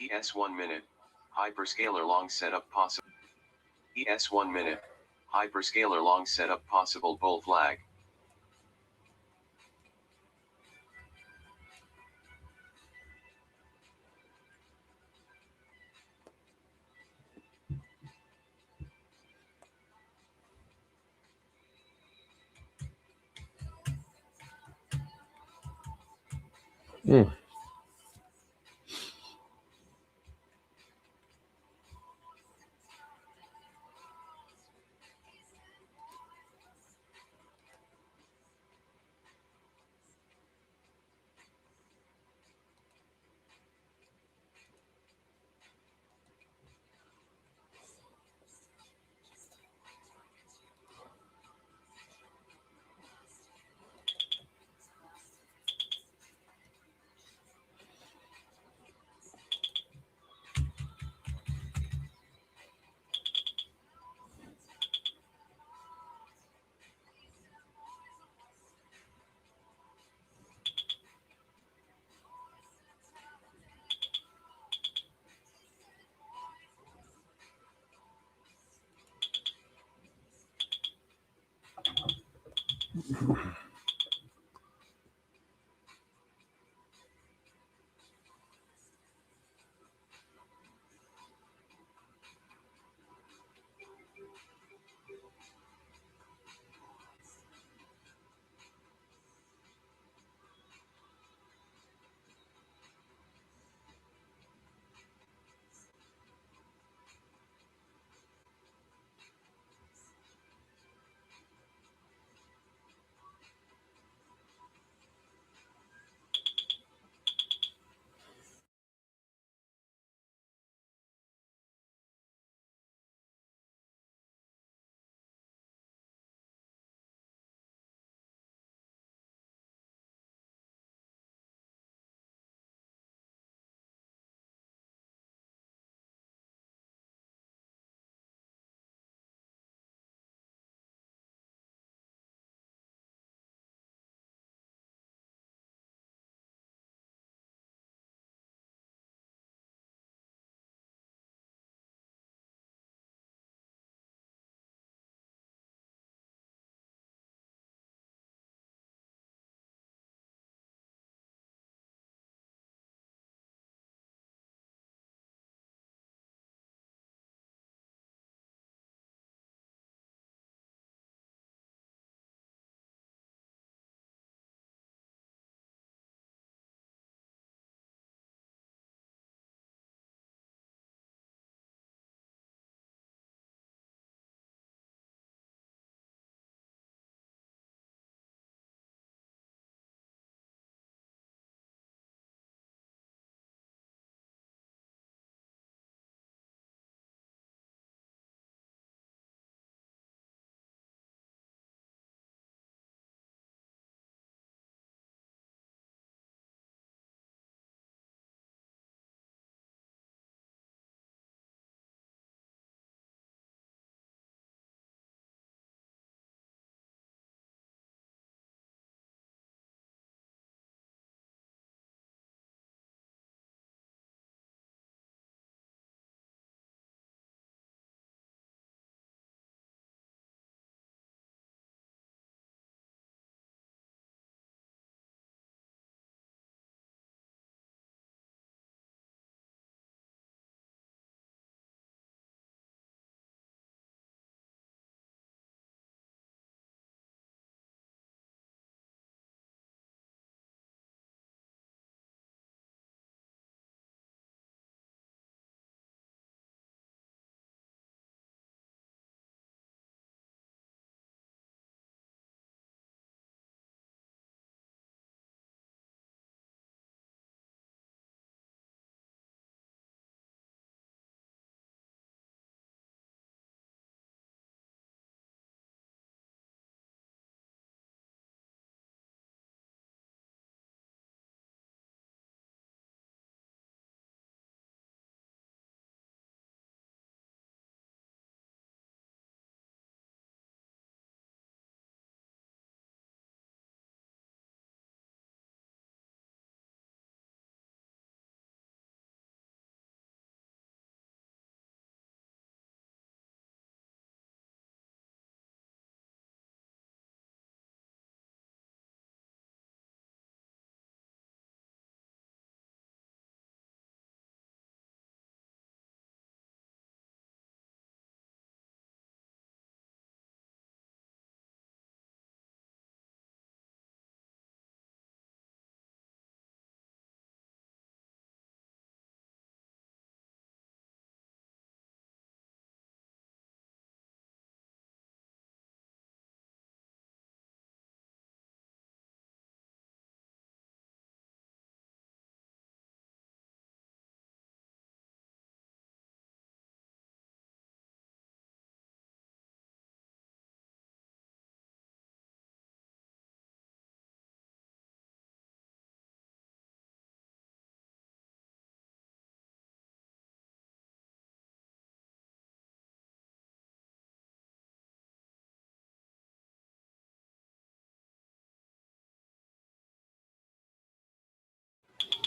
ES 1 minute. Hyperscaler long setup possible. ES 1 minute. Hyperscaler long setup possible bull flag.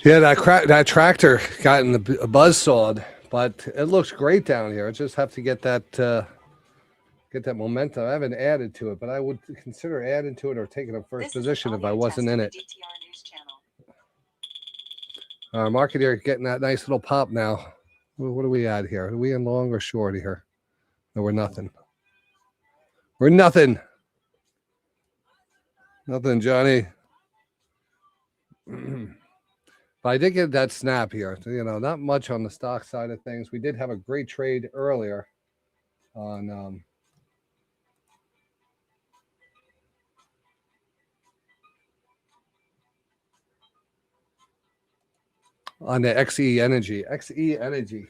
Yeah, that tractor got in the buzz sawed, but it looks great down here. I just have to get that momentum. I haven't added to it, but I would consider adding to it or taking a first This is an position if I audio wasn't test in of it. the DTR News Channel. Market here getting that nice little pop now. What are we at here? Are we in long or short here? No, we're nothing. We're nothing. Nothing, Johnny. But I did get that snap here. You know, not much on the stock side of things. We did have a great trade earlier on the XE Energy. XE Energy.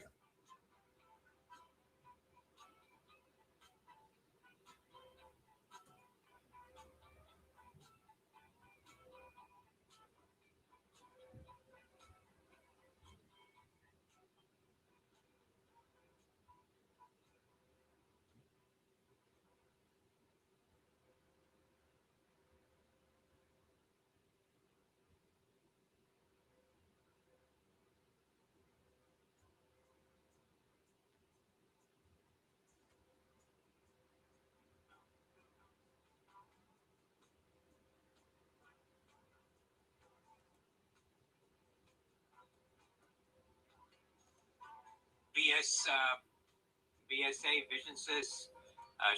BSA Vision says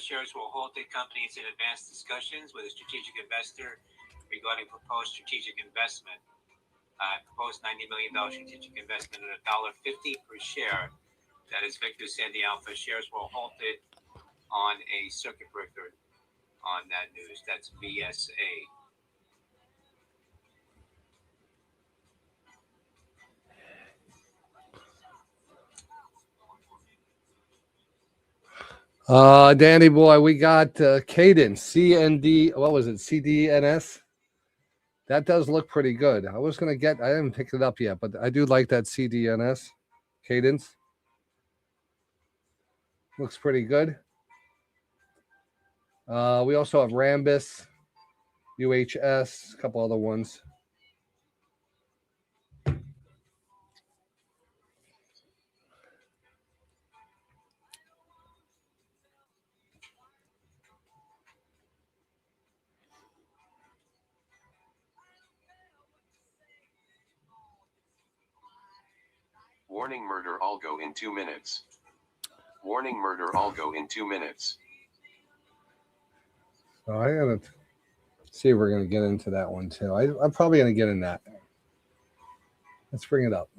shares will hold the companies in advanced discussions with a strategic investor regarding proposed strategic investment. Proposed $90 million strategic investment at $1.50 per share. That is Victor said the Alpha shares were halted on a circuit breaker on that news. That's BSA. Danny boy, we got Cadence, CND, what was it, CDNS? That does look pretty good. I didn't pick it up yet, but I do like that CDNS, Cadence. Looks pretty good. We also have Rambus, UHS, a couple other ones. Warning, murder, I'll go in 2 minutes. Warning, murder, I'll go in 2 minutes. So I gotta see if we're gonna get into that one too. I'm probably gonna get in that. Let's bring it up.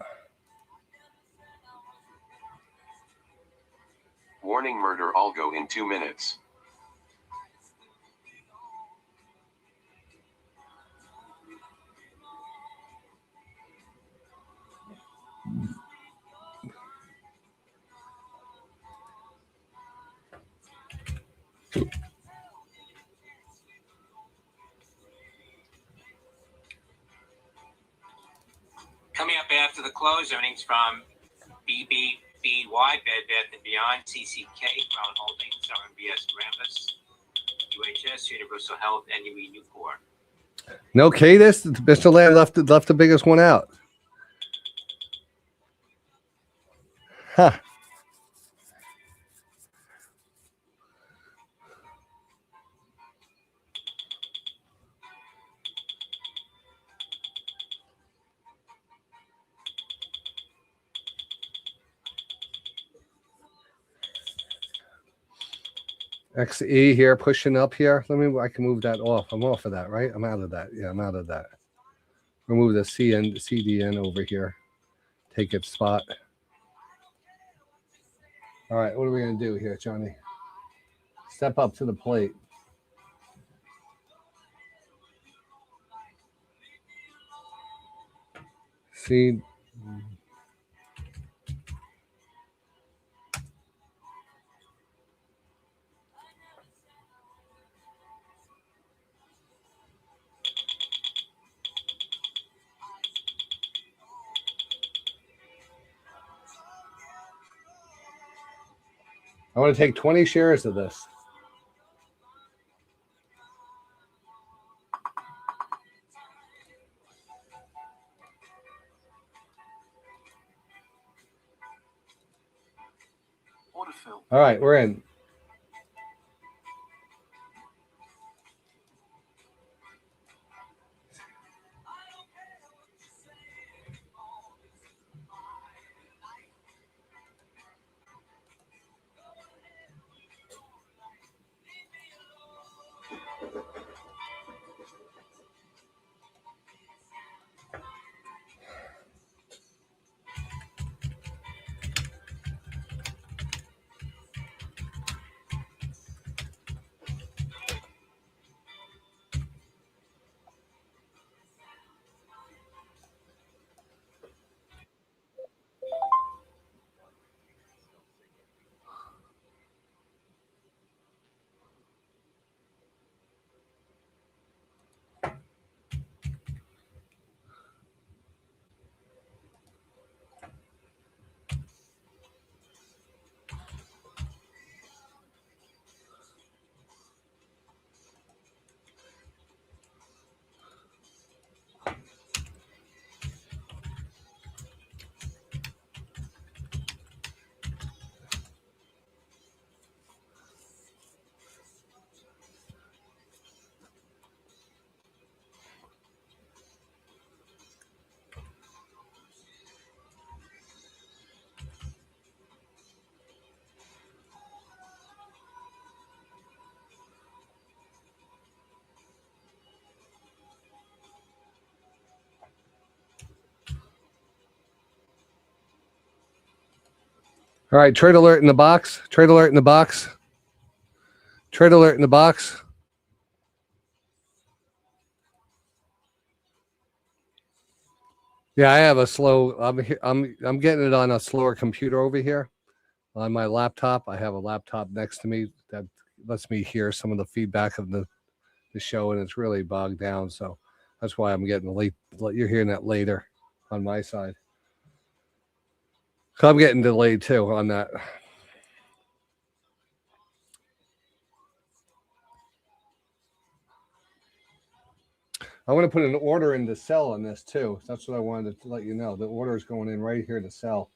Warning, murder, I'll go in 2 minutes. Coming up after the close, earnings from BBBY, Bed Bath & Beyond, CCK, Crown Holdings, RMBS, Rambus, UHS, Universal Health, and UE Nucor. No, Cadence, Mr. Land left the biggest one out. Huh. XE here, pushing up here. I can move that off. I'm off of that, right? I'm out of that. Yeah, I'm out of that. Remove the CDN over here. Take its spot. All right, what are we going to do here, Johnny? Step up to the plate. See. I want to take 20 shares of this. film. All right, we're in. All right, trade alert in the box. Trade alert in the box. Trade alert in the box. Yeah, I have a slow. I'm getting it on a slower computer over here on my laptop. I have a laptop next to me that lets me hear some of the feedback of the show, and it's really bogged down. So that's why I'm getting late. You're hearing that later on my side. So I'm getting delayed too on that. I'm going to put an order in to sell on this too. That's what I wanted to let you know. The order is going in right here to sell.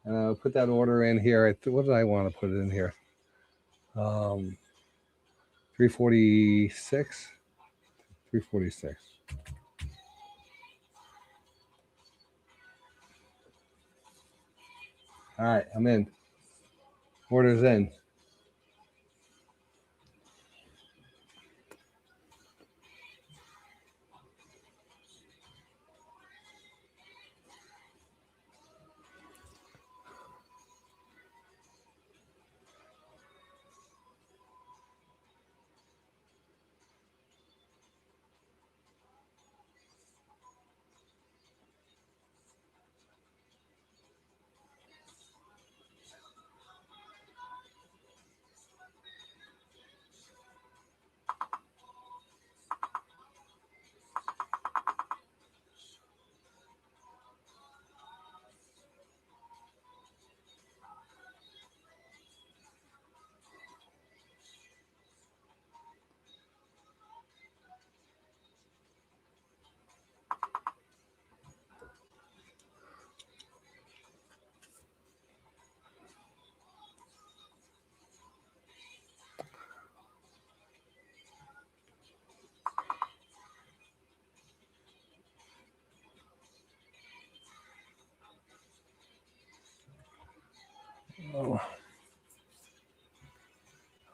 And I'll put that order in here. What did I want to put it in here? 346. 346. All right, I'm in. Order's in.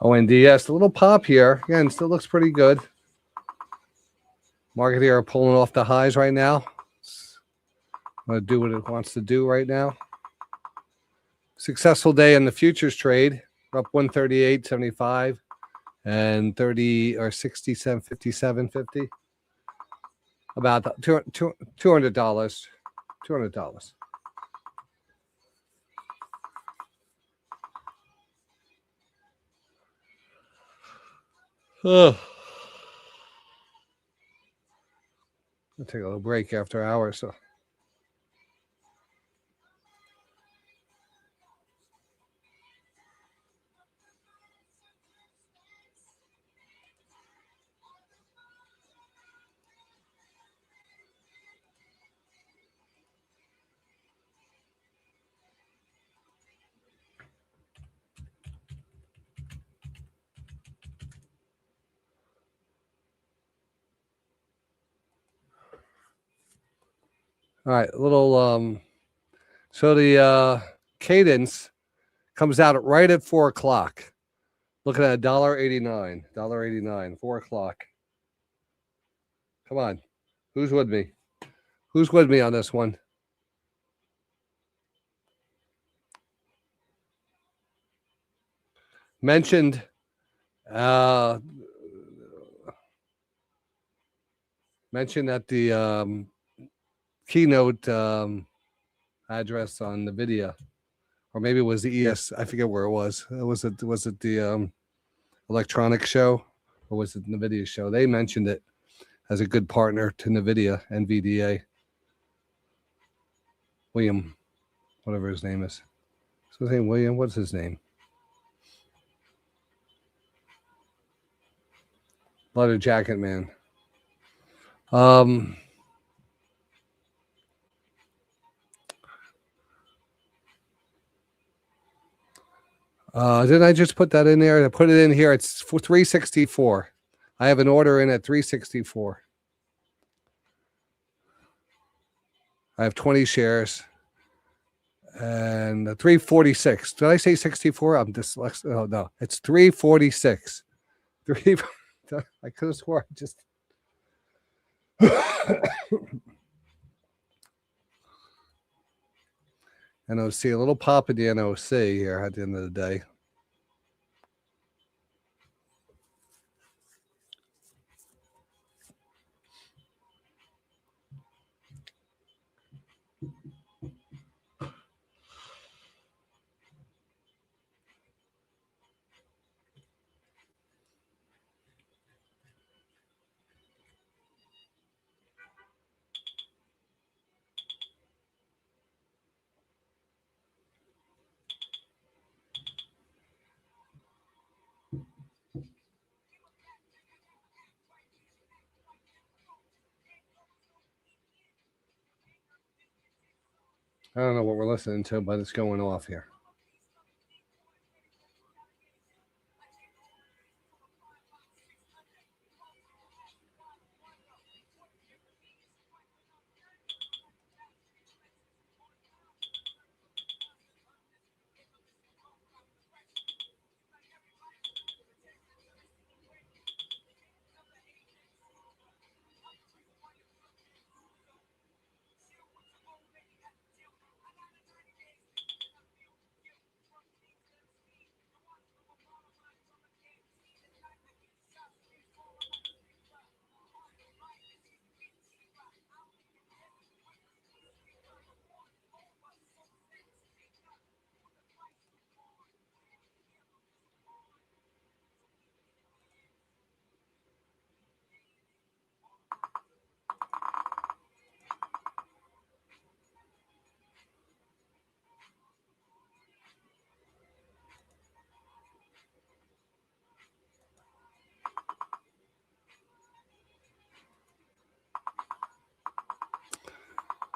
ONDS, a little pop here. Again, still looks pretty good. Market here pulling off the highs right now. It's going to do what it wants to do right now. Successful day in the futures trade. We're up 138.75 and 30 or 67, 57.50. About $200. $200. Oh. I'll take a little break after hours. So All right, a little. So the cadence comes out right at 4 o'clock. Looking at $1.89. $1.89. 4 o'clock. Come on, who's with me? Who's with me on this one? Mentioned. Mentioned at the keynote address on the video, or maybe it was the ES. I forget where it was. Was it the electronic show, or was it the NVIDIA show? They mentioned it as a good partner to NVIDIA, NVDA. William, whatever his name is. So his name William. What's his name? Leather jacket man. Didn't I just put that in there? I put it in here. It's for 364. I have an order in at 364. I have 20 shares and 346. Did I say 64? I'm dyslexic. Oh no, it's 346. I could have swore I just. NOC, a little pop at the NOC here at the end of the day. I don't know what we're listening to, but it's going off here.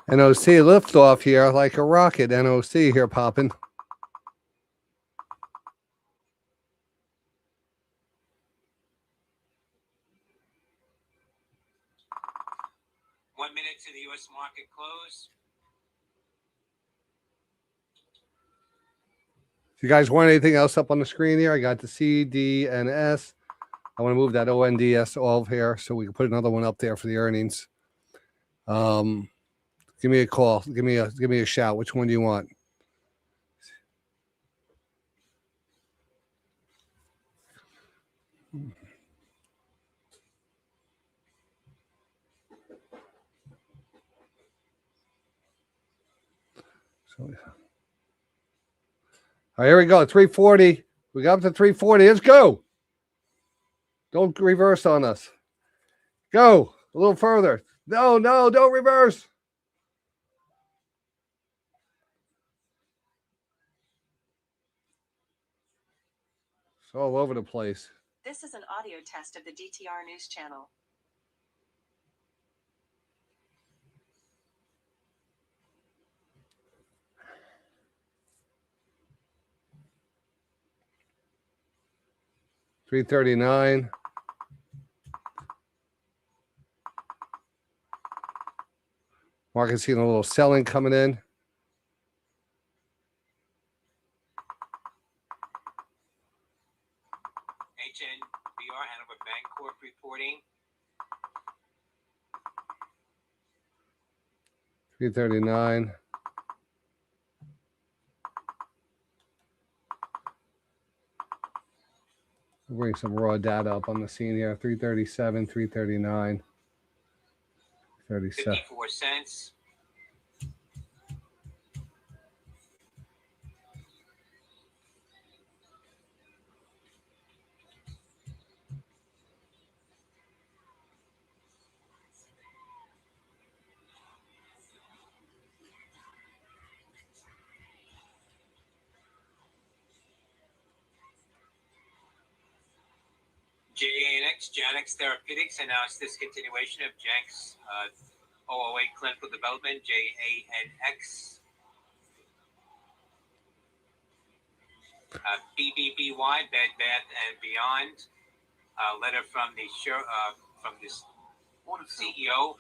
NOC lift off here like a rocket. NOC here popping. To the U.S. market close. If you guys want anything else up on the screen here, I got the CDNS. I want to move that ONDS off here so we can put another one up there for the earnings. Give me a call. Give me a shout. Which one do you want? So, all right, here we go. 340. We got up to 340. Let's go. Don't reverse on us. Go a little further. No, don't reverse. It's all over the place. This is an audio test of the DTR News Channel. $339. Market's seeing a little selling coming in. HNBR, Hanover Bancorp reporting. 339. We'll bring some raw data up on the scene here. 337, 339, 37. 54 cents. Janux Therapeutics announced discontinuation of Janx 008 clinical development, JANX. BBBY, Bed Bath and Beyond. Letter from the CEO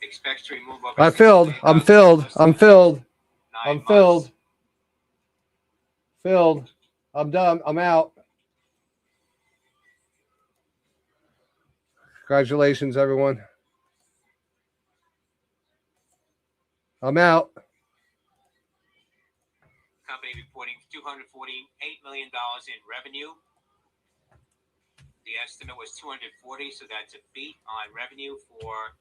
expects to remove over. I'm filled. I'm filled. I'm filled. I'm filled. Filled. I'm done. I'm out. Congratulations, everyone. I'm out. Company reporting $248 million in revenue. The estimate was 240, so that's a beat on revenue for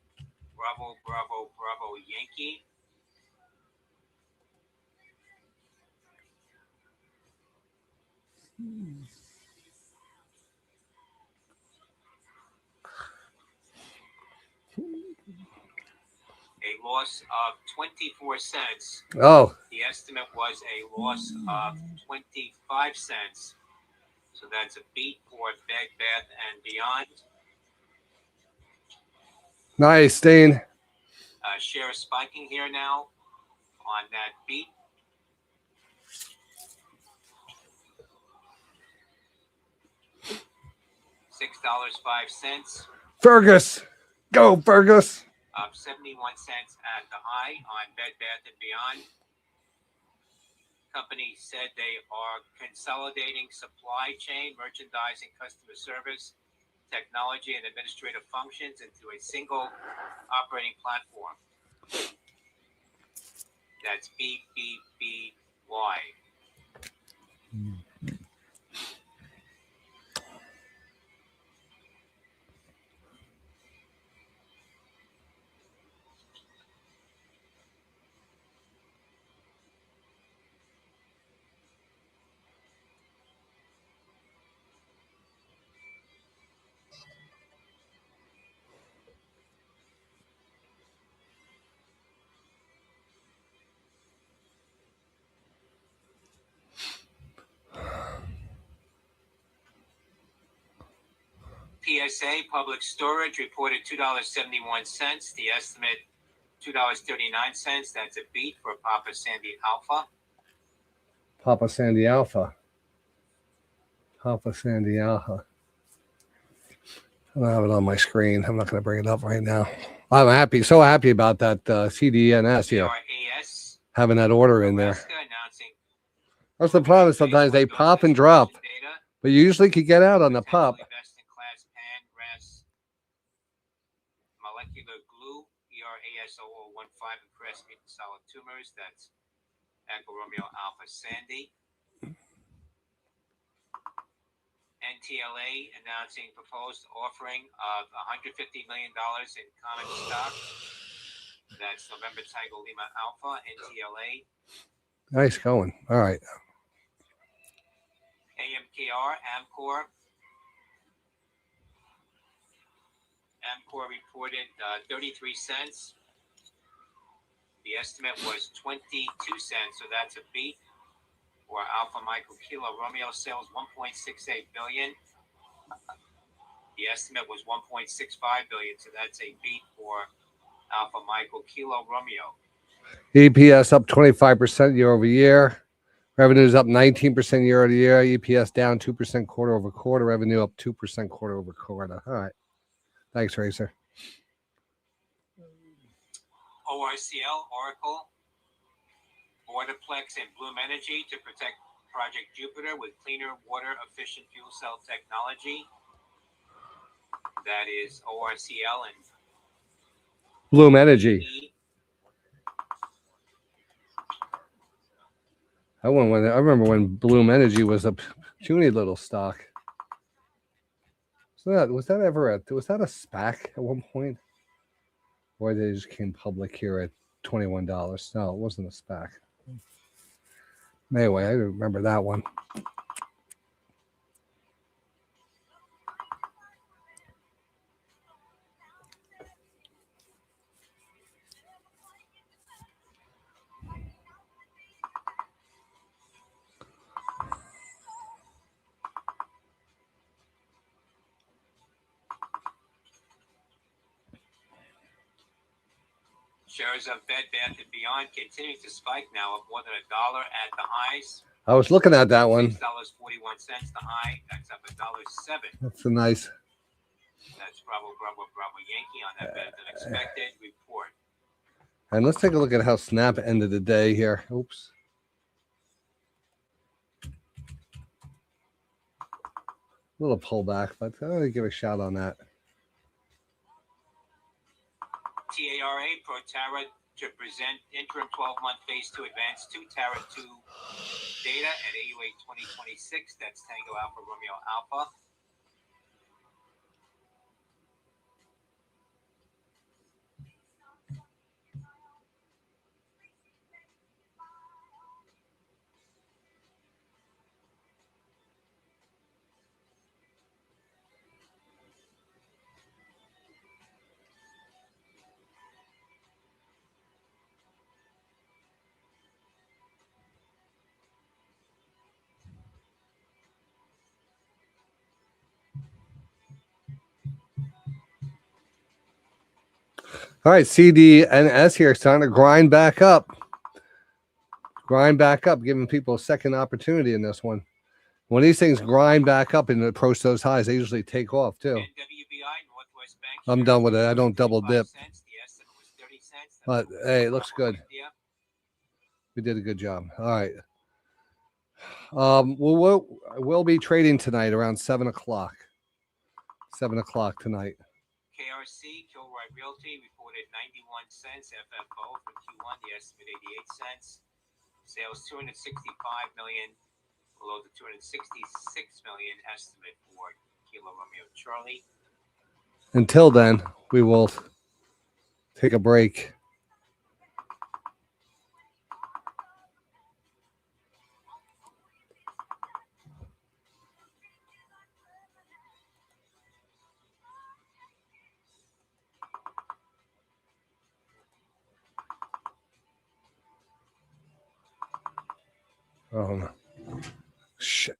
Bravo, Bravo, Bravo Yankee. A loss of 24 cents. Oh, The estimate was a loss of 25 cents. So that's a beat for Bed Bath and Beyond. nice, Steen. Share is spiking here now on that beat. $6.05. Fergus. Go, Fergus. Up 71 cents at the high on Bed Bath and Beyond. Company said they are consolidating supply chain, merchandising, customer service, technology, and administrative functions into a single operating platform. That's BBBY. PSA Public Storage reported $2.71. The estimate $2.39. That's a beat for Papa Sandy Alpha. Papa Sandy Alpha. Papa Sandy Alpha. I don't have it on my screen. I'm not going to bring it up right now. I'm happy, so happy about that CDNS here. RAS, Having that order in there. Alaska announcing That's the problem. Sometimes they pop and drop, data. but you usually could get out on the pop. Best-in-class pan-RAS molecular glue, ERAS0015, and crest mutant solid tumors. That's Echo Romeo Alpha Sandy. NTLA announcing proposed offering of $150 million in common stock. That's November Tiger Lima Alpha, NTLA. Nice going. All right. AMKR, Amcor. Amcor reported 33 cents. The estimate was 22 cents, so that's a beat. For Alpha Michael Kilo Romeo sales 1.68 billion. The estimate was 1.65 billion, so that's a beat for Alpha Michael Kilo Romeo. EPS up 25% year over year. Revenues up 19% year over year. EPS down 2% quarter over quarter. Revenue up 2% quarter over quarter. All right. Thanks, Racer. ORCL, Oracle, Waterplex, and Bloom Energy to protect Project Jupiter with cleaner water efficient fuel cell technology. That is ORCL and Bloom Energy. E. I remember when Bloom Energy was a puny little stock. Was that a SPAC at one point? Or they just came public here at $21? No, it wasn't a SPAC. Anyway, I remember that one. Shares of Bed Bath & Beyond continuing to spike now, up more than $1 at the highs. I was looking at that one. $6.41 the high. That's up $1.07. That's a nice. That's Bravo Yankee on that better than expected report. And let's take a look at how Snap ended the day here. Oops. A little pullback, but I'm going to give a shout on that. TARA Protara to present interim 12-month phase 2 advanced 2 Tara 2 data at AUA 2026. That's Tango Alpha Romeo Alpha. All right, CDNS here. It's time to grind back up. Giving people a second opportunity in this one. When these things grind back up and approach those highs, they usually take off too. NWBI, Northwest Bank. I'm done with it. I don't double dip. The estimate was 30 cents. But hey, it looks good. India. We did a good job. All right. We'll be trading tonight around 7 o'clock. 7 o'clock tonight. KRC, Kilroy Realty, reported 91 cents FFO for Q1, the estimate 88 cents. Sales 265 million, below the 266 million estimate for Kilo Romeo Charlie. Until then, we will take a break. Oh, no. Shit.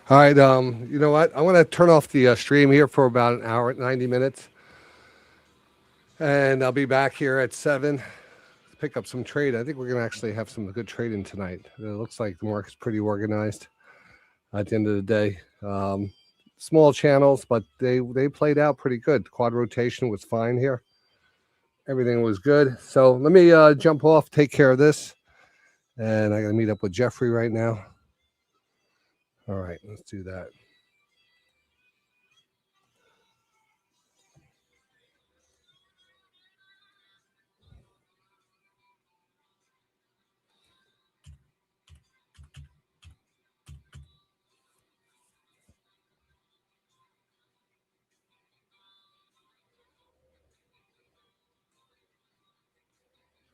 All right. You know what? I want to turn off the stream here for about an hour, 90 minutes. And I'll be back here at 7 to pick up some trade. I think we're going to actually have some good trading tonight. It looks like the market's pretty organized at the end of the day. Small channels, but they played out pretty good. Quad rotation was fine here. Everything was good. So let me jump off, take care of this. And I got to meet up with Jeffrey right now. All right, let's do that.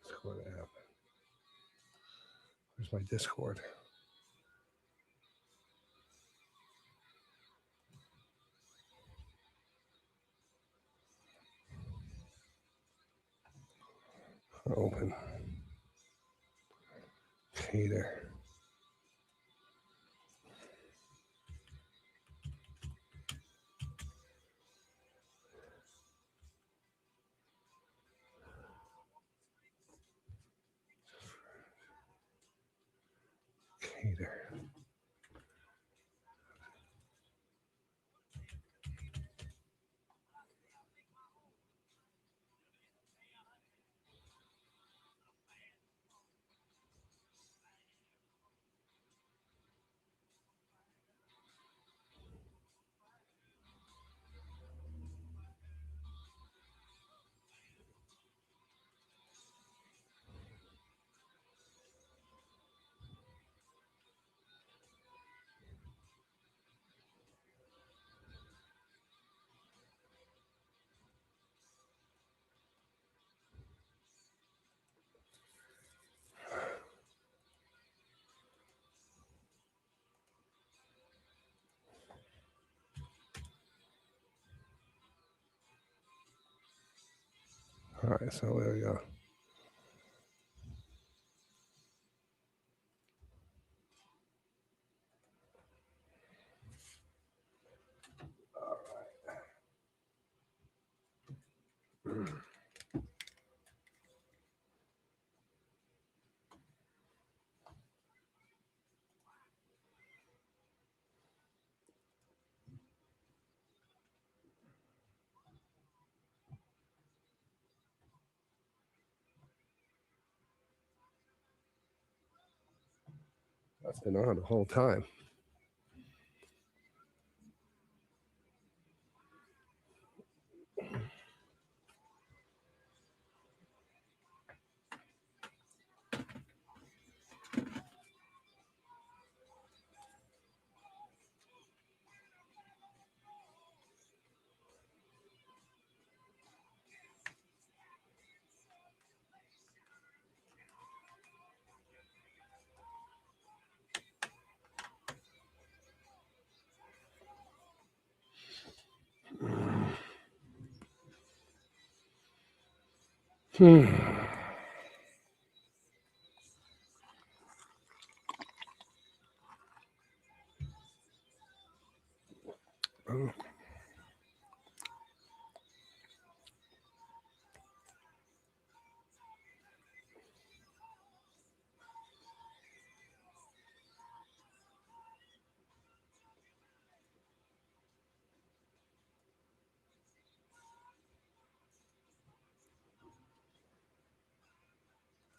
Discord app. Where's my Discord? Open. Okay, there. Okay, there. All right, so there we go. That's been on the whole time.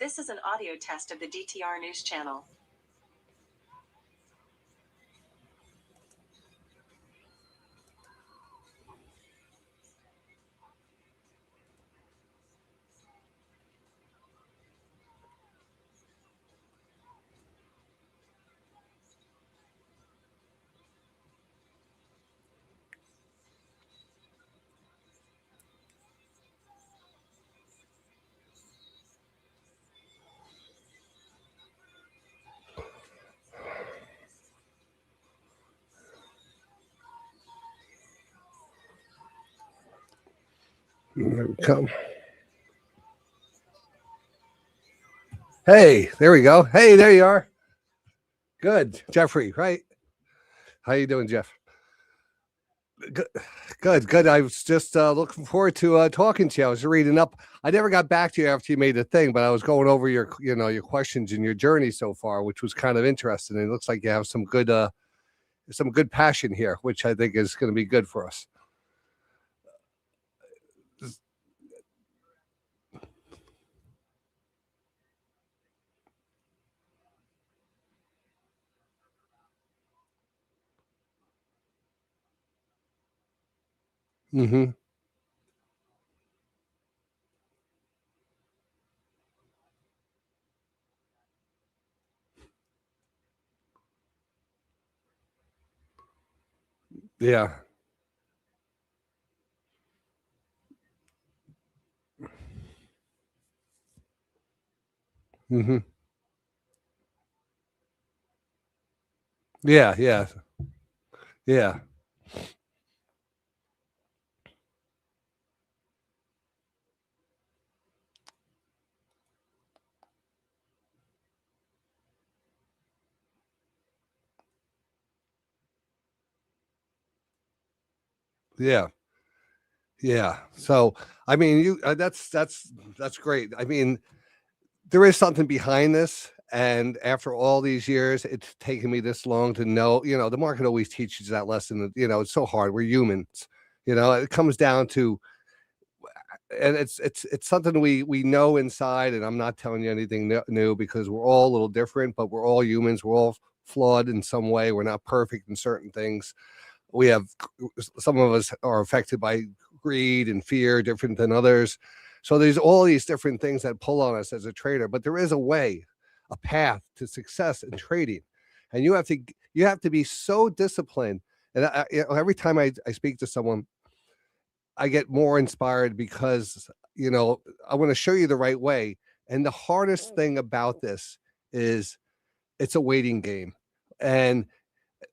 This is an audio test of the DTR News Channel. There we come. Hey, there we go. Hey, there you are. Good, Jeffrey, right? How you doing, Jeff? Good. I was just looking forward to talking to you. I was reading up. I never got back to you after you made the thing, but I was going over your questions and your journey so far, which was kind of interesting. And it looks like you have some good passion here, which I think is going to be good for us. Mm-hmm. Yeah. Mm-hmm. Yeah. Yeah. Yeah. Yeah. Yeah. So, I mean, you that's great. I mean, there is something behind this, and after all these years, it's taken me this long to know. The market always teaches that lesson. That, it's so hard. We're humans. It comes down to, and it's something we know inside. And I'm not telling you anything new because we're all a little different, but we're all humans. We're all flawed in some way. We're not perfect in certain things. We have some of us are affected by greed and fear different than others. So there's all these different things that pull on us as a trader, but there is a path to success in trading. And you have to be so disciplined. And every time I speak to someone, I get more inspired because, I want to show you the right way. And the hardest thing about this is it's a waiting game. And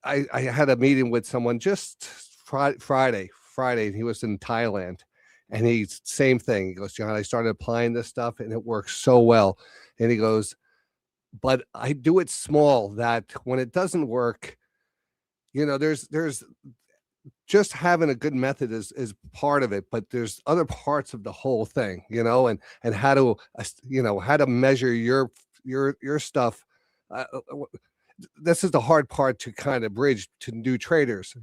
I had a meeting with someone just Friday, and he was in Thailand, and he's same thing. He goes, John, I started applying this stuff and it works so well. And he goes, but I do it small that when it doesn't work, there's just having a good method is part of it, but there's other parts of the whole thing, and how to measure your stuff. This is the hard part to kind of bridge to new traders,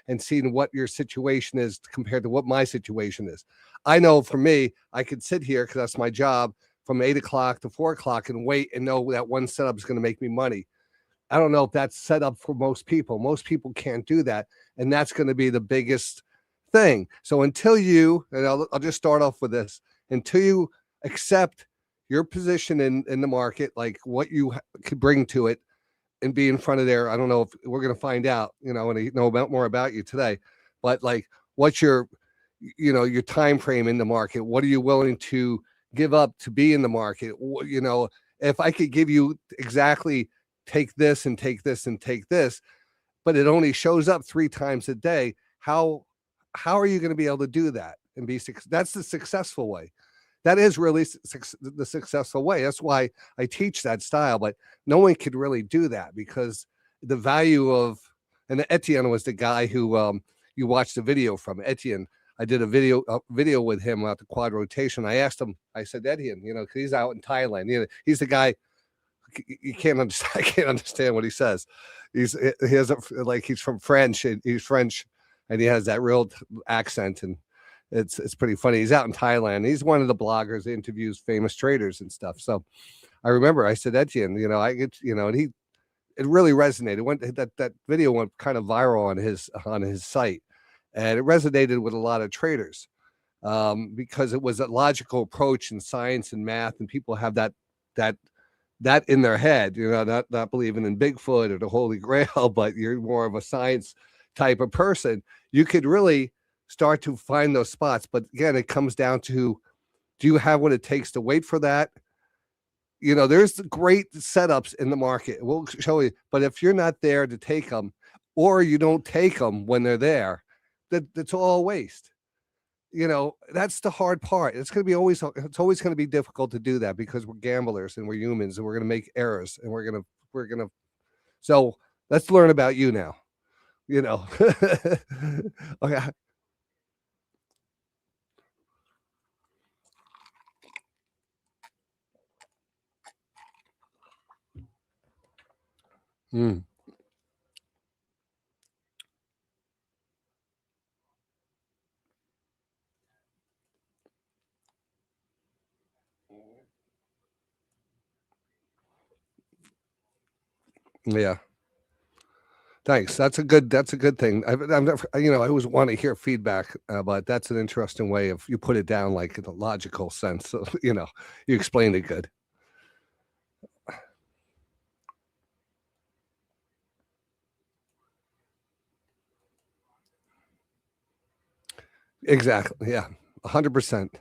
and seeing what your situation is compared to what my situation is. I know for me, I could sit here because that's my job from 8 o'clock to 4 o'clock and wait and know that one setup is going to make me money. I don't know if that's set up for most people. Most people can't do that. And that's going to be the biggest thing. So until and I'll just start off with this, until you accept your position in the market, like what you could bring to it, and be in front of there. I don't know if we're going to find out, and I know more about you today, but like, what's your time frame in the market? What are you willing to give up to be in the market? If I could give you exactly take this and take this and take this, but it only shows up 3 times a day, how are you going to be able to do that and that's the successful way. That is really the successful way. That's why I teach that style, but no one could really do that because the value of, and Etienne was the guy who you watched the video from. Etienne, I did a video with him about the quad rotation. I asked him, I said, Etienne, because he's out in Thailand. He's the guy, you can't understand. I can't understand what he says. He's from French, and he's French, and he has that real accent, and it's pretty funny. He's out in Thailand. He's one of the bloggers that interviews famous traders and stuff. So I remember I said, Etienne, and it really resonated. That video went kind of viral on his site, and it resonated with a lot of traders because it was a logical approach in science and math, and people have that in their head, not believing in Bigfoot or the Holy Grail, but you're more of a science type of person. You could really start to find those spots. But again, it comes down to, do you have what it takes to wait for that? There's great setups in the market. We'll show you. But if you're not there to take them, or you don't take them when they're there, that's all a waste. That's the hard part. It's always going to be difficult to do that because we're gamblers and we're humans and we're going to make errors and we're going to. So let's learn about you now. You know. Okay. Mm, yeah. Thanks. That's a good thing. I'm never, I always want to hear feedback, but that's an interesting way of you put it down like in a logical sense. So, you explained it good. Exactly. Yeah. 100%.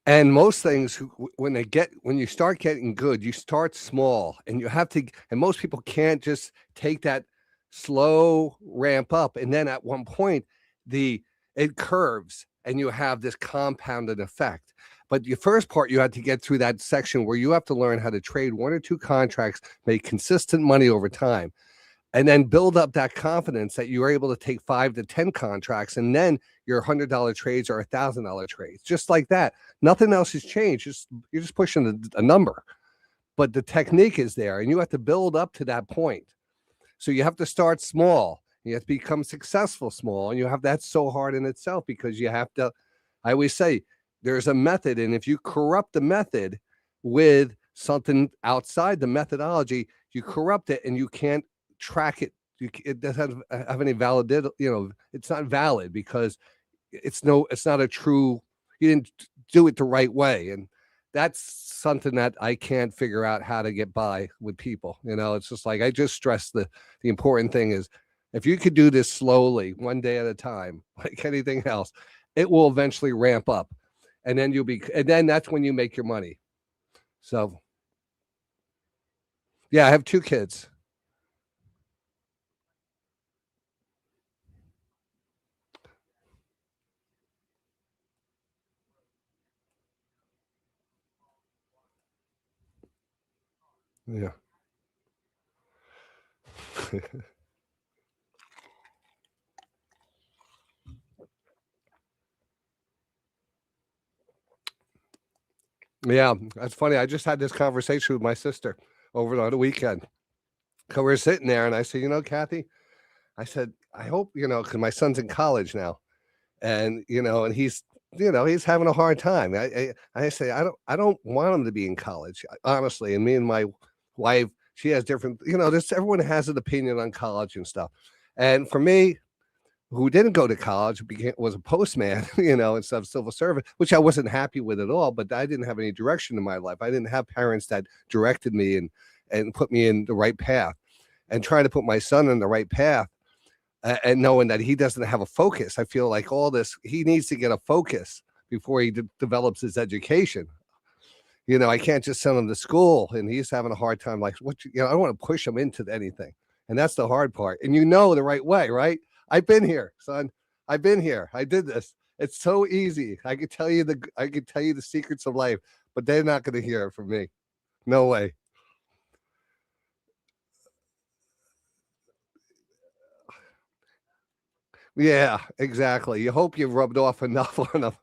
And most things, when you start getting good, you start small, and you have to. And most people can't just take that slow ramp up, and then at one point, the it curves, and you have this compounded effect. But your first part, you have to get through that section where you have to learn how to trade one or two contracts, make consistent money over time, and then build up that confidence that you are able to take 5 to 10 contracts, and then your $100 trades are $1,000 trades, just like that. Nothing else has changed. You're just pushing a number, but the technique is there, and you have to build up to that point. So you have to start small. You have to become successful small, and you have that's so hard in itself because you have to. I always say there's a method, and if you corrupt the method with something outside the methodology, you corrupt it, and you can't track it. It doesn't have any valid. It's not valid because it's not a true. You didn't do it the right way, and that's something that I can't figure out how to get by with people. It's just like I just stress the important thing is if you could do this slowly, one day at a time, like anything else, it will eventually ramp up, and then that's when you make your money. So yeah, I have 2 kids. Yeah. Yeah, that's funny. I just had this conversation with my sister over on the weekend. So we're sitting there, and I said, Kathy, I said, I hope, because my son's in college now, and and he's having a hard time. I say I don't want him to be in college, honestly. And me and my wife, she has different, this everyone has an opinion on college and stuff. And for me, who didn't go to college, was a postman, instead of civil service, which I wasn't happy with at all. But I didn't have any direction in my life. I didn't have parents that directed me and put me in the right path. And trying to put my son in the right path, and knowing that he doesn't have a focus, I feel like all this he needs to get a focus before he develops his education. I can't just send him to school, and he's having a hard time. Like, I don't want to push him into anything, and that's the hard part. And the right way, right? I've been here, son. I've been here. I did this. It's so easy. I could tell you the secrets of life, but they're not going to hear it from me. No way. Yeah, exactly. You hope you've rubbed off enough on them.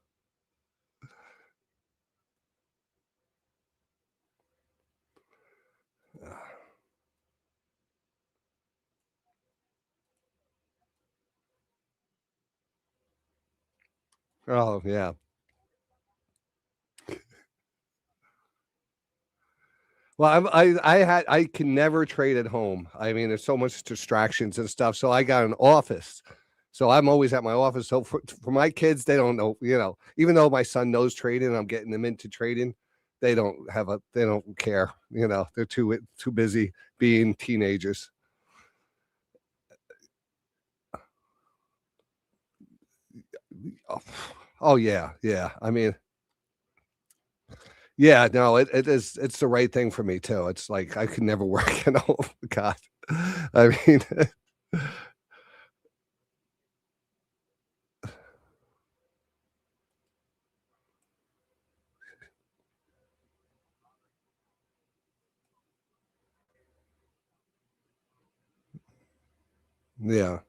Oh yeah. Well, I can never trade at home. I mean, there's so much distractions and stuff. So I got an office. So I'm always at my office. So for my kids, they don't know, even though my son knows trading, I'm getting them into trading. They don't care. They're too busy being teenagers. Oh, oh yeah, yeah. I mean, yeah, no, it's the right thing for me too. It's like I could never work at home. God, I mean, Yeah.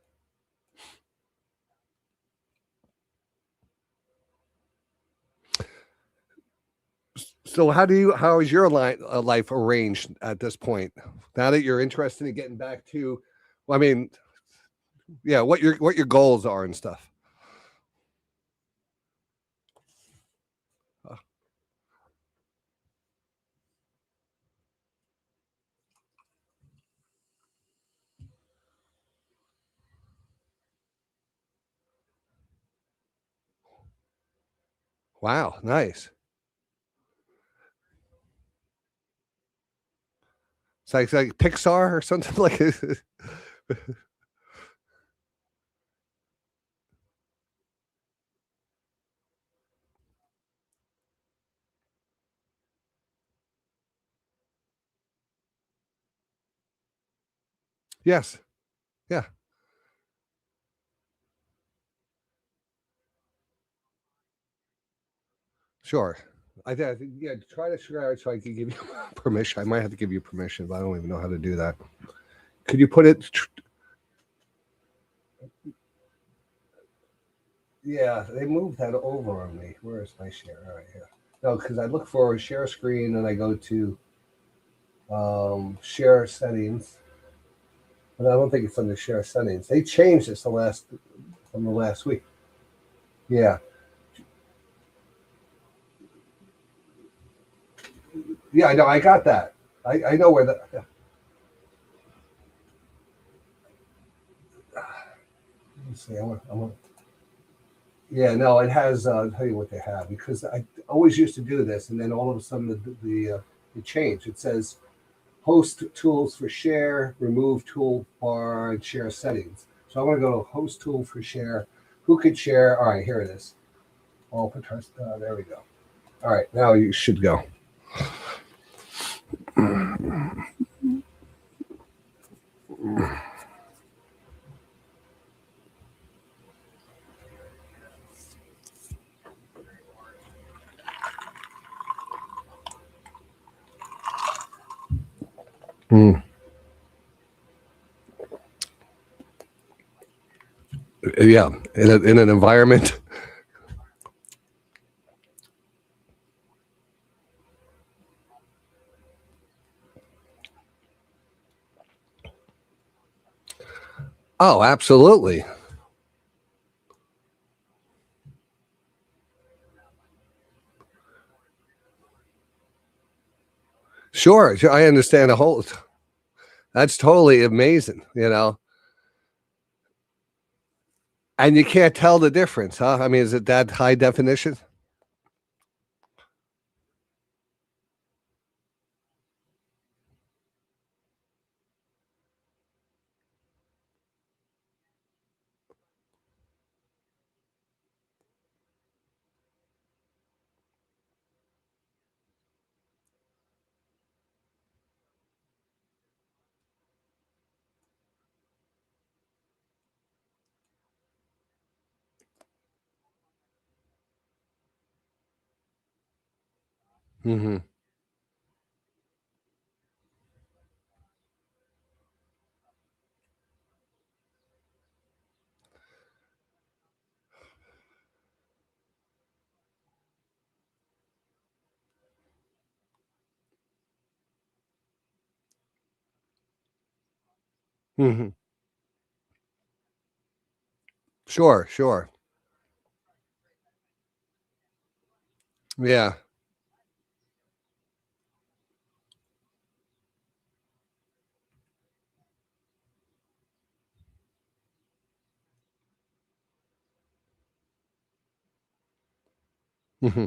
So how is your life arranged at this point? Now that you're interested in getting back to, well, I mean, yeah, what your goals are and stuff. Wow, nice. It's like Pixar or something like. Yes. Yeah. Sure. I think yeah. Try to figure out so I can give you permission. I might have to give you permission, but I don't even know how to do that. Could you put it? Yeah, they moved that over on me. Where is my share? All right, here. No, because I look for a share screen and I go to share settings, but I don't think it's under share settings. They changed this from the last week. Yeah, yeah, I know. I got that. I know where that. Yeah. Let me see. I want. Yeah, no, it has. I'll tell you what they have because I always used to do this, and then all of a sudden it changed. It says host tools for share, remove toolbar, and share settings. So I want to go to host tool for share. Who could share? All right, here it is. All there we go. All right, now you should go. Mm. Yeah, in an environment. Oh, absolutely. Sure, I understand the whole. That's totally amazing, And you can't tell the difference, huh? I mean, is it that high definition? Mm-hmm. Mm-hmm. Sure, sure. Yeah. Mm-hmm.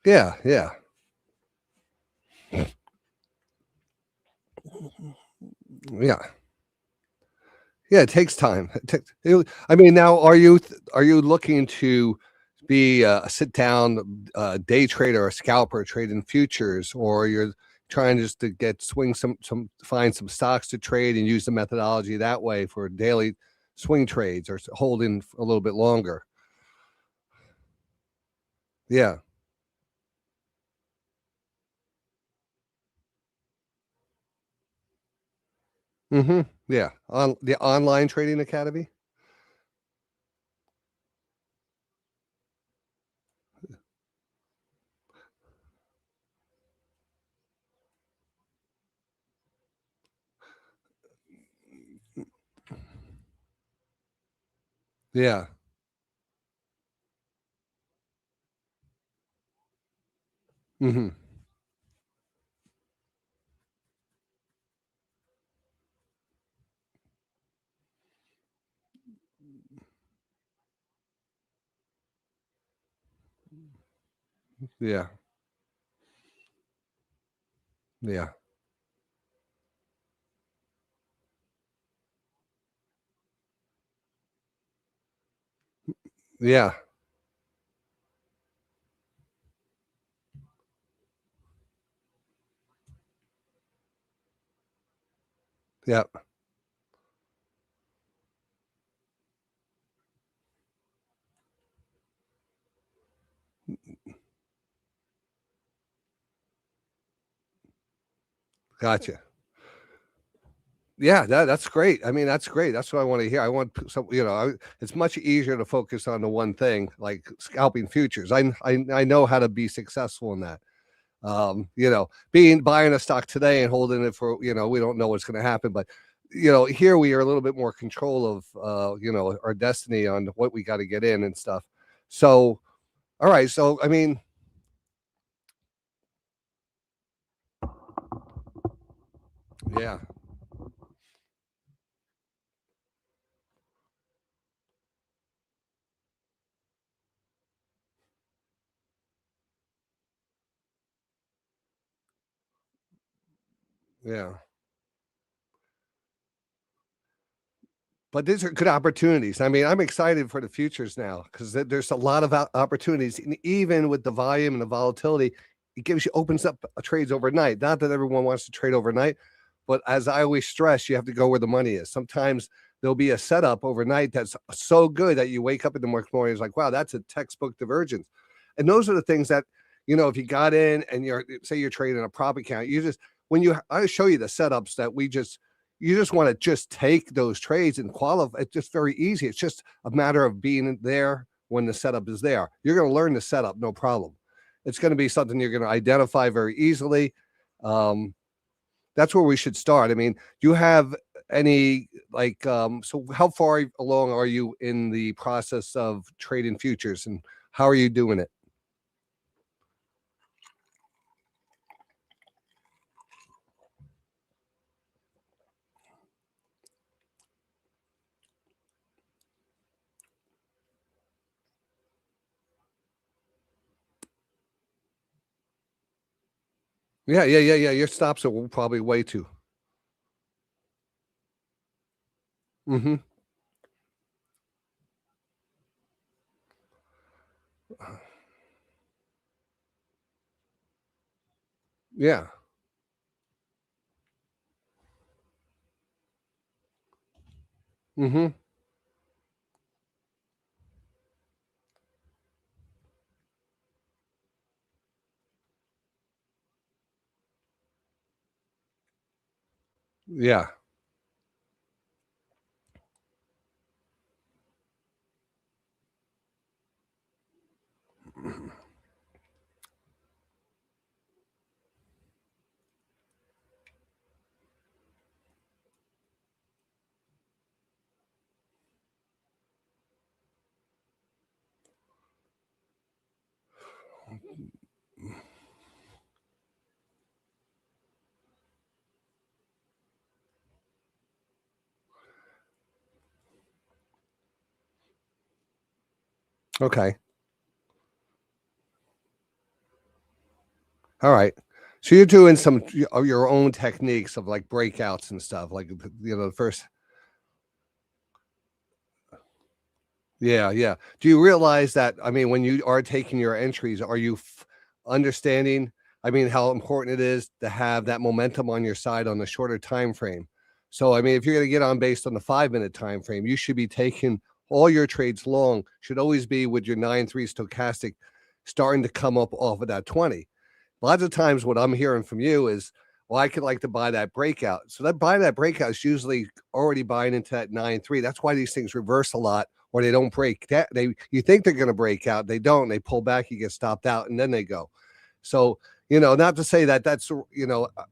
Yeah, yeah. Yeah. Yeah, it takes time. I mean, now are you looking to be a sit down day trader or scalper trading futures, or you're trying just to get swing some find some stocks to trade and use the methodology that way for daily swing trades or holding a little bit longer? Yeah. Mm-hmm. Yeah. On the online trading academy. Yeah. Mm-hmm. Yeah. Yeah. Yeah. Yeah. Gotcha. Yeah, that's great. I mean, that's great. That's what I want to hear. I want some, it's much easier to focus on the one thing, like scalping futures. I know how to be successful in that. Buying a stock today and holding it for, we don't know what's going to happen, but here we are a little bit more control of, our destiny on what we got to get in and stuff. So, all right. So, I mean, yeah, yeah. But these are good opportunities. I mean, I'm excited for the futures now because there's a lot of opportunities, and even with the volume and the volatility, it opens up trades overnight. Not that everyone wants to trade overnight, but as I always stress, you have to go where the money is. Sometimes there'll be a setup overnight that's so good that you wake up in the morning, it's like, wow, that's a textbook divergence. And those are the things that, if you got in and you're trading a prop account, I show you the setups that you just want to just take those trades and qualify. It's just very easy. It's just a matter of being there when the setup is there. You're going to learn the setup, no problem. It's going to be something you're going to identify very easily. That's where we should start. I mean, do you have any so how far along are you in the process of trading futures, and how are you doing it? Yeah. Your stops are probably way too. Mm-hmm. Yeah. Mm-hmm. Yeah. Okay. All right. So you're doing some of your own techniques of like breakouts and stuff, like the first. Yeah, yeah. Do you realize that? I mean, when you are taking your entries, are you understanding? I mean, how important it is to have that momentum on your side on the shorter time frame. So, I mean, if you're going to get on based on the 5 minute time frame, you should be taking all your trades long. Should always be with your 9-3 stochastic starting to come up off of that 20. Lots of times what I'm hearing from you is, well, I could like to buy that breakout. So that buying that breakout is usually already buying into that 9-3. That's why these things reverse a lot, or they don't break. You think they're going to break out, they don't. They pull back, you get stopped out, and then they go. So, not to say that's,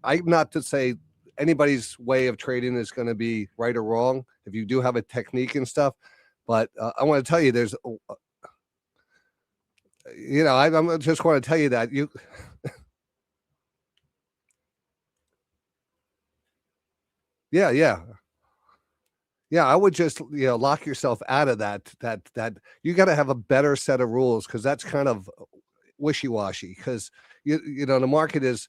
I'm not to say anybody's way of trading is going to be right or wrong if you do have a technique and stuff. But I want to tell you, there's, I just want to tell you that you. Yeah. I would just, lock yourself out of that you got to have a better set of rules, because that's kind of wishy-washy, because the market is,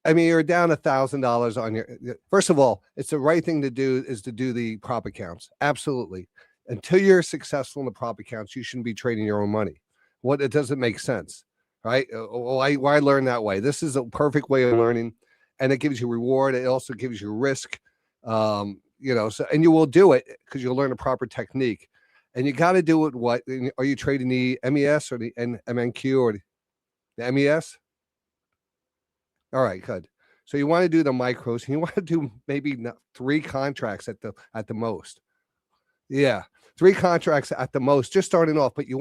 you're down $1,000 on your, first of all, it's the right thing to do is to do the prop accounts. Absolutely. Until you're successful in the prop accounts, you shouldn't be trading your own money. It doesn't make sense, right? Why learn that way? This is a perfect way of learning, and it gives you reward. It also gives you risk. So, and you will do it because you'll learn a proper technique, and you got to do it. What are you trading, the MES or the MNQ or the MES? All right, good. So you want to do the micros, and you want to do maybe 3 contracts at the most. Yeah, 3 contracts at the most, just starting off. But you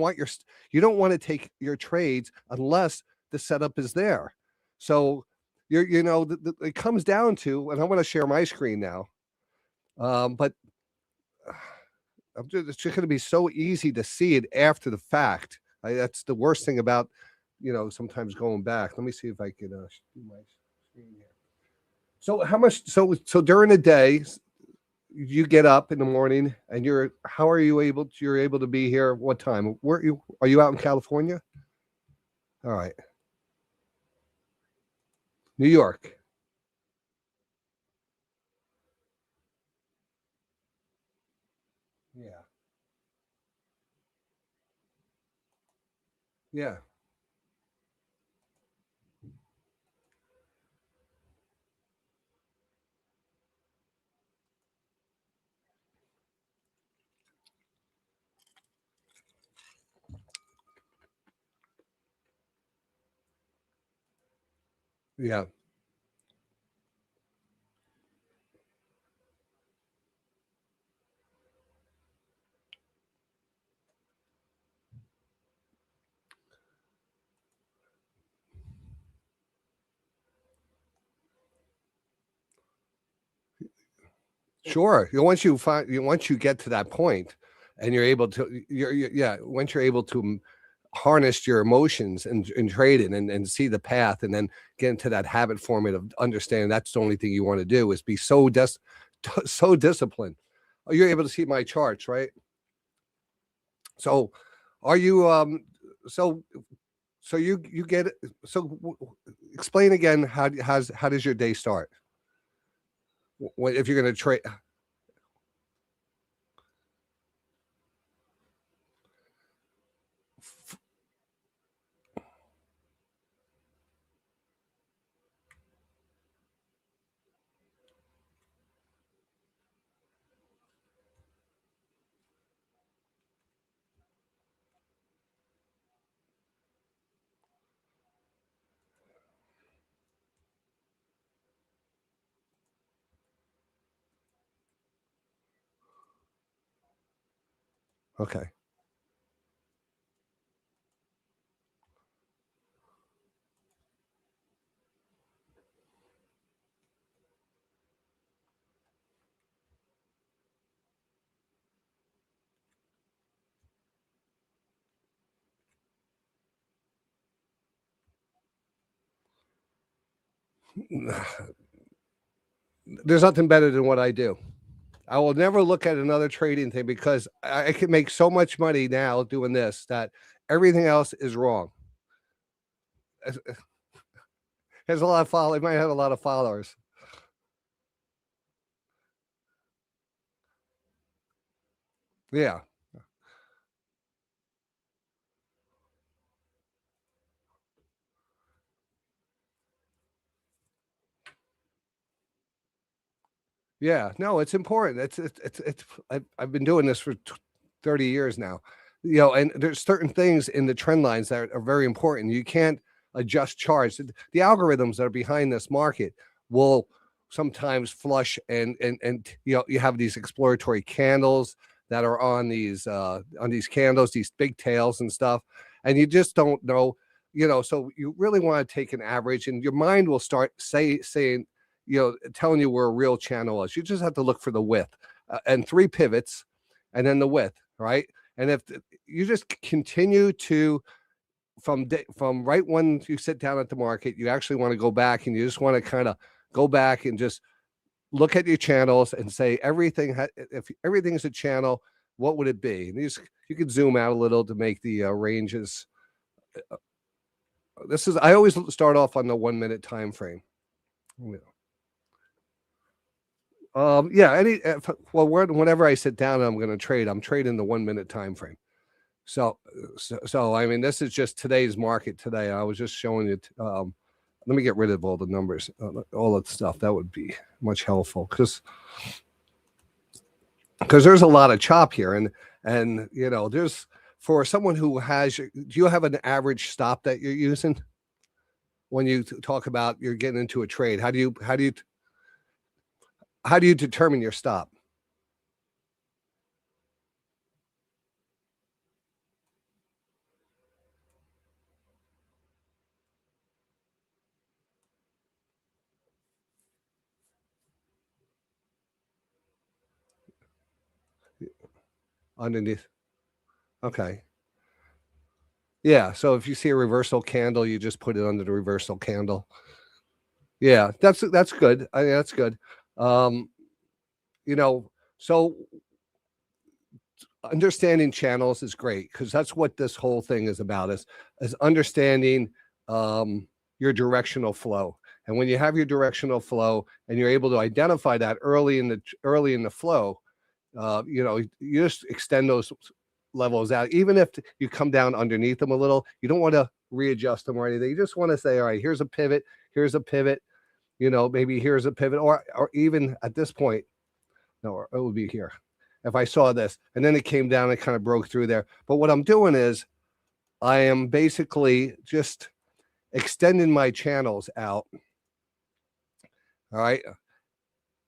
don't want to take your trades unless the setup is there. So it comes down to, and I want to share my screen now. But it's just going to be so easy to see it after the fact. That's the worst thing about, sometimes going back. Let me see if I can do my screen here. So how much? So during the day, you get up in the morning, and you're able to be here? What time? Are you out in California? All right, New York. Yeah. Yeah. Yeah. Sure. Once you get to that point, and you're able to, once you're able to harness your emotions and trade it, and see the path, and then get into that habit format of understanding that's the only thing you want to do is be so disciplined. Oh, you're able to see my charts, right? So, are you so you get it? So explain again, how does your day start? If you're going to trade? Okay. There's nothing better than what I do. I will never look at another trading thing, because I can make so much money now doing this that everything else is wrong. Has a lot of followers. It might have a lot of followers. Yeah. Yeah. No, it's important. I've been doing this for 30 years now. and there's certain things in the trend lines that are very important. You can't adjust charts. The algorithms that are behind this market will sometimes flush and you have these exploratory candles that are on these candles, these big tails and stuff, and you just don't know, so you really want to take an average, and your mind will start saying, telling you where a real channel is. You just have to look for the width and 3 pivots, and then the width, right? And if you just continue to from right when you sit down at the market, you actually want to go back and you just want to kind of go back and just look at your channels and say if everything is a channel, what would it be? And you can zoom out a little to make the ranges. I always start off on the 1 minute time frame. Whenever I sit down and I'm going to trade, I'm trading the 1 minute time frame. So I mean, this is just today's market today. I was just showing it. Let me get rid of all the numbers, all that stuff. That would be much helpful because there's a lot of chop here, and there's for someone who has. Do you have an average stop that you're using when you talk about you're getting into a trade? How do you determine your stop? Underneath. Okay. Yeah. So if you see a reversal candle, you just put it under the reversal candle. Yeah, that's good. I mean, that's good. So understanding channels is great because that's what this whole thing is about is understanding your directional flow. And when you have your directional flow and you're able to identify that early in the flow, you just extend those levels out. Even if you come down underneath them a little, you don't want to readjust them or anything. You just want to say, all right, here's a pivot, maybe here's a pivot, or even at this point, no, it would be here. If I saw this and then it came down, it kind of broke through there. But what I'm doing is I am basically just extending my channels out. All right.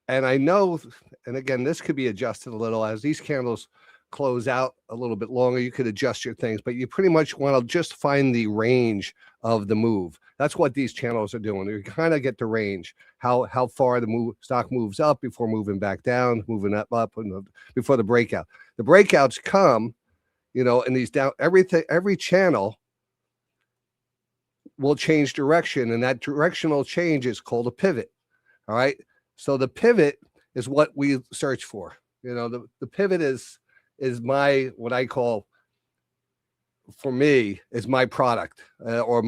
And I know, and again, this could be adjusted a little as these candles close out a little bit longer. You could adjust your things, but you pretty much want to just find the range of the move. That's what these channels are doing. You kind of get the range, how far the stock moves up before moving back down, moving up, before the breakout. The breakouts come, and these down, every channel will change direction, and that directional change is called a pivot. All right. So the pivot is what we search for. The pivot is my, what I call, for me, is my product or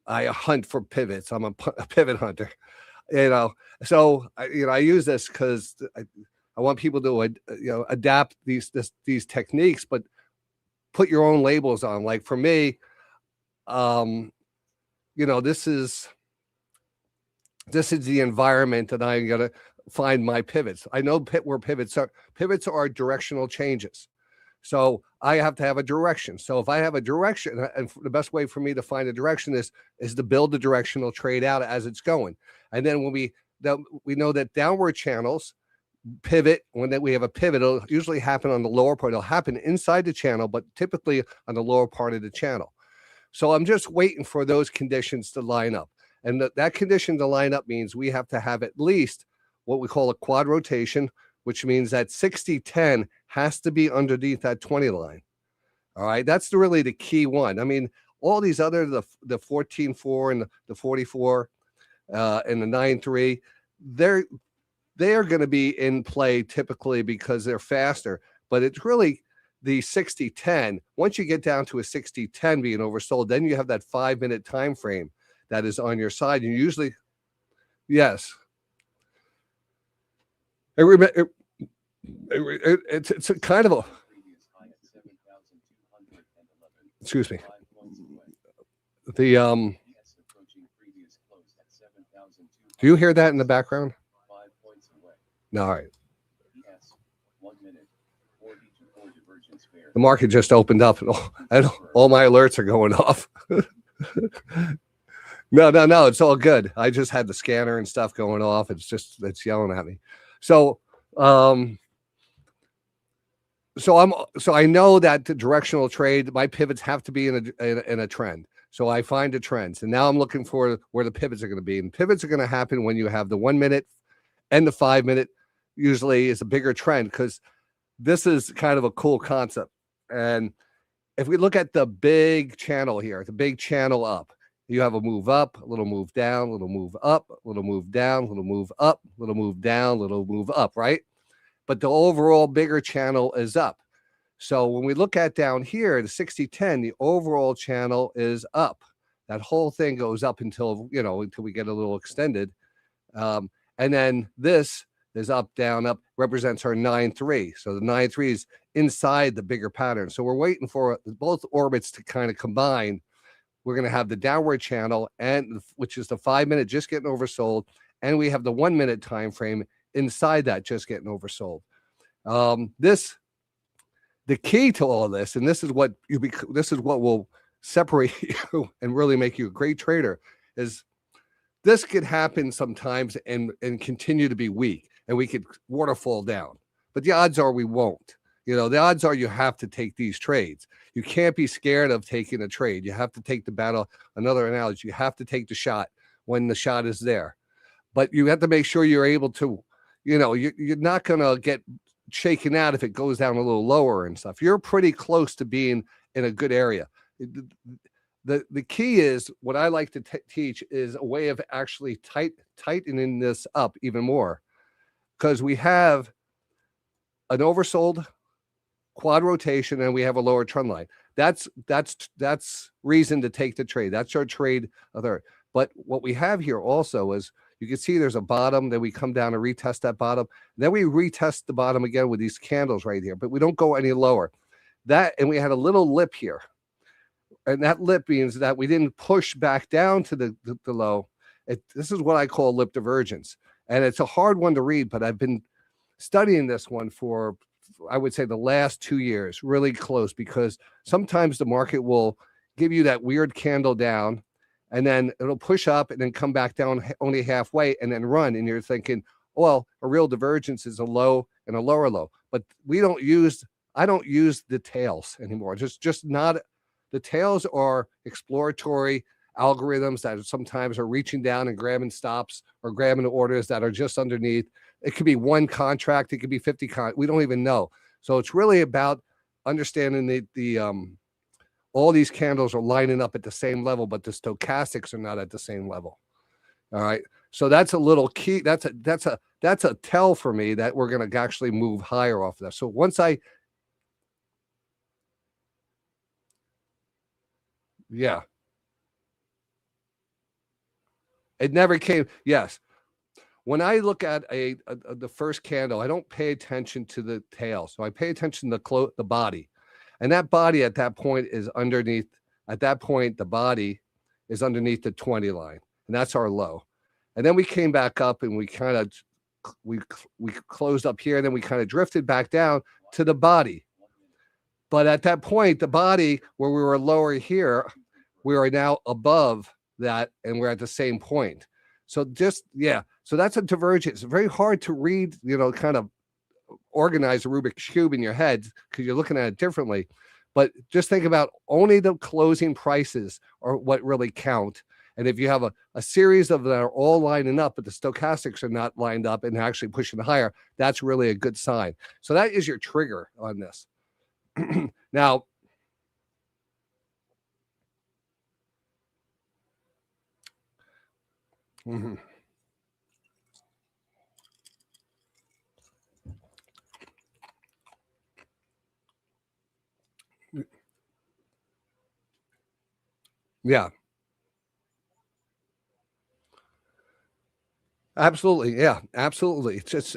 I hunt for pivots. I'm a pivot hunter, So I use this because I want people to adapt these techniques, but put your own labels on. Like for me, this is the environment that I'm gonna find my pivots. I know where pivots are. Pivots are directional changes. So I have to have a direction. So if I have a direction, and the best way for me to find a direction is to build the directional trade out as it's going. And then when we know that downward channels pivot, when we have a pivot, it'll usually happen on the lower part. It'll happen inside the channel, but typically on the lower part of the channel. So I'm just waiting for those conditions to line up. And that condition to line up means we have to have at least what we call a quad rotation, which means that 60-10 has to be underneath that 20 line. All right. That's really the key one. I mean, all these other, the 14.4 and the 44 and the 9.3, they are going to be in play typically because they're faster. But it's really the 60-10. Once you get down to a 60-10 being oversold, then you have that 5 minute time frame that is on your side. You usually, yes. It's a kind of a, excuse me. Do you hear that in the background? No, all right. market just opened up and all my alerts are going off. No, it's all good. I just had the scanner and stuff going off. It's yelling at me. So I know that the directional trade, my pivots have to be in a trend. So I find the trends, and now I'm looking for where the pivots are going to be. And pivots are going to happen when you have the 1 minute and the 5 minute. Usually is a bigger trend because this is kind of a cool concept. And if we look at the big channel here, the big channel up, you have a move up, a little move down, a little move up, a little move down, a little move up, a little move down, a little move up, right? But the overall bigger channel is up. So when we look at down here, the 60-10, the overall channel is up. That whole thing goes up until we get a little extended. And then this is up, down, up, represents our 9-3. So the 9-3 is inside the bigger pattern. So we're waiting for both orbits to kind of combine. We're going to have the downward channel, and which is the 5 minute just getting oversold. And we have the 1 minute time frame inside that just getting oversold. The key to all of this, and this is what will separate you and really make you a great trader, is this could happen sometimes and continue to be weak, and we could waterfall down. But the odds are we won't. The odds are you have to take these trades. You can't be scared of taking a trade. You have to take the battle. Another analogy, you have to take the shot when the shot is there. But you have to make sure you're able to, you're not going to get shaken out if it goes down a little lower and stuff. You're pretty close to being in a good area. The key is, what I like to teach is a way of actually tightening this up even more, because we have an oversold quad rotation and we have a lower trend line. That's reason to take the trade. That's our trade other. But what we have here also is, you can see there's a bottom, then we come down and retest that bottom. Then we retest the bottom again with these candles right here, but we don't go any lower. And we had a little lip here. And that lip means that we didn't push back down to the low. This is what I call lip divergence. And it's a hard one to read, but I've been studying this one for, I would say, the last 2 years, really close, because sometimes the market will give you that weird candle down, and then it'll push up and then come back down only halfway and then run. And you're thinking, well, a real divergence is a low and a lower low. But I don't use the tails anymore. Just not, the tails are exploratory algorithms that sometimes are reaching down and grabbing stops or grabbing orders that are just underneath. It could be one contract. It could be 50 we don't even know. So it's really about understanding the all these candles are lining up at the same level, but the stochastics are not at the same level. All right. So that's a little key. That's a tell for me that we're going to actually move higher off of that. So once it never came. Yes. When I look at the first candle, I don't pay attention to the tail. So I pay attention to the body. And that body at that point is underneath. At that point, the body is underneath the 20 line. And that's our low. And then we came back up and we kind of, we closed up here. And then we kind of drifted back down to the body. But at that point, the body where we were lower here, we are now above that. And we're at the same point. So so that's a divergence. It's very hard to read, kind of organize a Rubik's Cube in your head because you're looking at it differently. But just think about only the closing prices are what really count. And if you have a series of that are all lining up, but the stochastics are not lined up and actually pushing higher, that's really a good sign. So that is your trigger on this. Now, yeah. Absolutely. Yeah, absolutely. It's just,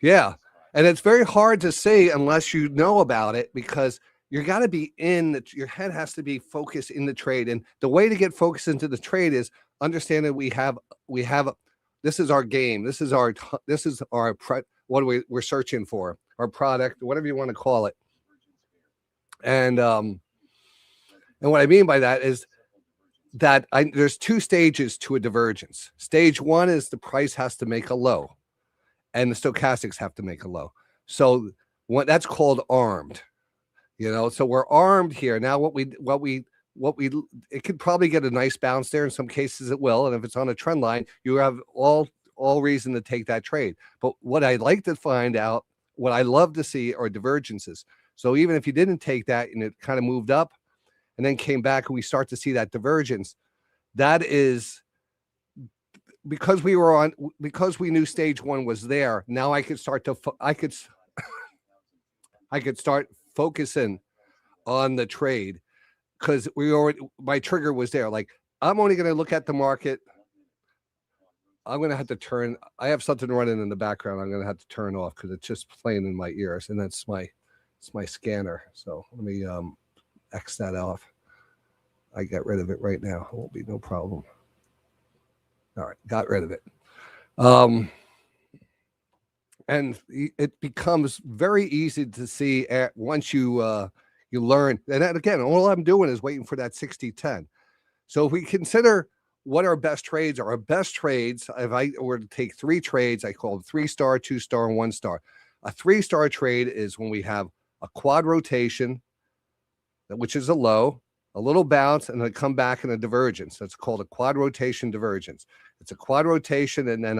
yeah. And it's very hard to say unless you know about it, because you got to be your head has to be focused in the trade. And the way to get focused into the trade is understand that we have, this is our game. This is our what we're searching for. or product, whatever you want to call it. And what I mean by that is that there's two stages to a divergence. Stage one is the price has to make a low, and the stochastics have to make a low. So that's called armed. So we're armed here. Now it could probably get a nice bounce there. In some cases it will. And if it's on a trend line, you have all reason to take that trade. But what I'd like to find out, what I love to see are divergences. So even if you didn't take that and it kind of moved up and then came back and we start to see that divergence, that is because we knew stage one was there. Now I could start focusing on the trade because my trigger was there. Like, I'm only going to look at the market. I'm going to have to turn. I have something running in the background. I'm going to have to turn off because it's just playing in my ears, and it's my scanner. So let me X that off. I got rid of it right now. It won't be no problem. All right, got rid of it. And it becomes very easy to see once you learn. And again, all I'm doing is waiting for that 60-10. So if we consider what our best trades are, if I were to take 3 trades, I call them 3-star, 2-star, and 1-star. A 3-star trade is when we have a quad rotation, which is a low, a little bounce, and then come back in a divergence. That's called a quad rotation divergence. It's a quad rotation and then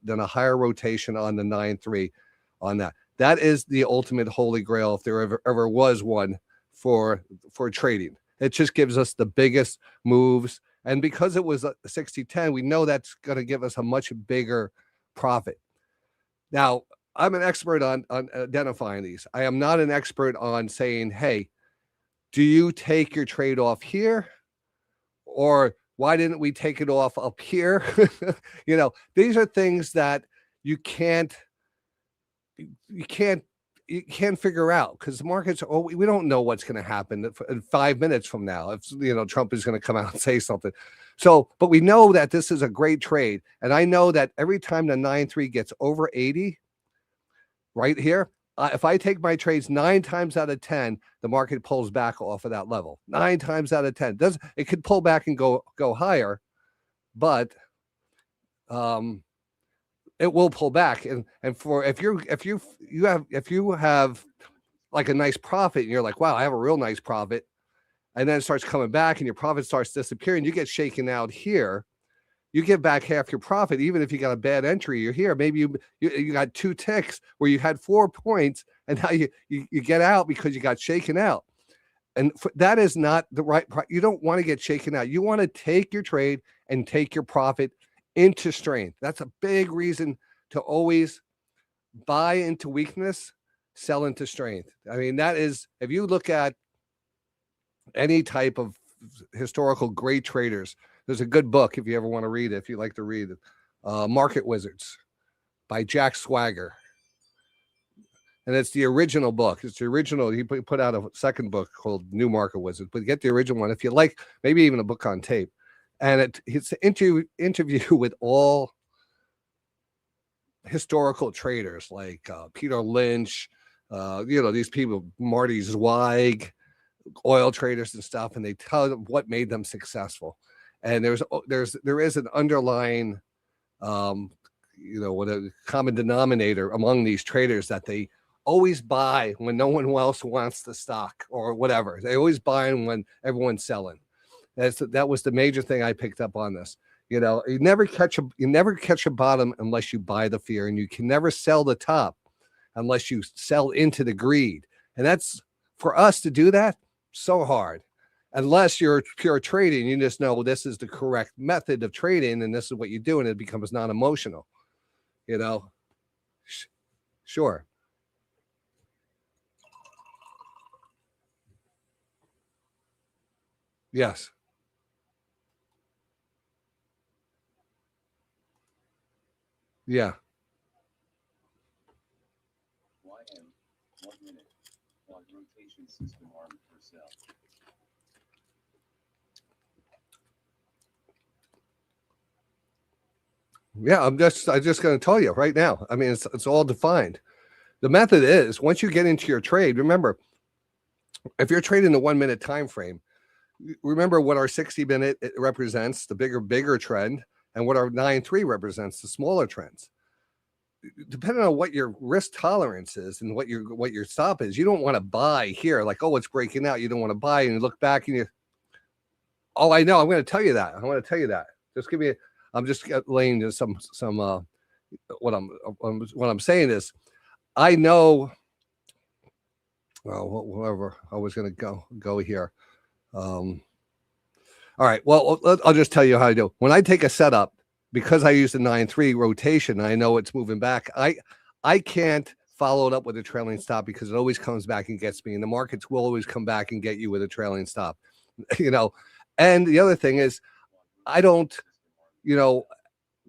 then a higher rotation on the 9-3 on that. That is the ultimate holy grail if there ever was one for trading. It just gives us the biggest moves. And because it was a 60-10, we know that's going to give us a much bigger profit. Now, I'm an expert on identifying these. I am not an expert on saying, hey, do you take your trade off here? Or why didn't we take it off up here? These are things that you can't figure out because the markets, we don't know what's going to happen in 5 minutes from now. If, Trump is going to come out and say something. So, but we know that this is a great trade. And I know that every time the 9-3 gets over 80 right here, if I take my trades 9 times out of 10, the market pulls back off of that level. 9 times out of 10. It could pull back and go higher, but it will pull back. And if you have like a nice profit and you're like, wow, I have a real nice profit, and then it starts coming back and your profit starts disappearing, you get shaken out here. You get back half your profit, even if you got a bad entry. You're here. Maybe you got 2 ticks where you had 4 points, and now you get out because you got shaken out. And that is not the right. You don't want to get shaken out. You want to take your trade and take your profit into strength. That's a big reason to always buy into weakness, sell into strength. I mean, that is, if you look at any type of historical great traders, there's a good book if you ever want to read it, if you like to read it, Market Wizards by Jack Swagger. And it's the original book. It's the original. He put out a second book called New Market Wizards, but get the original one if you like, maybe even a book on tape. And it's an interview with all historical traders like Peter Lynch, these people, Marty Zweig, oil traders and stuff, and they tell them what made them successful. And there is an underlying, what a common denominator among these traders that they always buy when no one else wants the stock or whatever. They always buy when everyone's selling. That was the major thing I picked up on this. You never catch a bottom unless you buy the fear, and you can never sell the top unless you sell into the greed. And that's, for us to do that, so hard. Unless you're pure trading, you just know this is the correct method of trading, and this is what you do, and it becomes non-emotional. Sure. Yes. Yeah. YM 1 minute on rotation system armed for sale. Yeah, I'm just going to tell you right now. I mean, it's all defined. The method is once you get into your trade, remember, if you're trading the 1 minute time frame, remember what our 60-minute represents, the bigger trend, and what our 9-3 represents, the smaller trends. Depending on what your risk tolerance is and what your stop is, you don't want to buy here like, oh, it's breaking out. You don't want to buy and you look back and you, oh, I know. I'm going to tell you that. I want to tell you that. Just give me. I'm just laying some. What I'm saying is, I know. Well, whatever. I was going to go here. All right. Well, I'll just tell you how I do. When I take a setup, because I use the 9-3 rotation, I know it's moving back. I can't follow it up with a trailing stop because it always comes back and gets me. And the markets will always come back and get you with a trailing stop, you know. And the other thing is, I don't, you know,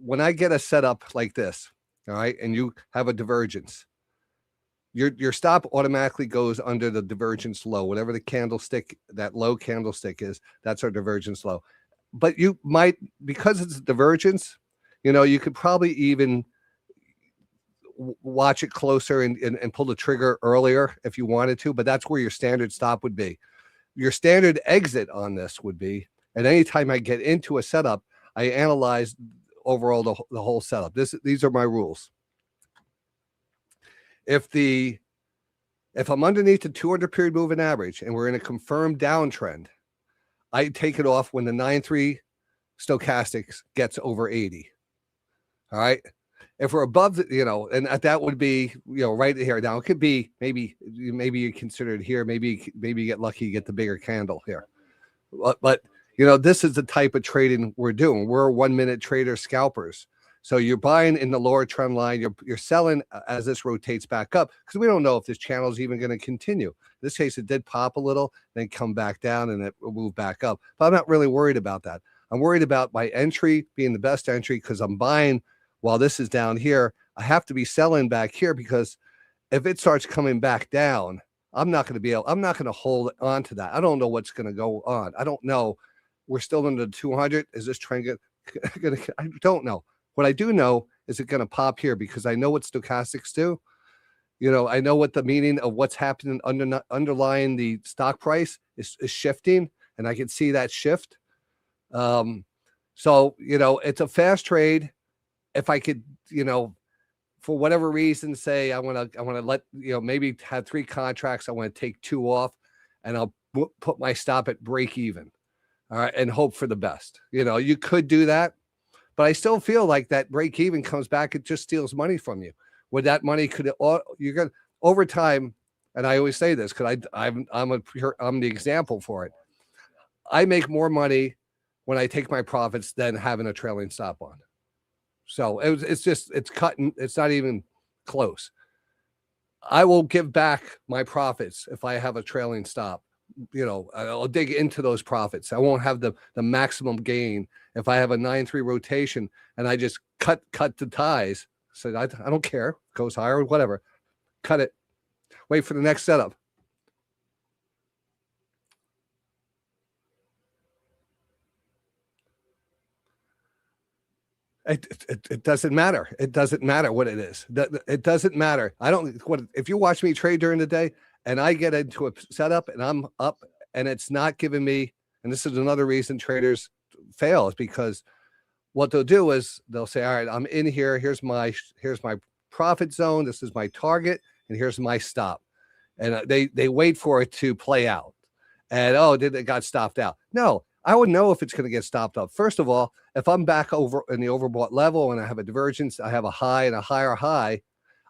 when I get a setup like this, all right, and you have a divergence, your stop automatically goes under the divergence low, whatever the candlestick, that low candlestick is, that's our divergence low. But you might, because it's a divergence, you know, you could probably even watch it closer and pull the trigger earlier if you wanted to, but that's where your standard stop would be. Your standard exit on this would be, and anytime I get into a setup, I analyze overall the whole setup. These are my rules. If I'm underneath the 200 period moving average and we're in a confirmed downtrend, I take it off when the 9-3 stochastics gets over 80. All right. If we're above the, you know, and that would be, you know, right here. Now it could be maybe you consider it here. Maybe you get lucky, you get the bigger candle here. But you know, this is the type of trading we're doing. We're 1 minute trader scalpers. So you're buying in the lower trend line. You're selling as this rotates back up because we don't know if this channel is even going to continue. In this case, it did pop a little, then come back down, and it will move back up. But I'm not really worried about that. I'm worried about my entry being the best entry because I'm buying while this is down here. I have to be selling back here because if it starts coming back down, I'm not going to hold on to that. I don't know what's going to go on. I don't know. We're still under the 200. Is this trend going to? I don't know. What I do know is it going to pop here because I know what stochastics do. You know, I know what the meaning of what's happening underlying the stock price is shifting, and I can see that shift. So, you know, it's a fast trade. If I could, you know, for whatever reason, say I want to let, you know, maybe have 3 contracts. I want to take 2 off, and I'll put my stop at break even. All right, and hope for the best. You know, you could do that. But I still feel like that break even comes back. It just steals money from you. With that money, you're going to over time. And I always say this because I'm the example for it. I make more money when I take my profits than having a trailing stop on. So it's cutting. It's not even close. I will give back my profits if I have a trailing stop. You know, I'll dig into those profits. I won't have the maximum gain if I have a 9-3 rotation and I just cut the ties. So I don't care, goes higher or whatever. Cut it. Wait for the next setup. It doesn't matter. It doesn't matter what it is. It doesn't matter. If you watch me trade during the day and I get into a setup and I'm up and it's not giving me, and this is another reason traders fail, is because what they'll do is they'll say, all right, I'm in here. Here's my profit zone. This is my target. And here's my stop. And they wait for it to play out. And, it got stopped out. No, I would know if it's going to get stopped up. First of all, if I'm back over in the overbought level and I have a divergence, I have a high and a higher high,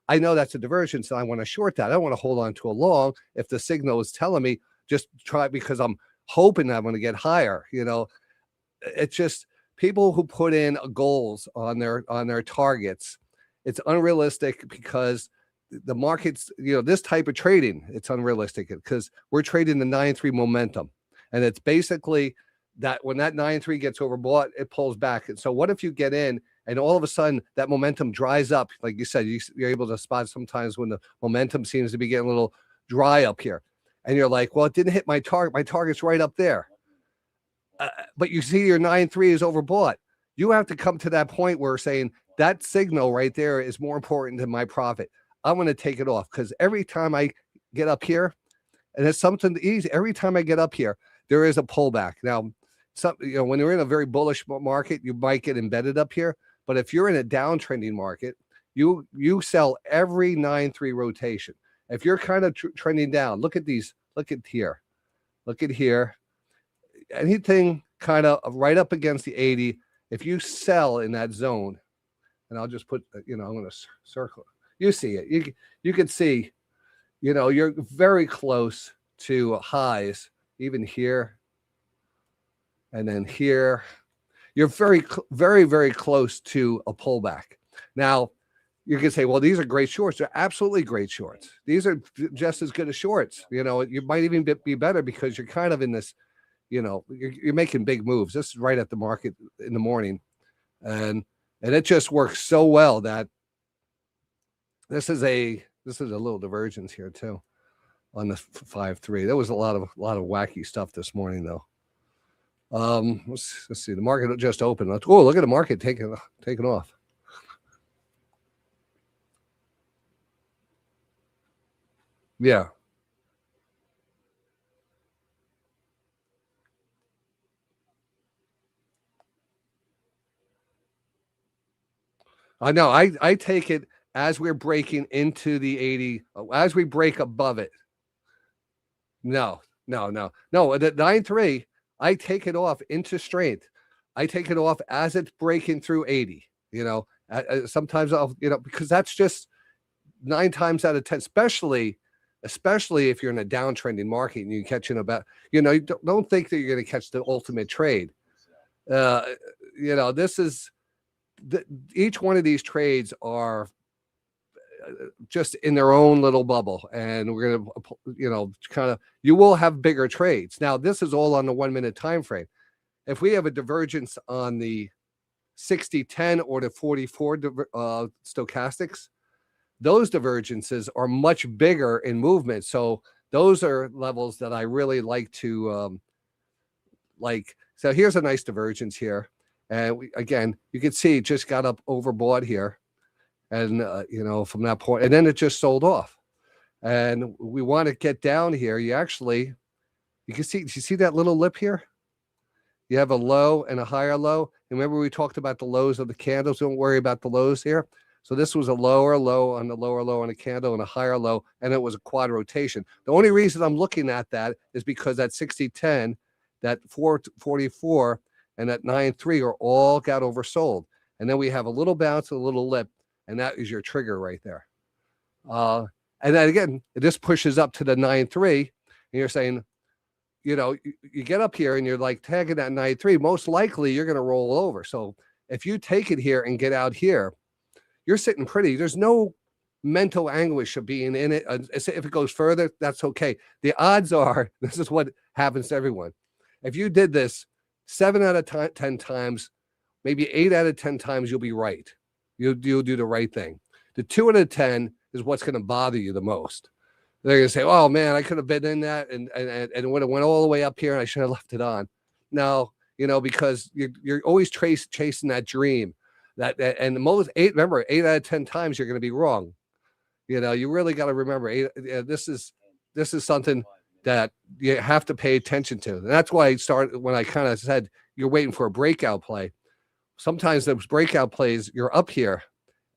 I know that's a divergence and I want to short that. I don't want to hold on to a long if the signal is telling me just try, because I'm hoping I'm going to get higher. You know, it's just people who put in goals on their targets. It's unrealistic because the markets, you know, this type of trading, it's unrealistic because we're trading the 9-3 momentum. And it's basically that when that 9-3 gets overbought, it pulls back. And so what if you get in and all of a sudden that momentum dries up? Like you said, you're able to spot sometimes when the momentum seems to be getting a little dry up here. And you're like, well, it didn't hit my target. My target's right up there. But you see your 9-3 is overbought. You have to come to that point where saying that signal right there is more important than my profit. I'm going to take it off because every time I get up here, and it's something easy. Every time I get up here, there is a pullback. Now, when you're in a very bullish market, you might get embedded up here. But if you're in a downtrending market, you sell every 9-3 rotation. If you're kind of trending down, look at these. Look at here. Look at here. Anything kind of right up against the 80, if you sell in that zone, and I'll just put, I'm going to circle. You see it. You can see, you're very close to highs, even here. And then here, you're very, very, very close to a pullback. Now, you can say, well, these are great shorts. They're absolutely great shorts. These are just as good as shorts. You might even be better because you're kind of in this, you're making big moves. This is right at the market in the morning. And it just works so well that this is a little divergence here too on the 5-3. There was a lot of wacky stuff this morning though. Let's see. The market just opened. Oh, look at the market taking off. Yeah. I know. I take it as we're breaking into the 80, as we break above it. No. The 9-3, I take it off into strength. I take it off as it's breaking through 80. Sometimes I'll, because that's just 9 times out of 10, especially if you're in a downtrending market and you're catching about, you don't think that you're going to catch the ultimate trade. This is. Each one of these trades are just in their own little bubble, and we're going to, you will have bigger trades. Now, this is all on the 1 minute time frame. If we have a divergence on the 60-10 or the 44 stochastics, those divergences are much bigger in movement. So those are levels that I really like to like. So here's a nice divergence here. And again, you can see it just got up overbought here. And, from that point, and then it just sold off. And we want to get down here. You can see, you see that little lip here? You have a low and a higher low. And remember we talked about the lows of the candles. Don't worry about the lows here. So this was a lower low on the lower low on a candle and a higher low, and it was a quad rotation. The only reason I'm looking at that is because that 60-10, that 444, and that 9-3 are all got oversold. And then we have a little bounce, a little lip, and that is your trigger right there. And then again, this pushes up to the 9-3, and you're saying, you get up here and you're like tagging that 9-3, most likely you're going to roll over. So if you take it here and get out here, you're sitting pretty. There's no mental anguish of being in it. If it goes further, that's okay. The odds are, this is what happens to everyone. If you did this 7 out of 10 times, maybe 8 out of 10 times, you'll be right. You'll do the right thing. The 2 out of 10 is what's going to bother you the most. They're going to say, oh man, I could have been in that and when it went all the way up here and I should have left it on. No, because you're always chasing that dream. And most 8 out of 10 times you're going to be wrong. You really got to remember this is something that you have to pay attention to. And that's why I started when I kind of said you're waiting for a breakout play. Sometimes those breakout plays, you're up here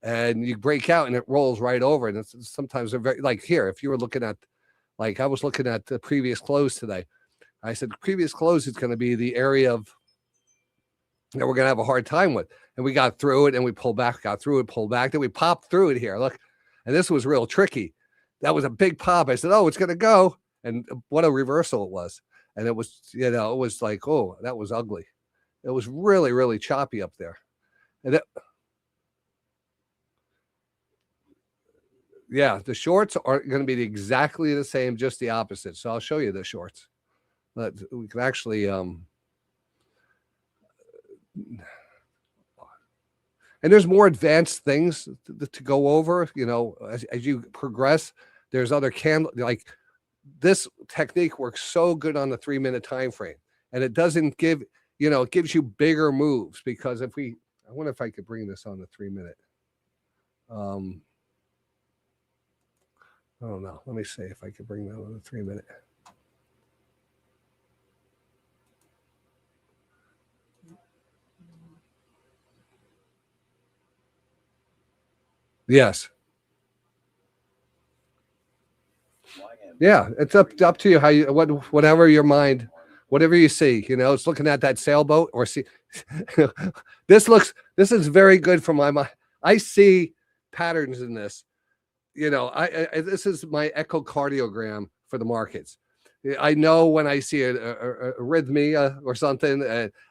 and you break out and it rolls right over. And sometimes they're very, like here, if you were looking at, like I was looking at the previous close today, I said, previous close is going to be the area of that we're going to have a hard time with. And we got through it and we pulled back, got through it, pulled back. Then we popped through it here. Look, and this was real tricky. That was a big pop. I said, oh, it's going to go. And what a reversal it was. And it was, it was like, oh, that was ugly. It was really, really choppy up there. And the shorts are going to be exactly the same, just the opposite. So I'll show you the shorts. But we can actually, and there's more advanced things to go over, as you progress. There's other like this technique works so good on the 3 minute time frame, and it doesn't give, it gives you bigger moves because I wonder if I could bring this on the 3 minute. I don't know. Let me see if I can bring that on the 3 minute. Yes. Yeah, it's up to you how you whatever your mind, whatever you see. It's looking at that sailboat or see. This is very good for my mind. I see patterns in this. I this is my echocardiogram for the markets. I know when I see a arrhythmia or something,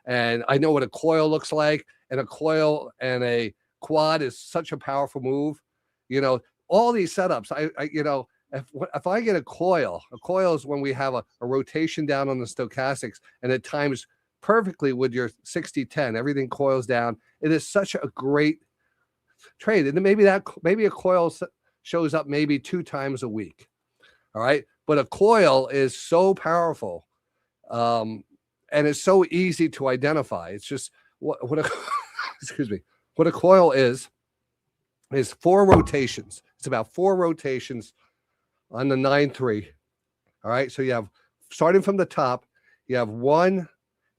and I know what a coil looks like, and a coil and a quad is such a powerful move. All these setups. If I get a coil is when we have a rotation down on the stochastics, and it times perfectly with your 60-10. Everything coils down. It is such a great trade, and maybe a coil shows up maybe 2 times a week. All right. But a coil is so powerful. And it's so easy to identify. It's just what a coil is 4 rotations. It's about 4 rotations on the 9-3. All right. So you have, starting from the top, you have 1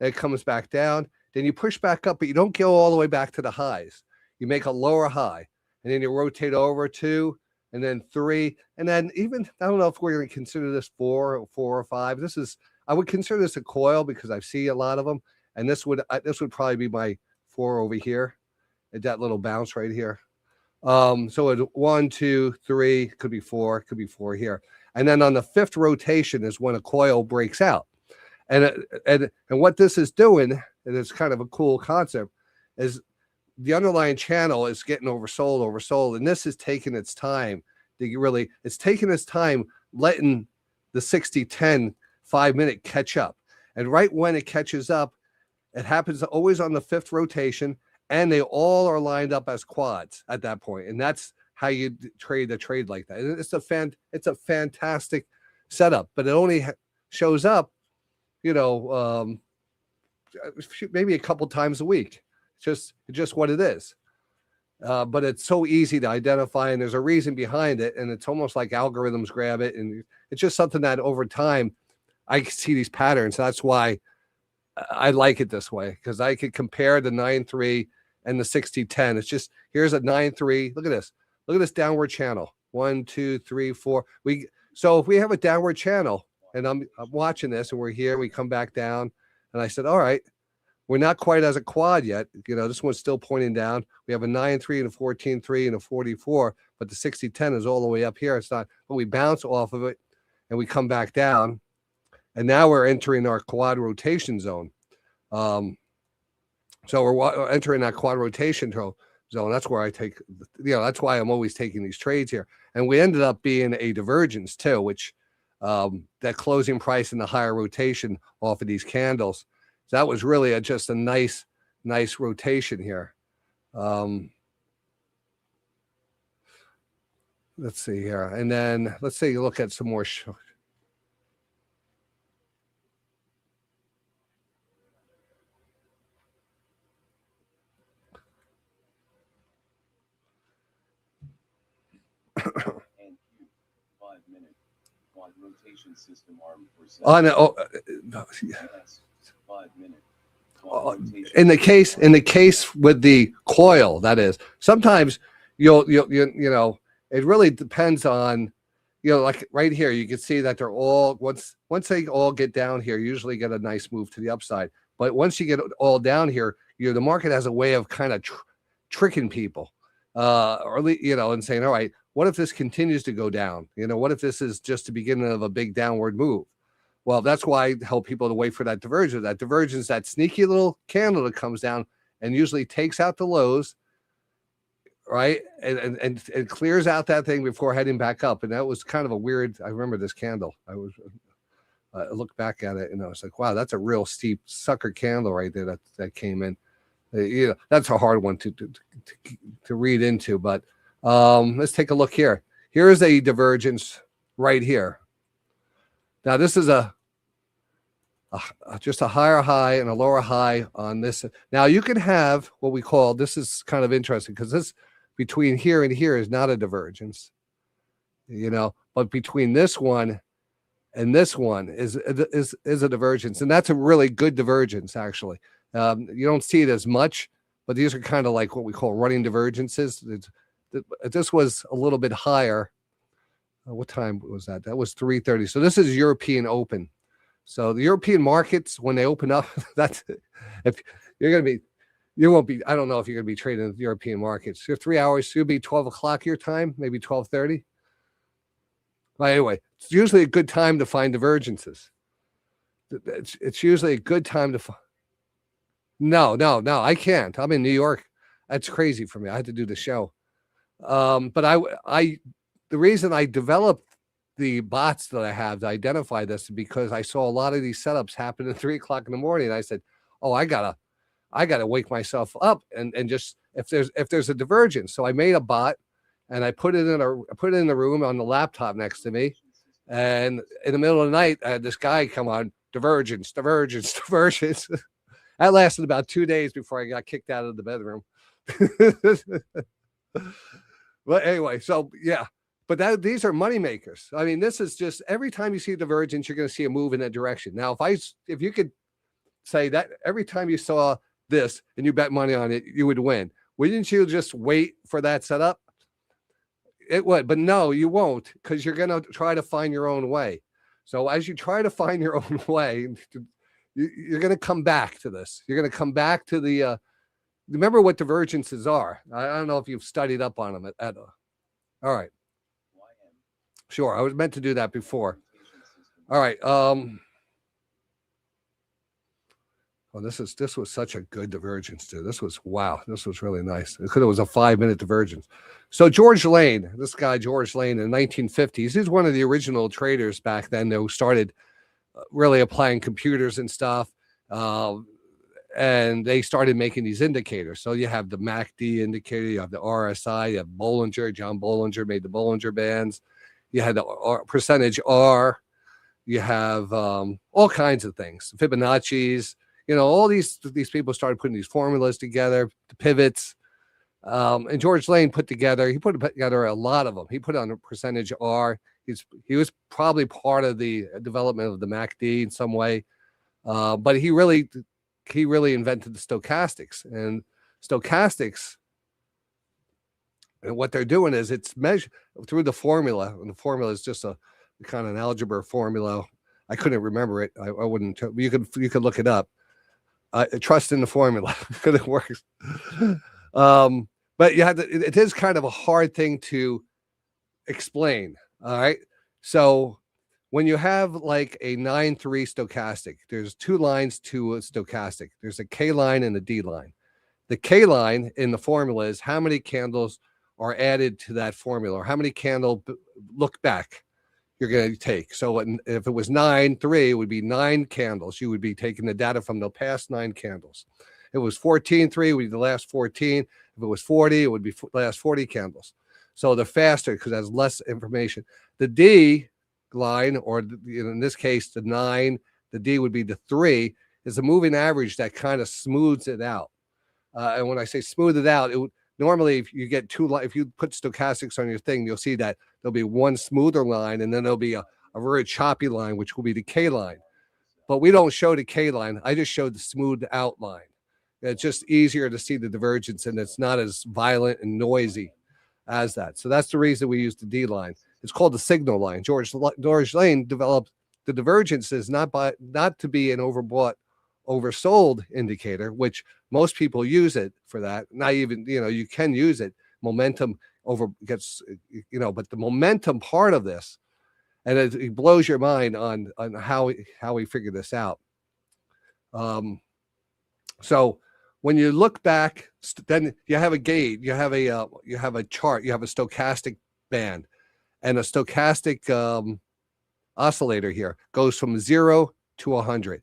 that comes back down. Then you push back up, but you don't go all the way back to the highs. You make a lower high, and then you rotate over 2, and then 3, and then even, I don't know if we're going to consider this 4 or 5. I would consider this a coil because I see a lot of them, and this would probably be my 4 over here, at that little bounce right here. So at 1, 2, 3, could be 4 here, and then on the 5th rotation is when a coil breaks out, and what this is doing, and it's kind of a cool concept, is the underlying channel is getting oversold, and this is taking its time letting the 60-10 5-minute catch up. And right when it catches up, it happens always on the 5th rotation, and they all are lined up as quads at that point. And that's how you trade a trade like that. And it's a fantastic setup, but it only shows up, maybe a couple times a week. It's just what it is. But it's so easy to identify, and there's a reason behind it, and it's almost like algorithms grab it, and it's just something that over time I see these patterns. That's why I like it this way, because I could compare the 9-3 and the 60-10. It's just, here's a 9-3. Look at this downward channel. 1, 2, 3, 4. So if we have a downward channel, and I'm watching this, and we're here, we come back down, and I said, all right, we're not quite as a quad yet. This one's still pointing down. We have a 9-3 and a 14-3 and a 44, but the 60-10 is all the way up here. It's not, but we bounce off of it and we come back down. And now we're entering our quad rotation zone. So we're entering that quad rotation zone. That's where I take, that's why I'm always taking these trades here. And we ended up being a divergence too, which that closing price and the higher rotation off of these candles. So that was really just a nice rotation here. Let's see here. And then let's take a look at some more. Rotation system arm in the case with the coil, that is, sometimes you'll it really depends on, like right here, you can see that they're all, once they all get down here, usually get a nice move to the upside. But once you get all down here, the market has a way of kind of tricking people, and saying, all right, what if this continues to go down? What if this is just the beginning of a big downward move? Well, that's why I help people to wait for that divergence. That divergence, that sneaky little candle that comes down and usually takes out the lows, right? And clears out that thing before heading back up. And that was kind of a weird, I remember this candle. I looked back at it and I was like, wow, that's a real steep sucker candle right there that came in. That's a hard one to read into, but let's take a look here. Here is a divergence right here. Now this is just a higher high and a lower high on this. Now you can have what we call, this is kind of interesting because this between here and here is not a divergence. but between this one and this one is a divergence, and that's a really good divergence actually. You don't see it as much, but these are kind of like what we call running divergences. This was a little bit higher. What time was that? That was 3:30. So this is European Open. So the European markets, when they open up, that's if you're going to be, you won't be. I don't know if you're going to be trading in the European markets. Your 3 hours, so you'll be 12 o'clock your time, maybe 12:30. But anyway, it's usually a good time to find divergences. It's usually a good time to find. No, I can't. I'm in New York. That's crazy for me. I had to do the show. But the reason I developed the bots that I have to identify this is because I saw a lot of these setups happen at 3 o'clock in the morning. And I said, oh, I gotta wake myself up and just if there's a divergence. So I made a bot and I put it in the room on the laptop next to me. And in the middle of the night, I had this guy come on, divergence. That lasted about 2 days before I got kicked out of the bedroom. Well, anyway, so yeah, but these are money makers. I mean, this is just every time you see a divergence, you're going to see a move in that direction. Now, if you could say that every time you saw this and you bet money on it, you would win. Wouldn't you just wait for that setup? It would, but no, you won't, because you're going to try to find your own way. So as you try to find your own way, you're going to come back to this. You're going to come back to the. Remember what divergences are. I don't know if you've studied up on them all right. Sure, I was meant to do that before. All right. This was such a good divergence, too. This was really nice. It was a 5-minute divergence. So George Lane, this guy George Lane in the 1950s, he's one of the original traders back then who started really applying computers and stuff. And they started making these indicators. So you have the MACD indicator, you have the RSI, you have Bollinger. John Bollinger made the Bollinger Bands. You had the percentage R. You have all kinds of things, Fibonacci's. All these people started putting these formulas together, the pivots. And George Lane put together a lot of them. He put on a percentage R. He was probably part of the development of the MACD in some way. But he really invented the stochastics. And stochastics, and what they're doing is it's measured through the formula. And the formula is just a kind of an algebra formula. I couldn't remember it. I wouldn't. You could look it up. Trust in the formula because it works. But it is kind of a hard thing to explain. All right. So when you have like a 9-3 stochastic, there's two lines to a stochastic. There's a K line and a D line. The K line in the formula is how many candles are added to that formula, or how many candle look back you're going to take. So if it was 9-3, it would be 9 candles. You would be taking the data from the past 9 candles. If it was 14-3, it would be the last 14. If it was 40, it would be the last 40 candles. So the faster, because that's less information. The D line, or in this case, the 9, the D would be the 3, is a moving average that kind of smooths it out. And when I say smooth it out, normally if you put stochastics on your thing, you'll see that there'll be one smoother line, and then there'll be a very choppy line, which will be the K line. But we don't show the K line. I just showed the smooth out line. It's just easier to see the divergence, and it's not as violent and noisy as that. So that's the reason we use the D line. It's called the signal line. George Lane developed the divergences not to be an overbought, oversold indicator, which most people use it for that. Not even, you can use it. Momentum but the momentum part of this, and it blows your mind on how we figure this out. So when you look back, then you have a gauge, you have a chart, you have a stochastic band, and a stochastic oscillator here goes from 0 to 100.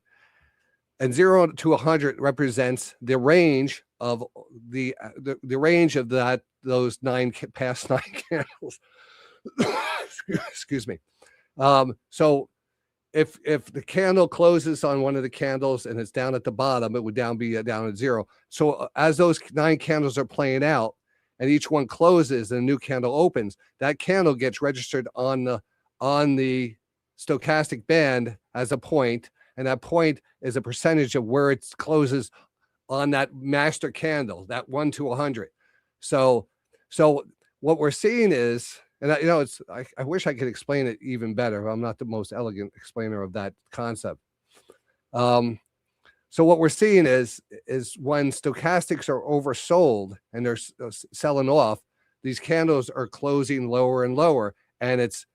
And 0 to 100 represents the range of the range of those past 9 candles. Excuse me. So if the candle closes on one of the candles and it's down at the bottom, it would be down at 0. So as those 9 candles are playing out, and each one closes and a new candle opens, that candle gets registered on the stochastic band as a point, and that point is a percentage of where it closes on that master candle, that 1 to 100. So what we're seeing is, and I wish I could explain it even better, but I'm not the most elegant explainer of that concept. So what we're seeing is when stochastics are oversold and they're selling off, these candles are closing lower and lower, and it's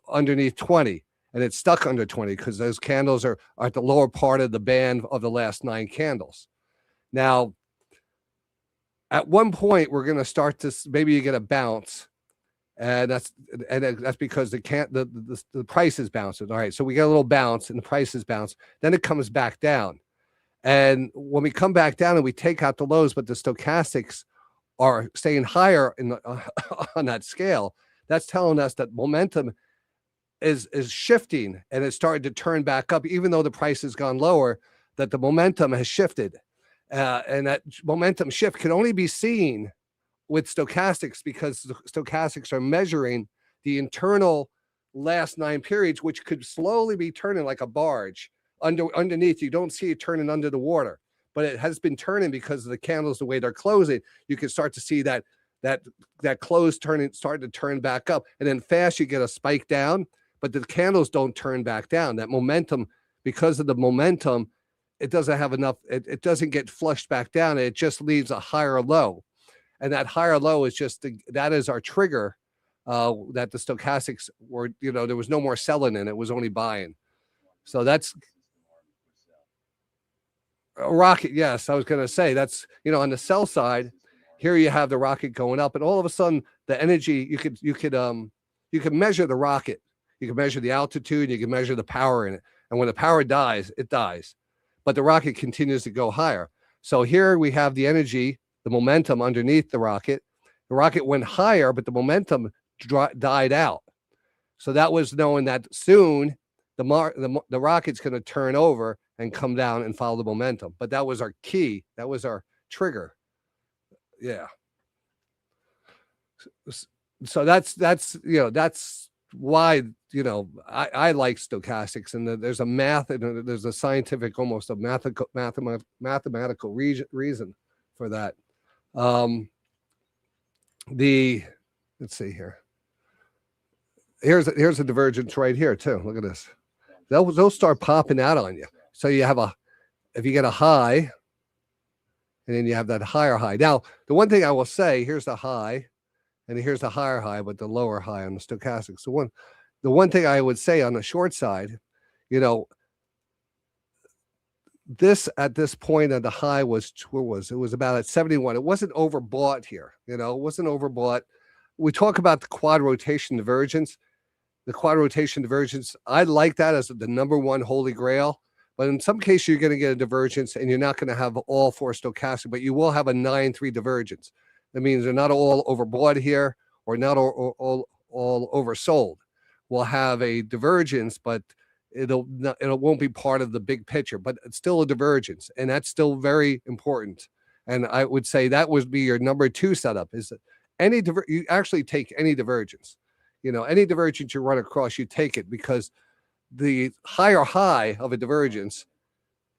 underneath 20, and it's stuck under 20 because those candles are at the lower part of the band of the last 9 candles. Now, at one point, we're going to start to, maybe you get a bounce, and that's because the price is bouncing. All right, so we get a little bounce, and the price is bounce. Then it comes back down. And when we come back down and we take out the lows, but the stochastics are staying higher on that scale, that's telling us that momentum is shifting, and it's starting to turn back up, even though the price has gone lower, that the momentum has shifted. And that momentum shift can only be seen with stochastics, because the stochastics are measuring the internal last 9 periods, which could slowly be turning like a barge underneath. You don't see it turning under the water, but it has been turning because of the candles, the way they're closing. You can start to see that close starting to turn back up, and then fast you get a spike down, but the candles don't turn back down. That momentum, because of the momentum, it doesn't have enough, it doesn't get flushed back down. It just leaves a higher low. And that higher low is that is our trigger, that the stochastics were, there was no more selling in it, was only buying. So that's a rocket. Yes, I was going to say that's, on the sell side, here you have the rocket going up, and all of a sudden the energy, you could measure the rocket. You can measure the altitude, you can measure the power in it. And when the power dies, it dies. But the rocket continues to go higher. So here we have the energy, the momentum underneath the rocket. The rocket went higher, but the momentum died out. So that was knowing that soon the rocket's going to turn over and come down and follow the momentum. But that was our key. That was our trigger. Yeah. So that's why, I like stochastics, and there's a math, and there's a scientific, almost a mathematical reason for that. Let's see here. Here's a divergence right here too. Look at this. They'll start popping out on you. So you have if you get a high, and then you have that higher high. Now, the one thing I will say, here's the high, and here's the higher high, but the lower high on the stochastics. The one thing I would say on the short side, this at this point of the high was about at 71. It wasn't overbought here. It wasn't overbought. We talk about the quad rotation divergence. The quad rotation divergence, I like that as the number one holy grail. But in some cases, you're going to get a divergence, and you're not going to have all 4 stochastic, but you will have a 9-3 divergence. That means they're not all overbought here, or not all oversold. We'll have a divergence, but it won't be part of the big picture, but it's still a divergence, and that's still very important. And I would say that would be your number 2 setup, is that you actually take any divergence. Any divergence you run across, you take it, because the higher high of a divergence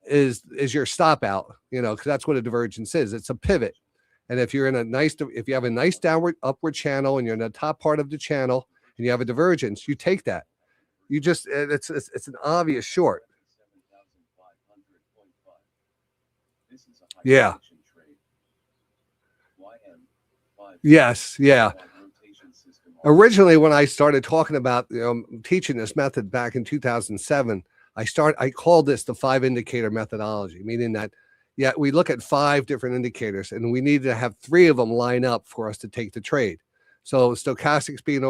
is your stop out, because that's what a divergence is. It's a pivot. And if you have a nice downward upward channel, and you're in the top part of the channel, and you have a divergence, you take that. You just, it's an obvious short. Yeah. Yes. Yeah. Originally, when I started talking about teaching this method back in 2007, I called this the 5 indicator methodology, meaning that we look at 5 different indicators, and we need to have 3 of them line up for us to take the trade. So stochastics being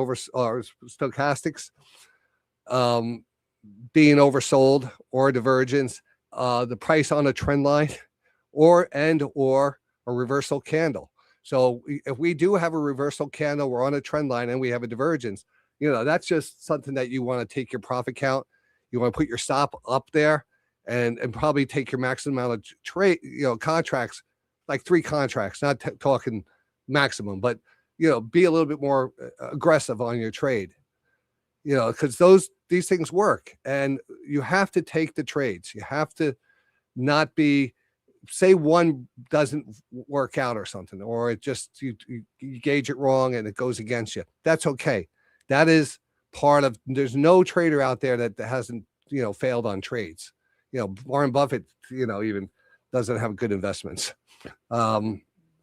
being oversold, or divergence, the price on a trend line, or a reversal candle. So if we do have a reversal candle, we're on a trend line, and we have a divergence, that's just something that you want to take your profit count. You want to put your stop up there, and probably take your maximum amount of trade, contracts, like 3 contracts, not talking maximum, but be a little bit more aggressive on your trade. Because these things work, and you have to take the trades. You have to not be, say one doesn't work out or something, or it just you gauge it wrong and it goes against you. That's okay. That is part of. There's no trader out there that hasn't failed on trades. Warren Buffett even doesn't have good investments.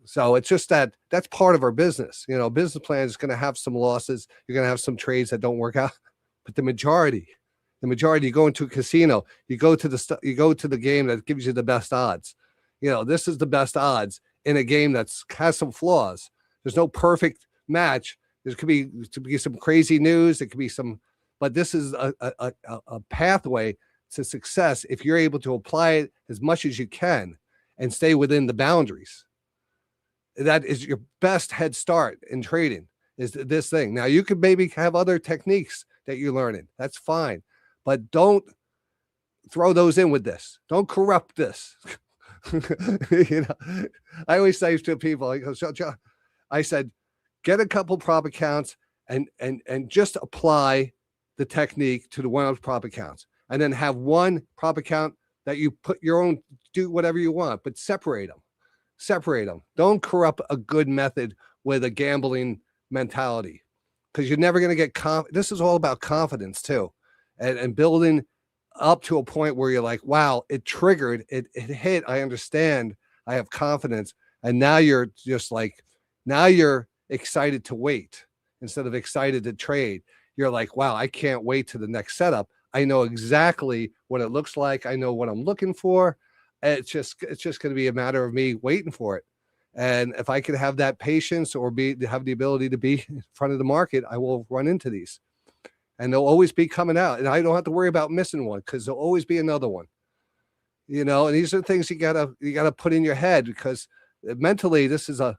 So it's just that's part of our business. Business plan is going to have some losses. You're going to have some trades that don't work out, but the majority, you go into a casino, you go to the game that gives you the best odds. This is the best odds in a game has some flaws. There's no perfect match. There could be some crazy news. It could be but this is a pathway to success if you're able to apply it as much as you can and stay within the boundaries. That is your best head start in trading, is this thing. Now, you could maybe have other techniques that you're learning. That's fine. But don't throw those in with this. Don't corrupt this. I always say to people, I said, get a couple prop accounts and just apply the technique to the one of those prop accounts. And then have one prop account that you put your own, do whatever you want, but separate them. Don't corrupt a good method with a gambling mentality, because you're never going to get this is all about confidence too, and building up to a point where you're like, wow, it triggered, it hit, I understand, I have confidence. And now you're just like, now you're excited to wait instead of excited to trade. You're like, wow, I can't wait to the next setup. I know exactly what it looks like. I know what I'm looking for. It's just going to be a matter of me waiting for it. And if I could have that patience or have the ability to be in front of the market, I will run into these, and they'll always be coming out. And I don't have to worry about missing one, because there'll always be another one. And these are things you gotta put in your head, because mentally this is a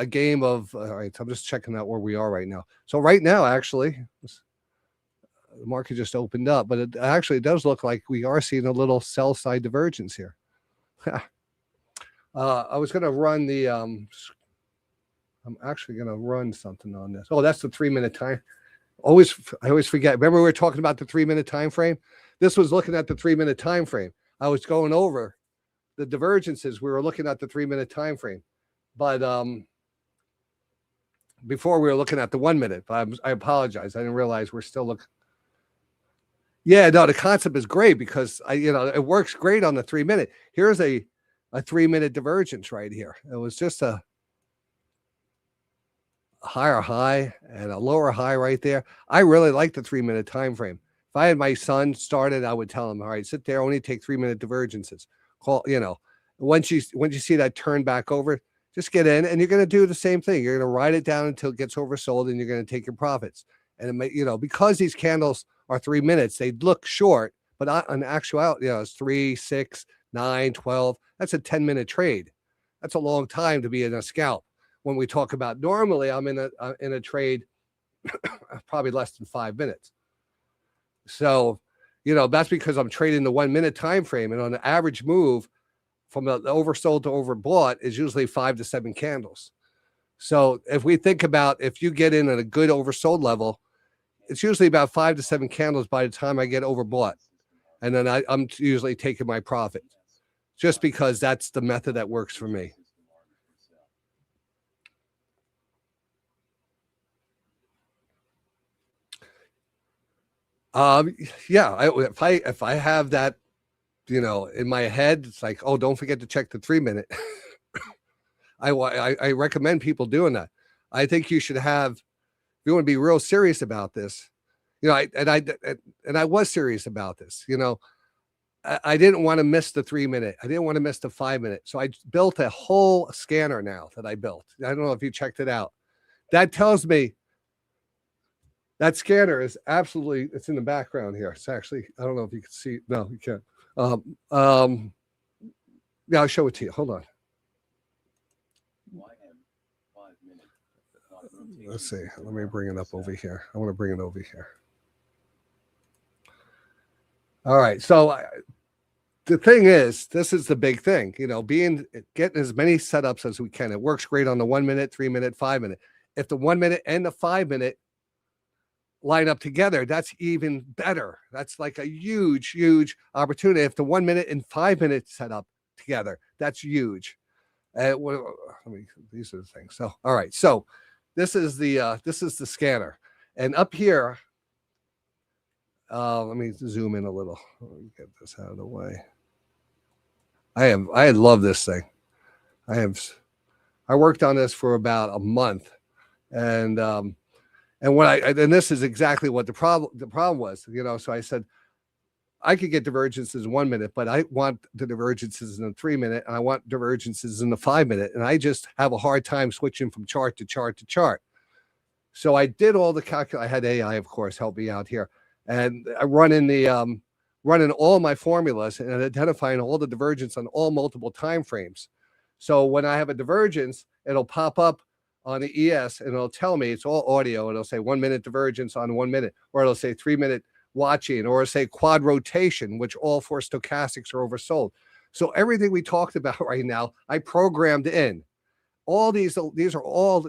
game of. All right, I'm just checking out where we are right now. So right now, actually, the market just opened up, but it actually does look like we are seeing a little sell side divergence here. I was going to run I'm actually going to run something on this. Oh, that's the 3-minute time. I always forget. Remember, we were talking about the 3-minute time frame. This was looking at the 3-minute time frame. I was going over the divergences. We were looking at the 3-minute time frame, but before we were looking at the 1 minute. But I apologize. I didn't realize we're still looking. Yeah, no, the concept is great, because it works great on the 3-minute. Here's a 3-minute divergence right here. It was just a higher high and a lower high right there. I really like the 3-minute time frame. If I had my son started, I would tell him, all right, sit there, only take 3-minute divergences. Once you see that turn back over, just get in, and you're going to do the same thing. You're going to ride it down until it gets oversold, and you're going to take your profits. And it may, because these candles are 3 minutes, they look short, but in actuality, it's 3, 6, 9, 12. That's a 10-minute trade. That's a long time to be in a scalp. When we talk about, normally I'm in a trade probably less than 5 minutes. So, that's because I'm trading the 1 minute time frame, and on the average move from the oversold to overbought is usually 5 to 7 candles. So if we think about, if you get in at a good oversold level, it's usually about 5 to 7 candles by the time I get overbought. And then I'm usually taking my profit, just because that's the method that works for me. If I have that, in my head, it's like, oh, don't forget to check the 3-minute. I recommend people doing that. I think you should have, if you want to be real serious about this, I was serious about this. I didn't want to miss the 3-minute. I didn't want to miss the 5-minute. So I built a whole scanner now that I built. I don't know if you checked it out. That tells me that scanner is absolutely, it's in the background here. It's actually, I don't know if you can see. No, you can't. Yeah, I'll show it to you. Hold on. Let's see. Let me bring it up over here. I want to bring it over here. All right. So the thing is, this is the big thing, getting as many setups as we can. It works great on the 1 minute, 3 minute, 5 minute. If the 1 minute and the 5 minute line up together, that's even better. That's like a huge, huge opportunity. If the 1 minute and 5 minute set up together, that's huge. These are the things. So, all right. So this is the scanner, and up here, let me zoom in a little. Let me get this out of the way. I love this thing. I worked on this for about a month, and this is exactly what the problem was, so I said, I could get divergences in 1 minute, but I want the divergences in the 3 minute, and I want divergences in the 5 minute. And I just have a hard time switching from chart to chart to chart. So I did all the calculation. I had AI, of course, help me out here. And I running all my formulas and identifying all the divergence on all multiple time frames. So when I have a divergence, it'll pop up on the ES and it'll tell me, it's all audio. It'll say 1 minute divergence on 1 minute, or it'll say 3 minute watching, or say quad rotation, which all 4 stochastics are oversold. So everything we talked about right now, I programmed in. All these are all,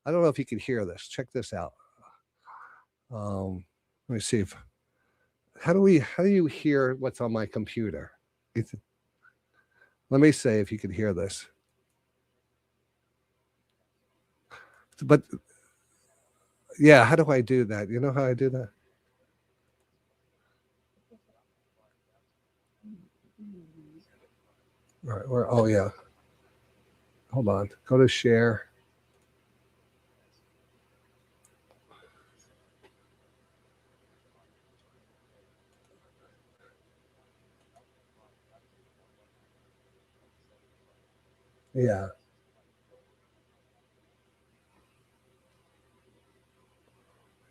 I don't know if you can hear this. Check this out. Let me see if, how do you hear what's on my computer? Let me say if you can hear this. But yeah, how do I do that? You know how I do that? All right, oh yeah. Hold on. Go to share. Yeah.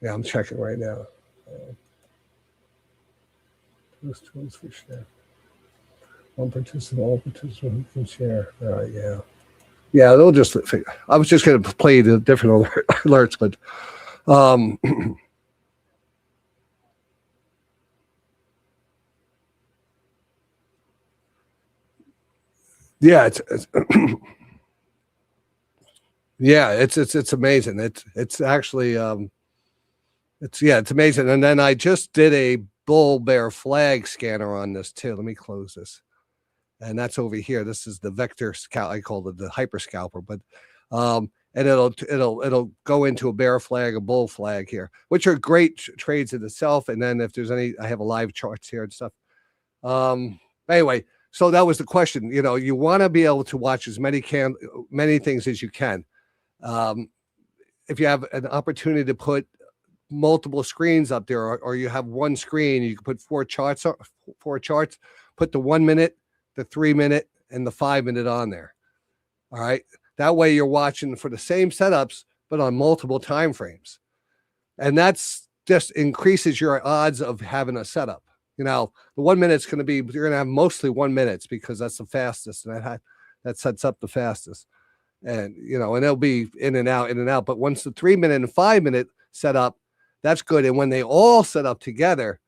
Yeah, I'm checking right now. Those tools for share. One participant, all participants can share. Yeah. Yeah, they'll just figure. I was just going to play the different alerts, but yeah, it's amazing. It's actually it's amazing. And then I just did a bull bear flag scanner on this too. Let me close this. And that's over here. This is the vector scout. I call it the hyper scalper, but and it'll go into a bear flag, a bull flag here, which are great trades in itself. And then if there's any, I have a live charts here and stuff. Anyway, so that was the question. You want to be able to watch as many things as you can. If you have an opportunity to put multiple screens up there, or you have one screen, you can put 4 charts, put the 1 minute, the 3 minute, and the 5 minute on there. All right. That way you're watching for the same setups, but on multiple time frames. And that's just increases your odds of having a setup. The 1 minute's going to be, you're going to have mostly 1 minute because that's the fastest. And that sets up the fastest. And, and it'll be in and out. But once the 3 minute and 5 minute set up, that's good. And when they all set up together,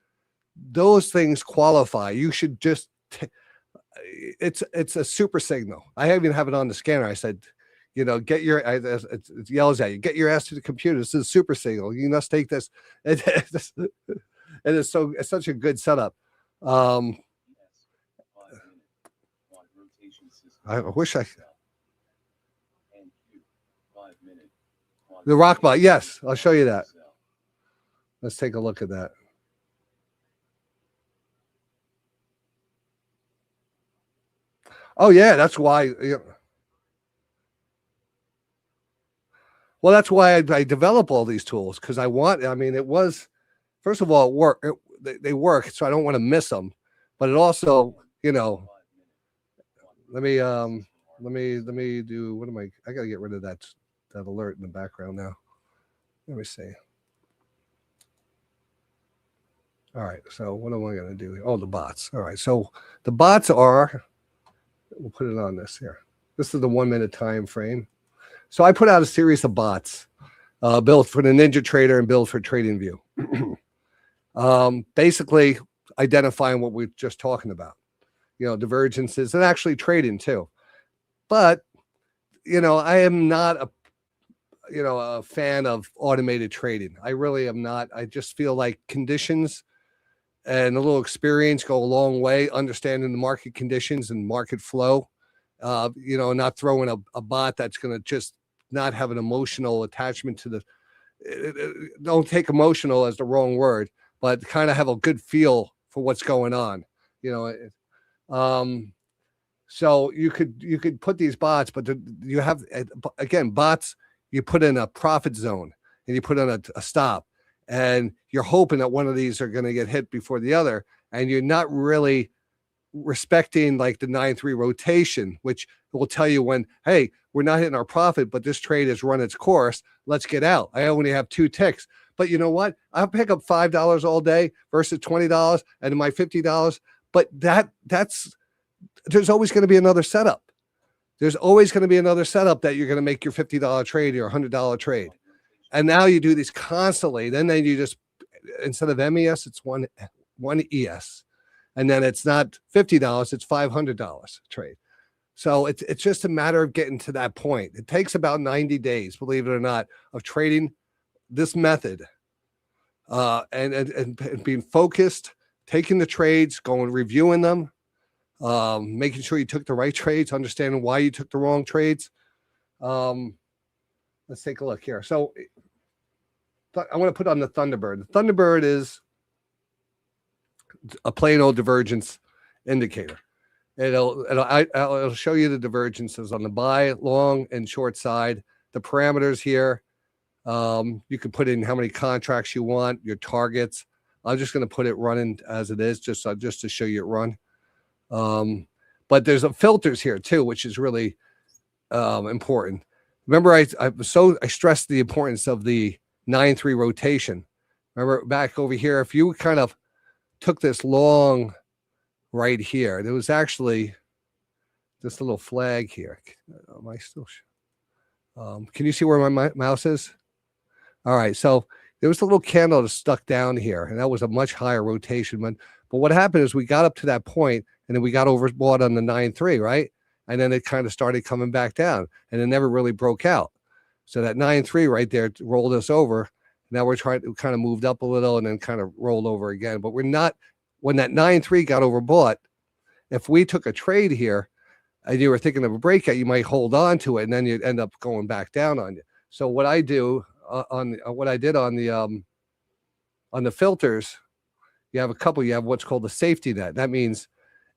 those things qualify. You should just, it's a super signal. I even have it on the scanner. I said, get your, it yells at you, get your ass to the computer. This is a super signal. You must take this. And it's such a good setup. I wish the Rockbot. Yes, I'll show you that. Let's take a look at that. Oh yeah, that's why. Well, that's why I develop all these tools, because it was, first of all, they work, so I don't want to miss them. But it also, let me do. What am I got to get rid of that alert in the background now. Let me see. All right, so what am I going to do? Oh, the bots. All right, so the bots are, we'll put it on this here. This is the 1 minute time frame. So I put out a series of bots built for the NinjaTrader and built for TradingView. Basically identifying what we're just talking about. divergences and actually trading too. But, I am not a fan of automated trading. I really am not. I just feel like conditions and a little experience go a long way, understanding the market conditions and market flow, not throwing a bot that's going to just not have an emotional attachment to don't take emotional as the wrong word, but kind of have a good feel for what's going on, so you could put these bots, but you have, again, bots, you put in a profit zone and you put in a stop, and you're hoping that one of these are going to get hit before the other, and you're not really respecting like the 9-3 rotation, which will tell you when, hey, we're not hitting our profit, but this trade has run its course. Let's get out. I only have 2 ticks. But you know what? I'll pick up $5 all day versus $20 and my $50. But there's always going to be another setup. There's always going to be another setup that you're going to make your $50 trade or $100 trade. And now you do these constantly. Then you just, instead of MES, it's one ES. And then it's not $50, it's $500 trade. So it's just a matter of getting to that point. It takes about 90 days, believe it or not, of trading this method and being focused, taking the trades, going, reviewing them, making sure you took the right trades, understanding why you took the wrong trades. Let's take a look here. So I want to put on the Thunderbird. The Thunderbird is a plain old divergence indicator. It'll show you the divergences on the buy, long, and short side. The parameters here. You can put in how many contracts you want, your targets. I'm just going to put it running as it is, just to show you it run. But there's filters here too, which is really important. Remember, I stressed the importance of the 9-3 rotation. Remember back over here, if you kind of took this long right here, there was actually this little flag here. Am I still? Can you see where my mouse is? All right, so there was a little candle that stuck down here, and that was a much higher rotation. But what happened is we got up to that point, and then we got overbought on the 9-3, right? And then it kind of started coming back down, and it never really broke out. So that 9-3 right there rolled us over. Now we're trying to kind of moved up a little and then kind of rolled over again. But we're not, when that 9-3 got overbought, if we took a trade here and you were thinking of a breakout, you might hold on to it, and then you'd end up going back down on you. So what I do what I did on the filters, you have a couple. You have what's called the safety net. That means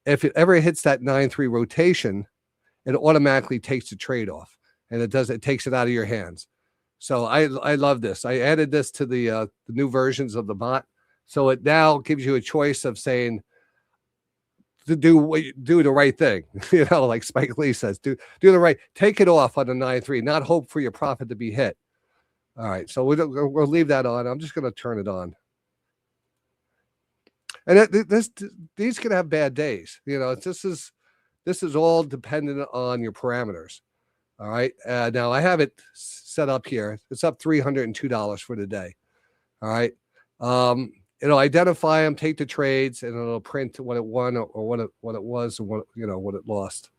if it ever hits that 9-3 rotation, it automatically takes the trade off, and it takes it out of your hands. So I love this. I added this to the new versions of the bot, so it now gives you a choice of saying to do the right thing. Like Spike Lee says, do the right. Take it off on the 9-3, not hope for your profit to be hit. All right, so we'll leave that on. I'm just going to turn it on. And these can have bad days. This is all dependent on your parameters. All right. Now I have it set up here. It's up $302 for the day. All right. It'll identify them, take the trades, and it'll print what it won or what it was, and what it lost.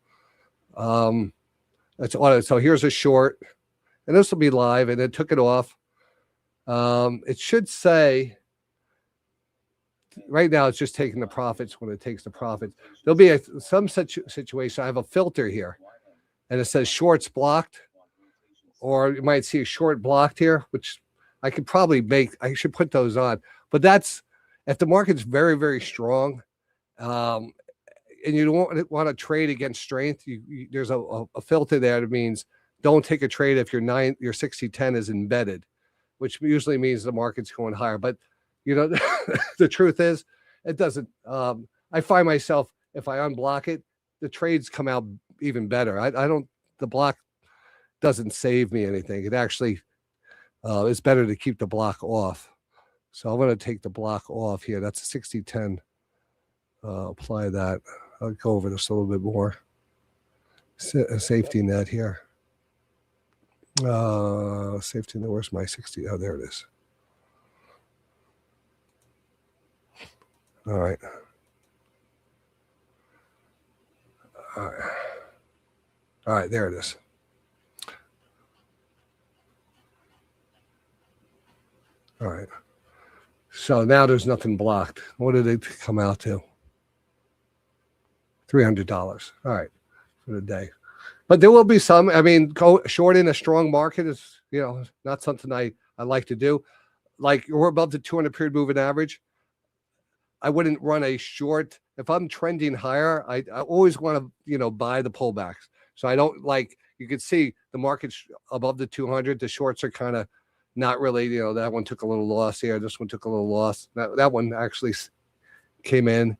That's all. So here's a short. And this will be live, and it took it off. It should say, right now it's just taking the profits when it takes the profits. There'll be some such situation. I have a filter here, and it says shorts blocked, or you might see a short blocked here, which I could probably I should put those on. But that's if the market's very, very strong, and you don't want to trade against strength. There's a filter there that means don't take a trade if your 60-10 is embedded, which usually means the market's going higher. But the truth is, it doesn't. I find myself, if I unblock it, the trades come out even better. I don't. The block doesn't save me anything. It actually it's better to keep the block off. So I'm going to take the block off here. That's a 60-10. Apply that. I'll go over this a little bit more. Safety net here. Safety net. Where's my 60? Oh, there it is. All right. All right, there it is. All right. So now there's nothing blocked. What did it come out to? $300. All right, for the day. But there will be some. I mean, go short in a strong market is, not something I like to do. Like we're above the 200 period moving average. I wouldn't run a short. If I'm trending higher, I always want to, buy the pullbacks. So I don't like, you can see the market's above the 200. The shorts are kind of not really, that one took a little loss here. This one took a little loss. That one actually came in.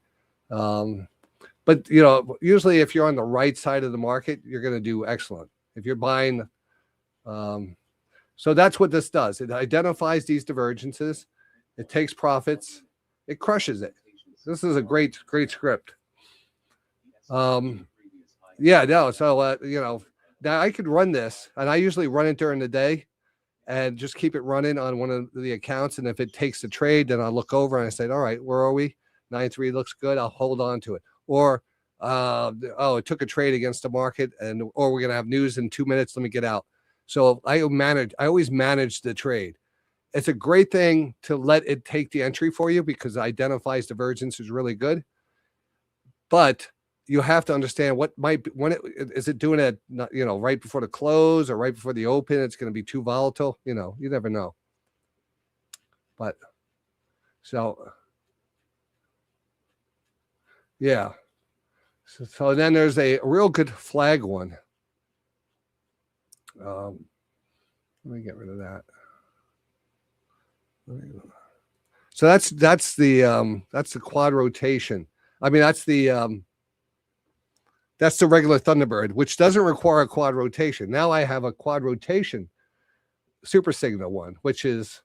But, usually if you're on the right side of the market, you're going to do excellent. If you're buying, so that's what this does. It identifies these divergences. It takes profits. It crushes it. This is a great script. Yeah, no. So, now I could run this, and I usually run it during the day and just keep it running on one of the accounts. And if it takes the trade, then I'll look over and I say, all right, where are we? 9.3 looks good. I'll hold on to it. Or, it took a trade against the market, or we're going to have news in 2 minutes. Let me get out. So I always manage the trade. It's a great thing to let it take the entry for you because it identifies divergence is really good. But you have to understand what might be, is it doing it, right before the close or right before the open? It's going to be too volatile. You never know. But so, yeah. So then there's a real good flag one. Let me get rid of that. So that's the quad rotation. I mean, that's the regular Thunderbird, which doesn't require a quad rotation. Now I have a quad rotation super signal one, which is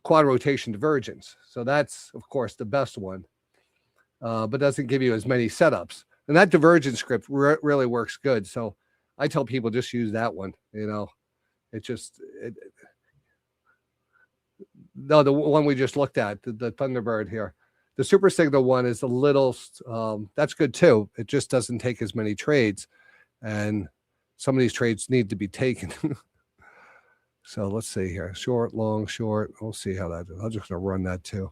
quad rotation divergence. So that's, of course, the best one, but doesn't give you as many setups. And that divergence script really works good. So I tell people just use that one. No, the one we just looked at, the Thunderbird here. The super signal one is a little, that's good too. It just doesn't take as many trades. And some of these trades need to be taken. So let's see here. Short, long, short. We'll see how that is. I'm just going to run that too.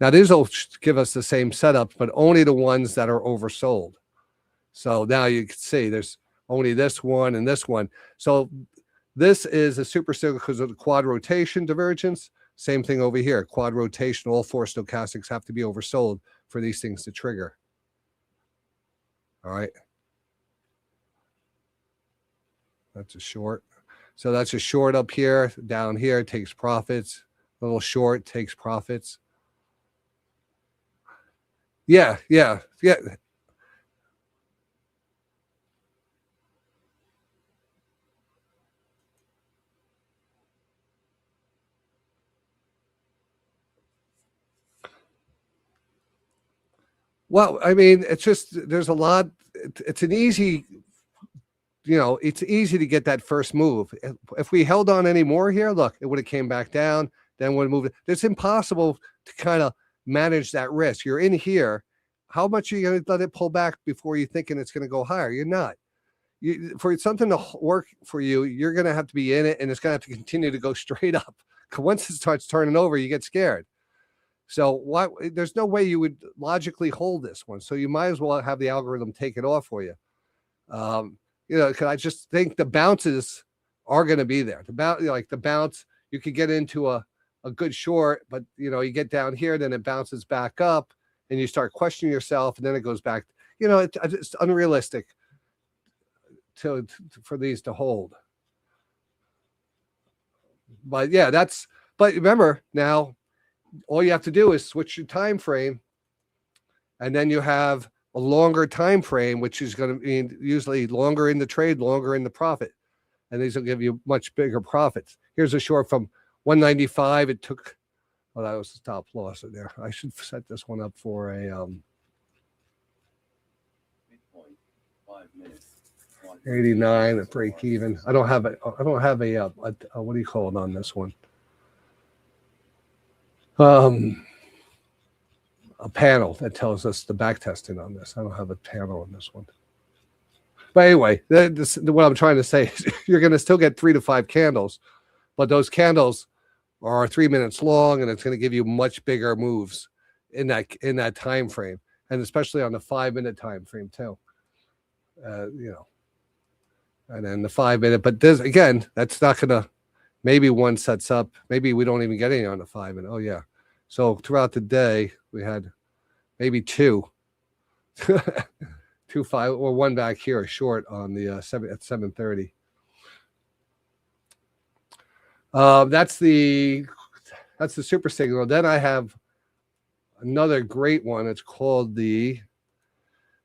Now, these will give us the same setup, but only the ones that are oversold. So now you can see there's only this one and this one. So this is a super signal because of the quad rotation divergence. Same thing over here. Quad rotation, all four stochastics have to be oversold for these things to trigger. All right. That's a short. So that's a short up here. Down here takes profits. A little short takes profits. Yeah. Well, I mean, it's just, there's a lot, it's an easy, it's easy to get that first move. If we held on any more here, look, it would have came back down, then would have moved. It's impossible to kind of manage that risk. You're in here. How much are you going to let it pull back before you're thinking it's going to go higher? You're not. For something to work for you, you're going to have to be in it, and it's going to have to continue to go straight up. Once it starts turning over, you get scared. So there's no way you would logically hold this one. So you might as well have the algorithm take it off for you. Because I just think the bounces are going to be there. The bounce, you could get into a good short, but you get down here, then it bounces back up, and you start questioning yourself, and then it goes back. It's unrealistic for these to hold. But yeah, but remember now, all you have to do is switch your time frame, and then you have a longer time frame, which is going to be usually longer in the trade, longer in the profit, and these will give you much bigger profits. Here's a short from 195. It took, that was the stop loss in there. I should set this one up for a Midpoint, 5 minutes. 89 at break even. I don't have a what do you call it on this one? a panel that tells us the back testing on this. I don't have a panel on this one. But anyway, what I'm trying to say is you're going to still get 3 to 5 candles, but those candles are 3 minutes long, and it's going to give you much bigger moves in that time frame, and especially on the 5-minute time frame too. And then the 5-minute. But this again, that's not going to. Maybe one sets up. Maybe we don't even get any on the 5-minute. Oh yeah. So throughout the day, we had maybe 2. 2 5 or one back here short on the 7:30. That's the super signal. Then I have another great one. It's called the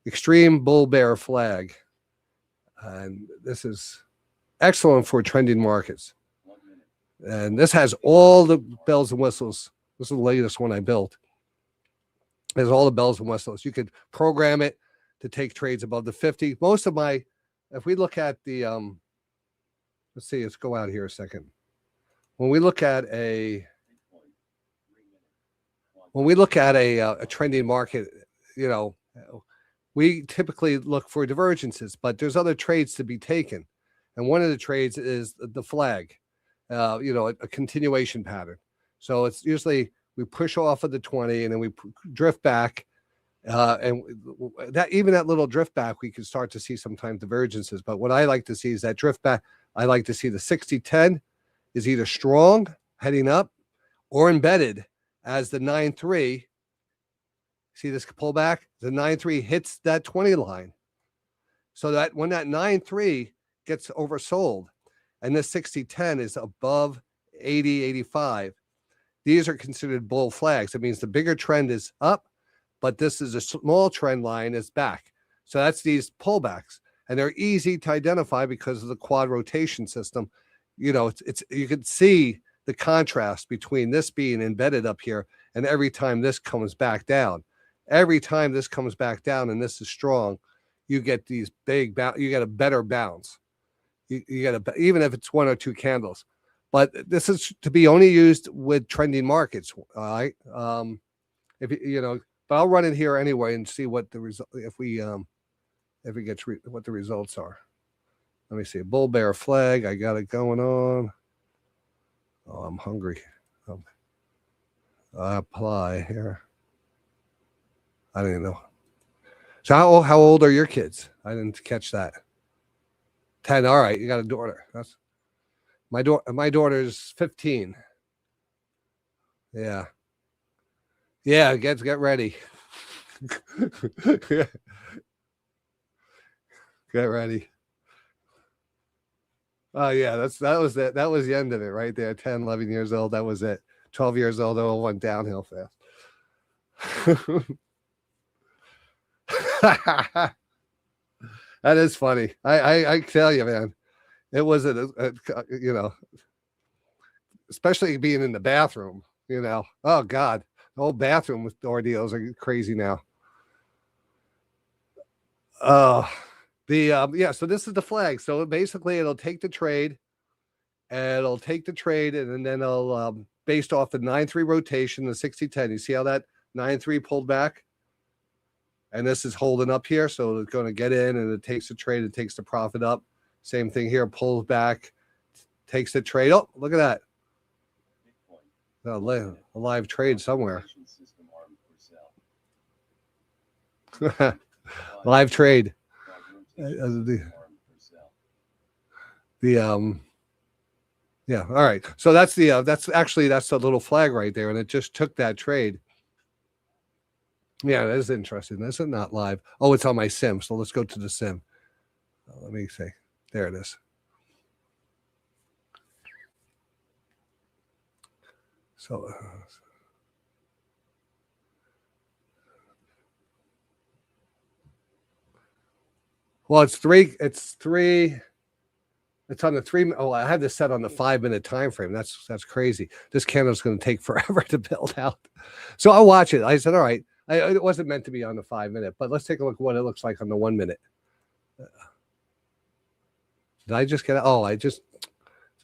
Extreme Bull Bear Flag, and this is excellent for trending markets. And this has all the bells and whistles. This is the latest one I built. It has all the bells and whistles. You could program it to take trades above the 50. Most of my, if we look at the, let's see, let's go out here a second. When we look at a trending market, we typically look for divergences, but there's other trades to be taken. And one of the trades is the flag, a continuation pattern. So it's usually we push off of the 20 and then we drift back. And that little drift back, we can start to see sometimes divergences. But what I like to see is that drift back. I like to see the 60-10 is either strong heading up or embedded as the 9-3. See this pullback? The 9-3 hits that 20 line. So that when that 9-3 gets oversold and this 60-10 is above 80, 85, these are considered bull flags. It means the bigger trend is up, but this is a small trend line is back. So that's these pullbacks. And they're easy to identify because of the quad rotation system. You can see the contrast between this being embedded up here and every time this comes back down. Every time this comes back down and this is strong, you get these big you get a better bounce. You get even if it's 1 or 2 candles. But this is to be only used with trending markets. All right. But I'll run it here anyway and see what the result what the results are. Let me see. Bull bear flag. I got it going on. Oh, I'm hungry. Apply here. I don't even know. So how old are your kids? I didn't catch that. 10. All right, you got a daughter. That's my daughter's 15. Yeah. Yeah, get ready. Get ready. Oh yeah, that was it. That was the end of it right there. 10, 11 years old. That was it. 12 years old, it all went downhill fast. That is funny. I tell you, man, it was especially being in the bathroom. Oh God, the whole bathroom with ordeals are crazy now. So this is the flag. So basically, it'll take the trade, and then it'll based off the 9-3 rotation, the 60-10. You see how that 9-3 pulled back? And this is holding up here, so it's going to get in, and it takes the trade, it takes the profit up. Same thing here, pulls back, takes the trade. Oh, look at that. A live trade somewhere. Live trade. Yeah, all right. So that's the little flag right there, and it just took that trade. Yeah, that is interesting. This is not live. Oh, it's on my sim. So let's go to the sim. Let me see. There it is. So, well, it's three. It's on the 3. Oh, I had this set on the 5-minute time frame. That's crazy. This candle's going to take forever to build out. So I'll watch it. I said, all right. It wasn't meant to be on the 5-minute, but let's take a look at what it looks like on the 1 minute. Did I just get it? Oh, did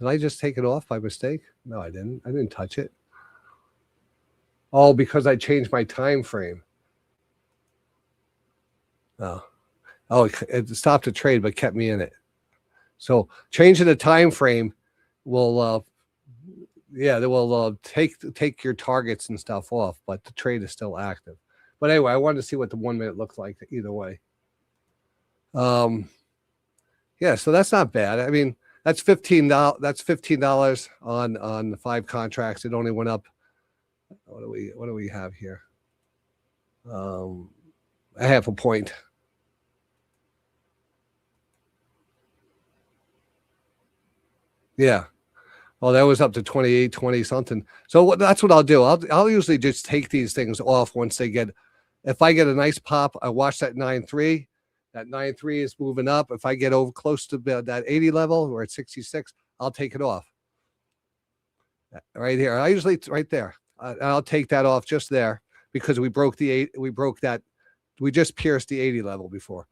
I just take it off by mistake? No, I didn't. I didn't touch it. Oh, because I changed my time frame. Oh, it stopped the trade, but kept me in it. So changing the time frame will, they will take your targets and stuff off, but the trade is still active. But anyway, I wanted to see what the 1 minute looks like either way. Yeah, so that's not bad. I mean, that's $15. That's $15 on the 5 contracts. It only went up. What do we have here? A half a point. Yeah. Well, that was up to 28, 20 something. So that's what I'll do. I'll usually just take these things off once they get. If I get a nice pop, I watch that 9.3. That 9.3 is moving up. If I get over close to that 80 level or at 66, I'll take it off. Right here. I usually right there. I'll take that off just there because we broke that. We just pierced the 80 level before.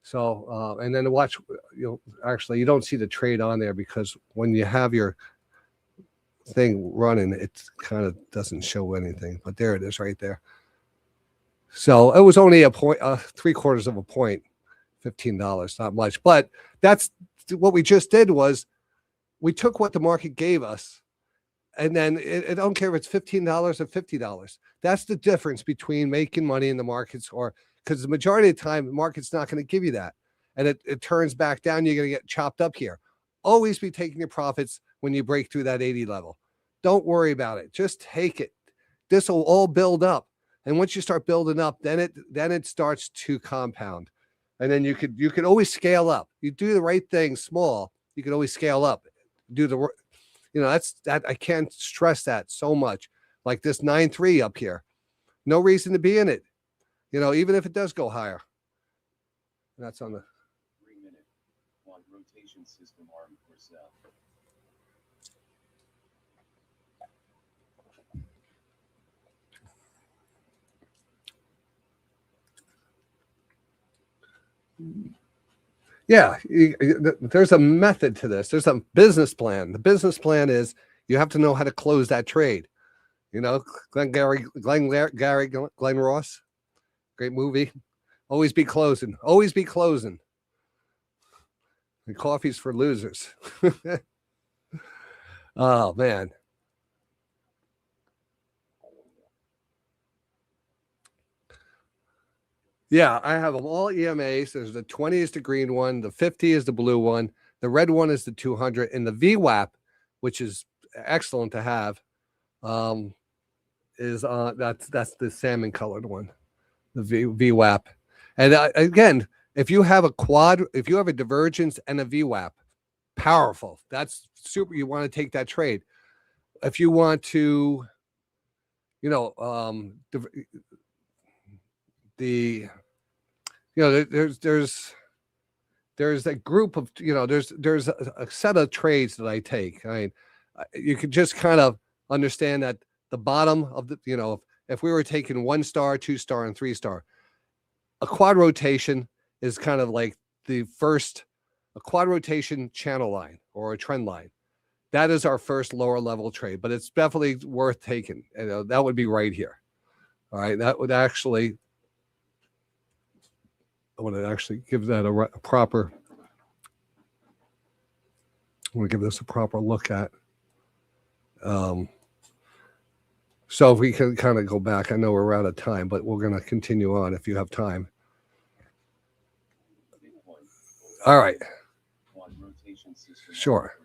So, and then to watch, you don't see the trade on there because when you have your thing running, it kind of doesn't show anything, but there it is right there. So it was only a point, 3/4 of a point, $15, not much, but that's what we just did was we took what the market gave us. And then I don't care if it's $15 or $50. That's the difference between making money in the markets because the majority of the time, the market's not going to give you that. And it turns back down. You're going to get chopped up here. Always be taking your profits when you break through that 80 level. Don't worry about it. Just take it. This will all build up. And once you start building up, then it starts to compound. And then you could always scale up. You do the right thing small, you could always scale up. Do the that I can't stress that so much. Like this 9.3 up here. No reason to be in it. Even if it does go higher. That's on the 3 minute on rotation system arm for sell. Yeah, there's a method to this. There's a business plan. The business plan is you have to know how to close that trade. Glenn Ross, great movie. Always be closing. Always be closing. And coffee's for losers. Oh, man. Yeah, I have them all EMAs. There's the 20 is the green one, the 50 is the blue one, the red one is the 200, and the VWAP, which is excellent to have, is that's the salmon colored one, the VWAP. And again, if you have a divergence and a VWAP, powerful. That's super. You want to take that trade. If you want to, there's a group of there's a set of trades that I take. I mean, you could just kind of understand that the bottom of the if we were taking 1 star, 2 star, and 3 star, a quad rotation is kind of like a quad rotation channel line or a trend line. That is our first lower level trade, but it's definitely worth taking. That would be right here. All right, that would actually. I want to actually give that a proper. I want to give this a proper look at. So if we can kind of go back, I know we're out of time, but we're going to continue on if you have time. All right. Sure.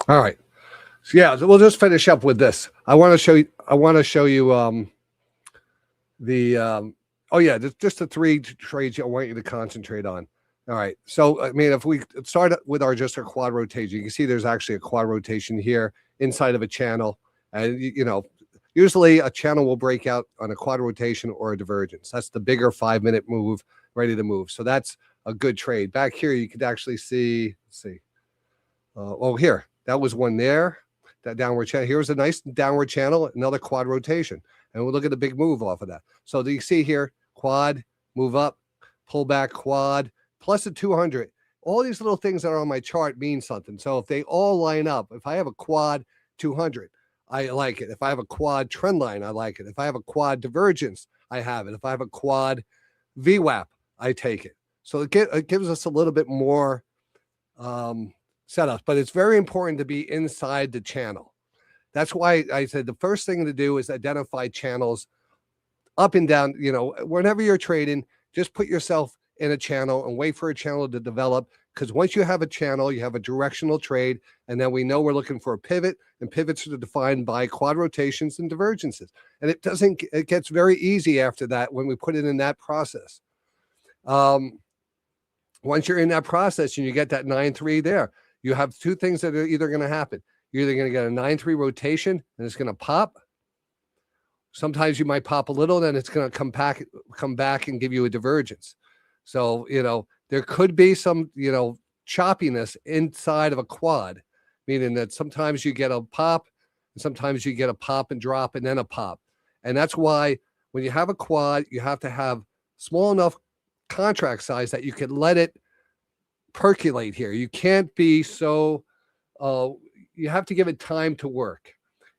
All right. So yeah, we'll just finish up with this. I want to show you. Oh yeah, just the three trades I want you to concentrate on. All right. So I mean, if we start with just our quad rotation, you can see there's actually a quad rotation here inside of a channel, and usually a channel will break out on a quad rotation or a divergence. That's the bigger 5-minute move, ready to move. So that's a good trade. Back here, you could actually see. Let's see. Here, that was one there. That downward channel. Here's a nice downward channel, another quad rotation. And we'll look at the big move off of that. So do you see here, quad, move up, pull back, quad, plus a 200. All these little things that are on my chart mean something. So if they all line up, if I have a quad 200, I like it. If I have a quad trend line, I like it. If I have a quad divergence, I have it. If I have a quad VWAP, I take it. So it gives us a little bit more setups, but it's very important to be inside the channel. That's why I said the first thing to do is identify channels up and down. Whenever you're trading, just put yourself in a channel and wait for a channel to develop, because once you have a channel, you have a directional trade, and then we know we're looking for a pivot, and pivots are defined by quad rotations and divergences. And it gets very easy after that when we put it in that process. Once you're in that process and you get that 9-3 there, you have two things that are either going to happen. You're either going to get a 9-3 rotation and it's going to pop. Sometimes you might pop a little, then it's going to come back and give you a divergence. So, there could be some, choppiness inside of a quad, meaning that sometimes you get a pop, and sometimes you get a pop and drop and then a pop. And that's why when you have a quad, you have to have small enough contract size that you can let it percolate here. You can't be so, you have to give it time to work.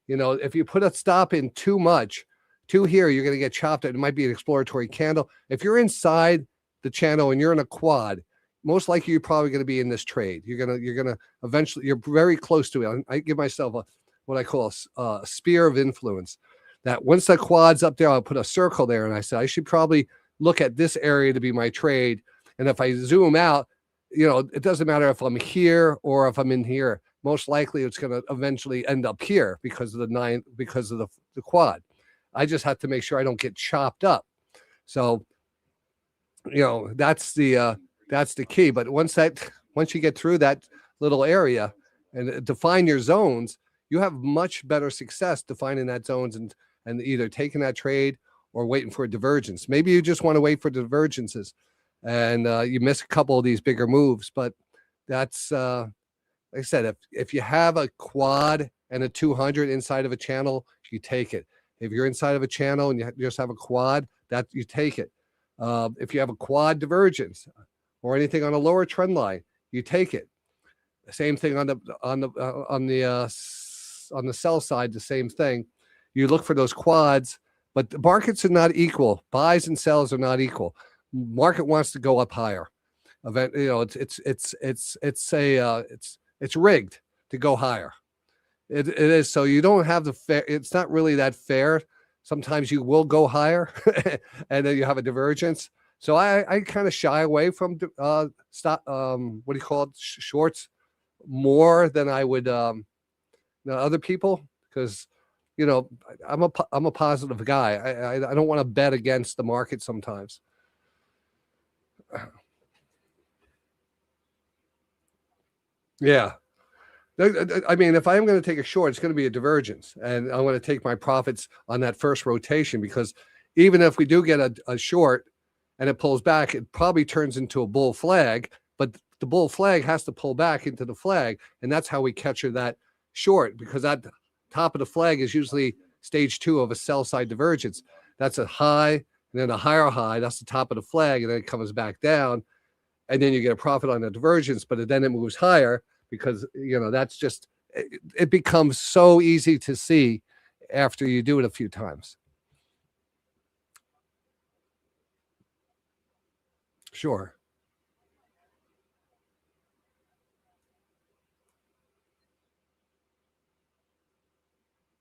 If you put a stop in too much, here, you're going to get chopped. It might be an exploratory candle. If you're inside the channel and you're in a quad, most likely you're probably going to be in this trade. You're going to eventually, you're very close to it. I give myself what I call a sphere of influence, that once the quad's up there, I'll put a circle there. And I said, I should probably look at this area to be my trade. And if I zoom out, it doesn't matter if I'm here or if I'm in here. Most likely it's going to eventually end up here because of the quad. I just have to make sure I don't get chopped up. So, that's the key. But once you get through that little area and define your zones, you have much better success defining that zones and either taking that trade or waiting for a divergence. Maybe you just want to wait for divergences and you miss a couple of these bigger moves. But that's, like I said, if you have a quad and a 200 inside of a channel, you take it. If you're inside of a channel and you just have a quad, that you take it. If you have a quad divergence or anything on a lower trend line, you take it. Same thing on the sell side, the same thing. You look for those quads, but the markets are not equal. Buys and sells are not equal. Market wants to go up higher. It's rigged to go higher. It is. So you don't have the fair. It's not really that fair. Sometimes you will go higher and then you have a divergence. So I kind of shy away from shorts more than I would other people, because I'm a positive guy. I don't want to bet against the market sometimes. Yeah. I mean, if I'm going to take a short, it's going to be a divergence, and I'm going to take my profits on that first rotation, because even if we do get a short and it pulls back, it probably turns into a bull flag, but the bull flag has to pull back into the flag, and that's how we capture that short, because that top of the flag is usually stage 2 of a sell side divergence. That's a high, and then a higher high. That's the top of the flag, and then it comes back down, and then you get a profit on the divergence, but then it moves higher. Because, that's just, it becomes so easy to see after you do it a few times. Sure.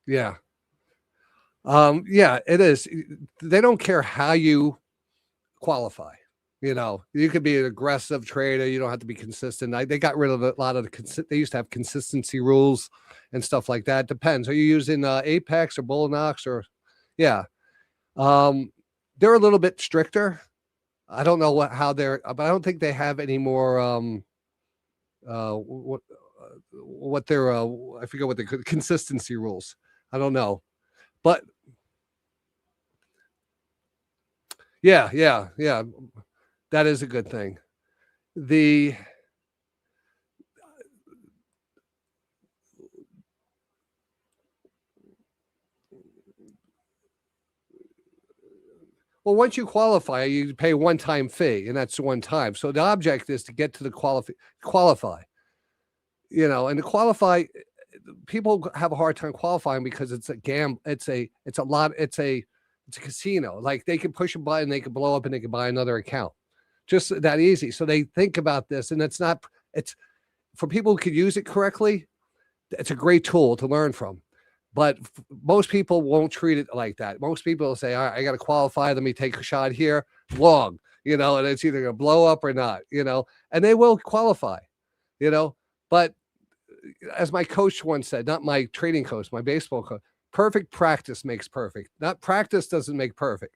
Yeah. Yeah, it is. They don't care how you qualify. You know, you could be an aggressive trader. You don't have to be consistent. They got rid of a lot of they used to have consistency rules and stuff like that. Depends. Are you using Apex or Bullinox or, yeah. They're a little bit stricter. I don't know how they're, but I don't think they have any more, what their, I forget what the consistency rules. I don't know, but yeah. That is a good thing. Well, once you qualify, you pay one-time fee, and that's one time. So the object is to get to the qualify. You know, and to qualify, people have a hard time qualifying because it's a it's a casino. Like they can push a button, they can blow up, and they can buy another account. Just that easy. So they think about this, and it's for people who could use it correctly. It's a great tool to learn from. But most people won't treat it like that. Most people will say, all right, I got to qualify. Let me take a shot here. Long, you know, and it's either going to blow up or not, you know, and they will qualify, you know. But as my coach once said, not my trading coach, my baseball coach, perfect practice makes perfect. Not practice doesn't make perfect.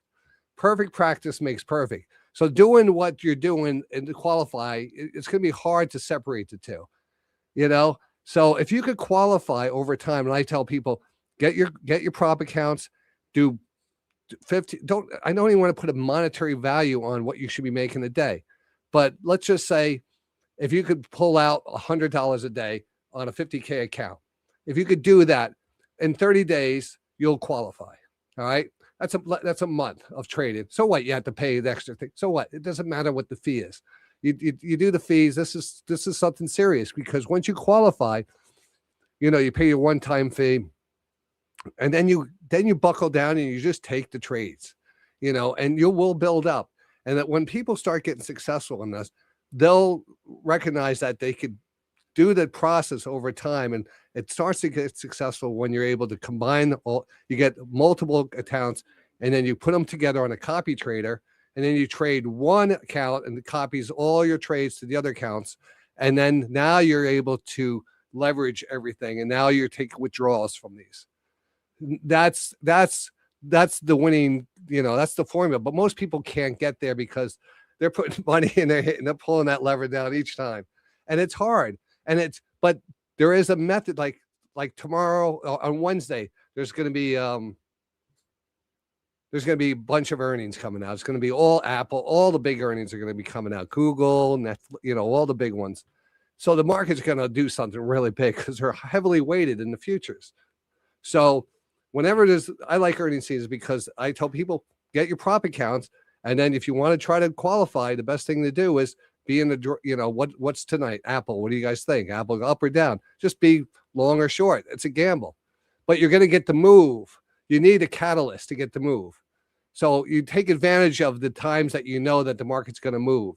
Perfect practice makes perfect. So doing what you're doing and to qualify, it's going to be hard to separate the two, you know. So if you could qualify over time, and I tell people, get your prop accounts, do 50. I don't even want to put a monetary value on what you should be making a day, but let's just say if you could pull out $100 a day on a 50K account, if you could do that in 30 days, you'll qualify. All right, that's a month of trading. So what? You have to pay the extra thing. So what? It doesn't matter what the fee is. You do the fees. This is something serious because once you qualify, you know, you pay your one-time fee, and then you buckle down and you just take the trades, you know, and you will build up. And that when people start getting successful in this, they'll recognize that they could do the process over time, and it starts to get successful when you're able to combine you get multiple accounts, and then you put them together on a copy trader. And then you trade one account and it copies all your trades to the other accounts. And then now you're able to leverage everything. And now you're taking withdrawals from these. That's the winning, you know, that's the formula. But most people can't get there because they're putting money in their hit and they're pulling that lever down each time. And it's hard. But there is a method like tomorrow on Wednesday, there's going to be a bunch of earnings coming out. It's going to be all Apple. All the big earnings are going to be coming out. Google, Netflix, you know, all the big ones. So the market's going to do something really big because they're heavily weighted in the futures. So whenever it is, I like earnings season because I tell people, get your prop accounts. And then if you want to try to qualify, the best thing to do is be in the, you know, what's tonight? Apple. What do you guys think? Apple up or down? Just be long or short. It's a gamble. But you're going to get the move. You need a catalyst to get the move. So you take advantage of the times that you know that the market's going to move,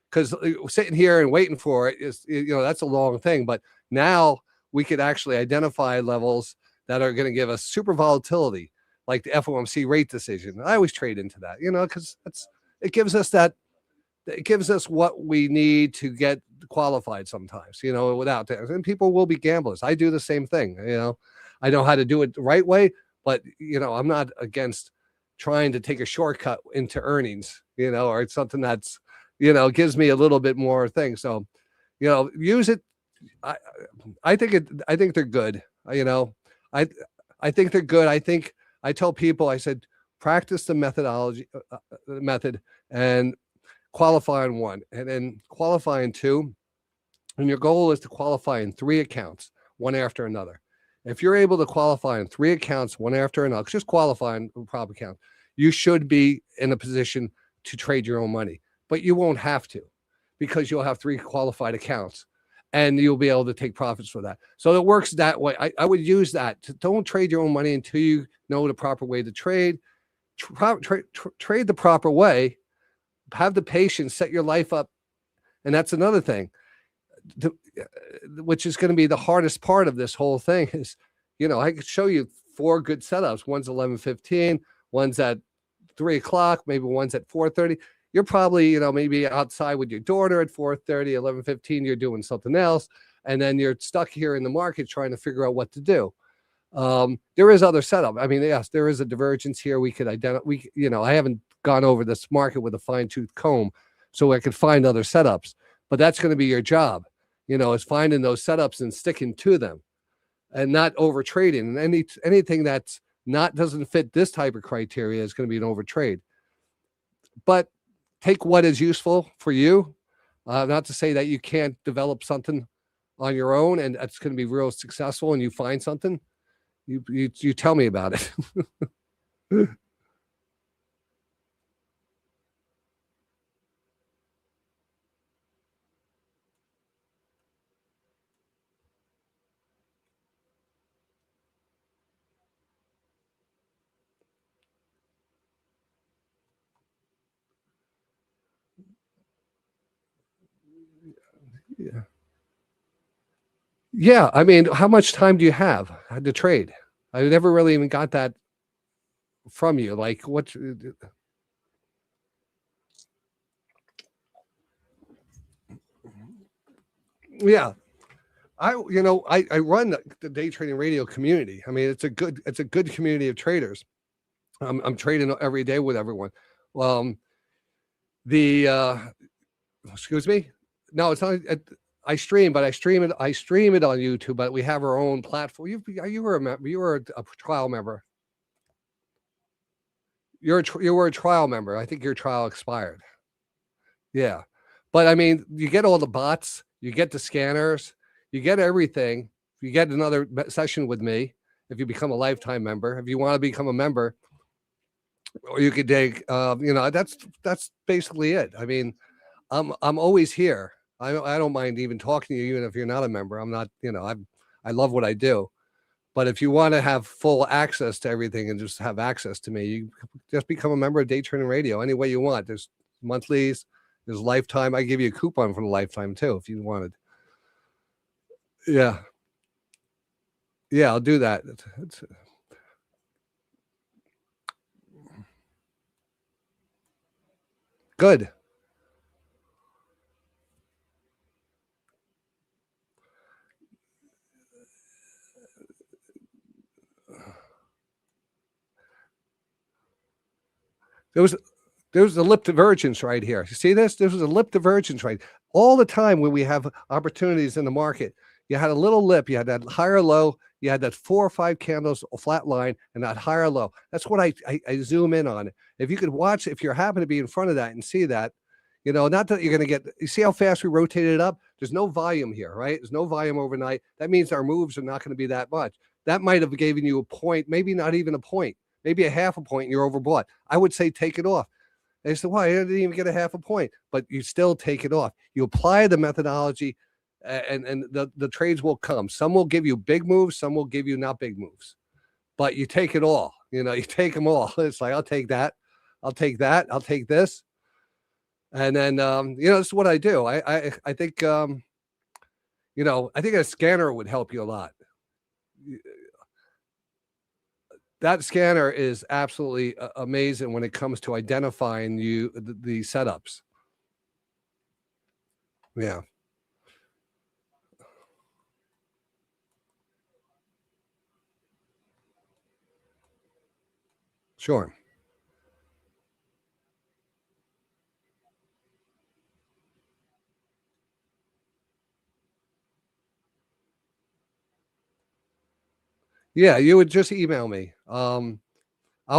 because sitting here and waiting for it is, you know, that's a long thing. But now we could actually identify levels that are going to give us super volatility, like the FOMC rate decision. I always trade into that, you know, because it gives us what we need to get qualified sometimes, you know, without that. And people will be gamblers. I do the same thing. You know, I know how to do it the right way, but, you know, I'm not against trying to take a shortcut into earnings, you know, or it's something that's, you know, gives me a little bit more thing. So, you know, use it. I think they're good. You know, I think they're good. I think I tell people, I said, practice the methodology, method, and qualify in one, and then qualify in two. And your goal is to qualify in 3 accounts, one after another. If you're able to qualify in 3 accounts, one after another, just qualify in a prop account, you should be in a position to trade your own money. But you won't have to, because you'll have 3 qualified accounts and you'll be able to take profits for that. So it works that way. I would use that. Don't trade your own money until you know the proper way to trade. Trade the proper way. Have the patience, set your life up. And that's another thing, which is going to be the hardest part of this whole thing is, you know, I could show you 4 good setups. One's 11:15, one's at 3 o'clock, maybe one's at 4:30. you're probably, maybe outside with your daughter at 4:30, 11:15, you're doing something else. And then you're stuck here in the market trying to figure out what to do. There is other setup. I mean, yes, there is a divergence here. We could identify, I haven't gone over this market with a fine tooth comb, so I could find other setups, but that's going to be your job, is finding those setups and sticking to them and not over trading. And anything that's doesn't fit this type of criteria is going to be an overtrade. But take what is useful for you. Not to say that you can't develop something on your own and it's going to be real successful and you find something. You tell me about it. Yeah. Yeah. I mean, how much time do you have to trade? I never really even got that from you. Like what? Yeah. I run the day trading radio community. I mean, it's a good community of traders. I'm trading every day with everyone. Excuse me. No, it's not. I stream, but I stream it on YouTube. But we have our own platform. You were a trial member. You were a trial member. I think your trial expired. Yeah, but I mean, you get all the bots, you get the scanners, you get everything. You get another session with me if you become a lifetime member. If you want to become a member, or you could take. That's basically it. I mean, I'm always here. I don't mind even talking to you, even if you're not a member. I'm not. I love what I do. But if you want to have full access to everything and just have access to me, you just become a member of Daytradingradio any way you want. There's monthlies, there's lifetime. I give you a coupon for the lifetime too if you wanted. Yeah. Yeah, I'll do that. It's good. There was a lip divergence right here. You see this? This was a lip divergence right. All the time when we have opportunities in the market, you had a little lip, you had that higher low, you had that 4 or 5 candles, a flat line, and that higher low. That's what I zoom in on. If you could watch, if you happen to be in front of that and see that, not that you're going to get, you see how fast we rotated it up? There's no volume here, right? There's no volume overnight. That means our moves are not going to be that much. That might have given you a point, maybe not even a point, maybe a half a point, and you're overbought. I would say take it off. They said, "Why? I didn't even get a half a point," but you still take it off. You apply the methodology, and the trades will come. Some will give you big moves, some will give you not big moves, but you take it all. You take them all. It's like I'll take that, I'll take that, I'll take this, and then this is what I do. I think I think a scanner would help you a lot. That scanner is absolutely amazing when it comes to identifying the setups. Yeah. Sure. Yeah, you would just email me. I'll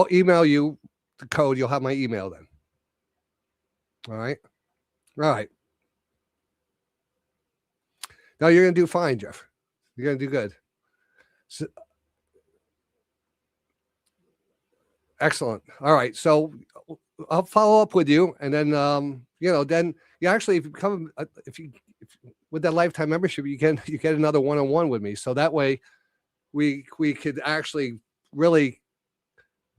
email you the code. You'll have my email then. All right. All right. No, you're going to do fine, Jeff. You're going to do good. So, excellent. All right. So I'll follow up with you, and then then you actually, if you come, if you with that lifetime membership, you get another one-on-one with me. So that way, we could actually really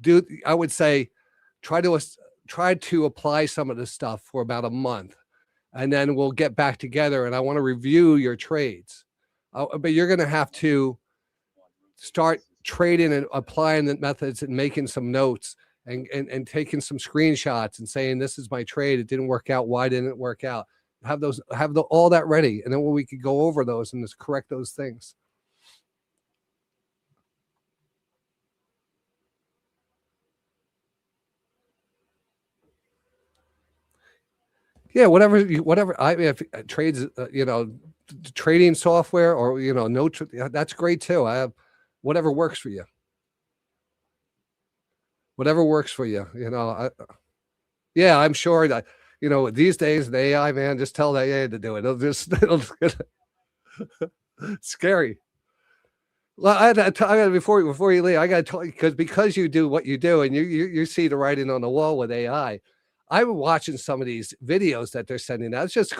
do. I would say, try to apply some of this stuff for about a month, and then we'll get back together. And I want to review your trades, but you're going to have to start trading and applying the methods and making some notes and taking some screenshots and saying, this is my trade. It didn't work out. Why didn't it work out? Have all that ready. And then we could go over those and just correct those things. Yeah, whatever. I mean, if trades, trading software or that's great too. I have whatever works for you. Whatever works for you. Yeah, I'm sure that these days the AI, man, just tell the AI to do it. It'll scary. Well, I gotta before you leave, I gotta tell you because you do what you do and you see the writing on the wall with AI. I'm watching some of these videos that they're sending out. It's just